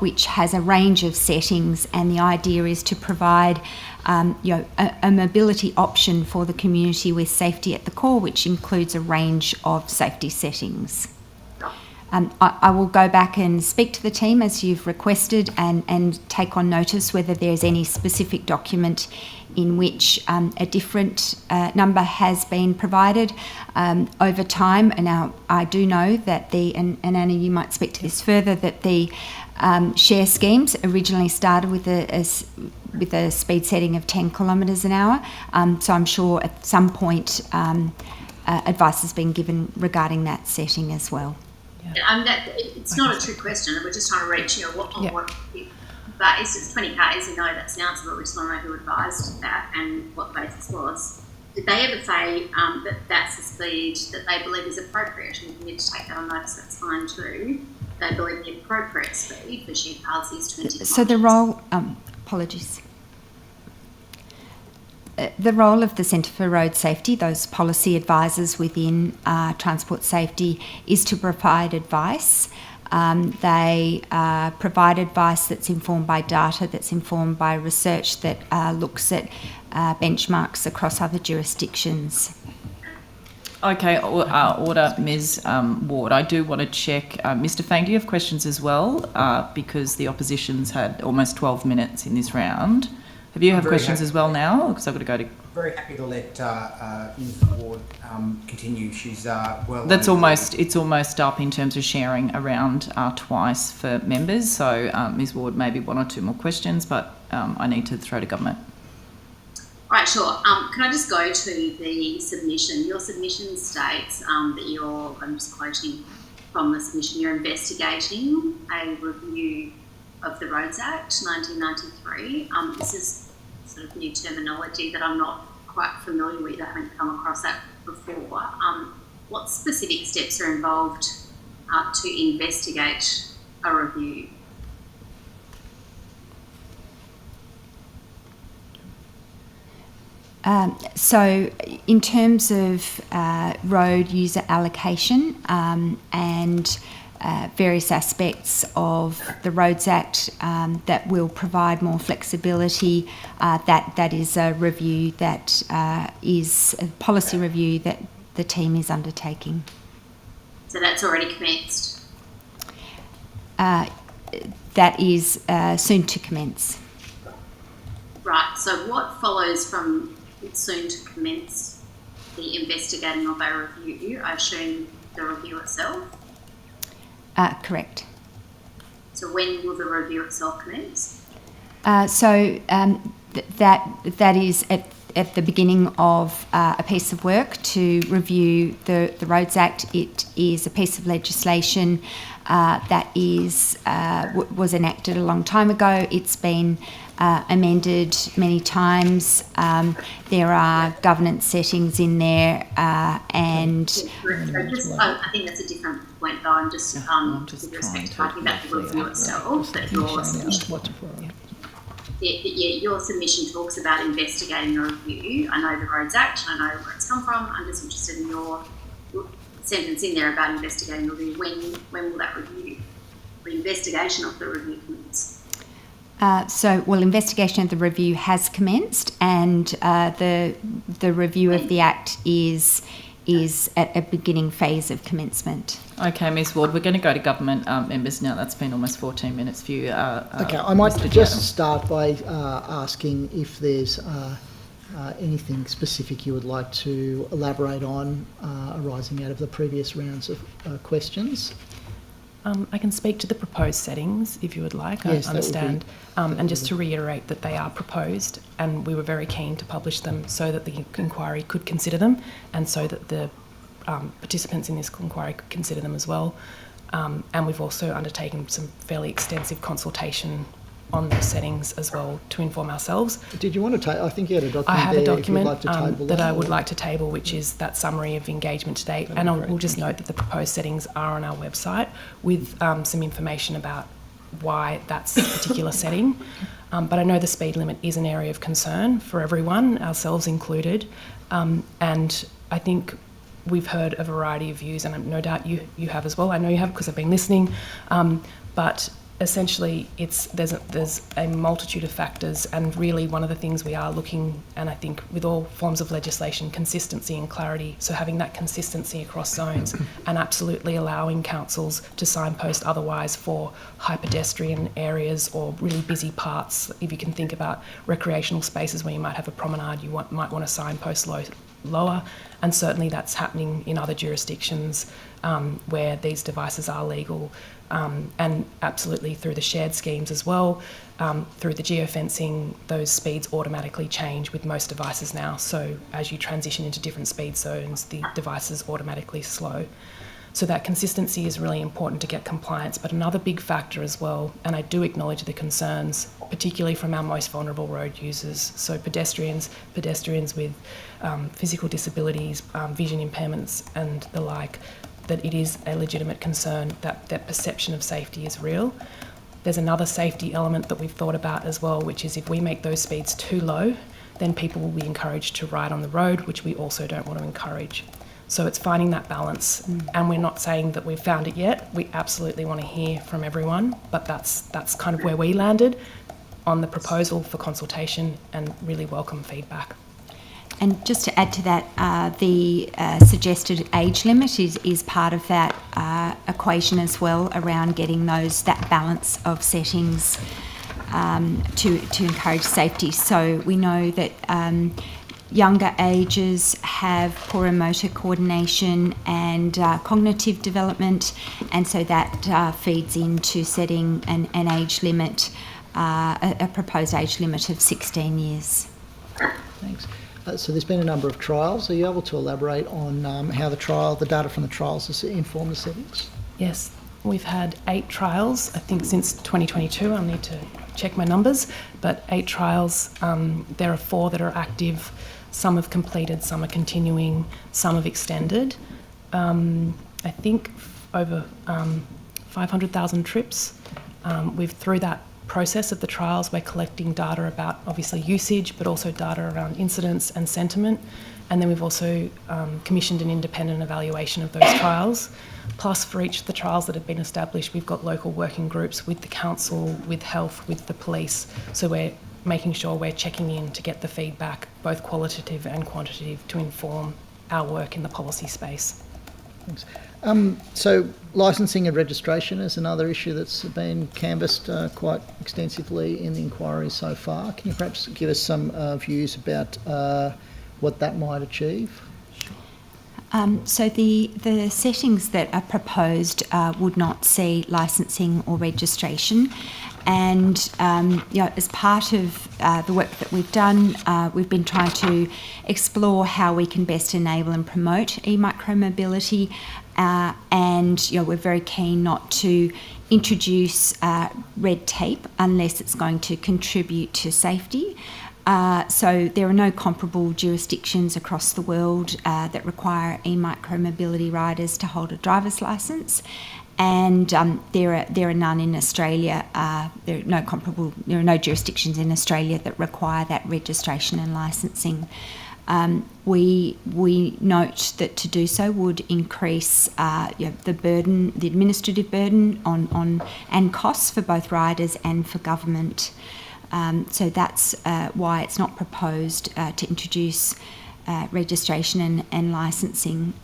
which has a range of settings, and the idea is to provide a mobility option for the community with safety at the core, which includes a range of safety settings. I will go back and speak to the team as you've requested, and take on notice whether there's any specific document in which a different number has been provided over time. And now I do know that and Anna, you might speak to this further, that the share schemes originally started with a speed setting of 10 kilometres an hour. So I'm sure at some point advice has been given regarding that setting as well. It's not a trick question. We're just trying to reach, what basis. It's 20 Ks. We know that's the answer, but we just want to know who advised that and what the basis was. Did they ever say that that's the speed that they believe is appropriate? And if you need to take that on notice, that's fine too. They believe the appropriate speed for shared paths is 20 kilometres. So the role, the role of the Centre for Road Safety, those policy advisors within transport safety, is to provide advice. They provide advice that's informed by data, that's informed by research, that looks at benchmarks across other jurisdictions. Okay, order, Ms. Ward. I do want to check. Mr. Fang, do you have questions as well? Because the opposition's had almost 12 minutes in this round. Have you questions as well now? Because I've got to go to... Very happy to let Ms. Ward continue. She's well... It's almost up in terms of sharing around twice for members. So, Ms. Ward, maybe one or two more questions, but I need to throw to government. Right, sure. Can I just go to the submission? Your submission states that you're, I'm just quoting from the submission, you're investigating a review of the Roads Act 1993. This is sort of new terminology that I'm not quite familiar with. I haven't come across that before. What specific steps are involved to investigate a review? So in terms of road user allocation and various aspects of the Roads Act that will provide more flexibility, that is a review that is a policy review that the team is undertaking. So that's already commenced? that is soon to commence. Right, so what follows from soon to commence the investigating of a review? I assume the review itself? Correct. So when will the review itself commence? That is at the beginning of a piece of work to review the Roads Act. It is a piece of legislation that was enacted a long time ago. It's been amended many times. There are governance settings in there, and I think that's a different point, though. I'm just with respect to talking about the review itself. That your submission talks about investigating the review. I know the Roads Act. I know where it's come from. I'm just interested in your sentence in there about investigating the review. When will that review, the investigation of the review commence? Investigation of the review has commenced, and the review of the Act is at a beginning phase of commencement. Okay, Ms Ward, we're going to go to government members now. That's been almost 14 minutes for you. Okay, I might just start by asking if there's anything specific you would like to elaborate on arising out of the previous rounds of questions. I can speak to the proposed settings if you would like. Yes, I understand. And just to reiterate that they are proposed, and we were very keen to publish them so that the inquiry could consider them, and so that the participants in this inquiry could consider them as well. And we've also undertaken some fairly extensive consultation on those settings as well to inform ourselves. Did you want to I think you had a document. I have there, a document if you'd like to table that I would like to table, which is that summary of engagement to date. And I will just note that the proposed settings are on our website with some information about why that's a particular setting. But I know the speed limit is an area of concern for everyone, ourselves included. And I think we've heard a variety of views, and no doubt you have as well. I know you have because I've been listening. But essentially, there's a multitude of factors, and really one of the things we are looking, and I think with all forms of legislation, consistency and clarity. So having that consistency across zones and absolutely allowing councils to signpost otherwise for high pedestrian areas or really busy parts. If you can think about recreational spaces where you might have a promenade, you might want to signpost lower, and certainly that's happening in other jurisdictions where these devices are legal. And absolutely through the shared schemes as well, through the geofencing, those speeds automatically change with most devices now. So as you transition into different speed zones, the devices automatically slow. So that consistency is really important to get compliance. But another big factor as well, and I do acknowledge the concerns, particularly from our most vulnerable road users, so pedestrians with physical disabilities, vision impairments and the like, that it is a legitimate concern that perception of safety is real. There's another safety element that we've thought about as well, which is if we make those speeds too low, then people will be encouraged to ride on the road, which we also don't want to encourage. So it's finding that balance, and we're not saying that we've found it yet. We absolutely want to hear from everyone, but that's kind of where we landed on the proposal for consultation, and really welcome feedback. And just to add to that, the suggested age limit is part of that equation as well, around getting that balance of settings to encourage safety. So we know that younger ages have poorer motor coordination and cognitive development, and so that feeds into setting an age limit, a proposed age limit of 16 years. Thanks. So there's been a number of trials. Are you able to elaborate on how the data from the trials has informed the settings? Yes, we've had 8 trials, I think since 2022. I'll need to check my numbers, but 8 trials. There are 4 that are active. Some have completed, some are continuing, some have extended. I think over 500,000 trips. Through that process of the trials, we're collecting data about obviously usage, but also data around incidents and sentiment. And then we've also commissioned an independent evaluation of those trials. Plus, for each of the trials that have been established, we've got local working groups with the council, with health, with the police. So we're making sure we're checking in to get the feedback, both qualitative and quantitative, to inform our work in the policy space. Thanks. So licensing and registration is another issue that's been canvassed quite extensively in the inquiry so far. Can you perhaps give us some views about what that might achieve? So the settings that are proposed would not see licensing or registration, and as part of the work that we've done, we've been trying to explore how we can best enable and promote e-micromobility, and we're very keen not to introduce red tape unless it's going to contribute to safety. So there are no comparable jurisdictions across the world that require e-micromobility riders to hold a driver's licence, and there are none in Australia. There are no jurisdictions in Australia that require that registration and licensing. We note that to do so would increase the burden, the administrative burden on and costs for both riders and for government. So that's why it's not proposed to introduce registration and licensing.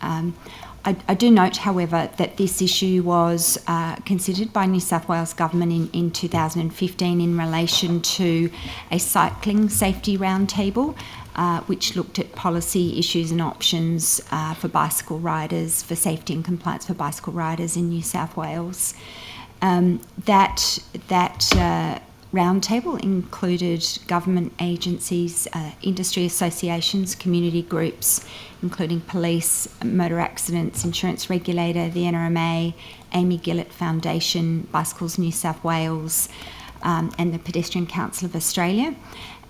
I do note, however, that this issue was considered by New South Wales Government in 2015 in relation to a cycling safety roundtable, which looked at policy issues and options for bicycle riders, for safety and compliance for bicycle riders in New South Wales. That roundtable included government agencies, industry associations, community groups, including police, motor accidents, insurance regulator, the NRMA, Amy Gillett Foundation, Bicycles New South Wales, and the Pedestrian Council of Australia.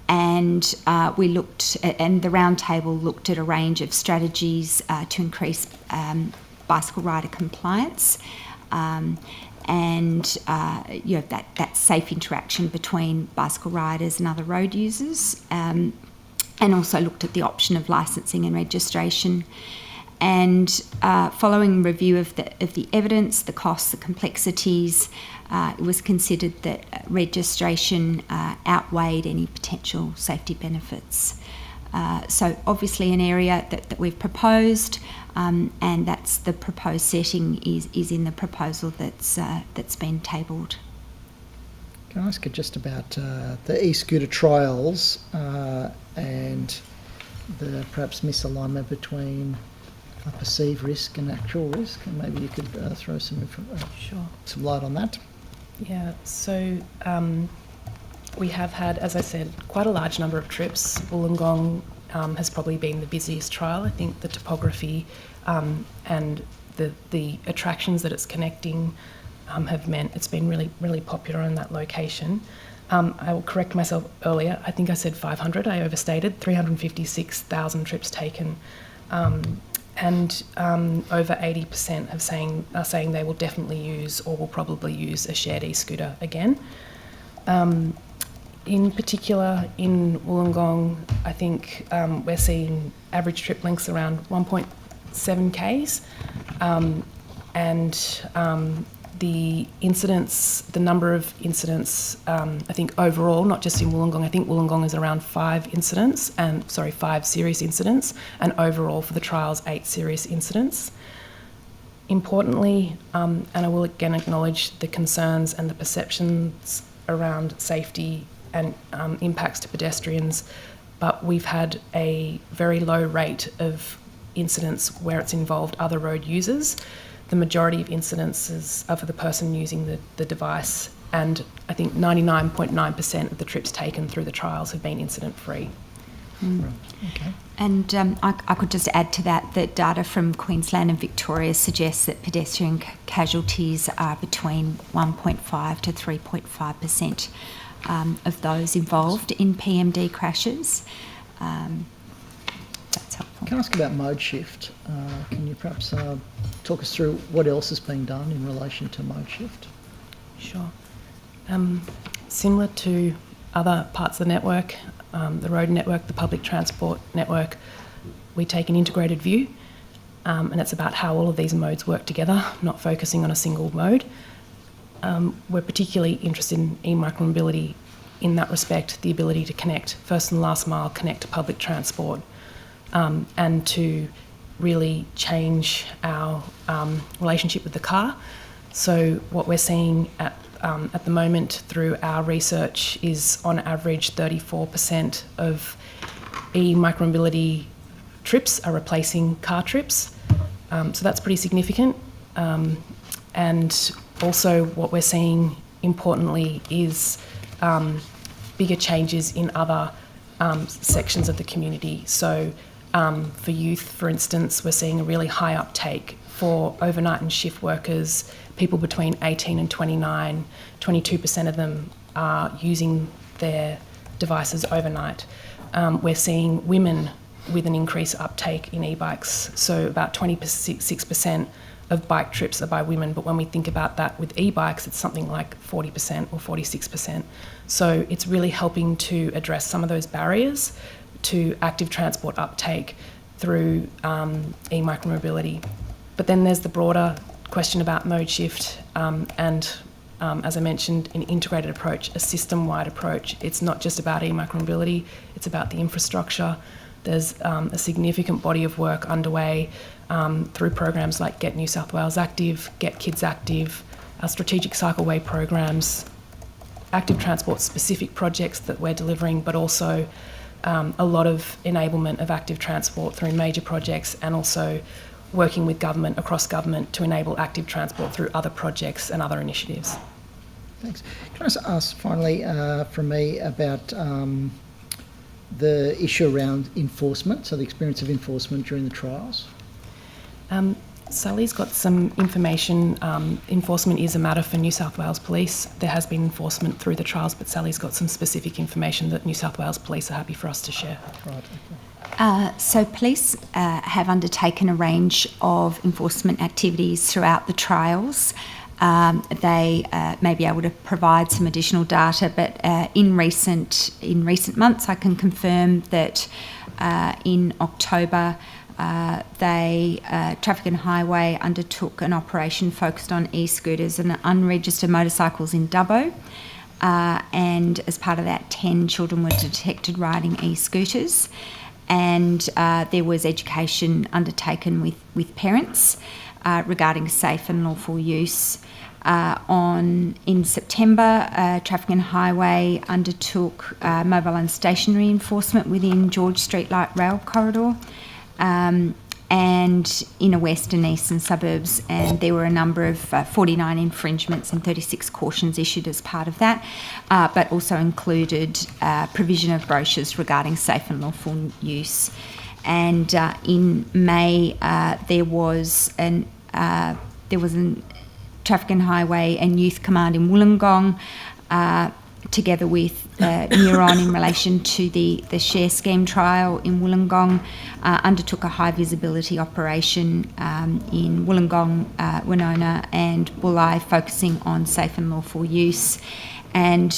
And we looked at, and the roundtable looked at a range of strategies to increase bicycle rider compliance. And that safe interaction between bicycle riders and other road users, and also looked at the option of licensing and registration. And following review of the evidence, the costs, the complexities, it was considered that registration outweighed any potential safety benefits. So obviously an area that we've proposed, and that's the proposed setting is in the proposal that's been tabled. Can I ask you just about the e-scooter trials and the perhaps misalignment between a perceived risk and actual risk, and maybe you could throw some light on that? Yeah, so we have had, as I said, quite a large number of trips. Wollongong has probably been the busiest trial. I think the topography and the attractions that it's connecting have meant it's been really, really popular in that location. I will correct myself earlier. I think I said 500. I overstated. 356,000 trips taken. And over 80% are saying they will definitely use or will probably use a shared e-scooter again. In particular, in Wollongong, I think we're seeing average trip lengths around 1.7 Ks, and the incidents, the number of incidents, I think overall, not just in Wollongong, I think Wollongong is around 5 serious incidents, and overall for the trials, 8 serious incidents. Importantly, and I will again acknowledge the concerns and the perceptions around safety and impacts to pedestrians, but we've had a very low rate of incidents where it's involved other road users. The majority of incidences are for the person using the device, and I think 99.9% of the trips taken through the trials have been incident-free. Okay. And I could just add to that data from Queensland and Victoria suggests that pedestrian casualties are between 1.5 to 3.5% of those involved in PMD crashes. That's helpful. Can I ask about mode shift? Can you perhaps talk us through what else is being done in relation to mode shift? Sure. Similar to other parts of the network, the road network, the public transport network, we take an integrated view, and it's about how all of these modes work together, not focusing on a single mode. We're particularly interested in e-micromobility in that respect, the ability to connect first and last mile, connect to public transport, and to really change our relationship with the car. So what we're seeing at the moment through our research is on average 34% of e-micromobility trips are replacing car trips. So that's pretty significant. And also what we're seeing importantly is bigger changes in other sections of the community. So for youth, for instance, we're seeing a really high uptake for overnight and shift workers, people between 18 and 29, 22% of them are using their devices overnight. We're seeing women with an increased uptake in e-bikes, so about 26% of bike trips are by women, but when we think about that with e-bikes, it's something like 40% or 46%. So it's really helping to address some of those barriers to active transport uptake through e-micromobility. But then there's the broader question about mode shift and as I mentioned, an integrated approach, a system-wide approach. It's not just about e-micromobility, it's about the infrastructure. There's a significant body of work underway through programs like Get New South Wales Active, Get Kids Active, our strategic cycleway programs, active transport specific projects that we're delivering, but also a lot of enablement of active transport through major projects and also working with government, across government, to enable active transport through other projects and other initiatives. Thanks. Can I just ask finally from me about the issue around enforcement, so the experience of enforcement during the trials? Sally's got some information. Enforcement is a matter for New South Wales Police. There has been enforcement through the trials, but Sally's got some specific information that New South Wales Police are happy for us to share. Right. Okay. So police have undertaken a range of enforcement activities throughout the trials. They may be able to provide some additional data, but in recent months, I can confirm that in October, Traffic and Highway undertook an operation focused on e-scooters and unregistered motorcycles in Dubbo. And as part of that, 10 children were detected riding e-scooters. And there was education undertaken with parents regarding safe and lawful use. In September, Traffic and Highway undertook mobile and stationary enforcement within George Street Light Rail Corridor and inner west and eastern suburbs, and there were a number of 49 infringements and 36 cautions issued as part of that, but also included provision of brochures regarding safe and lawful use. And in May, there was an Traffic and Highway and Youth Command in Wollongong, together with Neuron in relation to the Share Scheme trial in Wollongong, undertook a high visibility operation in Wollongong, Winona and Bulli, focusing on safe and lawful use. And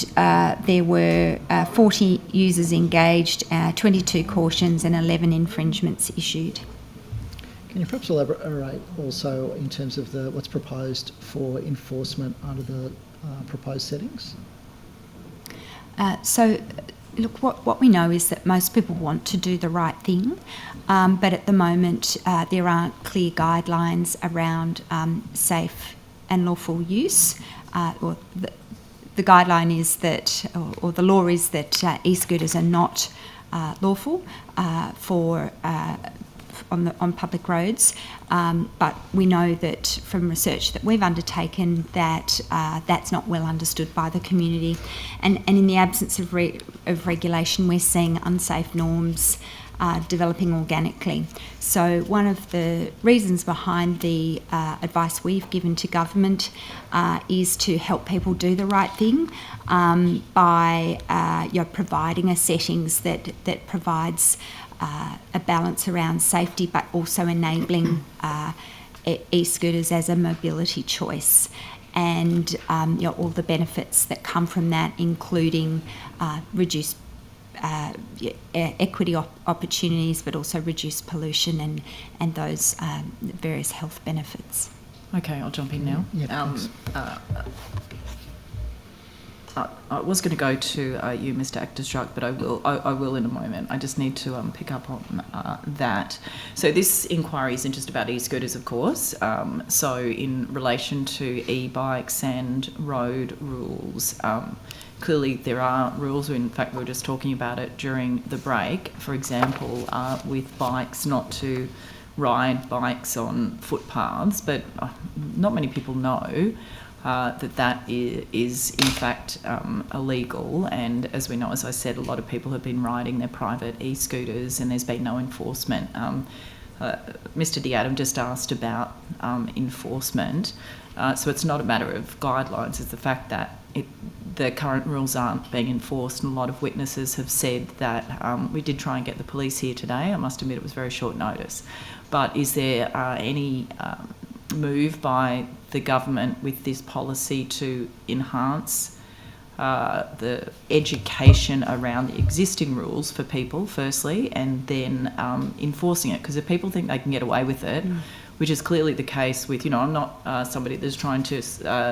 there were 40 users engaged, 22 cautions and 11 infringements issued. Can you perhaps elaborate also in terms of what's proposed for enforcement under the proposed settings? Look, what we know is that most people want to do the right thing, but at the moment there aren't clear guidelines around safe and lawful use. Or the guideline is that, or the law is that e-scooters are not lawful on public roads, but we know that from research that we've undertaken that that's not well understood by the community, and in the absence of regulation, we're seeing unsafe norms developing organically. So one of the reasons behind the advice we've given to government is to help people do the right thing by providing a settings that provides a balance around safety, but also enabling e-scooters as a mobility choice, and all the benefits that come from that, including reduced equity opportunities, but also reduced pollution and those various health benefits. Okay, I'll jump in now. I was going to go to you, Mr. Actor-Struck, but I will in a moment. I just need to pick up on that. So this inquiry isn't just about e-scooters, of course. So in relation to e-bikes and road rules, clearly there are rules. In fact, we were just talking about it during the break. For example, with bikes, not to ride bikes on footpaths, but not many people know that is in fact illegal. And as we know, as I said, a lot of people have been riding their private e-scooters and there's been no enforcement. Mr. DeAdam just asked about enforcement. So it's not a matter of guidelines, it's the fact that the current rules aren't being enforced, and a lot of witnesses have said that we did try and get the police here today. I must admit it was very short notice. But is there any move by the government with this policy to enhance the education around the existing rules for people, firstly, and then enforcing it? Because if people think they can get away with it, which is clearly the case with, I'm not somebody that's trying to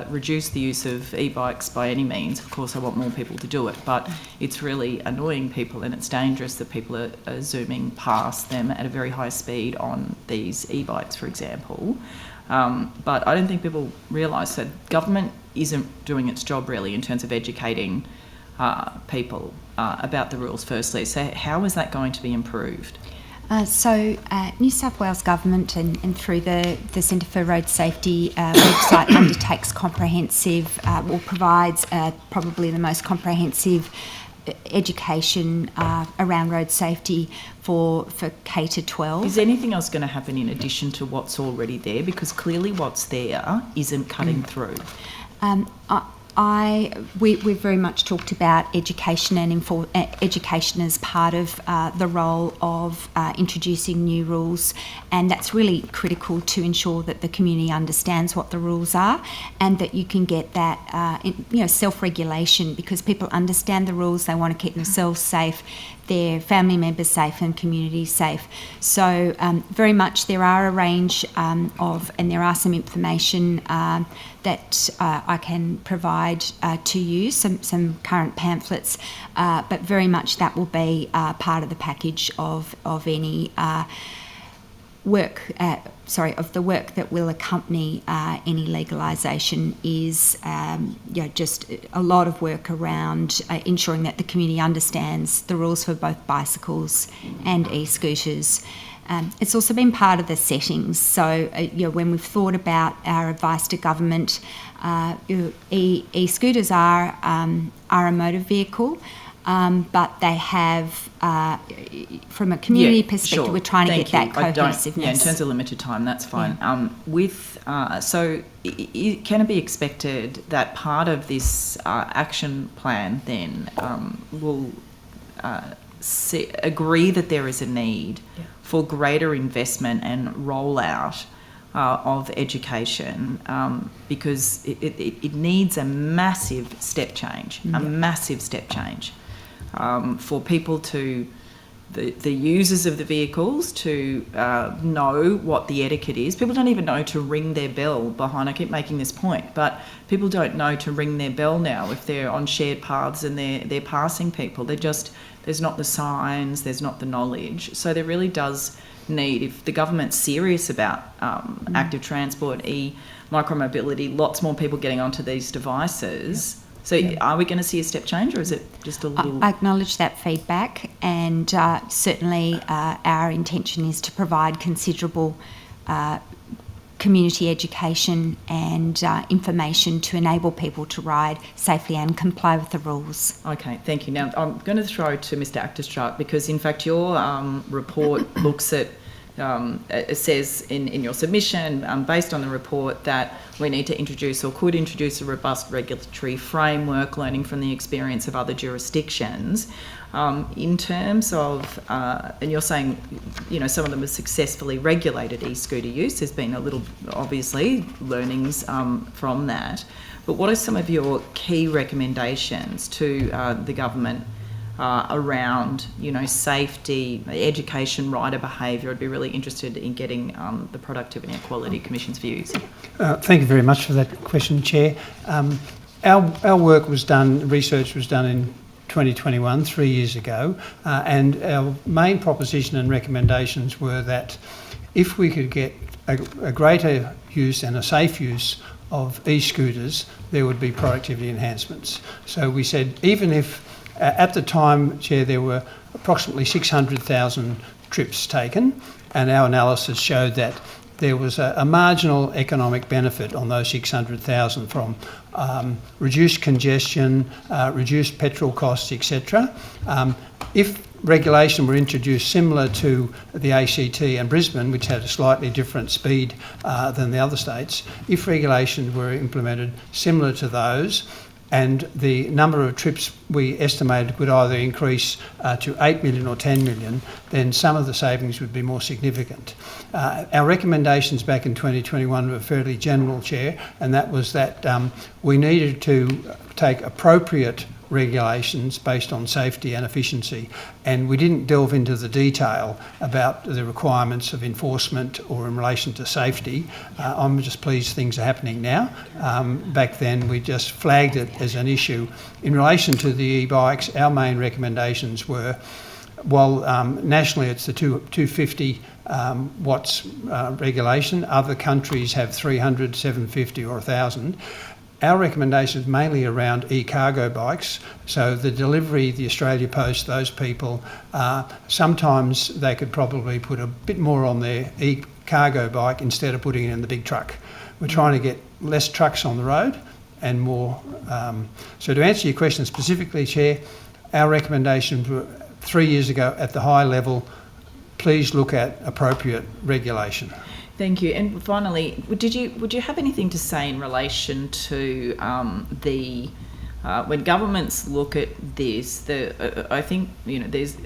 reduce the use of e-bikes by any means. Of course, I want more people to do it, but it's really annoying people, and it's dangerous that people are zooming past them at a very high speed on these e-bikes, for example. But I don't think people realise that government isn't doing its job really in terms of educating people about the rules, firstly. So how is that going to be improved? New South Wales Government and through the Centre for Road Safety website undertakes comprehensive, or provides probably the most comprehensive education around road safety for K to 12. Is anything else going to happen in addition to what's already there? Because clearly what's there isn't cutting through. We've very much talked about education and education as part of the role of introducing new rules, and that's really critical to ensure that the community understands what the rules are, and that you can get that self-regulation, because people understand the rules, they want to keep themselves safe, their family members safe, and community safe. So very much there are a range and there are some information that I can provide to you, some current pamphlets, but very much that will be part of the package of any work that will accompany any legalisation. Is just a lot of work around ensuring that the community understands the rules for both bicycles and e-scooters. It's also been part of the settings. So, when we've thought about our advice to government, e-scooters are a motor vehicle, but they have, from a community perspective, sure. we're trying to get that cohesiveness. In terms of limited time, that's fine. Yeah. Can it be expected that part of this action plan then will agree that there is a need for greater investment and rollout of education, because it needs a massive step change, for people to, the users of the vehicles to know what the etiquette is. People don't even know to ring their bell behind. I keep making this point, but people don't know to ring their bell now if they're on shared paths and they're passing people. There's not the signs, there's not the knowledge. So there really does need, if the government's serious about active transport, micromobility, lots more people getting onto these devices. So are we going to see a step change, or is it just a little... I acknowledge that feedback, and certainly our intention is to provide considerable community education and information to enable people to ride safely and comply with the rules. Okay, thank you. Now, I'm going to throw to Mr. Actor-Struck, because in fact your report looks at, it says in your submission, based on the report, that we need to introduce or could introduce a robust regulatory framework, learning from the experience of other jurisdictions. In terms of, and you're saying, some of them have successfully regulated e-scooter use. There's been a little, obviously, learnings from that. But what are some of your key recommendations to the government around, safety, education, rider behaviour? I'd be really interested in getting the Productivity and Equality Commission's views. Thank you very much for that question, Chair. Our work was done, research was done in 2021, 3 years ago, and our main proposition and recommendations were that if we could get a greater use and a safe use of e-scooters, there would be productivity enhancements. So we said, even if at the time, Chair, there were approximately 600,000 trips taken, and our analysis showed that there was a marginal economic benefit on those 600,000 from reduced congestion, reduced petrol costs, etc. If regulation were introduced similar to the ACT and Brisbane, which had a slightly different speed than the other states, if regulations were implemented similar to those, and the number of trips we estimated would either increase to 8 million or 10 million, then some of the savings would be more significant. Our recommendations back in 2021 were fairly general, Chair, and that was that we needed to take appropriate regulations based on safety and efficiency, and we didn't delve into the detail about the requirements of enforcement or in relation to safety. I'm just pleased things are happening now. Back then we just flagged it as an issue. In relation to the e-bikes, our main recommendations were, while nationally it's the 250 watts regulation, other countries have 300, 750 or 1,000. Our recommendation is mainly around e-cargo bikes. So the delivery, the Australia Post, those people, sometimes they could probably put a bit more on their e-cargo bike instead of putting it in the big truck. We're trying to get less trucks on the road and more. So to answer your question specifically, Chair, our recommendations were 3 years ago at the high level, please look at appropriate regulation. Thank you. And finally, would you have anything to say in relation to when governments look at this? I think there's,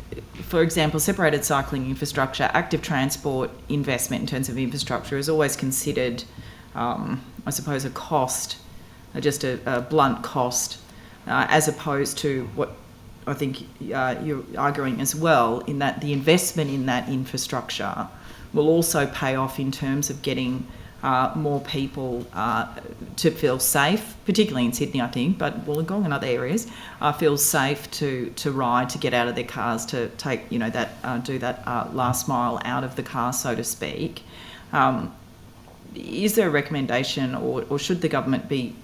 for example, separated cycling infrastructure, active transport investment in terms of infrastructure is always considered, I suppose, a cost, just a blunt cost, as opposed to what I think you're arguing as well, in that the investment in that infrastructure will also pay off in terms of getting more people to feel safe, particularly in Sydney, I think, but Wollongong and other areas, feel safe to ride, to get out of their cars, to take, do that last mile out of the car, so to speak. Is there a recommendation, or should the government be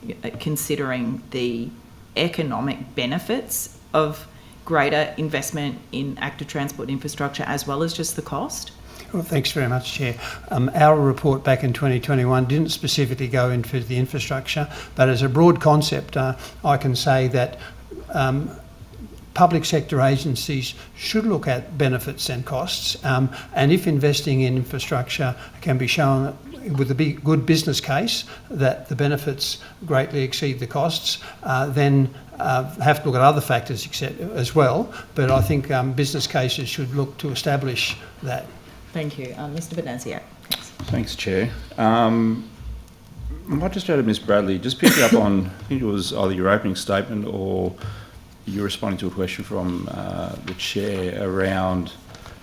considering the economic benefits of greater investment in active transport infrastructure as well as just the cost? Well, thanks very much, Chair. Our report back in 2021 didn't specifically go into the infrastructure, but as a broad concept, I can say that public sector agencies should look at benefits and costs, and if investing in infrastructure can be shown with a good business case that the benefits greatly exceed the costs, then have to look at other factors as well. But I think business cases should look to establish that. Thank you. Mr. Benazia. Thanks, Chair. I might just go to Ms Bradley, just picking up on, I think it was either your opening statement or you responding to a question from the Chair around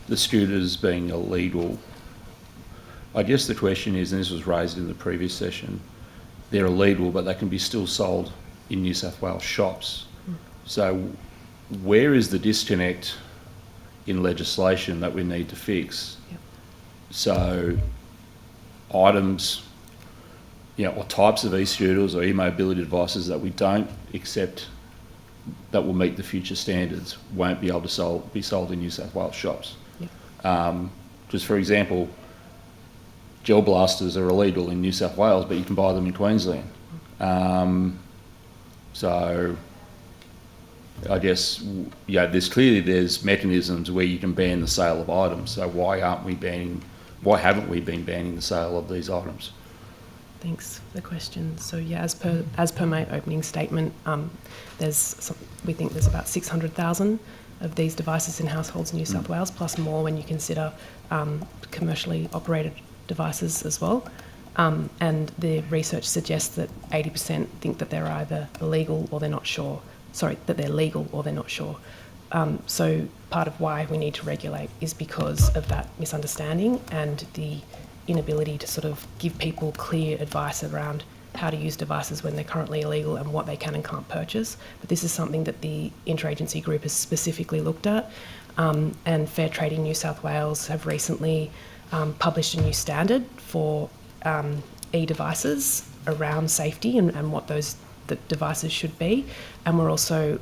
the scooters being illegal. I guess the question is, and this was raised in the previous session, they're illegal, but they can be still sold in New South Wales shops. So where is the disconnect in legislation that we need to fix? Yep. So items, or types of e-scooters or e-mobility devices that we don't accept that will meet the future standards won't be able to be sold in New South Wales shops. Yep. Just for example, gel blasters are illegal in New South Wales, but you can buy them in Queensland. So I guess, there's mechanisms where you can ban the sale of items. So why haven't we been banning the sale of these items? Thanks for the question. So yeah, as per my opening statement, we think there's about 600,000 of these devices in households in New South Wales, plus more when you consider commercially operated devices as well. And the research suggests that 80% think that they're either illegal or they're not sure. Sorry, that they're legal or they're not sure. So part of why we need to regulate is because of that misunderstanding and the inability to sort of give people clear advice around how to use devices when they're currently illegal and what they can and can't purchase. But this is something that the interagency group has specifically looked at. And Fair Trading New South Wales have recently published a new standard for e-devices around safety and what those devices should be. And we're also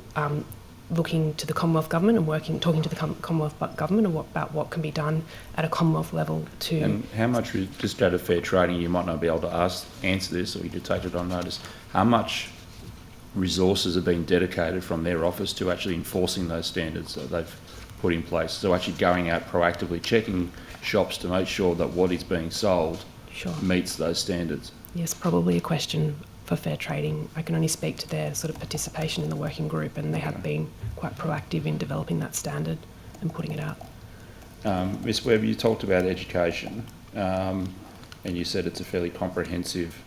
looking to the Commonwealth Government and talking to the Commonwealth Government about what can be done at a Commonwealth level to... And how much, just out of fair trading, you might not be able to answer this, or you could take it on notice, how much resources have been dedicated from their office to actually enforcing those standards that they've put in place? So actually going out proactively, checking shops to make sure that what is being sold meets those standards? Yes, probably a question for Fair Trading. I can only speak to their sort of participation in the working group, and they have been quite proactive in developing that standard and putting it out. Ms Webb, you talked about education, and you said it's a fairly comprehensive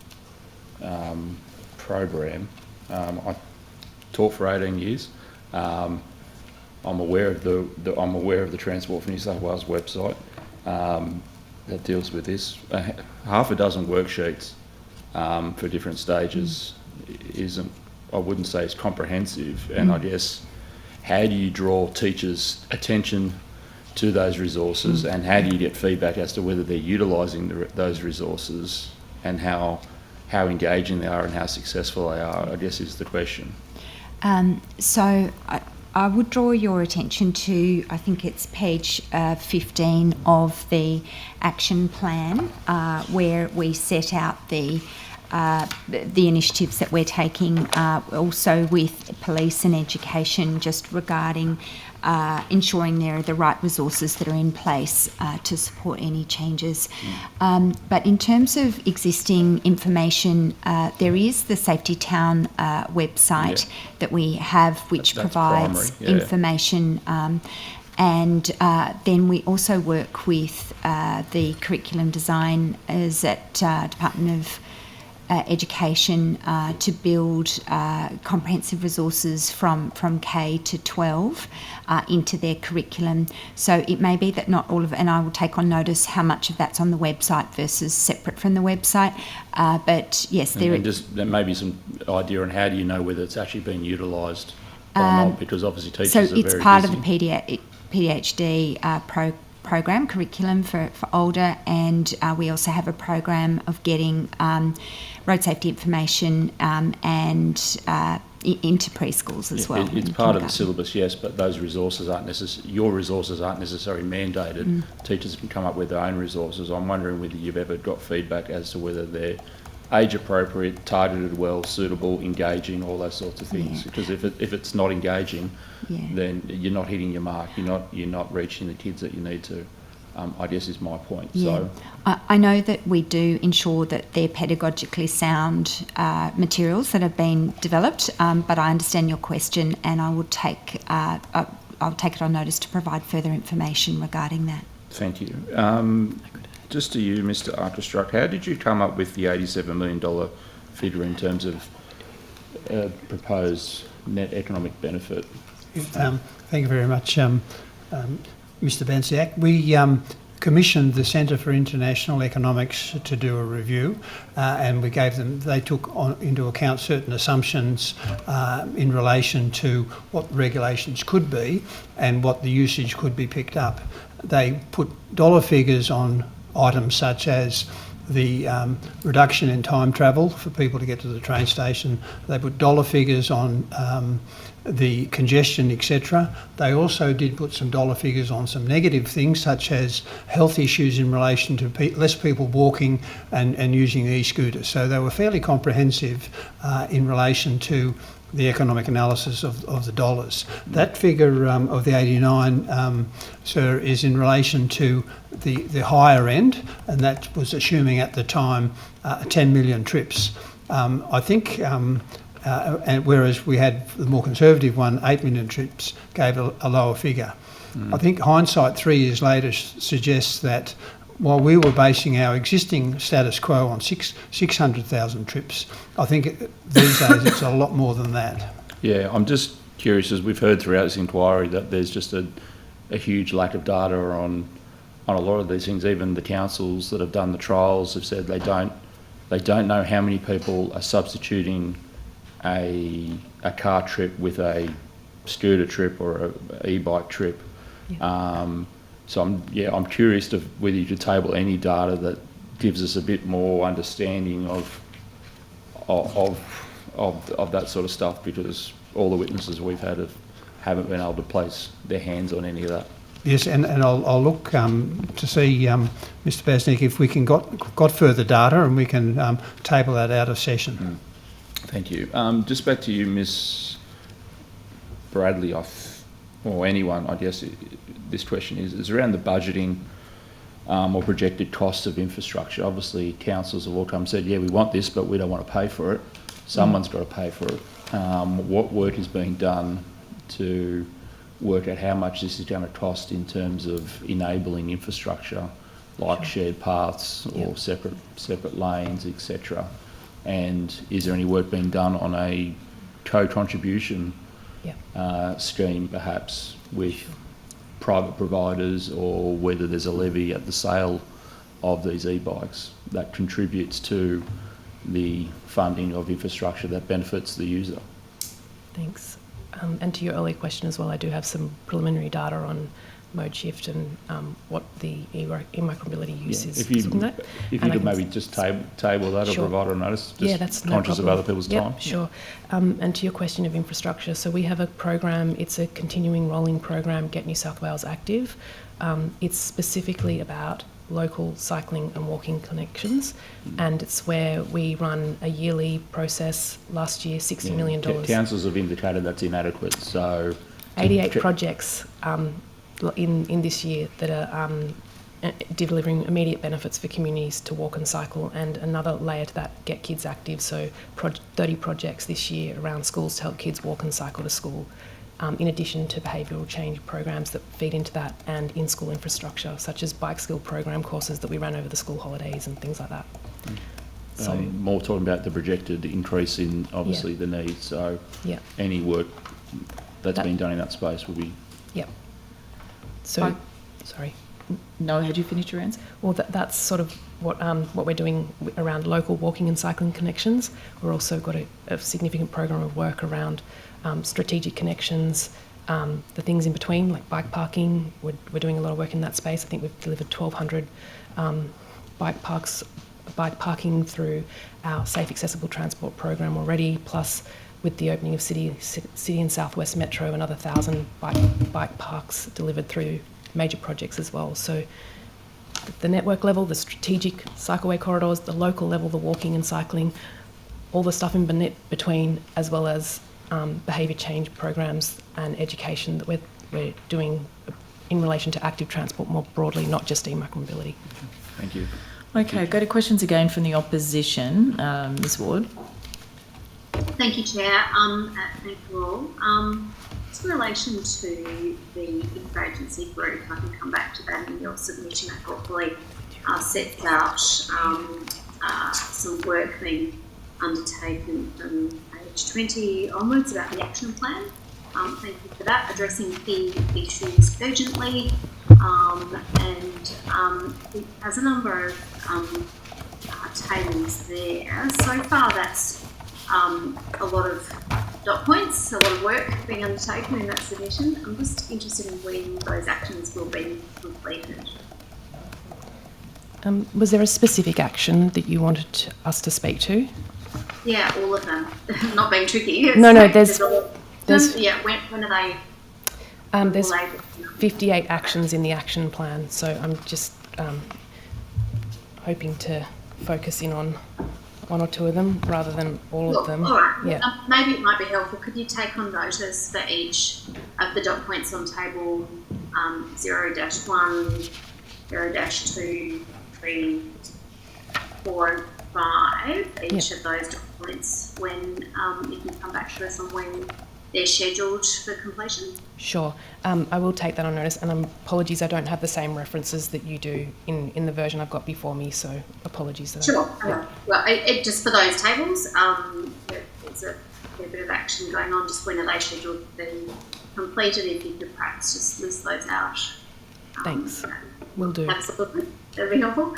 program. I taught for 18 years. I'm aware of the Transport for New South Wales website that deals with this. Half a dozen worksheets for different stages isn't, I wouldn't say it's comprehensive. And I guess, how do you draw teachers' attention to those resources, and how do you get feedback as to whether they're utilising those resources, and how engaging they are and how successful they are, I guess, is the question. So I would draw your attention to, I think it's page 15 of the action plan, where we set out the initiatives that we're taking, also with police and education, just regarding ensuring there are the right resources that are in place to support any changes. But in terms of existing information, there is the Safety Town website that we have, which provides information. And then we also work with the curriculum designers at Department of Education to build comprehensive resources from K to 12 into their curriculum. So it may be that not all of it, and I will take on notice how much of that's on the website versus separate from the website. But yes, there may be some idea on how do you know whether it's actually being utilised or not, because obviously teachers are very busy. So it's part of the PhD program curriculum for older, and we also have a program of getting road safety information and into preschools as well. It's part of the syllabus, yes, but those resources aren't your resources aren't necessarily mandated. Teachers can come up with their own resources. I'm wondering whether you've ever got feedback as to whether they're age appropriate, targeted well, suitable, engaging, all those sorts of things. Because if it's not engaging, then you're not hitting your mark. You're not reaching the kids that you need to. I guess is my point. So I know that we do ensure that they're pedagogically sound materials that have been developed, but I understand your question, and I will I'll take it on notice to provide further information regarding that. Thank you. Just to you, Mr. Arkestruck, how did you come up with the $87 million figure in terms of proposed net economic benefit? Thank you very much, Mr. Bensiak. We commissioned the Centre for International Economics to do a review, and they took into account certain assumptions in relation to what the regulations could be and what the usage could be picked up. They put dollar figures on items such as the reduction in time travel for people to get to the train station. They put dollar figures on the congestion, etc. They also did put some dollar figures on some negative things, such as health issues in relation to less people walking and using e-scooters. So they were fairly comprehensive in relation to the economic analysis of the dollars. That figure of the 89, sir, is in relation to the higher end, and that was assuming at the time 10 million trips. I think, and whereas we had the more conservative one, 8 million trips, gave a lower figure. I think hindsight 3 years later suggests that while we were basing our existing status quo on 600,000 trips, I think these days it's a lot more than that. Yeah, I'm just curious, as we've heard throughout this inquiry, that there's just a huge lack of data on a lot of these things. Even the councils that have done the trials have said they don't They don't know how many people are substituting a car trip with a scooter trip or a e-bike trip. So I'm curious to whether you could table any data that gives us a bit more understanding of that sort of stuff, because all the witnesses we've had haven't been able to place their hands on any of that. Yes, and I'll look to see, Mr. Basnick, if we can got further data and we can table that out of session. Thank you. Just back to you, Ms. Bradley, or anyone, I guess this question is around the budgeting or projected costs of infrastructure. Obviously, councils have all come and said, yeah, we want this, but we don't want to pay for it. Someone's got to pay for it. What work is being done to work out how much this is going to cost in terms of enabling infrastructure, like shared paths or separate lanes, etc.? And is there any work being done on a co-contribution scheme, perhaps, with private providers, or whether there's a levy at the sale of these e-bikes that contributes to the funding of infrastructure that benefits the user? Thanks. And to your earlier question as well, I do have some preliminary data on mode shift and what the e-micromobility use is. If you could maybe just table that or provide a notice, just that's conscious of other people's time. Sure. And to your question of infrastructure, so we have a program, it's a continuing rolling program, Get New South Wales Active. It's specifically about local cycling and walking connections, and it's where we run a yearly process. Last year, $60 million. Councils have indicated that's inadequate, so 88 projects in this year that are delivering immediate benefits for communities to walk and cycle, and another layer to that, Get Kids Active, so 30 projects this year around schools to help kids walk and cycle to school, in addition to behavioural change programs that feed into that, and in-school infrastructure such as bike skill program courses that we ran over the school holidays and things like that. So more talking about the projected increase in obviously the needs, so any work that's been done in that space will be... So, sorry. No, had you finished your answer? Well, that's sort of what we're doing around local walking and cycling connections. We've also got a significant program of work around strategic connections, the things in between, like bike parking. We're doing a lot of work in that space. I think we've delivered 1,200 bike parking through our Safe Accessible Transport program already, plus with the opening of City and Southwest Metro, another 1,000 bike parks delivered through major projects as well. So the network level, the strategic cycleway corridors, the local level, the walking and cycling, all the stuff in between, as well as behaviour change programs and education that we're doing in relation to active transport more broadly, not just e-micromobility. Thank you. Okay, go to questions again from the opposition. Ms Ward. Thank you, Chair. Thank you all. Just in relation to the interagency group, I can come back to that in your submission. That hopefully sets out some work being undertaken from page 20 onwards about the action plan. Thank you for that. Addressing key issues urgently, and it has a number of tables there. So far, that's a lot of dot points, a lot of work being undertaken in that submission. I'm just interested in when those actions will be completed. Was there a specific action that you wanted us to speak to? Yeah, all of them. Not being tricky. No, there's yeah. When are they? There's 58 actions in the action plan, so I'm just hoping to focus in on one or two of them rather than all of them. All right. Yeah. Maybe it might be helpful. Could you take on notice for each of the dot points on table 0-1, 0-2, 3, 4, and 5, each of those dot points, when you can come back to us on when they're scheduled for completion? Sure. I will take that on notice, and apologies, I don't have the same references that you do in the version I've got before me, so apologies for that. Sure. Well, just for those tables, there's a fair bit of action going on. Just when are they scheduled to be completed? If you could perhaps just list those out. Thanks. Will do. Absolutely. That'd be helpful.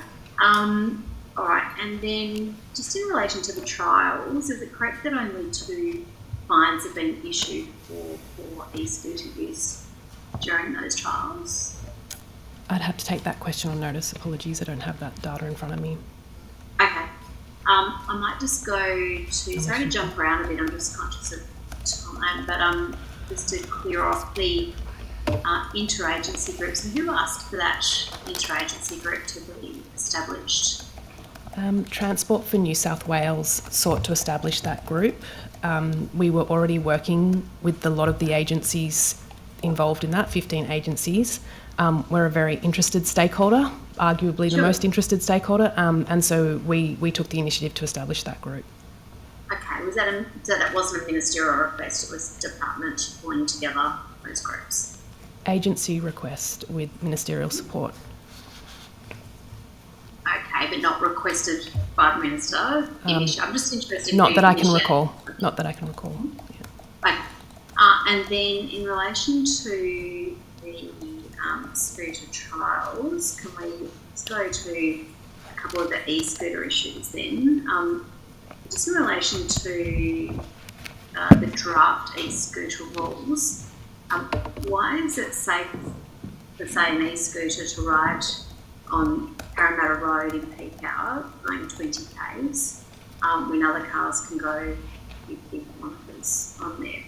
All right, and then just in relation to the trials, is it correct that only 2 fines have been issued for e-scooter use during those trials? I'd have to take that question on notice. Apologies, I don't have that data in front of me. Okay. I might just go to, sorry to jump around a bit, I'm just conscious of time, but just to clear off the interagency group. So who asked for that interagency group to be established? Transport for New South Wales sought to establish that group. We were already working with a lot of the agencies involved in that, 15 agencies. We're a very interested stakeholder, arguably the most interested stakeholder, and so we took the initiative to establish that group. Okay, so that wasn't a ministerial request, it was department pulling together those groups? Agency request with ministerial support. Okay, but not requested by the minister. I'm just interested. Not that I can recall. Not that I can recall. Okay. And then in relation to the scooter trials, can we just go to a couple of the e-scooter issues then? Just in relation to the draft e-scooter rules, why is it safe for, say, an e-scooter to ride on Parramatta Road in peak hour going 20 k's when other cars can go 50 kilometres on there?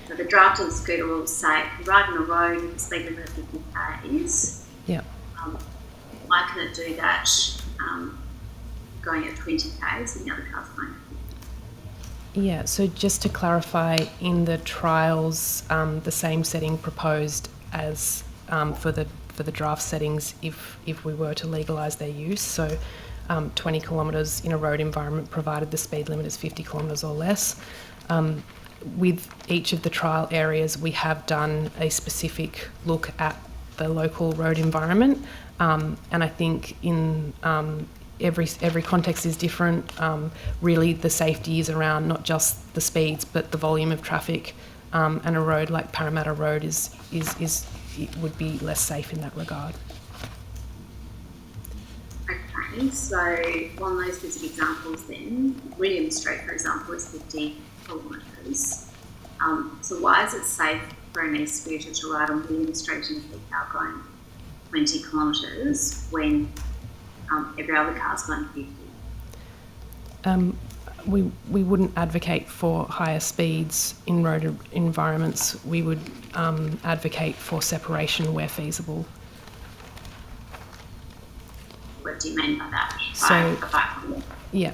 So the draft e-scooter rules say if you ride on a road with a speed limit of 50 k's, yeah. Why can it do that going at 20 k's when the other car's going? Yeah, so just to clarify, in the trials, the same setting proposed as for the draft settings if we were to legalise their use. So 20 kilometres in a road environment provided the speed limit is 50 kilometres or less. With each of the trial areas, we have done a specific look at the local road environment, and I think in every context is different. Really, the safety is around not just the speeds, but the volume of traffic. And a road like Parramatta Road it would be less safe in that regard. Okay, so on those specific examples, then William Street, for example, is 50 kilometres. So why is it safe for an e-scooter to ride on William Street in peak hour going 20 kilometres when every other car's going 50? We wouldn't advocate for higher speeds in road environments. We would advocate for separation where feasible. What do you mean by that? Yeah,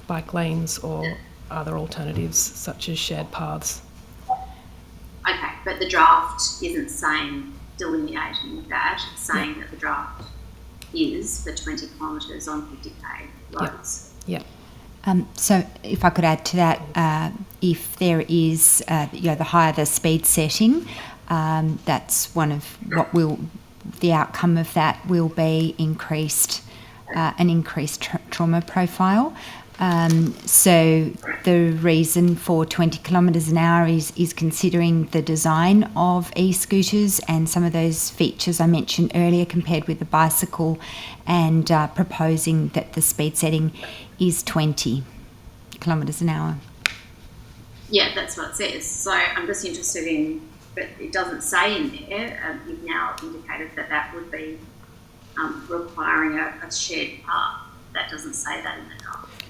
bike lanes or other alternatives such as shared paths. Okay, but the draft isn't delineating that, it's saying that the draft is for 20 kilometres on 50k roads. Yeah. So if I could add to that, if there is, the higher the speed setting, that's one of the outcome of that will be an increased trauma profile. So the reason for 20 kilometres an hour is considering the design of e-scooters and some of those features I mentioned earlier compared with the bicycle, and proposing that the speed setting is 20 kilometres an hour. Yeah, that's what it says. So I'm just interested in, but it doesn't say in there, you've now indicated that would be requiring a shared path. That doesn't say that in the draft.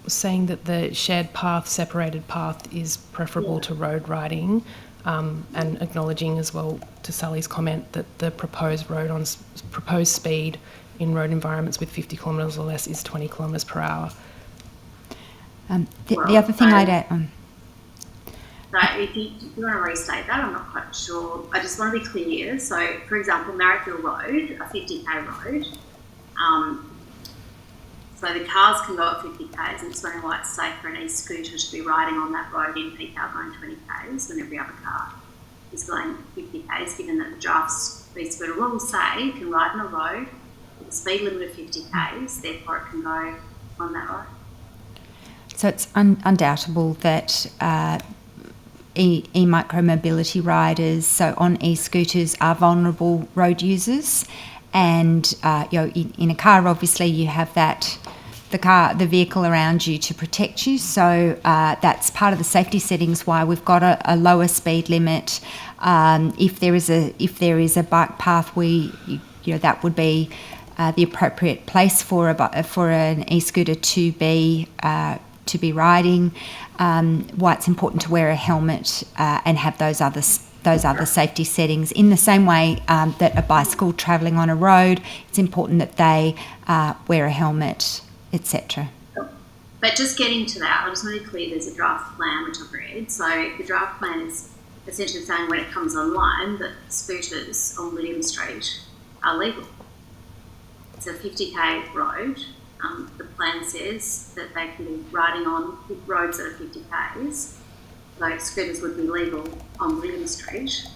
Saying that the shared path, separated path is preferable to road riding, and acknowledging as well to Sally's comment that the proposed speed in road environments with 50 kilometres or less is 20 kilometres per hour. The other thing I'd add... So if you want to restate that, I'm not quite sure. I just want to be clear. So, for example, Marrickville Road, a 50k road, so the cars can go at 50 k's, and it's very why it's safe for an e-scooter to be riding on that road in peak hour going 20 k's when every other car is going 50 k's, given that the draft e-scooter rules say you can ride on a road with a speed limit of 50 k's, therefore it can go on that road. So it's undoubtable that e-micro-mobility riders, so on e-scooters, are vulnerable road users, and in a car, obviously, you have the vehicle around you to protect you. So that's part of the safety settings why we've got a lower speed limit. If there is a bike path, that would be the appropriate place for an e-scooter to be riding. Why it's important to wear a helmet and have those other safety settings. In the same way that a bicycle travelling on a road, it's important that they wear a helmet, etc. But just getting to that, I just want to be clear, there's a draft plan which I've read. So the draft plan is essentially saying when it comes online that scooters on William Street are legal. It's a 50k road. The plan says that they can be riding on roads that are 50k's. So scooters would be legal on William Street.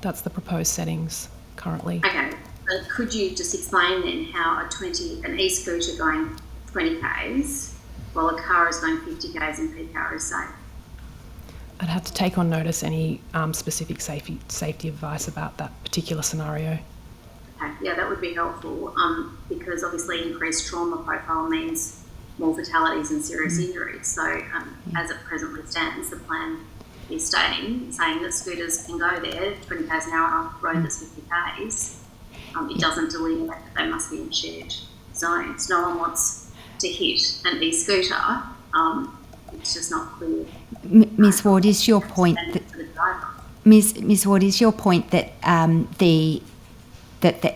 That's the proposed settings currently. Okay. Could you just explain then how an e-scooter going 20k's while a car is going 50k's in peak hour is safe? I'd have to take on notice any specific safety advice about that particular scenario. Okay. Yeah, that would be helpful because obviously increased trauma profile means more fatalities and serious injuries. So as it presently stands, the plan is saying that scooters can go there 20k's an hour on a road that's 50k's. It doesn't delineate that they must be in shared zones. No one wants to hit an e-scooter. It's just not clear. Ms. Ward, is your point that Ms. Ward, is your point that the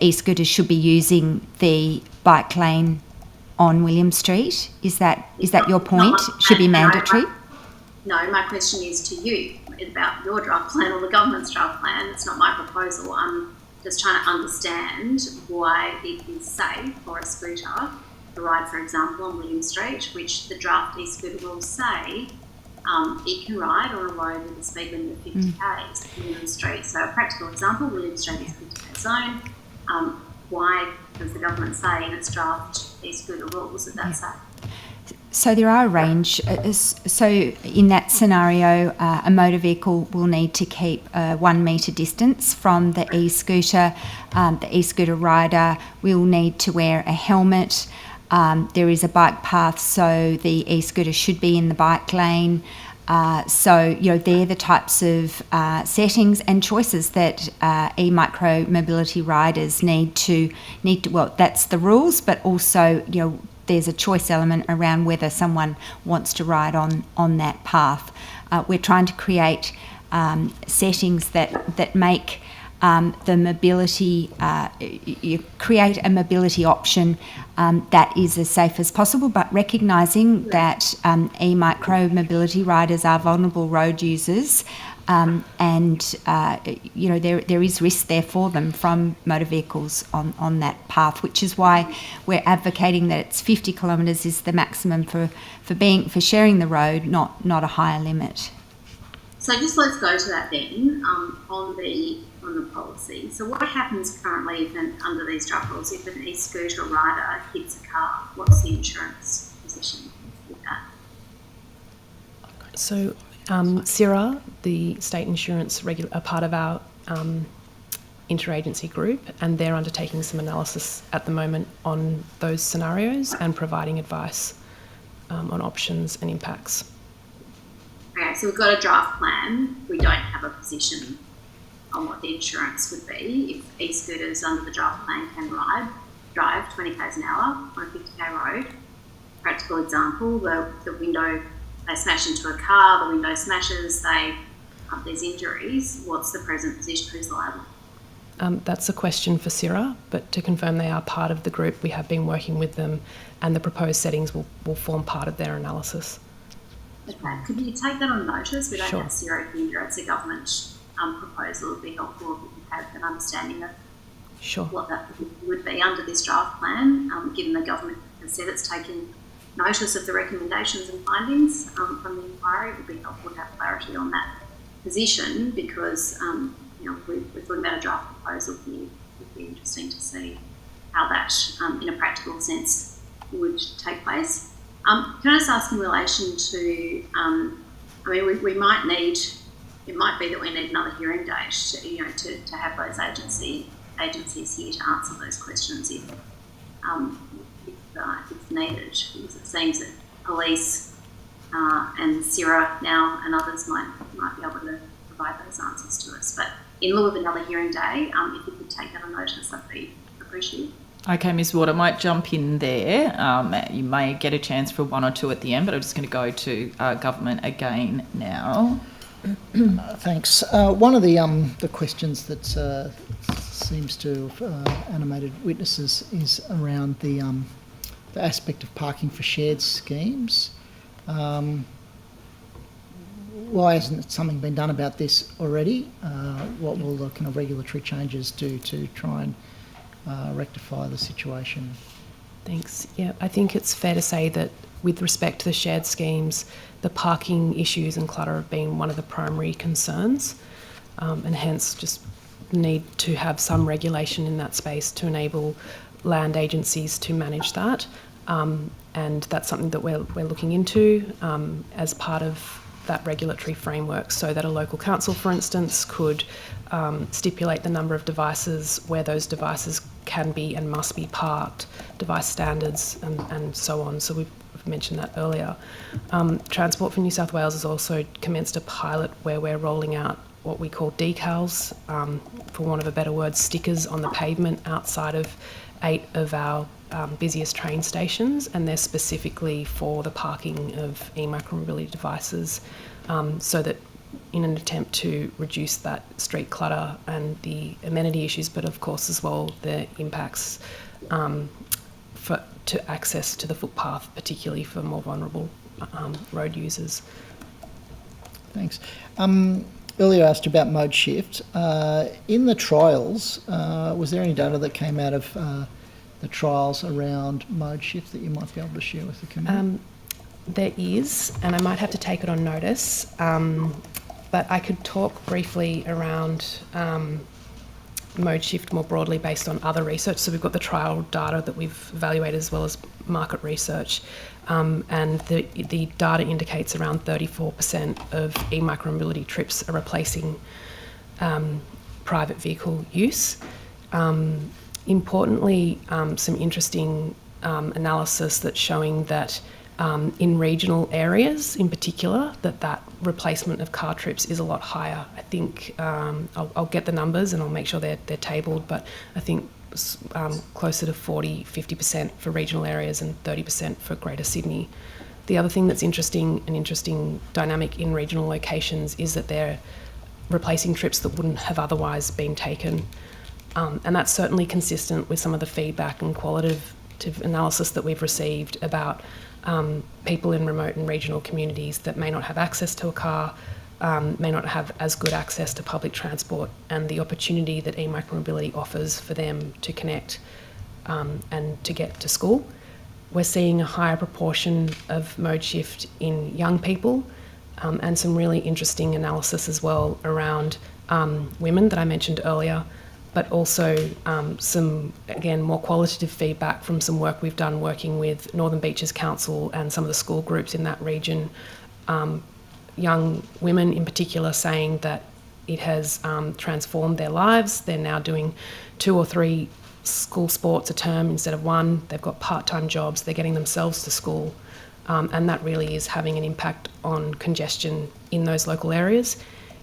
e-scooters should be using the bike lane on William Street? Is that your point? Should be mandatory? No, my question is to you about your draft plan or the government's draft plan. It's not my proposal. I'm just trying to understand why it is safe for a scooter to ride, for example, on William Street, which the draft e-scooter rules say it can ride on a road with a speed limit of 50k's, William Street. So a practical example, William Street is a 50k zone. Why does the government say in its draft e-scooter rules that that's safe? So there are a range. So in that scenario, a motor vehicle will need to keep a 1 metre distance from the e-scooter. The e-scooter rider will need to wear a helmet. There is a bike path, so the e-scooter should be in the bike lane. So they're the types of settings and choices that e-micro mobility riders need to. Well, that's the rules, but also there's a choice element around whether someone wants to ride on that path. We're trying to create settings that make the mobility, you create a mobility option that is as safe as possible, but recognising that e-micro mobility riders are vulnerable road users, and there is risk there for them from motor vehicles on that path, which is why we're advocating that it's 50 kilometres is the maximum for sharing the road, not a higher limit. So just let's go to that then on the policy. So what happens currently under these draft rules if an e-scooter rider hits a car? What's the insurance position with that? So CIRA, the state insurance are part of our interagency group, and they're undertaking some analysis at the moment on those scenarios and providing advice on options and impacts. Okay, so we've got a draft plan. We don't have a position on what the insurance would be if e-scooters under the draft plan can drive 20k's an hour on a 50k road. Practical example, the window, they smash into a car, the window smashes, there's injuries. What's the present position? Who's liable? That's a question for CIRA, but to confirm they are part of the group, we have been working with them, and the proposed settings will form part of their analysis. Okay, could you take that on notice? We don't Sure. have CIRA here, it's a government proposal. It would be helpful if we could have an understanding of what that would be under this draft plan, given the government has said it's taken notice of the recommendations and findings from the inquiry. It would be helpful to have clarity on that position because we're talking about a draft proposal here. It would be interesting to see how that, in a practical sense, would take place. Can I just ask in relation to, we might need, it might be that we need another hearing date to have those agencies here to answer those questions if it's needed, because it seems that police and CIRA now and others might be able to provide those answers to us. But in lieu of another hearing day, if you could take that on notice, I'd be appreciative. Okay, Ms Ward, I might jump in there. You may get a chance for one or two at the end, but I'm just going to go to government again now. Thanks. One of the questions that seems to have animated witnesses is around the aspect of parking for shared schemes. Why hasn't something been done about this already? What will the kind of regulatory changes do to try and rectify the situation? Thanks. Yeah, I think it's fair to say that with respect to the shared schemes, the parking issues and clutter have been one of the primary concerns, and hence just need to have some regulation in that space to enable land agencies to manage that. And that's something that we're looking into as part of that regulatory framework, so that a local council, for instance, could stipulate the number of devices, where those devices can be and must be parked, device standards, and so on. So we've mentioned that earlier. Transport for New South Wales has also commenced a pilot where we're rolling out what we call decals, for want of a better word, stickers on the pavement outside of 8 of our busiest train stations, and they're specifically for the parking of e-micromobility devices, so that in an attempt to reduce that street clutter and the amenity issues, but of course as well the impacts to access to the footpath, particularly for more vulnerable road users. Thanks. Earlier I asked about mode shift. In the trials, was there any data that came out of the trials around mode shift that you might be able to share with the committee? There is, and I might have to take it on notice, but I could talk briefly around mode shift more broadly based on other research. So we've got the trial data that we've evaluated as well as market research, and the data indicates around 34% of e-micromobility trips are replacing private vehicle use. Importantly, some interesting analysis that's showing that in regional areas in particular, that replacement of car trips is a lot higher. I think I'll get the numbers and I'll make sure they're tabled, but I think closer to 40-50% for regional areas and 30% for Greater Sydney. The other thing that's interesting, an interesting dynamic in regional locations, is that they're replacing trips that wouldn't have otherwise been taken. And that's certainly consistent with some of the feedback and qualitative analysis that we've received about people in remote and regional communities that may not have access to a car, may not have as good access to public transport, and the opportunity that e-micromobility offers for them to connect and to get to school. We're seeing a higher proportion of mode shift in young people, and some really interesting analysis as well around women that I mentioned earlier, but also some, again, more qualitative feedback from some work we've done working with Northern Beaches Council and some of the school groups in that region. Young women in particular saying that it has transformed their lives. They're now doing 2 or 3 school sports a term instead of 1. They've got part-time jobs. They're getting themselves to school. And that really is having an impact on congestion in those local areas.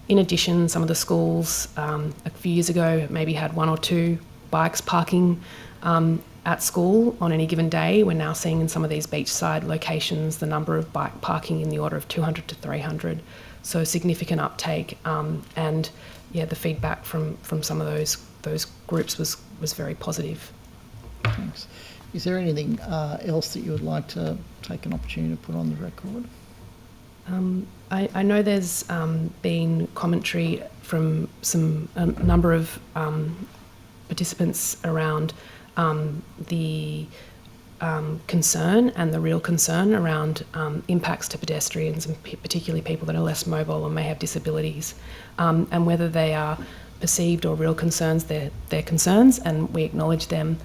In addition, some of the schools a few years ago maybe had 1 or 2 bikes parking at school on any given day. We're now seeing in some of these beachside locations the number of bike parking in the order of 200 to 300. So significant uptake, and yeah, the feedback from some of those groups was very positive. Thanks. Is there anything else that you would like to take an opportunity to put on the record? I know there's been commentary from a number of participants around the concern and the real concern around impacts to pedestrians, and particularly people that are less mobile or may have disabilities, and whether they are perceived or real concerns, they're concerns, and we acknowledge them.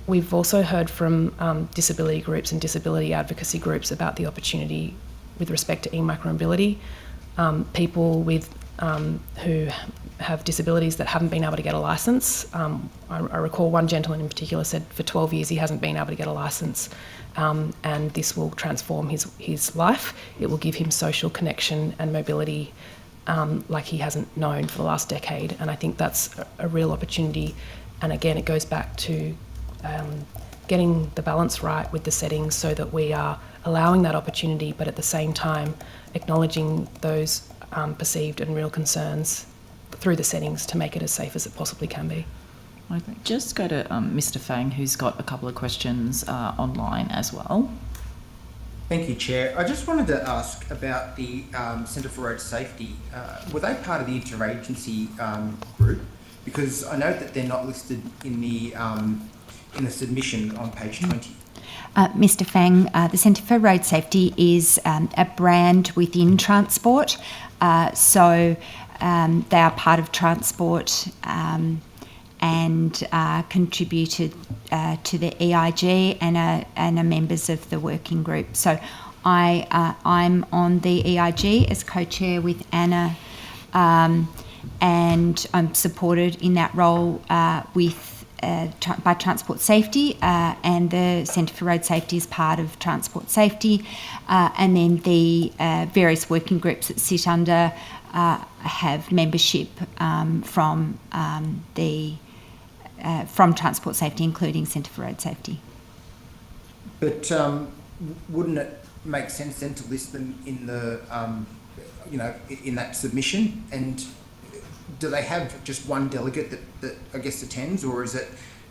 We've also heard from disability groups and disability advocacy groups about the opportunity with respect to e-micromobility. People with who have disabilities that haven't been able to get a licence. I recall one gentleman in particular said for 12 years he hasn't been able to get a licence, and this will transform his life. It will give him social connection and mobility like he hasn't known for the last decade, and I think that's a real opportunity. And again, it goes back to getting the balance right with the settings so that we are allowing that opportunity, but at the same time acknowledging those perceived and real concerns through the settings to make it as safe as it possibly can be. I'll just go to Mr. Fang, who's got a couple of questions online as well. Thank you, Chair. I just wanted to ask about the Centre for Road Safety. Were they part of the interagency group? Because I know that they're not listed in the submission on page 20. Mr. Fang, the Centre for Road Safety is a brand within Transport, so they are part of Transport and contributed to the EIG and are members of the working group. So I'm on the EIG as co-chair with Anna, and I'm supported in that role by Transport Safety, and the Centre for Road Safety is part of Transport Safety, and then the various working groups that sit under have membership from Transport Safety, including Centre for Road Safety. But wouldn't it make sense then to list them in the, in that submission? And do they have just one delegate that I guess attends, or is it,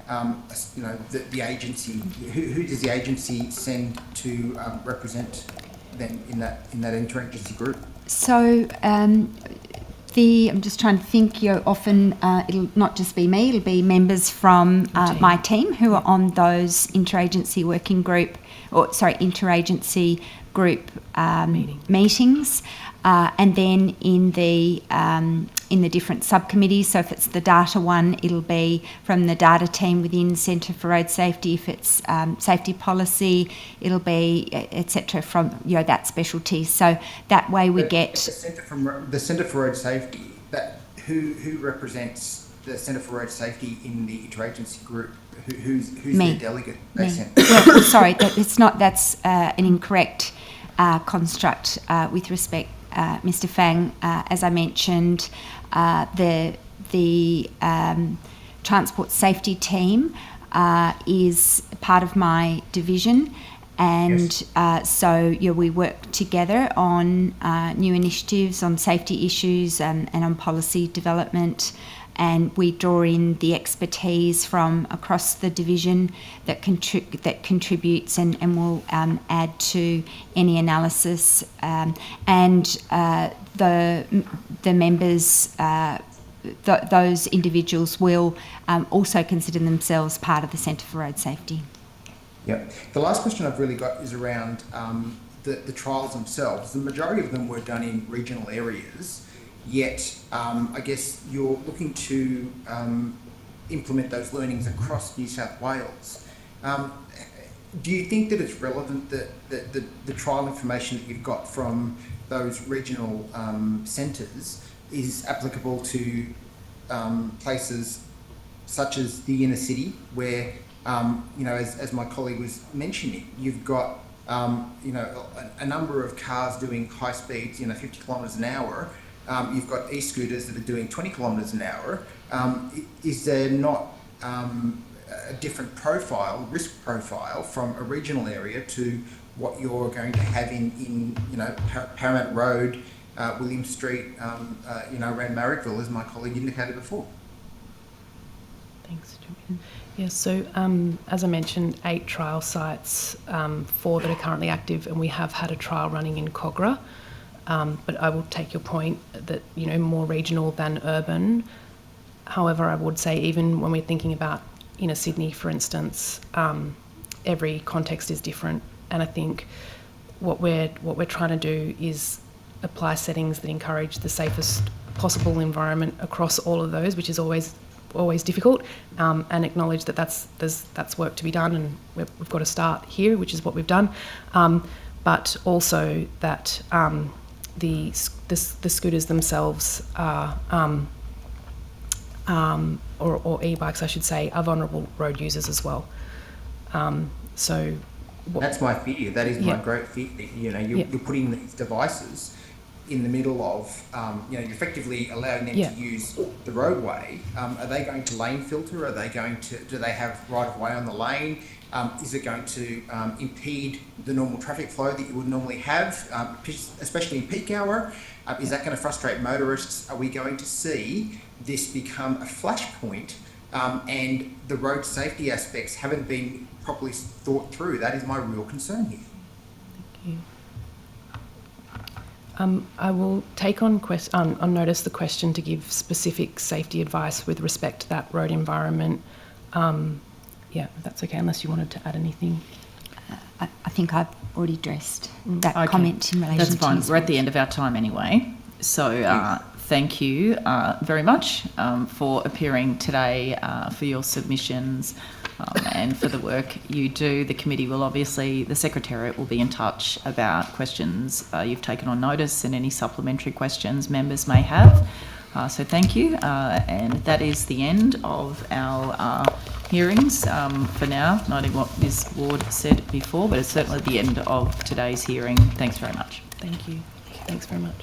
the agency? Who does the agency send to represent them in that interagency group? So I'm just trying to think. Often it'll not just be me; it'll be members from my team who are on those interagency working group, interagency group meetings, and then in the different subcommittees. So if it's the data one, it'll be from the data team within Centre for Road Safety. If it's safety policy, it'll be etc. from that specialty. So that way we get the Centre for Road Safety. Who represents the Centre for Road Safety in the interagency group? Who's their delegate? They sent? Well, sorry, that's an incorrect construct with respect, Mr. Fang. As I mentioned, the Transport Safety team is part of my division, and so we work together on new initiatives, on safety issues, and on policy development. And we draw in the expertise from across the division that contributes and will add to any analysis. And the members, those individuals will also consider themselves part of the Centre for Road Safety. Yep. The last question I've really got is around the trials themselves. The majority of them were done in regional areas. Yet, I guess you're looking to implement those learnings across New South Wales. Do you think that it's relevant that the trial information that you've got from those regional centres is applicable to places such as the inner city, where, as my colleague was mentioning, you've got a number of cars doing high speeds, 50 kilometres an hour. You've got e-scooters that are doing 20 kilometres an hour. Is there not a different risk profile from a regional area to what you're going to have in Paramount Road, William Street, around Marrickville, as my colleague indicated before? Thanks, Jim. Yeah, so as I mentioned, 8 trial sites, 4 that are currently active, and we have had a trial running in Cogra. But I will take your point that, more regional than urban. However, I would say even when we're thinking about inner Sydney, for instance, every context is different. And I think what we're trying to do is apply settings that encourage the safest possible environment across all of those, which is always difficult, and acknowledge that that's work to be done, and we've got to start here, which is what we've done. But also that the scooters themselves are, or e-bikes, I should say, are vulnerable road users as well. That's my fear. That is my great fear. You're putting these devices in the middle of, you're effectively allowing them to use the roadway. Are they going to lane filter? Are they going to, do they have right of way on the lane? Is it going to impede the normal traffic flow that you would normally have, especially in peak hour? Is that going to frustrate motorists? Are we going to see this become a flashpoint and the road safety aspects haven't been properly thought through? That is my real concern here. Thank you. I will take on notice the question to give specific safety advice with respect to that road environment. If that's okay, unless you wanted to add anything. I think I've already addressed that comment in relation to... That's fine. We're at the end of our time anyway. So thank you very much for appearing today, for your submissions and for the work you do. The committee will obviously, the Secretariat will be in touch about questions you've taken on notice and any supplementary questions members may have. So thank you. And that is the end of our hearings for now, noting what Ms Ward said before, but it's certainly the end of today's hearing. Thanks very much. Thank you. Thanks very much.